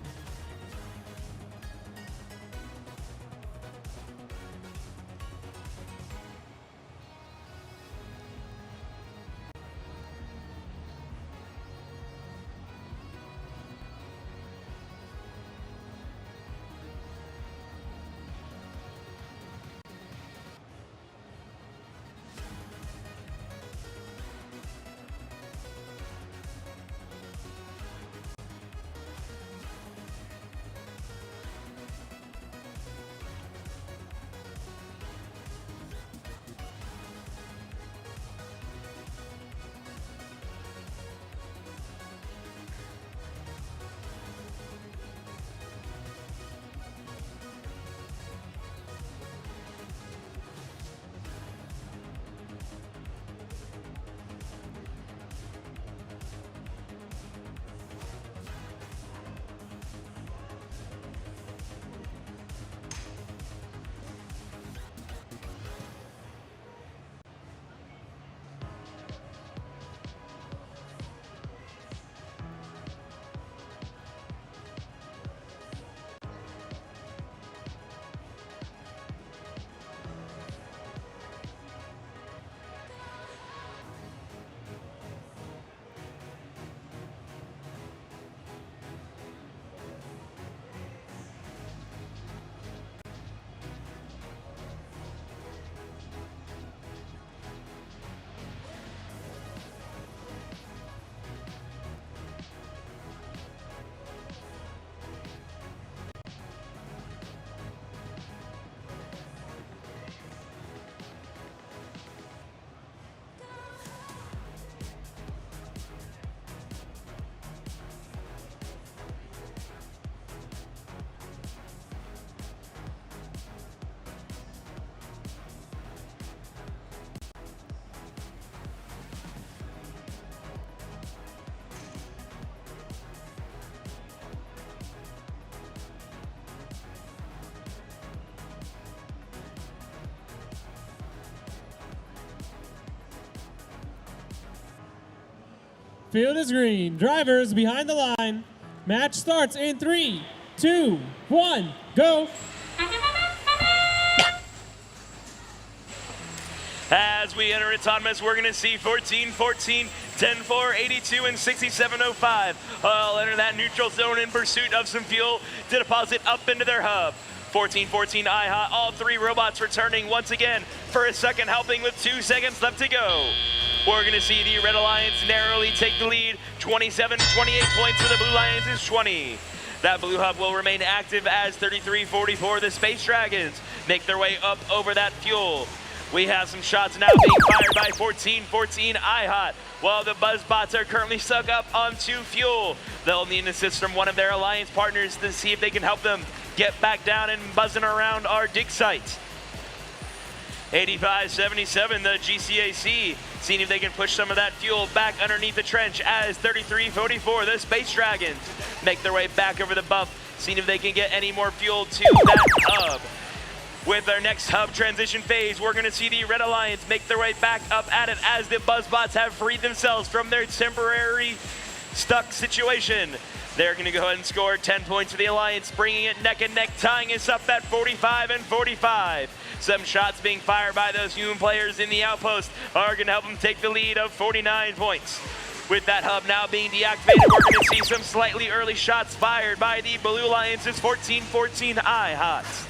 Field is green. Drivers behind the line. Match starts in 3, 2, 1, go.
As we enter autonomous, we're going to see 14-14, 10-4, 82, and 67.05. All enter that neutral zone in pursuit of some fuel to deposit up into their hub. 14-14 IHOT, all three robots returning once again for a second helping with 2 seconds left to go. We're going to see the Red Alliance narrowly take the lead. 27-28 points for the Blue Lions' 20. That blue hub will remain active as 33-44, the Space Dragons make their way up over that fuel. We have some shots now being fired by 14-14 IHOT, while the Buzzbots are currently stuck up onto fuel. They'll need an assist from one of their alliance partners to see if they can help them get back down and buzzing around our dig site. 85-77, the GCAC, seeing if they can push some of that fuel back underneath the trench as 33-44, the Space Dragons make their way back over the buff, seeing if they can get any more fuel to that hub. With our next hub transition phase, we're going to see the Red Alliance make their way back up at it as the Buzzbots have freed themselves from their temporary stuck situation. They're going to go ahead and score 10 points for the Alliance, bringing it neck and neck, tying us up at 45-45. Some shots being fired by those human players in the outpost are going to help them take the lead of 49 points. With that hub now being deactivated, we're going to see some slightly early shots fired by the Blue Alliance's 14-14 IHOT.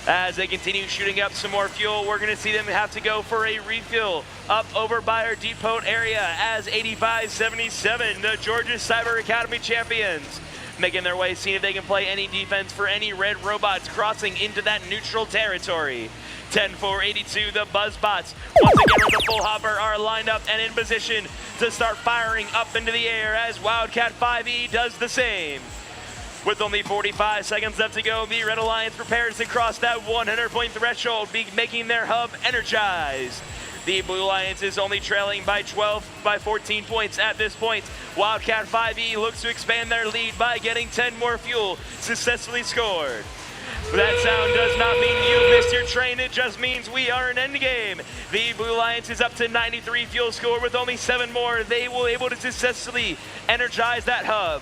As they continue shooting up some more fuel, we're going to see them have to go for a refill up over by our depot area as 85-77, the Georgia Cyber Academy champions, making their way, seeing if they can play any defense for any red robots crossing into that neutral territory. 10-4-82, the Buzzbots, once again with the full hopper, are lined up and in position to start firing up into the air as Wildcat 5E does the same. With only 45 seconds left to go, the Red Alliance prepares to cross that 100-point threshold, making their hub energized. The Blue Alliance is only trailing by 14 points at this point. Wildcat 5E looks to expand their lead by getting 10 more fuel successfully scored. That sound does not mean you missed your train, it just means we are in endgame. The Blue Alliance is up to 93 fuel score with only 7 more. They will be able to successfully energize that hub.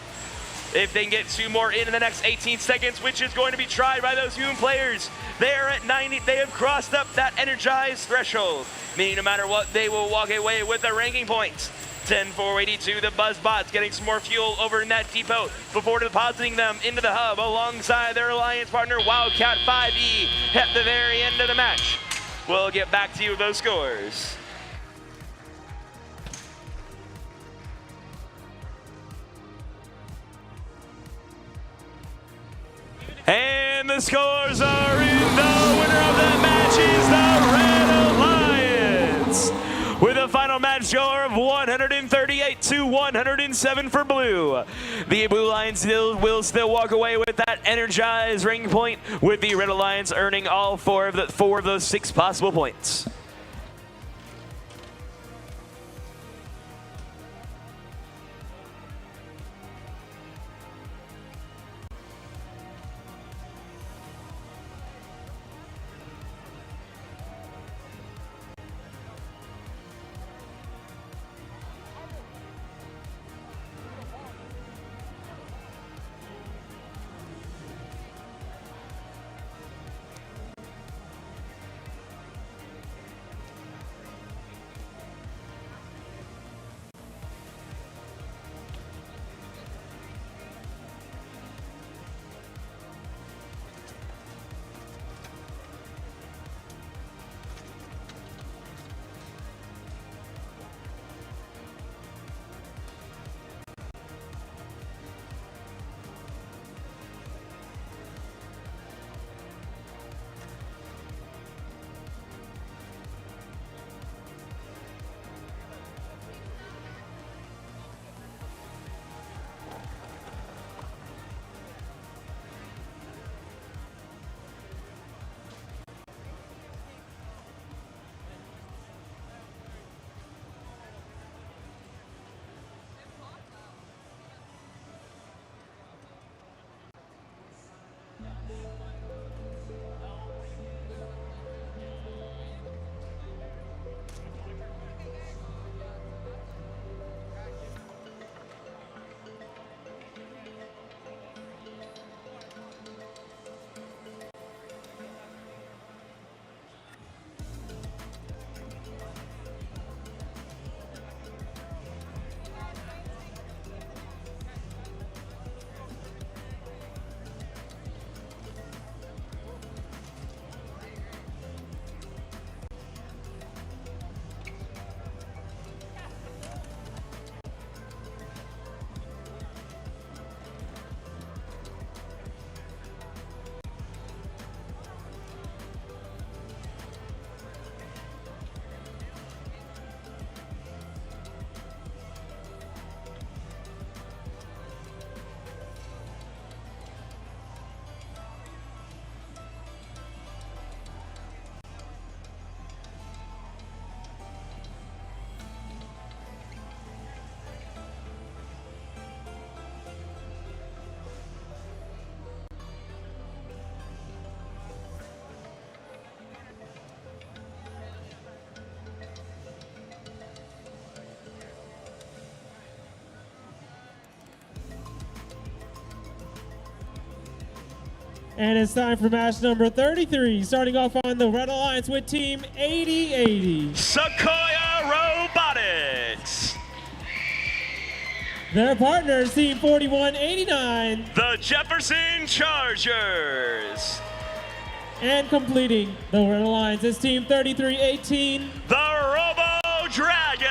If they can get 2 more in the next 18 seconds, which is going to be tried by those human players, they are at 90. They have crossed up that energized threshold, meaning no matter what, they will walk away with the ranking points. 10-4-82, the Buzzbots getting some more fuel over in that depot before depositing them into the hub alongside their alliance partner Wildcat 5E at the very end of the match. We'll get back to you with those scores. And the scores are in. The winner of that match is the Red Alliance, with a final match score of 138-107 for Blue. The Blue Alliance will still walk away with that energized ranking point, with the Red Alliance earning all four of those 6 possible points.
And it's time for match number 33, starting off on the Red Alliance with Team 8080.
Sequoia Robotics.
Their partners, Team 4189.
The Jefferson Chargers.
And completing the Red Alliance is Team 3318.
The Robo Dragons.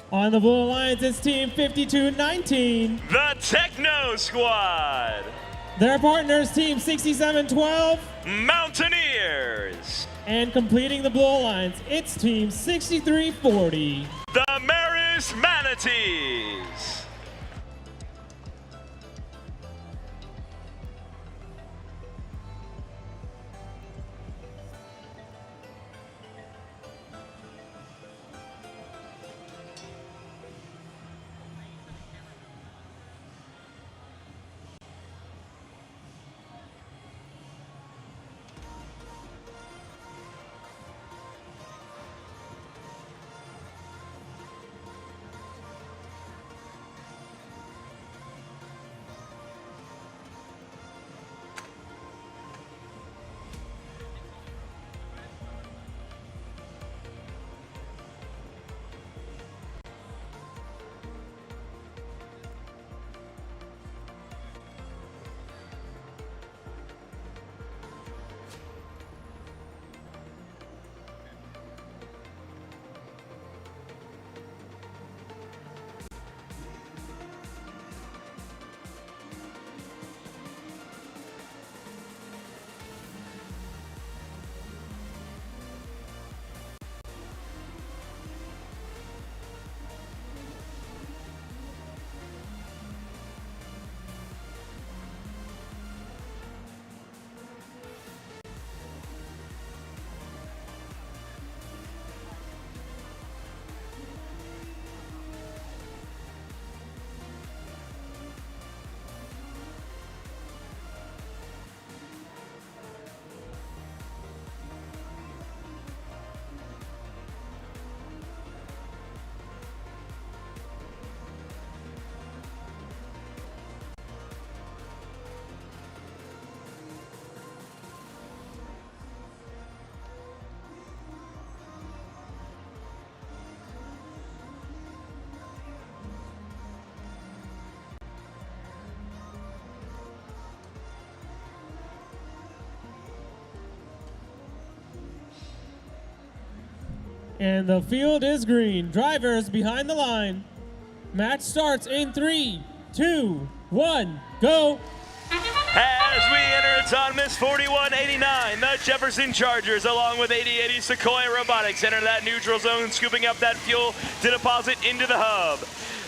On the Blue Alliance, it's Team 5219.
The Techno Squad.
Their partners, Team 6712.
Mountaineers.
And completing the Blue Alliance, it's Team 6340.
The Maris Manatees.
And the field is green. Drivers behind the line. Match starts in 3, 2, 1, go.
As we enter autonomous 4189, the Jefferson Chargers, along with 8080 Sequoia Robotics, enter that neutral zone, scooping up that fuel to deposit into the hub.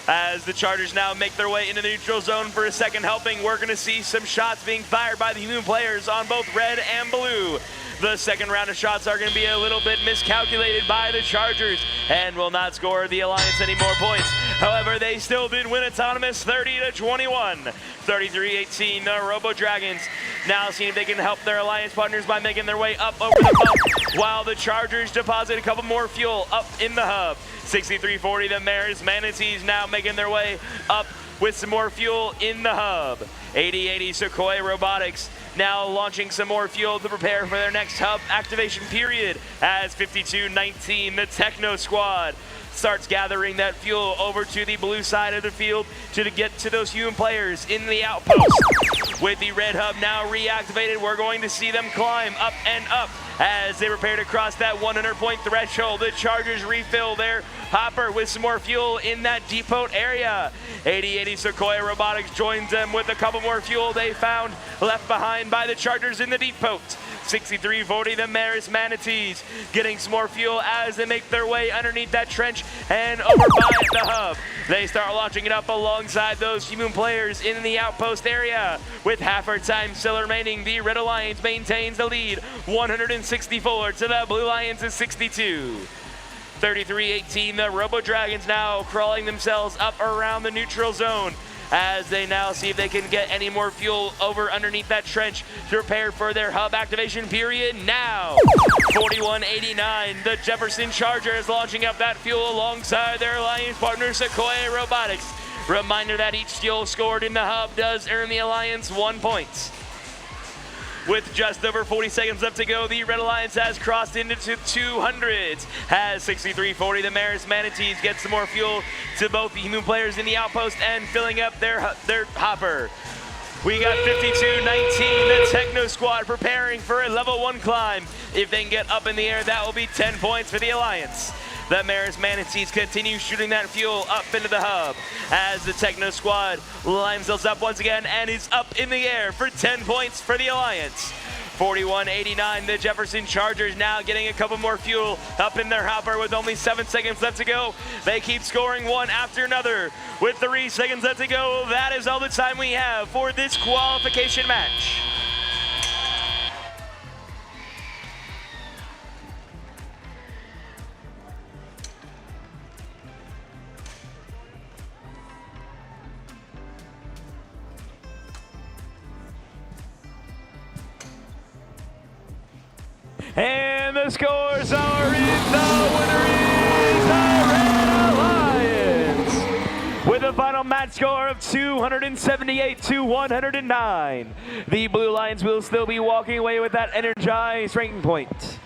As the Chargers now make their way into the neutral zone for a second helping, we're going to see some shots being fired by the human players on both red and blue. The second round of shots are going to be a little bit miscalculated by the Chargers and will not score the Alliance any more points. However, they still did win autonomous 30-21. 33-18, the Robo Dragons now seeing if they can help their Alliance partners by making their way up over the bump, while the Chargers deposit a couple more fuel up in the hub. 63-40, the Maris Manatees now making their way up with some more fuel in the hub. 8080 Sequoia Robotics now launching some more fuel to prepare for their next hub activation period, as 52-19, the Techno Squad, starts gathering that fuel over to the blue side of the field to get to those human players in the outpost. With the red hub now reactivated, we're going to see them climb up and up as they prepare to cross that 100-point threshold. The Chargers refill their hopper with some more fuel in that depot area. 8080 Sequoia Robotics joins them with a couple more fuel they found left behind by the Chargers in the depot. 63-40, the Maris Manatees getting some more fuel as they make their way underneath that trench and over by the hub. They start launching it up alongside those human players in the outpost area. With half our time still remaining, the Red Alliance maintains the lead, 164 to the Blue Alliance's 62. 33-18, the Robo Dragons now crawling themselves up around the neutral zone as they now see if they can get any more fuel over underneath that trench to prepare for their hub activation period now. 4189, the Jefferson Chargers launching up that fuel alongside their alliance partner Sequoia Robotics. Reminder that each fuel scored in the hub does earn the alliance 1 point. With just over 40 seconds left to go, the Red Alliance has crossed into 200s. Has 6340, the Maris Manatees get some more fuel to both the human players in the outpost and filling up their hopper. We got 5219, the Techno Squad preparing for a level 1 climb. If they can get up in the air, that will be 10 points for the Alliance. The Maris Manatees continue shooting that fuel up into the hub as the Techno Squad lines themselves up once again and is up in the air for 10 points for the Alliance. 4189, the Jefferson Chargers now getting a couple more fuel up in their hopper with only 7 seconds left to go. They keep scoring one after another. With 3 seconds left to go, that is all the time we have for this qualification match. And the scores are in. The winner is the Red Alliance with a final match score of 278-109. The Blue Alliance will still be walking away with that energized ranking point.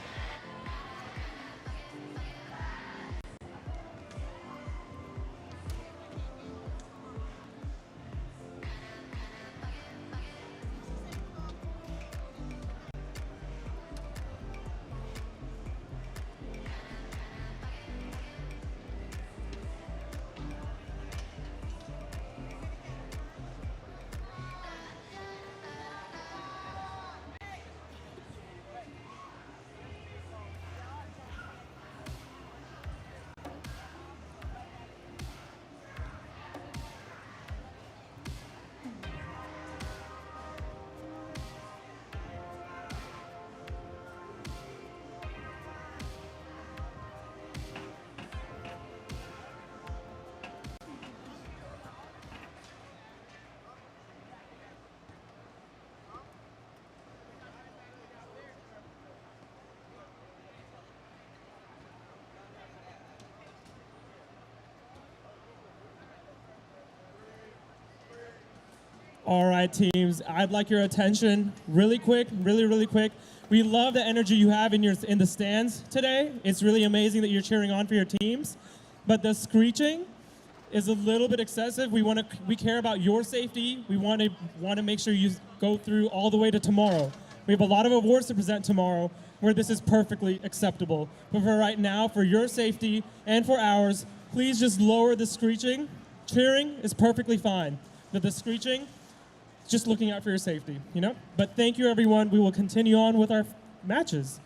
All right, teams, I'd like your attention really quick, really quick. We love the energy you have in the stands today. It's really amazing that you're cheering on for your teams. But the screeching is a little bit excessive. We care about your safety. We want to make sure you go through all the way to tomorrow. We have a lot of awards to present tomorrow where this is perfectly acceptable. But for right now, for your safety and for ours, please just lower the screeching. Cheering is perfectly fine, but the screeching, just looking out for your safety, you know? But thank you, everyone. We will continue on with our matches.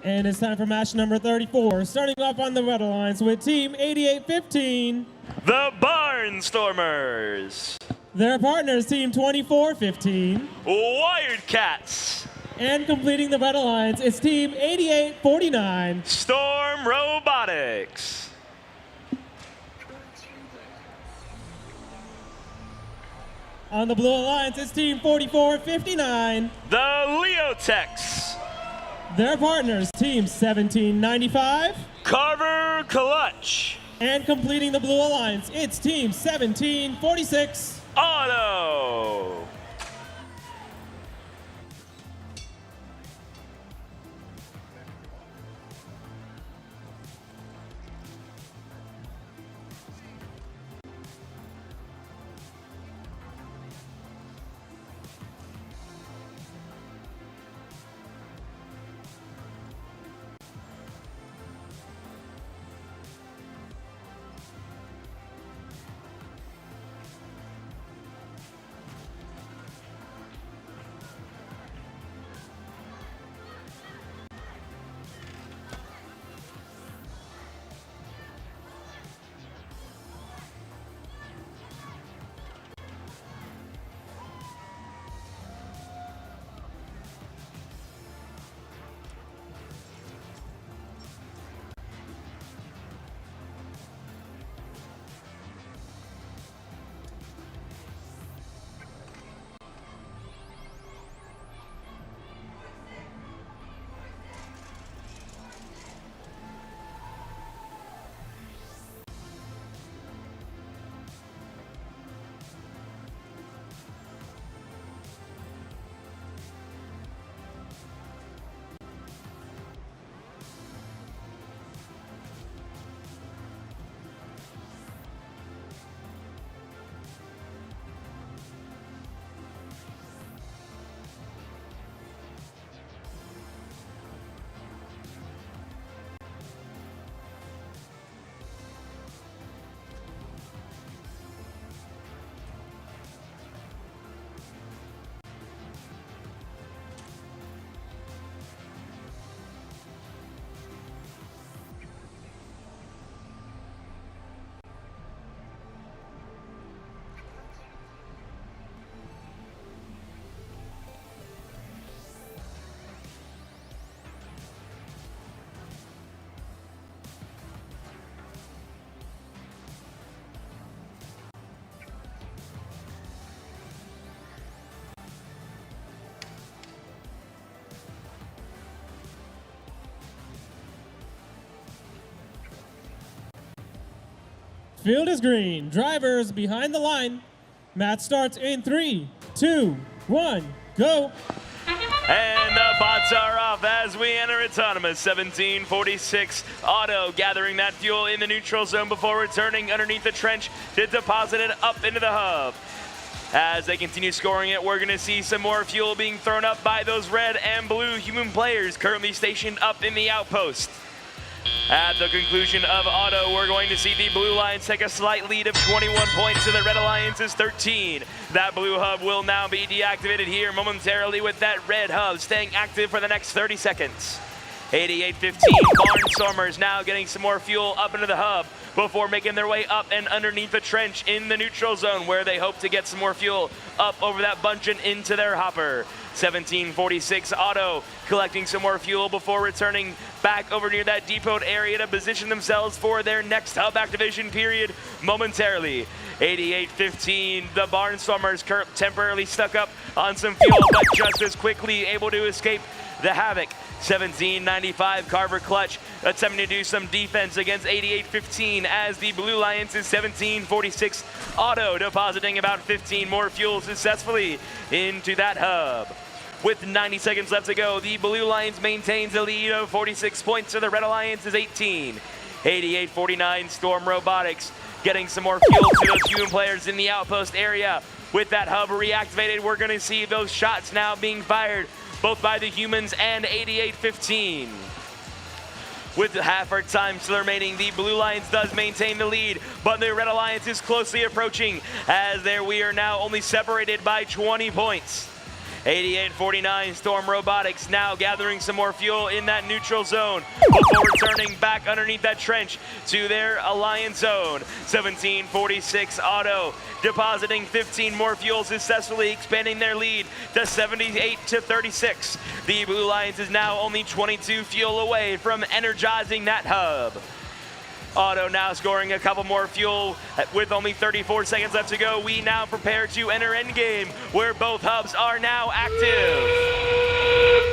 And it's time for match number 34. Starting off on the Red Alliance with Team 8815.
The Barnstormers.
Their partners, Team 2415.
Wildcats.
And completing the Red Alliance, it's Team 8849.
Storm Robotics.
On the Blue Alliance, it's Team 4459.
The Leotechs.
Their partners, Team 1795.
Carver Clutch.
And completing the Blue Alliance, it's Team 1746.
Auto.
Field is green. Drivers behind the line. Match starts in 3, 2, 1, go.
And the bots are off as we enter autonomous. 1746 Auto gathering that fuel in the neutral zone before returning underneath the trench to deposit it up into the hub. As they continue scoring it, we're going to see some more fuel being thrown up by those red and blue human players currently stationed up in the outpost. At the conclusion of Auto, we're going to see the Blue Lions take a slight lead of 21 points to the Red Alliance's 13. That blue hub will now be deactivated here momentarily with that red hub staying active for the next 30 seconds. 88-15, Barnstormers now getting some more fuel up into the hub before making their way up and underneath the trench in the neutral zone where they hope to get some more fuel up over that bunch and into their hopper. 1746 Auto collecting some more fuel before returning back over near that depot area to position themselves for their next hub activation period momentarily. 88-15, the Barnstormers temporarily stuck up on some fuel, but just as quickly able to escape the havoc. 1795 Carver Clutch attempting to do some defense against 88-15 as the Blue Lions is 1746 Auto depositing about 15 more fuel successfully into that hub. With 90 seconds left to go, the Blue Lions maintains a lead of 46 points to the Red Alliance is 18. 88-49 Storm Robotics getting some more fuel to those human players in the outpost area. With that hub reactivated, we're going to see those shots now being fired both by the humans and 88-15. With half our time still remaining, the Blue Lions does maintain the lead, but the Red Alliance is closely approaching as we are now only separated by 20 points. 88-49 Storm Robotics now gathering some more fuel in that neutral zone before returning back underneath that trench to their Alliance zone. 1746 Auto depositing 15 more fuel, successfully expanding their lead to 78-36. The Blue Lions is now only 22 fuel away from energizing that hub. Auto now scoring a couple more fuel with only 34 seconds left to go. We now prepare to enter endgame where both hubs are now active.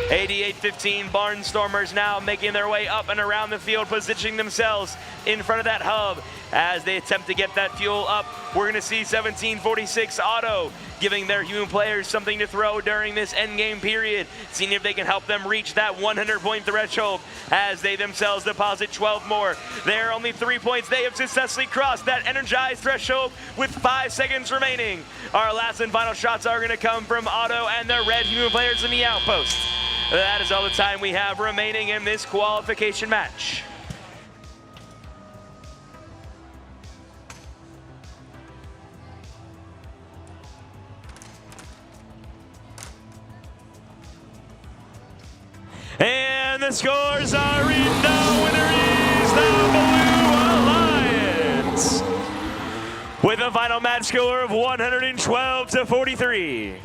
88-15 Barnstormers now making their way up and around the field, positioning themselves in front of that hub as they attempt to get that fuel up. We're going to see 1746 Auto giving their human players something to throw during this endgame period, seeing if they can help them reach that 100-point threshold as they themselves deposit 12 more. They're only 3 points. They have successfully crossed that energized threshold with 5 seconds remaining. Our last and final shots are going to come from Auto and their red human players in the outpost. That is all the time we have remaining in this qualification match. And the scores are in. The winner is the Blue Alliance with a final match score of 112-43.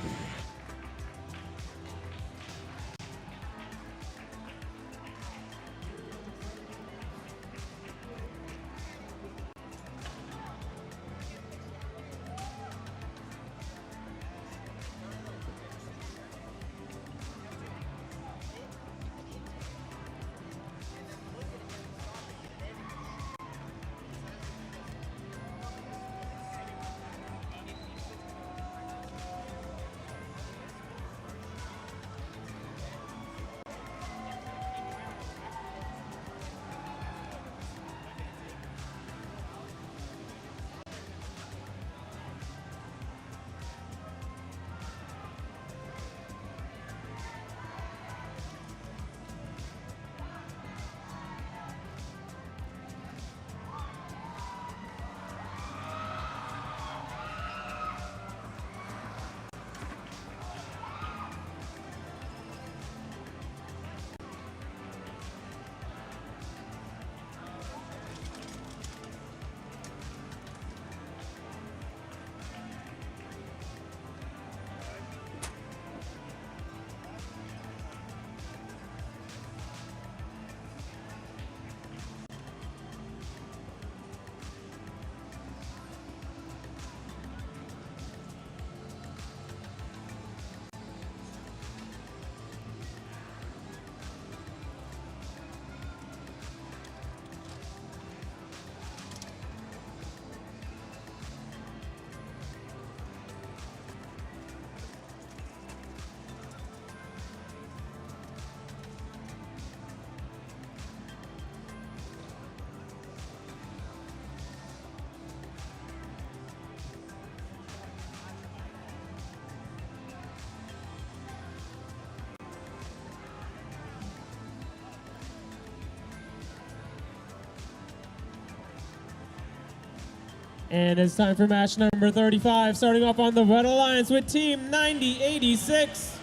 And it's time for match number 35, starting off on the Red Alliance with Team 9086.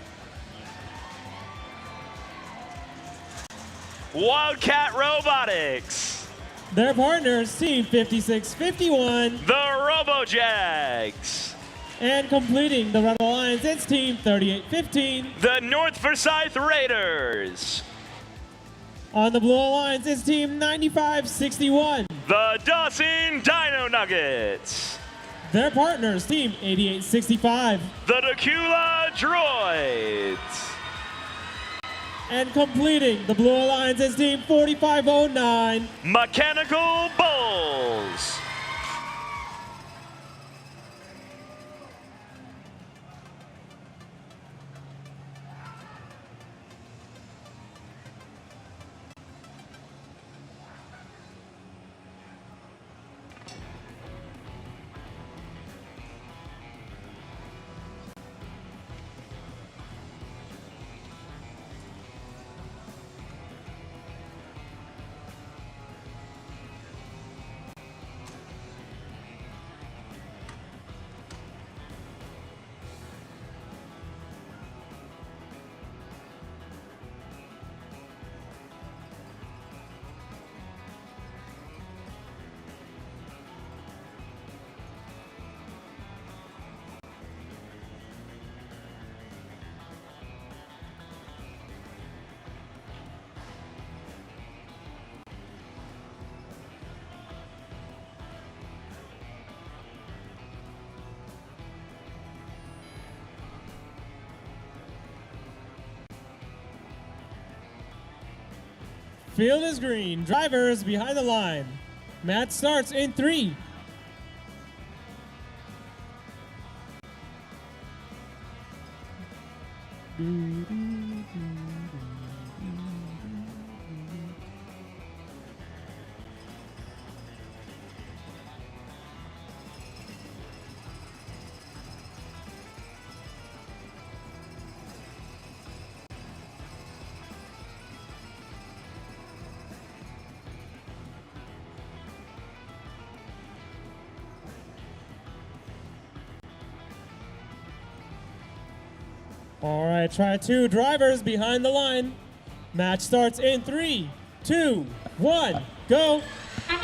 Wildcat Robotics.
Their partners, Team 5651.
The RoboJags.
And completing the Red Alliance, it's Team 3815.
The North Forsyth Raiders.
On the Blue Alliance, it's Team 9561.
The Dawson Dino Nuggets.
Their partners, Team 8865.
The Tequila Droids.
And completing the Blue Alliance is Team 4509.
Mechanical Bulls.
Field is green. Drivers behind the line. Match starts in 3. All right, try 2. Drivers behind the line. Match starts in 3, 2, 1, go.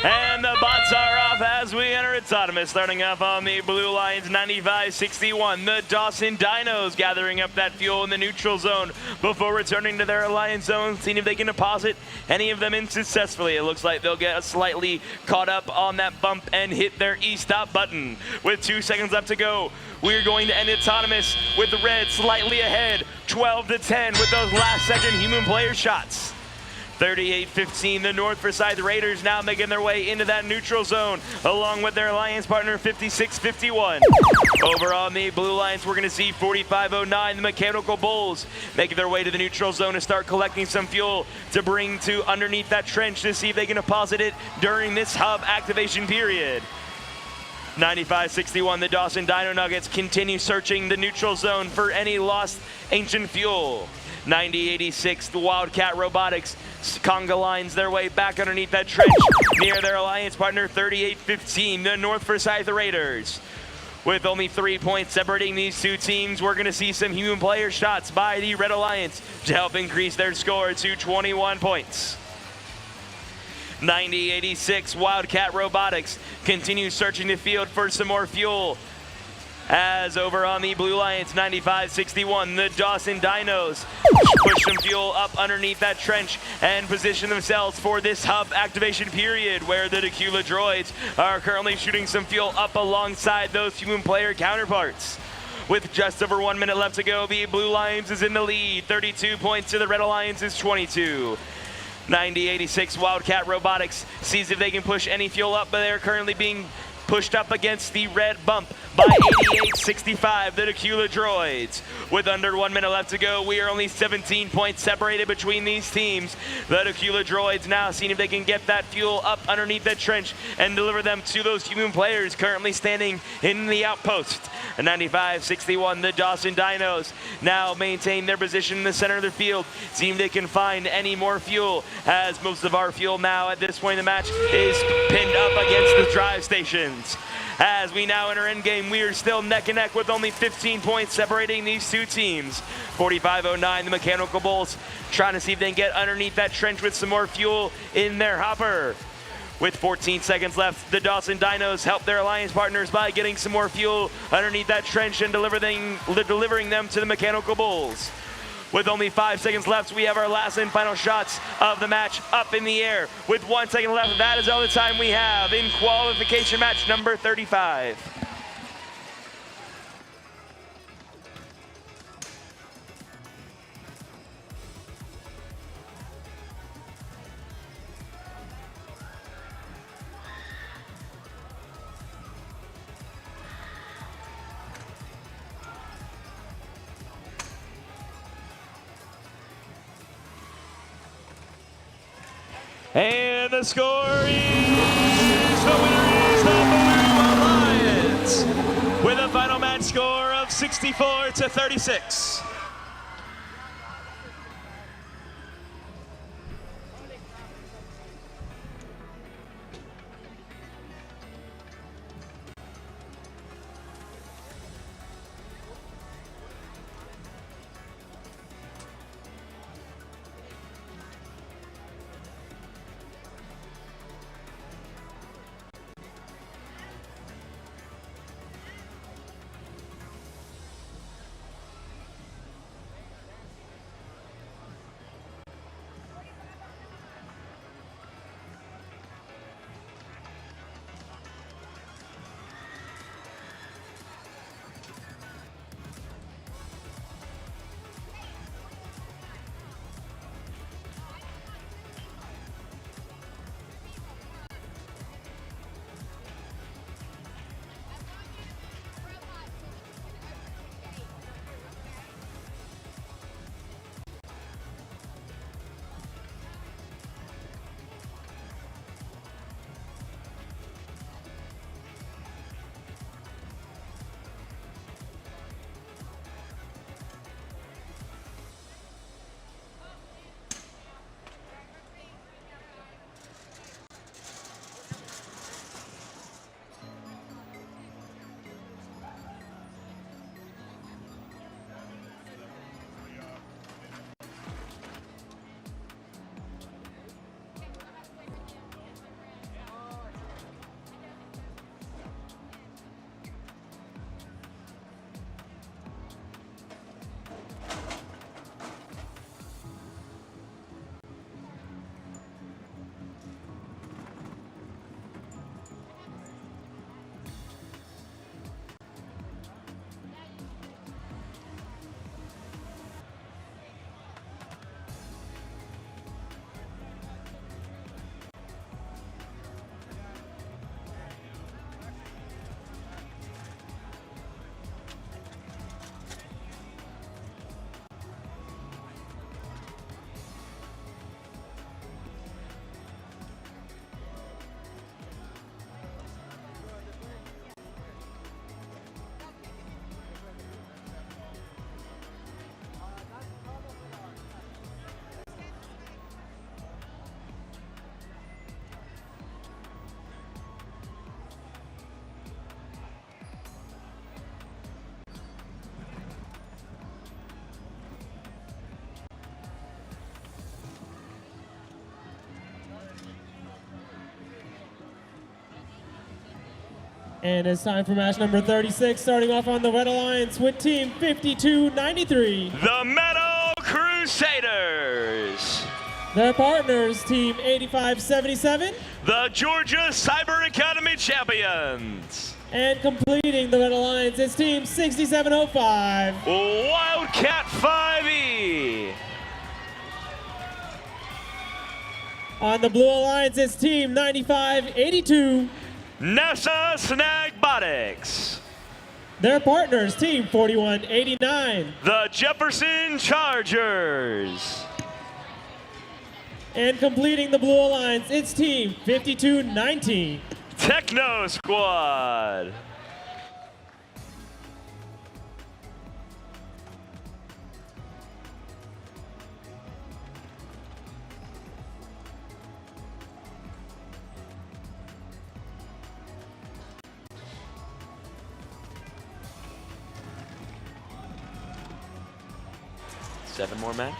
And the bots are off as we enter autonomous, starting off on the Blue Lions 95-61. The Dawson Dinos gathering up that fuel in the neutral zone before returning to their alliance zone, seeing if they can deposit any of them in successfully. It looks like they'll get slightly caught up on that bump and hit their E-stop button. With 2 seconds left to go, we're going to end autonomous with the red slightly ahead, 12-10 with those last-second human player shots. 38-15, the North Forsyth Raiders now making their way into that neutral zone, along with their alliance partner 56-51. Over on the Blue Lions, we're going to see 45-09, the Mechanical Bulls, making their way to the neutral zone to start collecting some fuel to bring to underneath that trench to see if they can deposit it during this hub activation period. 95-61, the Dawson Dino Nuggets continue searching the neutral zone for any lost ancient fuel. 90-86, the Wildcat Robotics conga lines their way back underneath that trench near their alliance partner 38-15, the North Forsyth Raiders. With only 3 points separating these two teams, we're going to see some human player shots by the Red Alliance to help increase their score to 21 points. 90-86, Wildcat Robotics continue searching the field for some more fuel. As over on the Blue Lions 95-61, the Dawson Dinos push some fuel up underneath that trench and position themselves for this hub activation period, where the Tequila Droids are currently shooting some fuel up alongside those human player counterparts. With just over 1 minute left to go, the Blue Lions is in the lead, 32 points to the Red Alliance's 22. 90-86, Wildcat Robotics sees if they can push any fuel up, but they're currently being pushed up against the red bump by 88-65, the Tequila Droids. With under 1 minute left to go, we are only 17 points separated between these teams. The Tequila Droids now seeing if they can get that fuel up underneath that trench and deliver them to those human players currently standing in the outpost. 95-61, the Dawson Dinos now maintain their position in the center of the field, seeing if they can find any more fuel, as most of our fuel now at this point in the match is pinned up against the drive stations. As we now enter endgame, we are still neck and neck with only 15 points separating these two teams. 45-09, the Mechanical Bulls trying to see if they can get underneath that trench with some more fuel in their hopper. With 14 seconds left, the Dawson Dinos help their alliance partners by getting some more fuel underneath that trench and delivering them to the Mechanical Bulls. With only 5 seconds left, we have our last and final shots of the match up in the air. With 1 second left, that is all the time we have in qualification match number 35. And the score is, the winner is the Blue Alliance with a final match score of 64-36.
And it's time for match number 36, starting off on the Red Alliance with Team 5293.
The Metal Crusaders.
Their partners, Team 8577.
The Georgia Cyber Academy champions.
And completing the Red Alliance is Team 6705.
Wildcat 5E.
On the Blue Alliance, it's Team 9582.
NASA Snagbotics.
Their partners, Team 4189.
The Jefferson Chargers.
And completing the Blue Alliance, it's Team 5219.
Techno Squad. 7 more men.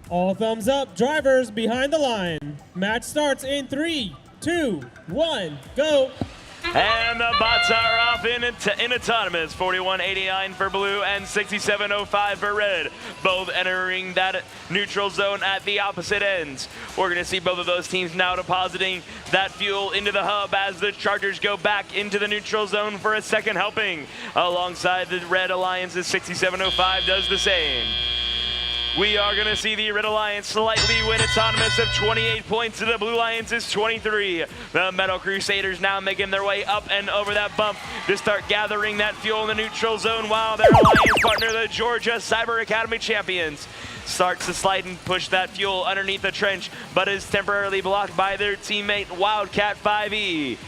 All thumbs up, drivers behind the line. Match starts in 3, 2, 1, go.
And the bots are off in autonomous. 41.89 for blue and 67.05 for red. Both entering that neutral zone at the opposite ends. We're going to see both of those teams now depositing that fuel into the hub as the Chargers go back into the neutral zone for a second helping. Alongside the Red Alliance's 67.05 does the same. We are going to see the Red Alliance slightly win autonomous of 28 points to the Blue Alliance's 23. The Metal Crusaders now making their way up and over that bump to start gathering that fuel in the neutral zone while their alliance partner, the Georgia Cyber Academy champions, starts to slide and push that fuel underneath the trench, but is temporarily blocked by their teammate Wildcat 5E.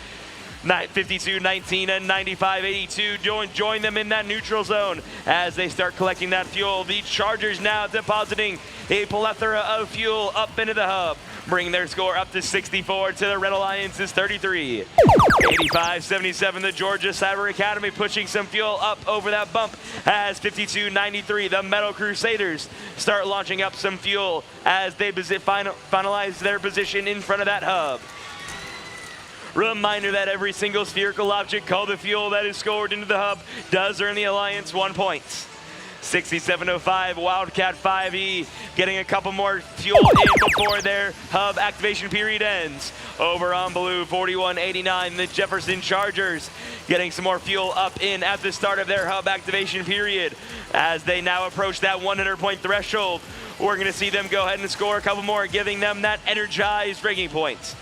52-19 and 95-82 join them in that neutral zone as they start collecting that fuel. The Chargers now depositing a plethora of fuel up into the hub, bringing their score up to 64 to the Red Alliance's 33. 85-77, the Georgia Cyber Academy pushing some fuel up over that bump as 52-93, the Metal Crusaders start launching up some fuel as they finalize their position in front of that hub. Reminder that every single spherical object called the fuel that is scored into the hub does earn the Alliance 1 point. 67.05, Wildcat 5E getting a couple more fuel in before their hub activation period ends. Over on blue, 41.89, the Jefferson Chargers getting some more fuel up in at the start of their hub activation period. As they now approach that 100-point threshold, we're going to see them go ahead and score a couple more, giving them that energized ranking points.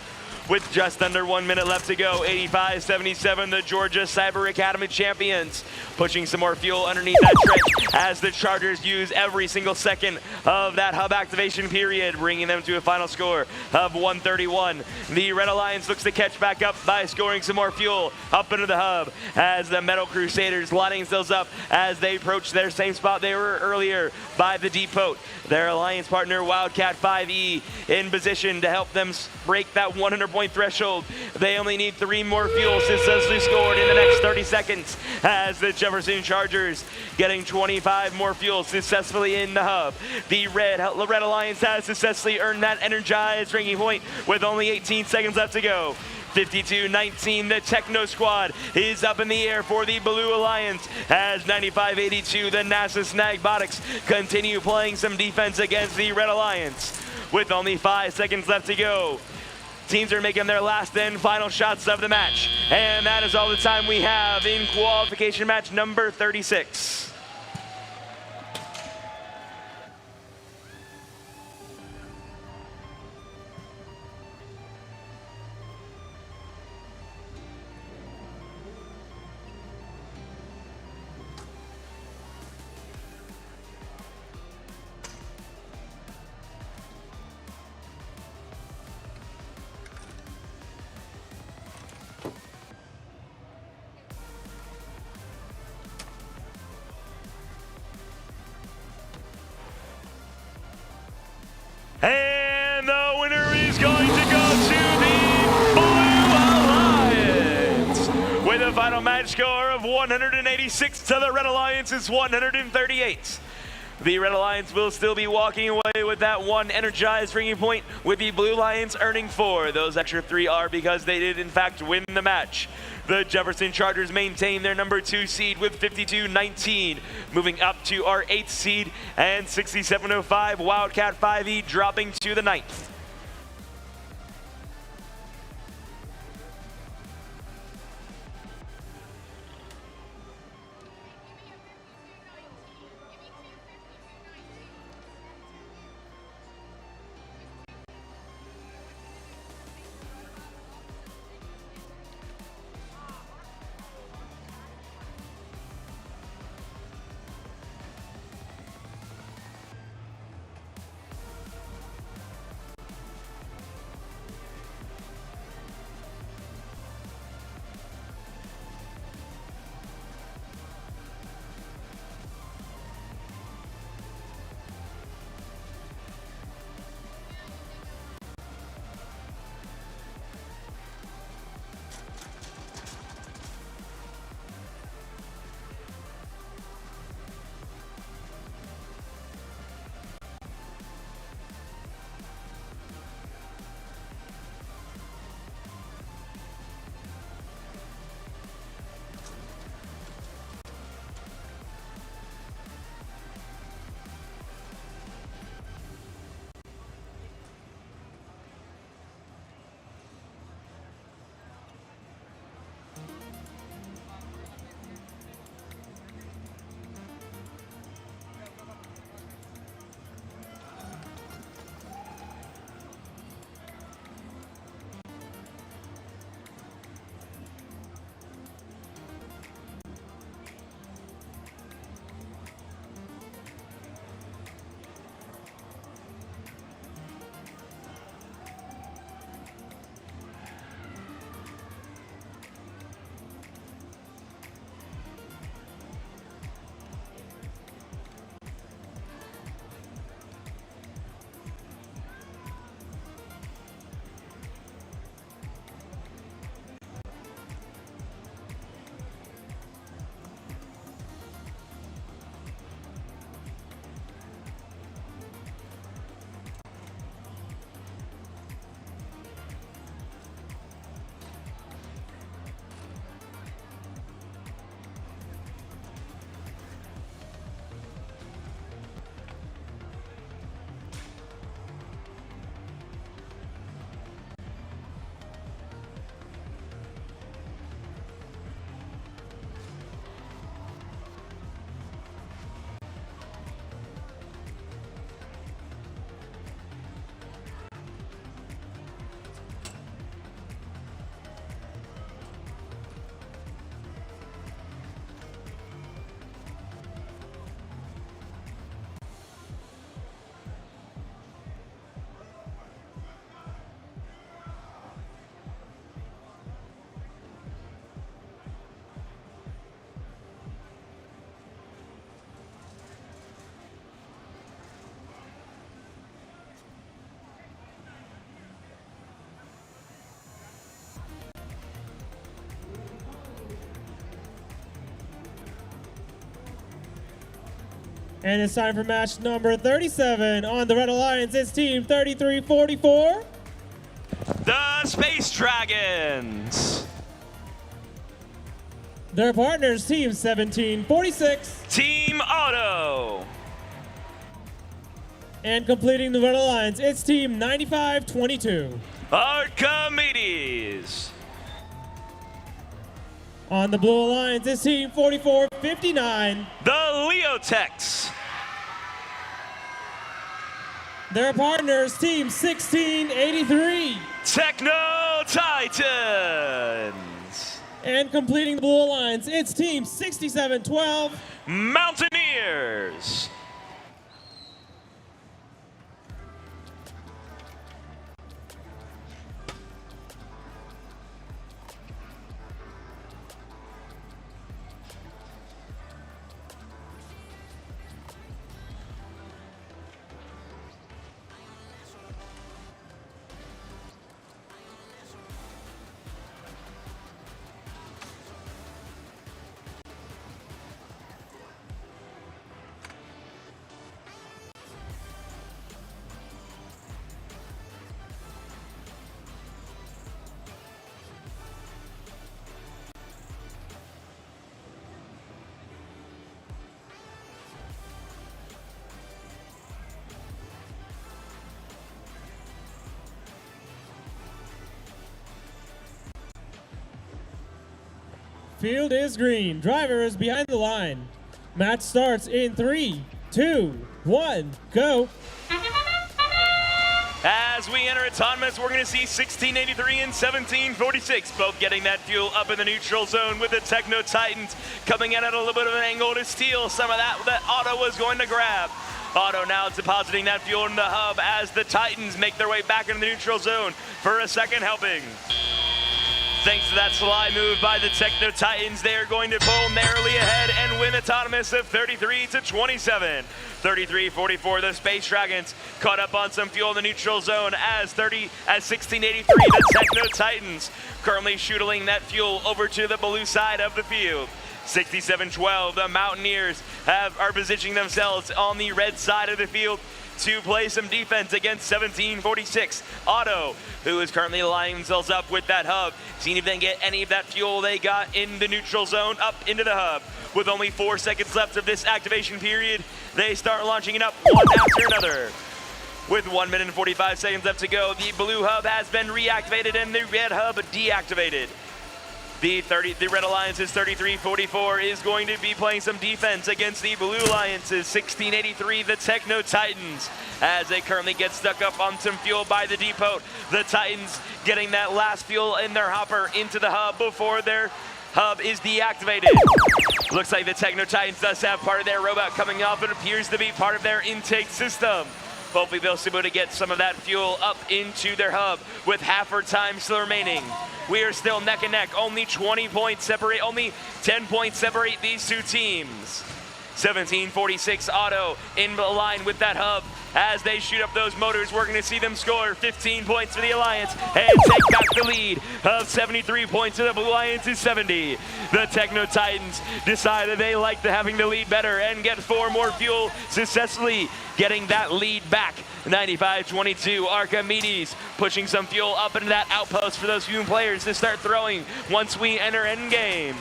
With just under 1 minute left to go, 85-77, the Georgia Cyber Academy champions pushing some more fuel underneath that trench as the Chargers use every single second of that hub activation period, bringing them to a final score of 131. The Red Alliance looks to catch back up by scoring some more fuel up into the hub as the Metal Crusaders lining themselves up as they approach their same spot they were earlier by the depot. Their alliance partner, Wildcat 5E, in position to help them break that 100-point threshold. They only need 3 more fuel successfully scored in the next 30 seconds as the Jefferson Chargers getting 25 more fuel successfully in the hub. The Red Alliance has successfully earned that energized ranking point with only 18 seconds left to go. 52-19, the Techno Squad is up in the air for the Blue Alliance as 95-82, the NASA Snagbotics continue playing some defense against the Red Alliance. With only 5 seconds left to go, Teams are making their last and final shots of the match. And that is all the time we have in qualification match number 36. And the winner is going to go to the Blue Alliance with a final match score of 186 to the Red Alliance's 138. The Red Alliance will still be walking away with that one energized ringing point, with the Blue Alliance earning 4. Those extra 3 are because they did in fact win the match. The Jefferson Chargers maintain their number 2 seed with 52-19, moving up to our 8th seed, and 67-05 Wildcat 5E dropping to the 9th.
And it's time for match number 37. On the Red Alliance, it's Team 3344.
The Space Dragons.
Their partners, Team 1746.
Team Auto.
And completing the Red Alliance, it's Team 9522.
Archimedes.
On the Blue Alliance is Team 4459.
The Leotechs.
Their partners, Team 1683.
Techno Titans.
And completing the Blue Alliance, it's Team 6712.
Mountaineers.
Field is green. Driver is behind the line. Match starts in 3, 2, 1, go.
As we enter autonomous, we're going to see 1683 and 1746 both getting that fuel up in the neutral zone, with the Techno Titans coming in at a little bit of an angle to steal some of that Auto was going to grab. Auto now depositing that fuel in the hub as the Titans make their way back into the neutral zone for a second helping. Thanks to that slide move by the Techno Titans, they are going to pull narrowly ahead and win autonomous of 33-27. 33-44, the Space Dragons caught up on some fuel in the neutral zone as 1683, the Techno Titans currently shuttling that fuel over to the blue side of the field. 67-12, the Mountaineers are positioning themselves on the red side of the field to play some defense against 1746. Auto, who is currently lining themselves up with that hub, seeing if they can get any of that fuel they got in the neutral zone up into the hub. With only 4 seconds left of this activation period, they start launching it up one after another. With 1 minute and 45 seconds left to go, the blue hub has been reactivated and the red hub deactivated. The Red Alliance's 33-44 is going to be playing some defense against the Blue Alliance's 1683, the Techno Titans, as they currently get stuck up on some fuel by the depot. The Titans getting that last fuel in their hopper into the hub before their hub is deactivated. Looks like the Techno Titans does have part of their robot coming off. It appears to be part of their intake system. Hopefully they'll be able to get some of that fuel up into their hub with half our time still remaining. We are still neck and neck. Only 20 points separate, only 10 points separate these two teams. 1746 Auto in line with that hub. As they shoot up those motors, we're going to see them score 15 points for the Alliance and take back the lead of 73 points to the Blue Alliance's 70. The Techno Titans decided they liked having the lead better and get 4 more fuel, successfully getting that lead back. 95-22, Archimedes pushing some fuel up into that outpost for those few players to start throwing once we enter endgame.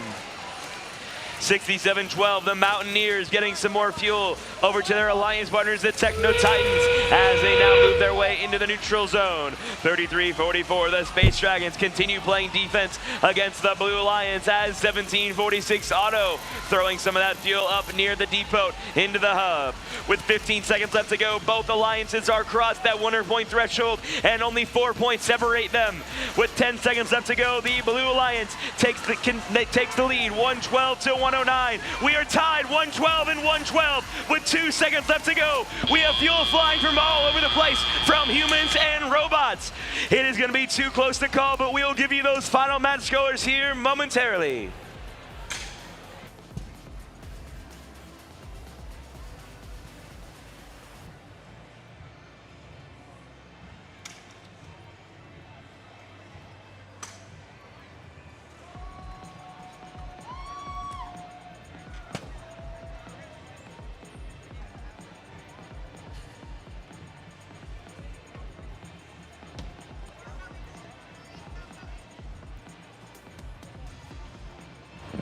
67-12, the Mountaineers getting some more fuel over to their alliance partners, the Techno Titans, as they now move their way into the neutral zone. 33-44, the Space Dragons continue playing defense against the Blue Alliance as 1746 Auto throwing some of that fuel up near the depot into the hub. With 15 seconds left to go, both alliances are crossed that 100-point threshold and only 4 points separate them. With 10 seconds left to go, the Blue Alliance takes the lead, 112 to 109. We are tied 112 and 112 with 2 seconds left to go. We have fuel flying from all over the place, from humans and robots. It is going to be too close to call, but we'll give you those final match scores here momentarily.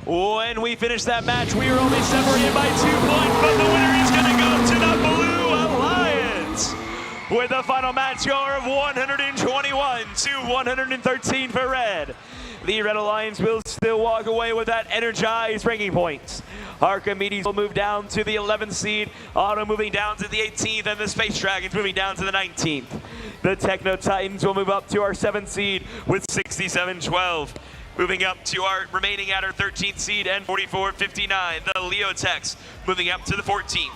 When we finish that match, we are only separated by 2 points, but the winner is going to go to the Blue Alliance. with a final match score of 121 to 113 for red. The Red Alliance will still walk away with that energized ranking points. Archimedes will move down to the 11th seed, Auto moving down to the 18th, and the Space Dragons moving down to the 19th. The Techno Titans will move up to our 7th seed with 67-12. Moving up to our remaining at our 13th seed and 44-59. The Leotechs moving up to the 14th.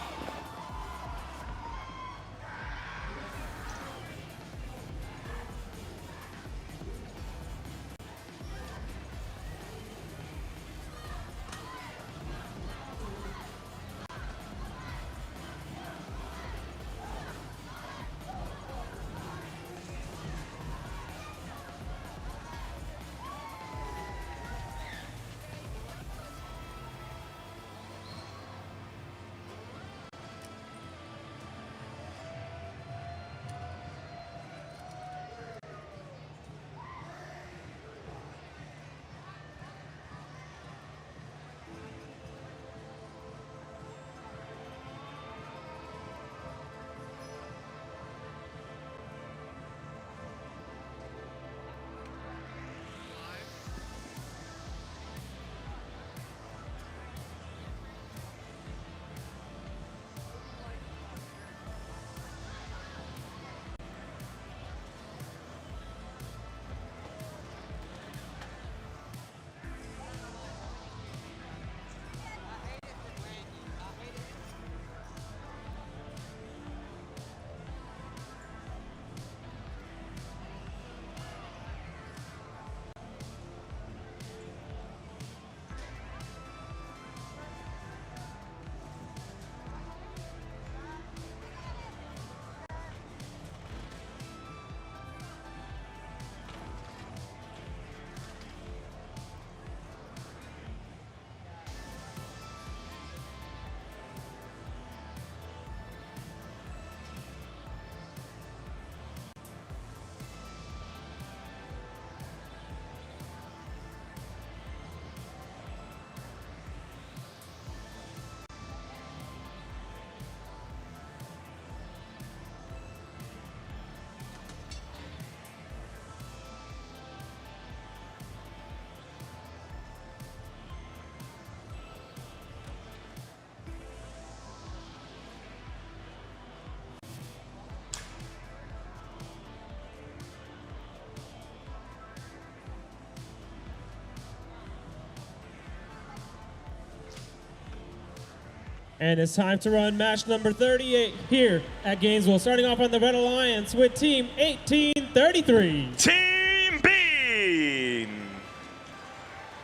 And it's time to run match number 38 here at Gainesville. Starting off on the Red Alliance with Team 1833.
Team Bean.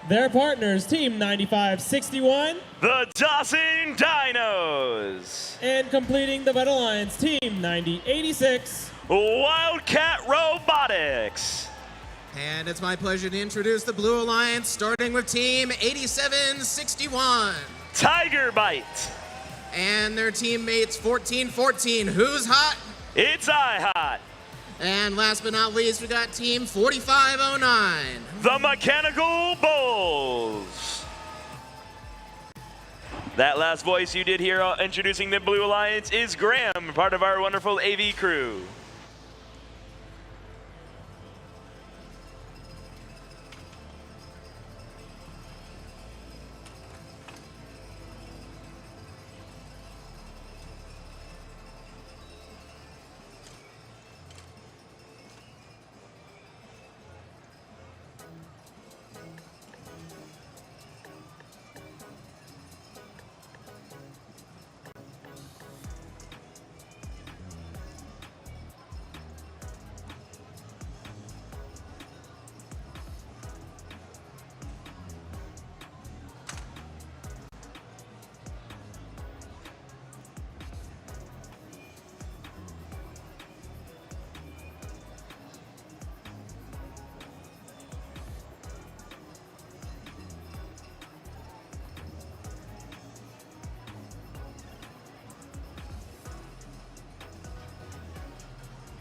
Their partners, Team 9561.
The Dawson Dinos.
And completing the Red Alliance, Team 9086.
Wildcat Robotics.
And it's my pleasure to introduce the Blue Alliance, starting with Team 8761.
Tiger Bite.
And their teammates 1414. Who's hot?
It's I Hot.
And last but not least, we got Team 4509.
The Mechanical Bulls. That last voice you did hear introducing the Blue Alliance is Graham, part of our wonderful AV crew.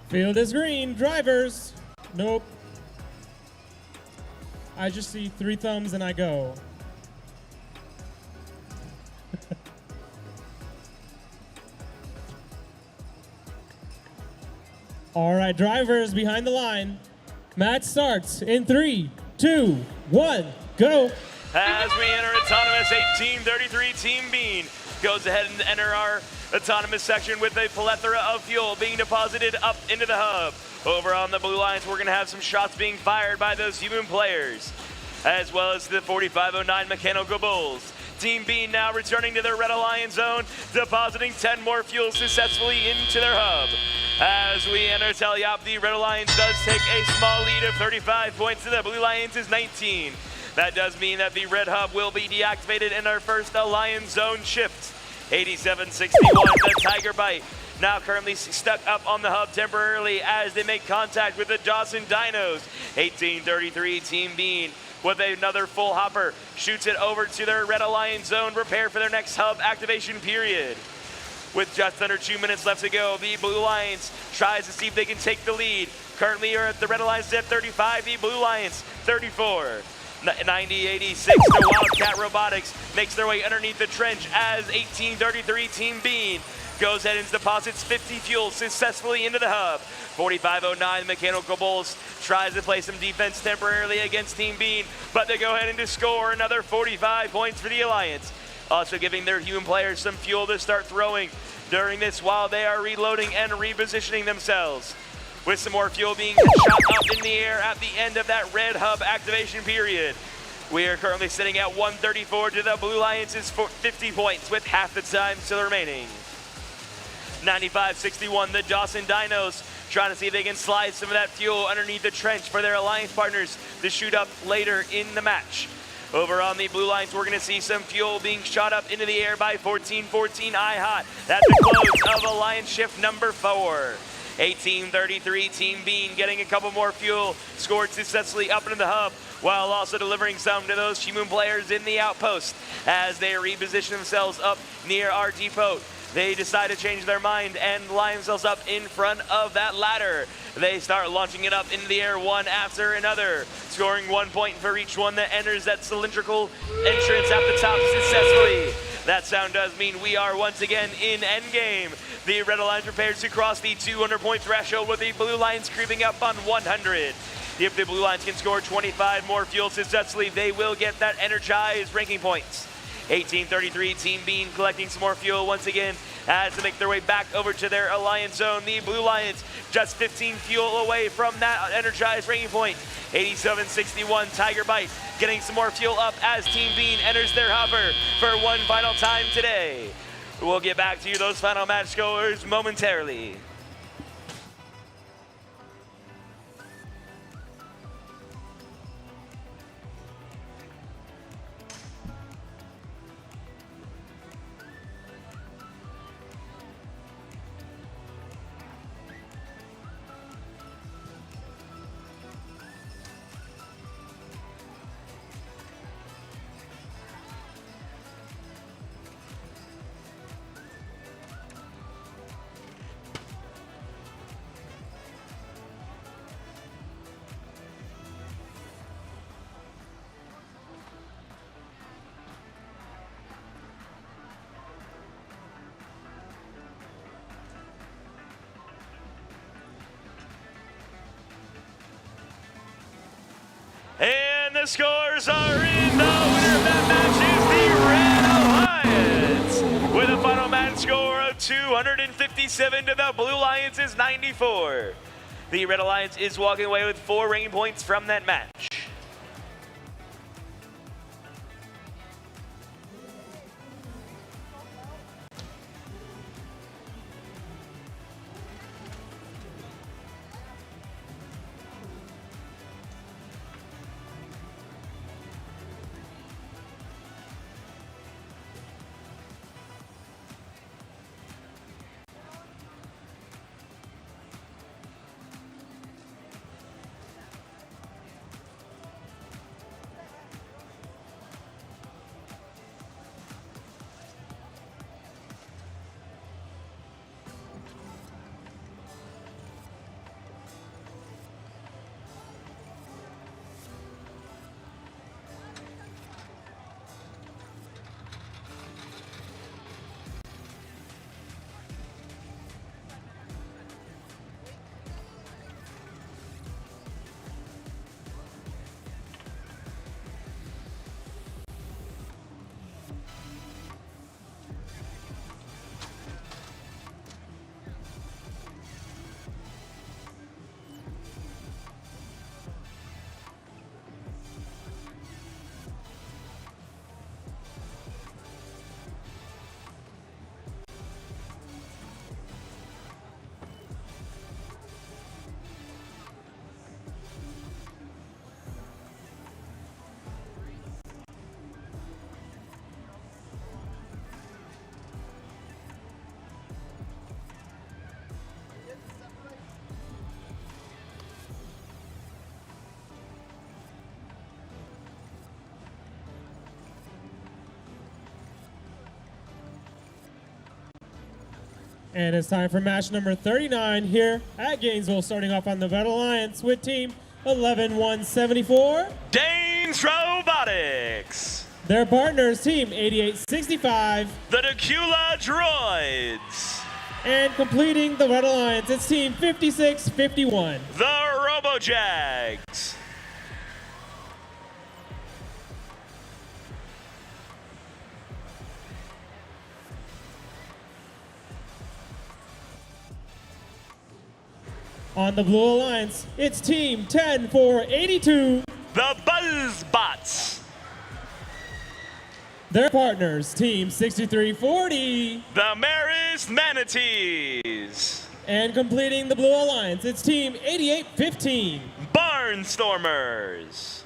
Field is green. Drivers. Nope. I just see 3 thumbs and I go. All right, drivers behind the line. Match starts in 3, 2, 1, go.
As we enter autonomous, 1833 Team Bean goes ahead and enter our autonomous section with a plethora of fuel being deposited up into the hub. Over on the blue lines, we're going to have some shots being fired by those human players, as well as the 4509 Mechanical Bulls. Team Bean now returning to their Red Alliance zone, depositing 10 more fuel successfully into their hub. As we enter Taliop, the Red Alliance does take a small lead of 35 points to the Blue Alliance is 19. That does mean that the Red Hub will be deactivated in our first Alliance zone shift. 8761, the Tiger Bite, now currently stuck up on the hub temporarily as they make contact with the Dawson Dinos. 1833 Team Bean with another full hopper shoots it over to their Red Alliance zone, prepare for their next hub activation period. With just under 2 minutes left to go, the Blue Lions tries to see if they can take the lead. Currently are at the Red Alliance at 35, the Blue Lions 34. 90-86, the Wildcat Robotics makes their way underneath the trench as 1833 Team Bean goes ahead and deposits 50 fuel successfully into the hub. 4509 Mechanical Bulls tries to play some defense temporarily against Team Bean, but they go ahead and score another 45 points for the Alliance. Also giving their human players some fuel to start throwing during this while they are reloading and repositioning themselves. With some more fuel being shot up in the air at the end of that Red Hub activation period. We are currently sitting at 134 to the Blue Alliance's 50 points with half the time still remaining. 95-61, the Dawson Dinos trying to see if they can slide some of that fuel underneath the trench for their Alliance partners to shoot up later in the match. Over on the blue lines, we're going to see some fuel being shot up into the air by 1414 IHOT. That's the close of Alliance shift number 4. 1833 Team Bean getting a couple more fuel scored successfully up into the hub, while also delivering some to those human players in the outpost as they reposition themselves up near our depot. They decide to change their mind and line themselves up in front of that ladder. They start launching it up into the air one after another, scoring 1 point for each one that enters that cylindrical entrance at the top successfully. That sound does mean we are once again in endgame. The Red Alliance prepares to cross the 200-point threshold with the Blue Lions creeping up on 100. If the Blue Lions can score 25 more fuel successfully, they will get that energized ranking points. 1833 Team Bean collecting some more fuel once again as they make their way back over to their Alliance zone. The Blue Lions just 15 fuel away from that energized ranking point. 8761 Tiger Bite getting some more fuel up as Team Bean enters their hopper for one final time today. We'll get back to you those final match scores momentarily. And the scores are in. The winner of that match is the Red Alliance with a final match score of 257 to the Blue Alliance's 94. The Red Alliance is walking away with 4 ranking points from that match.
And it's time for match number 39 here at Gainesville, starting off on the Red Alliance with team 11174.
Danes Robotics.
Their partners, team 8865.
The Decula Droids.
And completing the Red Alliance, it's team 5651.
The RoboJags.
On the Blue Alliance, it's team 10482.
The BuzzBots.
Their partners, team 6340.
The Maris Manatees.
And completing the Blue Alliance, it's team 8815.
Barnstormers.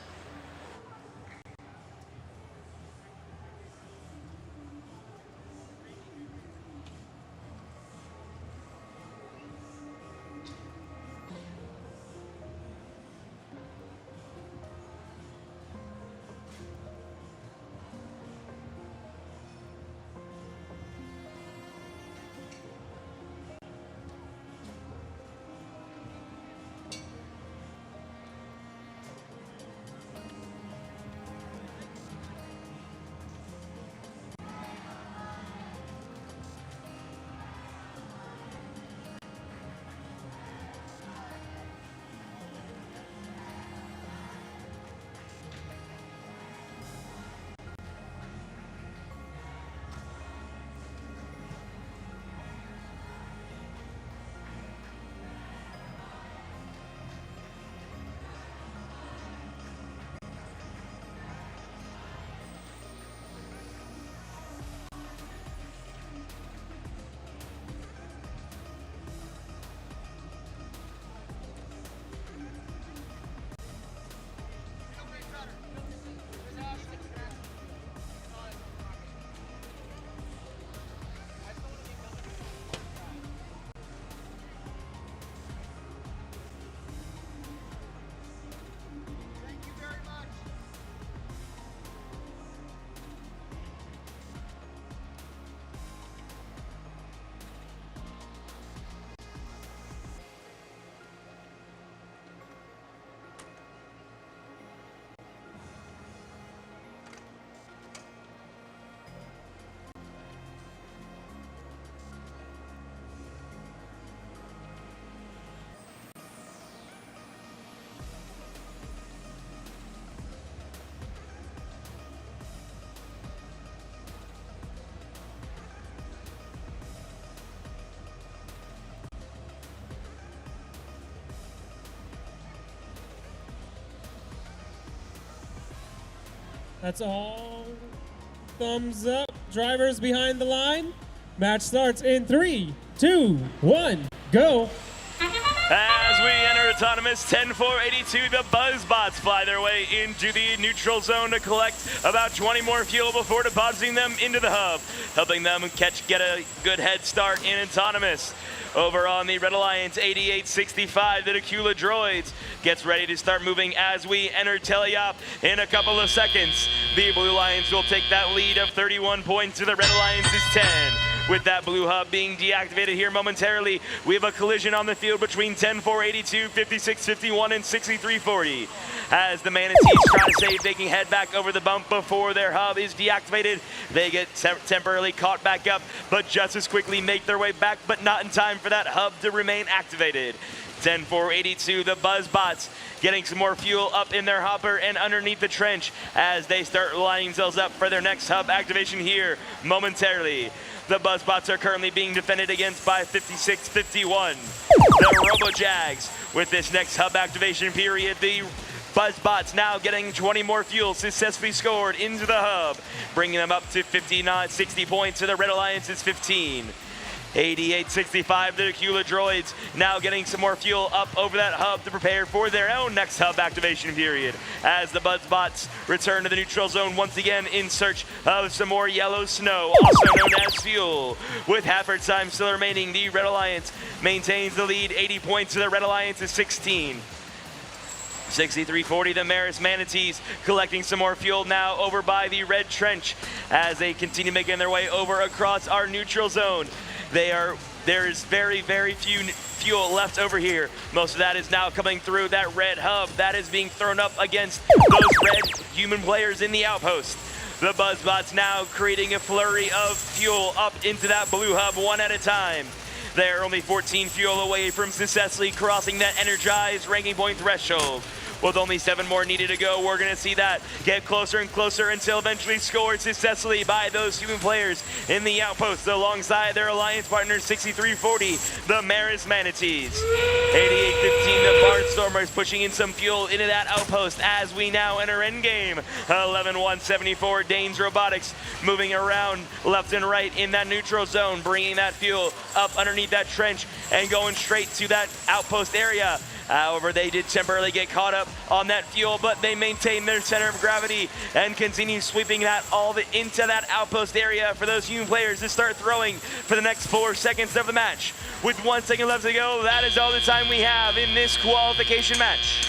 That's all. Thumbs up. Drivers behind the line. Match starts in 3, 2, 1, go.
As we enter autonomous 10-4-82, the BuzzBots fly their way into the neutral zone to collect about 20 more fuel before depositing them into the hub, helping them get a good head start in autonomous. Over on the Red Alliance 8865, the Decula Droids gets ready to start moving as we enter teleop in a couple of seconds. The Blue Alliance will take that lead of 31 points to the Red Alliance's 10. With that blue hub being deactivated here momentarily, we have a collision on the field between 10-4-82, 56-51, and 63-40. As the Manatees try to say if they can head back over the bump before their hub is deactivated, they get temporarily caught back up, but just as quickly make their way back, but not in time for that hub to remain activated. 10-4-82, the BuzzBots getting some more fuel up in their hopper and underneath the trench as they start lining themselves up for their next hub activation here momentarily. The BuzzBots are currently being defended against by 56-51. The RoboJags with this next hub activation period, the BuzzBots now getting 20 more fuel successfully scored into the hub, bringing them up to 59-60 points to the Red Alliance's 15. 88-65, the Decula Droids now getting some more fuel up over that hub to prepare for their own next hub activation period as the BuzzBots return to the neutral zone once again in search of some more yellow snow, also known as fuel. With half her time still remaining, the Red Alliance maintains the lead, 80 points to the Red Alliance's 16. 63-40, the Maris Manatees collecting some more fuel now over by the red trench as they continue making their way over across our neutral zone. They are there is very, very few fuel left over here. Most of that is now coming through that red hub that is being thrown up against those red human players in the outpost. The Buzzbots now creating a flurry of fuel up into that blue hub one at a time. They're only 14 fuel away from successfully crossing that energized ranking point threshold. With only 7 more needed to go, we're going to see that get closer and closer until eventually scored successfully by those human players in the outpost alongside their alliance partners 6340, the Maris Manatees. 8815, the Barnstormers pushing in some fuel into that outpost as we now enter endgame. 11174, Danes Robotics moving around left and right in that neutral zone, bringing that fuel up underneath that trench and going straight to that outpost area. However, they did temporarily get caught up on that fuel, but they maintain their center of gravity and continue sweeping that all into that outpost area for those human players to start throwing for the next 4 seconds of the match. With 1 second left to go, that is all the time we have in this qualification match.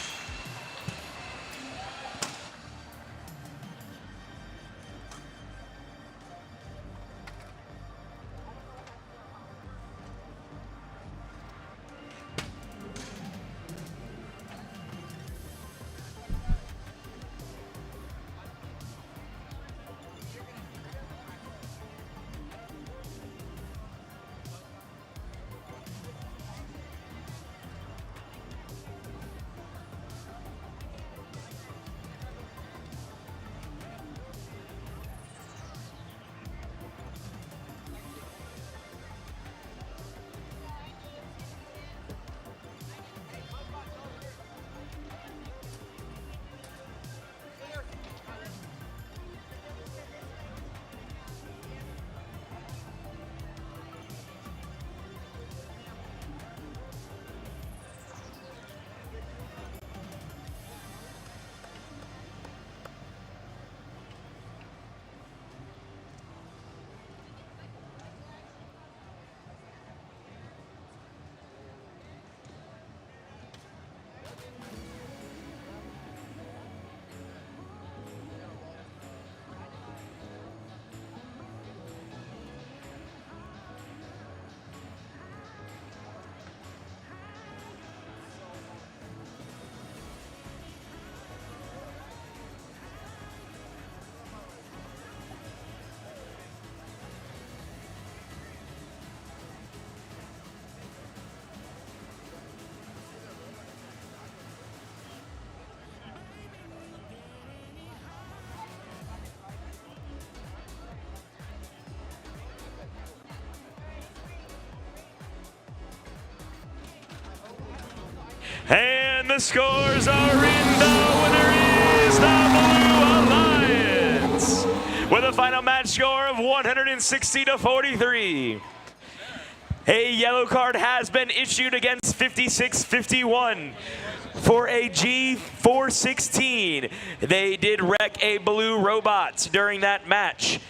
And the scores are in. The winner is the Blue Alliance with a final match score of 160-43. A yellow card has been issued against 5651 for a G416. They did wreck a blue robot during that match.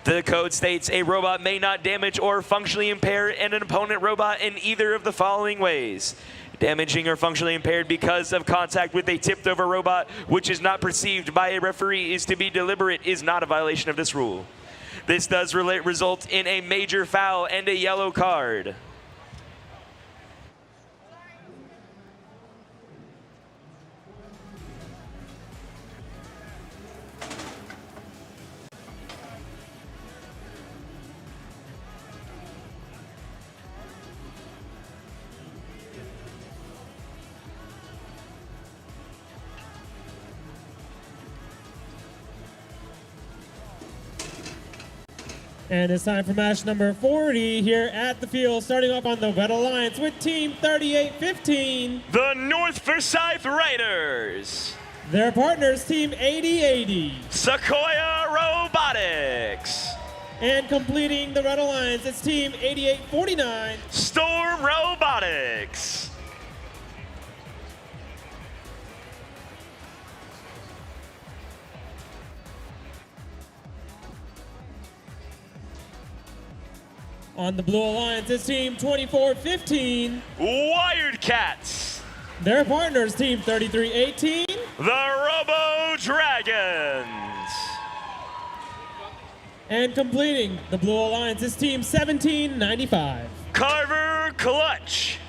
The code states a robot may not damage or functionally impair an opponent robot in either of the following ways. Damaging or functionally impaired because of contact with a tipped over robot which is not perceived by a referee is to be deliberate is not a violation of this rule. This does result in a major foul and a yellow card.
And it's time for match number 40 here at the field, starting off on the Red Alliance with Team 3815.
The North Forsyth Riders.
Their partners, Team 8080.
Sequoia Robotics.
And completing the Red Alliance, it's Team 8849.
Storm Robotics.
On the Blue Alliance, it's Team 2415.
Wired Cats.
Their partners, Team 3318.
The Robo Dragons.
And completing the Blue Alliance is Team 1795.
Carver Clutch.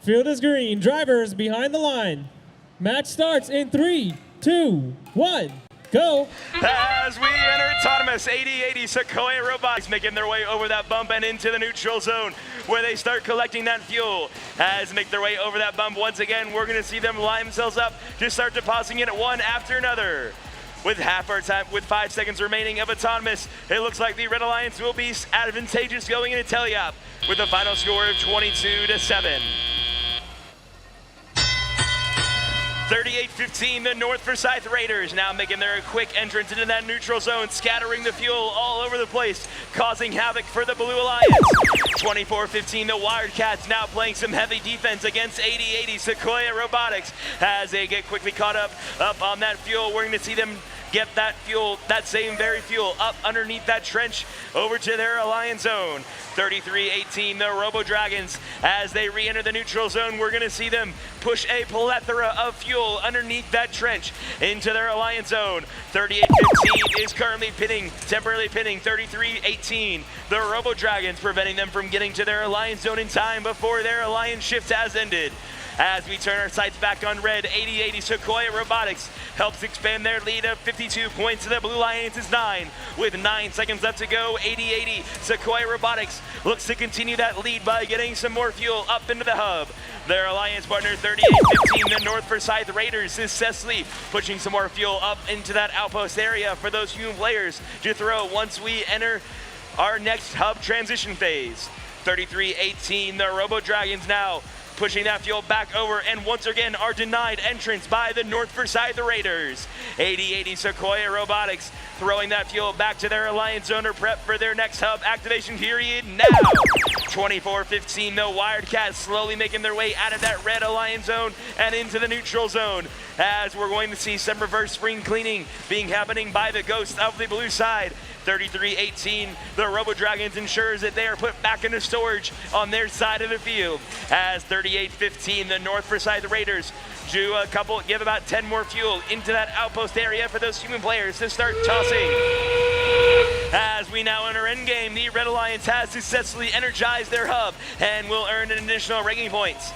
Field is green. Drivers behind the line. Match starts in 3, 2, 1, go.
As we enter autonomous, 8080 Sequoia Robotics making their way over that bump and into the neutral zone where they start collecting that fuel. As they make their way over that bump once again, we're going to see them line themselves up to start depositing it one after another. With half our time, with 5 seconds remaining of autonomous, it looks like the Red Alliance will be advantageous going into Teleop with a final score of 22-7. 38-15, the North Forsyth Raiders now making their quick entrance into that neutral zone, scattering the fuel all over the place, causing havoc for the Blue Alliance. 24-15, the Wildcats now playing some heavy defense against 8080 Sequoia Robotics. As they get quickly caught up on that fuel, we're going to see them get that fuel, that same very fuel, up underneath that trench over to their Alliance zone. 33-18, the Robo Dragons, as they re-enter the neutral zone, we're going to see them push a plethora of fuel underneath that trench into their Alliance zone. 38-15 is currently temporarily pinning 33-18. The Robo Dragons, preventing them from getting to their Alliance zone in time before their Alliance shift has ended. As we turn our sights back on red, 8080 Sequoia Robotics helps expand their lead of 52 points to the Blue Alliance's 9. With 9 seconds left to go, 8080 Sequoia Robotics looks to continue that lead by getting some more fuel up into the hub. Their alliance partner 38-15, the North Forsyth Raiders, successfully pushing some more fuel up into that outpost area for those human players to throw once we enter our next hub transition phase. 33-18, the Robo Dragons now pushing that fuel back over and once again are denied entrance by the North Forsyth Raiders. 8080 Sequoia Robotics throwing that fuel back to their Alliance zone or prep for their next hub activation period now. 24-15, the Wildcats slowly making their way out of that red Alliance zone and into the neutral zone, as we're going to see some reverse spring cleaning happening by the Ghost of the blue side. 33-18, the Robo Dragons ensures that they are put back into storage on their side of the field. As 38-15, the North Riverside Raiders give about 10 more fuel into that outpost area for those human players to start tossing. As we now enter endgame, the Red Alliance has successfully energized their hub and will earn an additional ranking points.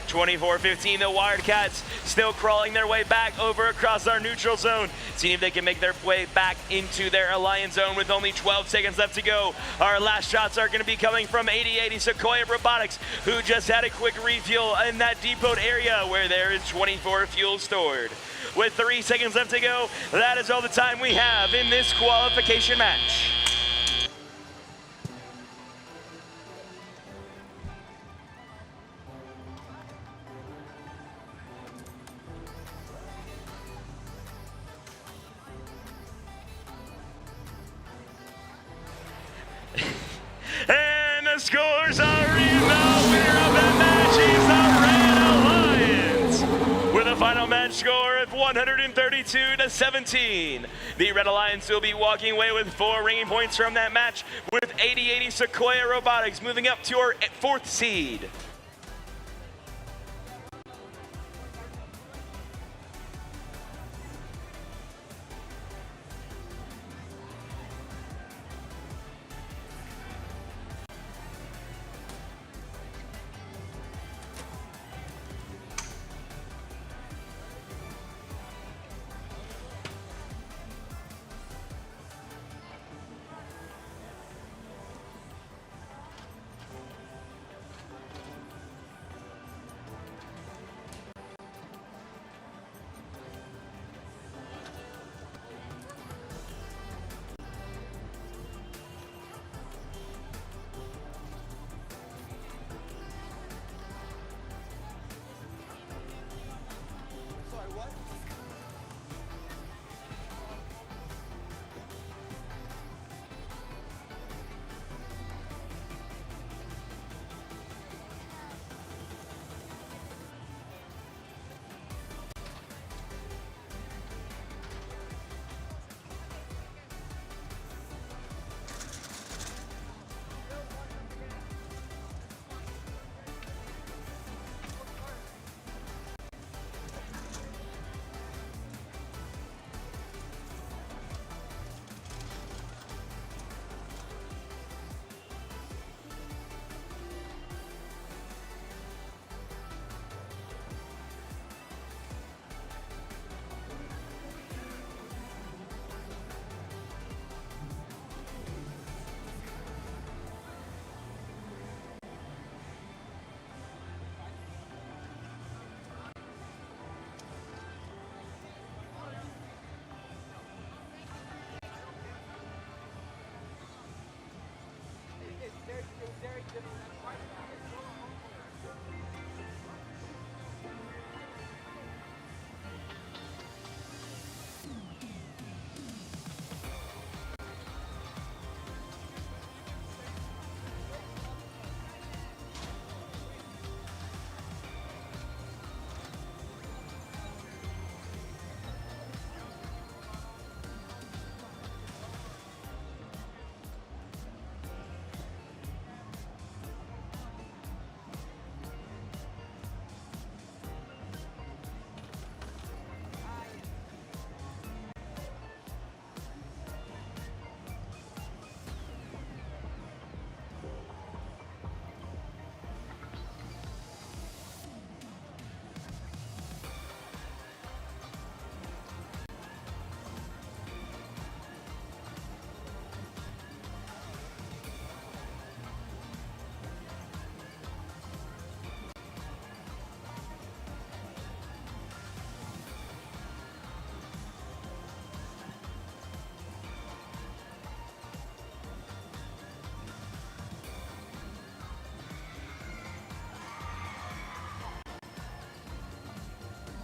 24-15, the Wildcats still crawling their way back over across our neutral zone, seeing if they can make their way back into their alliance zone with only 12 seconds left to go. Our last shots are going to be coming from 8080 Sequoia Robotics, who just had a quick refuel in that depot area where there is 24 fuel stored. With 3 seconds left to go, that is all the time we have in this qualification match. And the scores are in. The winner of that match is the Red Alliance with a final match score of 132-17. The Red Alliance will be walking away with 4 ranking points from that match, with 8080 Sequoia Robotics moving up to our 4th seed.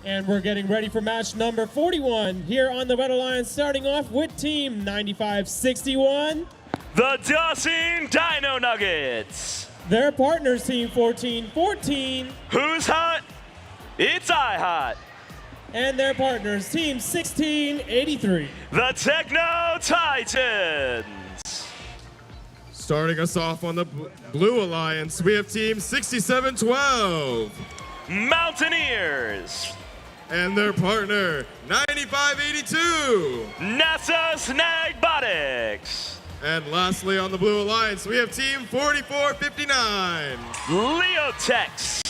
And we're getting ready for match number 41 here on the Red Alliance, starting off with team 9561.
The Dawson Dino Nuggets.
Their partners, team 1414.
Who's hot? It's I hot.
and their partners, Team 1683.
The Techno Titans.
Starting us off on the Blue Alliance, we have Team 6712.
Mountaineers.
And their partner, 9582.
NASA Snagbotics.
And lastly on the Blue Alliance, we have Team 4459.
Leotex.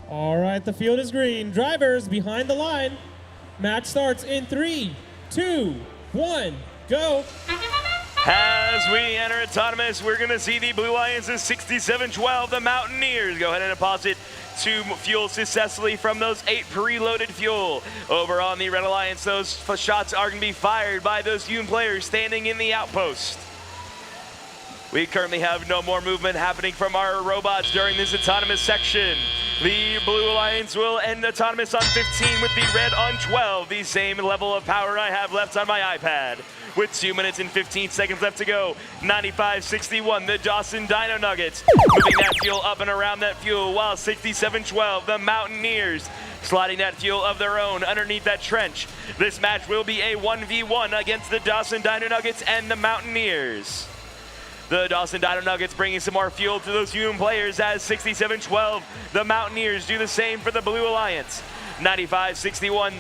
All right, the field is green. Drivers behind the line. Match starts in 3, 2, 1, go.
As we enter autonomous, we're going to see the Blue Alliance's 6712, the Mountaineers, go ahead and deposit 2 fuel successfully from those 8 preloaded fuel. Over on the Red Alliance, those shots are going to be fired by those human players standing in the outpost. We currently have no more movement happening from our robots during this autonomous section. The Blue Alliance will end autonomous on 15 with the red on 12, the same level of power I have left on my iPad. With 2 minutes and 15 seconds left to go, 95-61, the Dawson Dino Nuggets, moving that fuel up and around that fuel, while 67-12, the Mountaineers, sliding that fuel of their own underneath that trench. This match will be a 1v1 against the Dawson Dino Nuggets and the Mountaineers. The Dawson Dino Nuggets bringing some more fuel to those human players as 67-12, the Mountaineers do the same for the Blue Alliance. 95-61,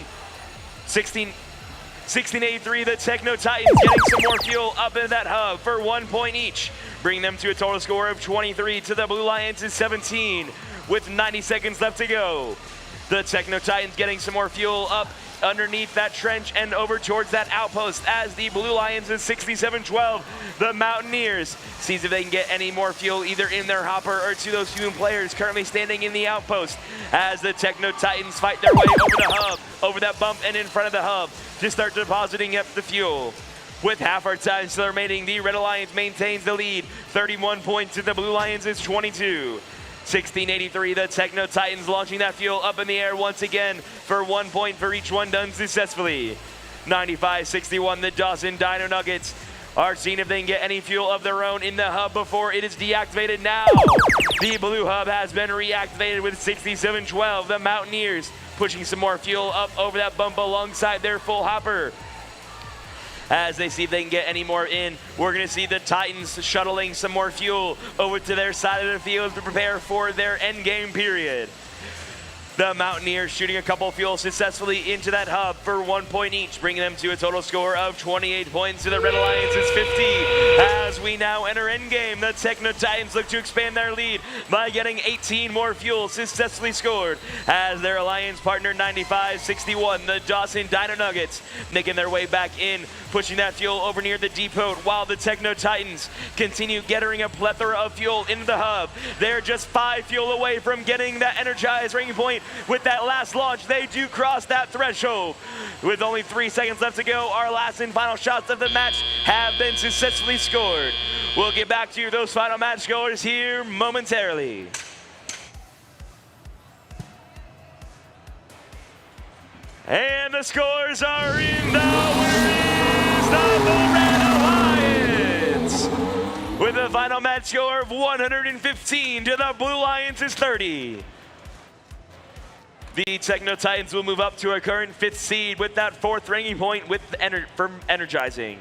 1683, the Techno Titans getting some more fuel up in that hub for 1 point each, bringing them to a total score of 23 to the Blue Alliance's 17 with 90 seconds left to go. The Techno Titans getting some more fuel up underneath that trench and over towards that outpost as the Blue Lions is 67-12. The Mountaineers sees if they can get any more fuel either in their hopper or to those human players currently standing in the outpost as the Techno Titans fight their way over the hub, over that bump and in front of the hub to start depositing up the fuel. With half our time still remaining, the Red Alliance maintains the lead, 31 points to the Blue Lions is 22. 1683, the Techno Titans launching that fuel up in the air once again for 1 point for each one done successfully. 95-61, the Dawson Dino Nuggets are seeing if they can get any fuel of their own in the hub before it is deactivated now. The blue hub has been reactivated with 67-12. The Mountaineers pushing some more fuel up over that bump alongside their full hopper. As they see if they can get any more in, we're going to see the Titans shuttling some more fuel over to their side of the field to prepare for their end game period. The Mountaineers shooting a couple fuel successfully into that hub for 1 point each, bringing them to a total score of 28 points to the Red Alliance's 50. As we now enter endgame, the Techno Titans look to expand their lead by getting 18 more fuel successfully scored as their alliance partner 95-61, the Dawson Dino Nuggets, making their way back in, pushing that fuel over near the depot while the Techno Titans continue getting a plethora of fuel into the hub. They're just 5 fuel away from getting that energized ring point. With that last launch, they do cross that threshold. With only 3 seconds left to go, our last and final shots of the match have been successfully scored. We'll get back to those final match scores here momentarily. And the scores are in. The winner is the Red Alliance with a final match score of 115 to the Blue Alliance's 30. The Techno Titans will move up to a current 5th seed with that 4th ranking point with from energizing.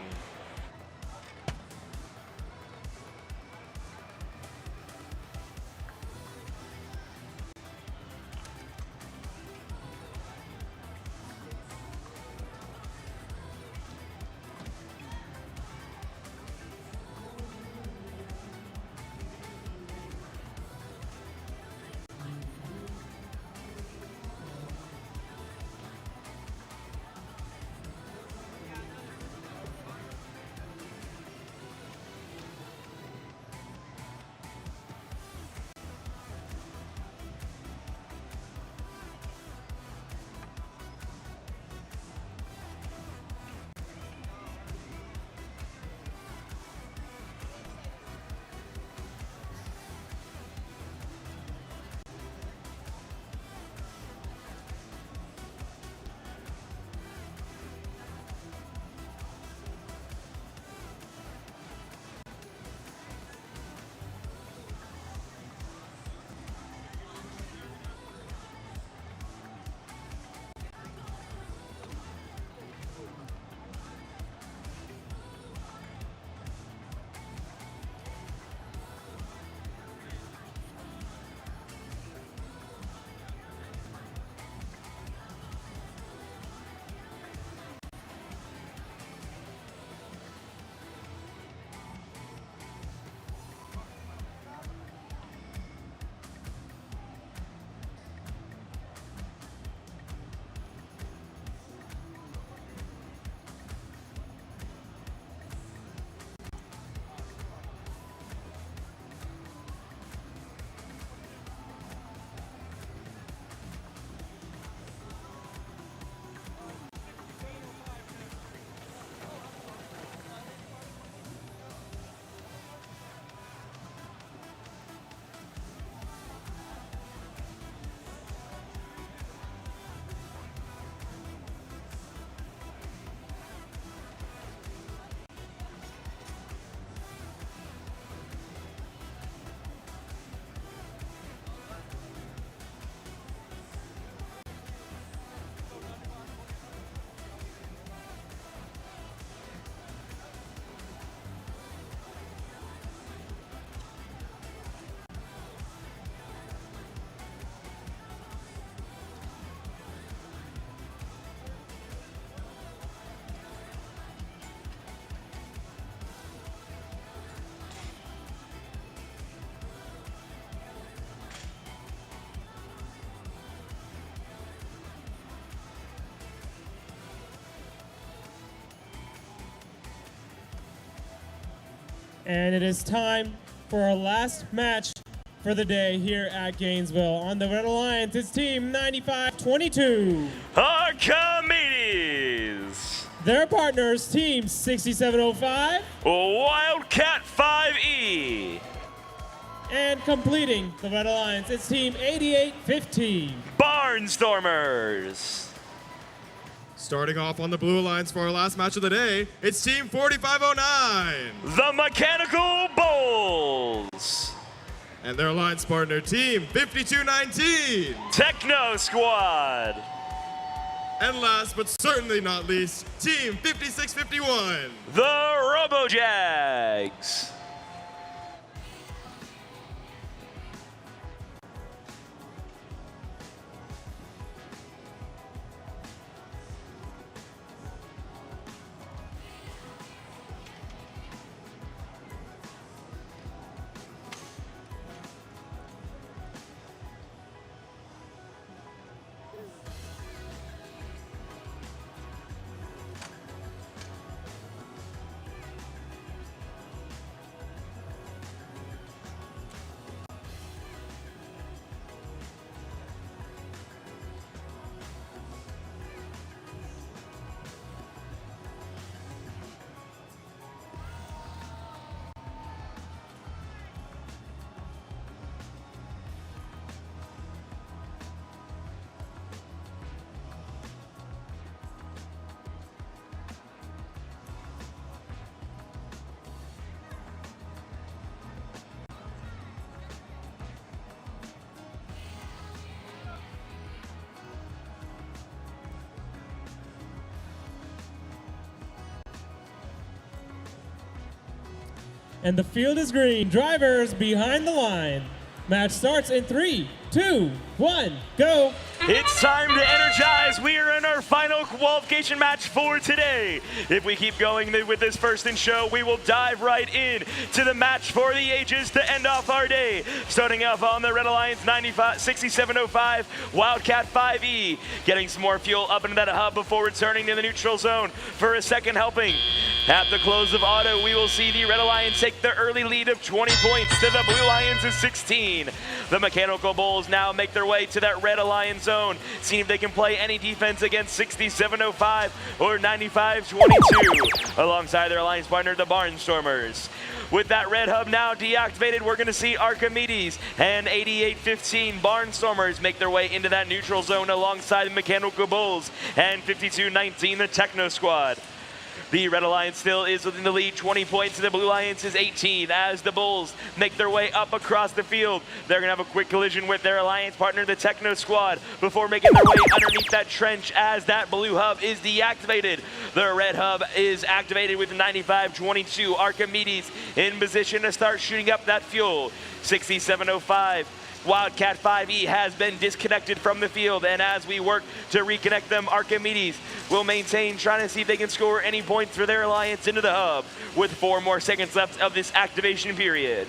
And it is time for our last match for the day here at Gainesville. On the Red Alliance, it's Team 9522.
Archimedes.
Their partners, Team 6705.
Wildcat 5E.
And completing the Red Alliance, it's Team 8815.
Barnstormers.
Starting off on the Blue Alliance for our last match of the day, it's Team 4509.
The Mechanical Bulls.
And their alliance partner, Team 5219.
Techno Squad.
And last but certainly not least, Team 5651.
The RoboJags.
And the field is green. Drivers behind the line. Match starts in 3, 2, 1, go.
It's time to energize. We are in our final qualification match for today. If we keep going with this first in show, we will dive right in to the match for the ages to end off our day. Starting off on the Red Alliance 6705 Wildcat 5E, getting some more fuel up into that hub before returning to the neutral zone for a second helping. At the close of auto, we will see the Red Alliance take the early lead of 20 points to the Blue Alliance's 16. The Mechanical Bulls now make their way to that Red Alliance zone, seeing if they can play any defense against 6705 or 9522, alongside their alliance partner, the Barnstormers. With that red hub now deactivated, we're going to see Archimedes and 8815 Barnstormers make their way into that neutral zone alongside the Mechanical Bulls and 5219, the Techno Squad. The Red Alliance still is within the lead, 20 points to the Blue Alliance is 18 as the Bulls make their way up across the field. They're going to have a quick collision with their alliance partner, the Techno Squad, before making their way underneath that trench as that blue hub is deactivated. The red hub is activated with 9522 Archimedes in position to start shooting up that fuel. 6705. Wildcat 5E has been disconnected from the field, and as we work to reconnect them, Archimedes will maintain, trying to see if they can score any points for their alliance into the hub with 4 more seconds left of this activation period.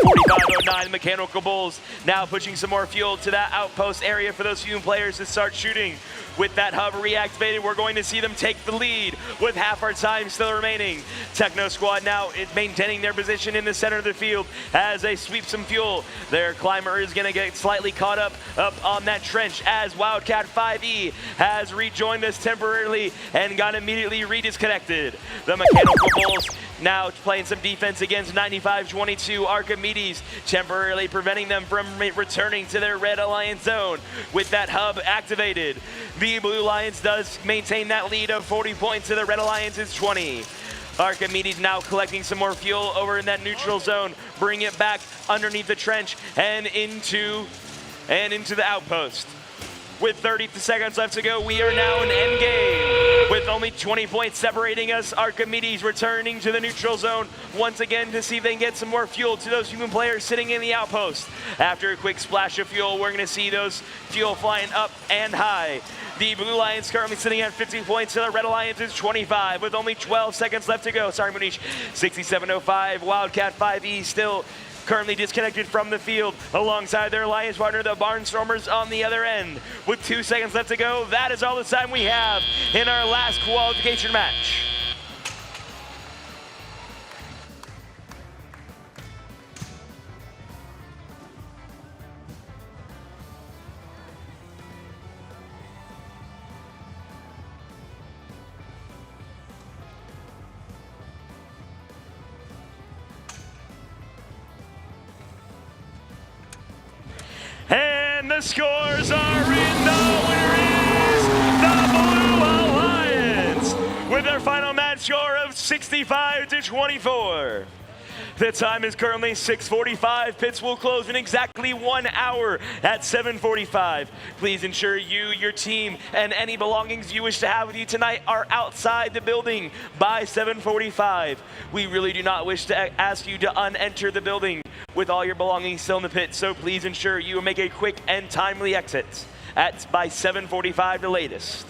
4509 Mechanical Bulls now pushing some more fuel to that outpost area for those few players to start shooting. With that hub reactivated, we're going to see them take the lead with half our time still remaining. Techno Squad now is maintaining their position in the center of the field as they sweep some fuel. Their climber is going to get slightly caught up on that trench as Wildcat 5E has rejoined us temporarily and got immediately redisconnected. The Mechanical Bulls now playing some defense against 9522 Archimedes, temporarily preventing them from returning to their Red Alliance zone. With that hub activated, the Blue Alliance does maintain that lead of 40 points to the Red Alliance's 20. Archimedes now collecting some more fuel over in that neutral zone, bring it back underneath the trench and into the outpost. With 30 seconds left to go, we are now in endgame. With only 20 points separating us, Archimedes returning to the neutral zone once again to see if they can get some more fuel to those human players sitting in the outpost. After a quick splash of fuel, we're going to see those fuel flying up and high. The Blue Alliance currently sitting at 50 points to the Red Alliance is 25 with only 12 seconds left to go. Sorry, Munish. 6705 Wildcat 5E still currently disconnected from the field alongside their alliance partner, the Barnstormers, on the other end. With 2 seconds left to go, that is all the time we have in our last qualification match. the scores are in. The winner is the Blue Alliance with their final match score of 65-24. The time is currently 6:45. Pits will close in exactly 1 hour at 7:45. Please ensure you, your team, and any belongings you wish to have with you tonight are outside the building by 7:45. We really do not wish to ask you to unenter the building with all your belongings still in the pit, so please ensure you make a quick and timely exit by 7:45 the latest.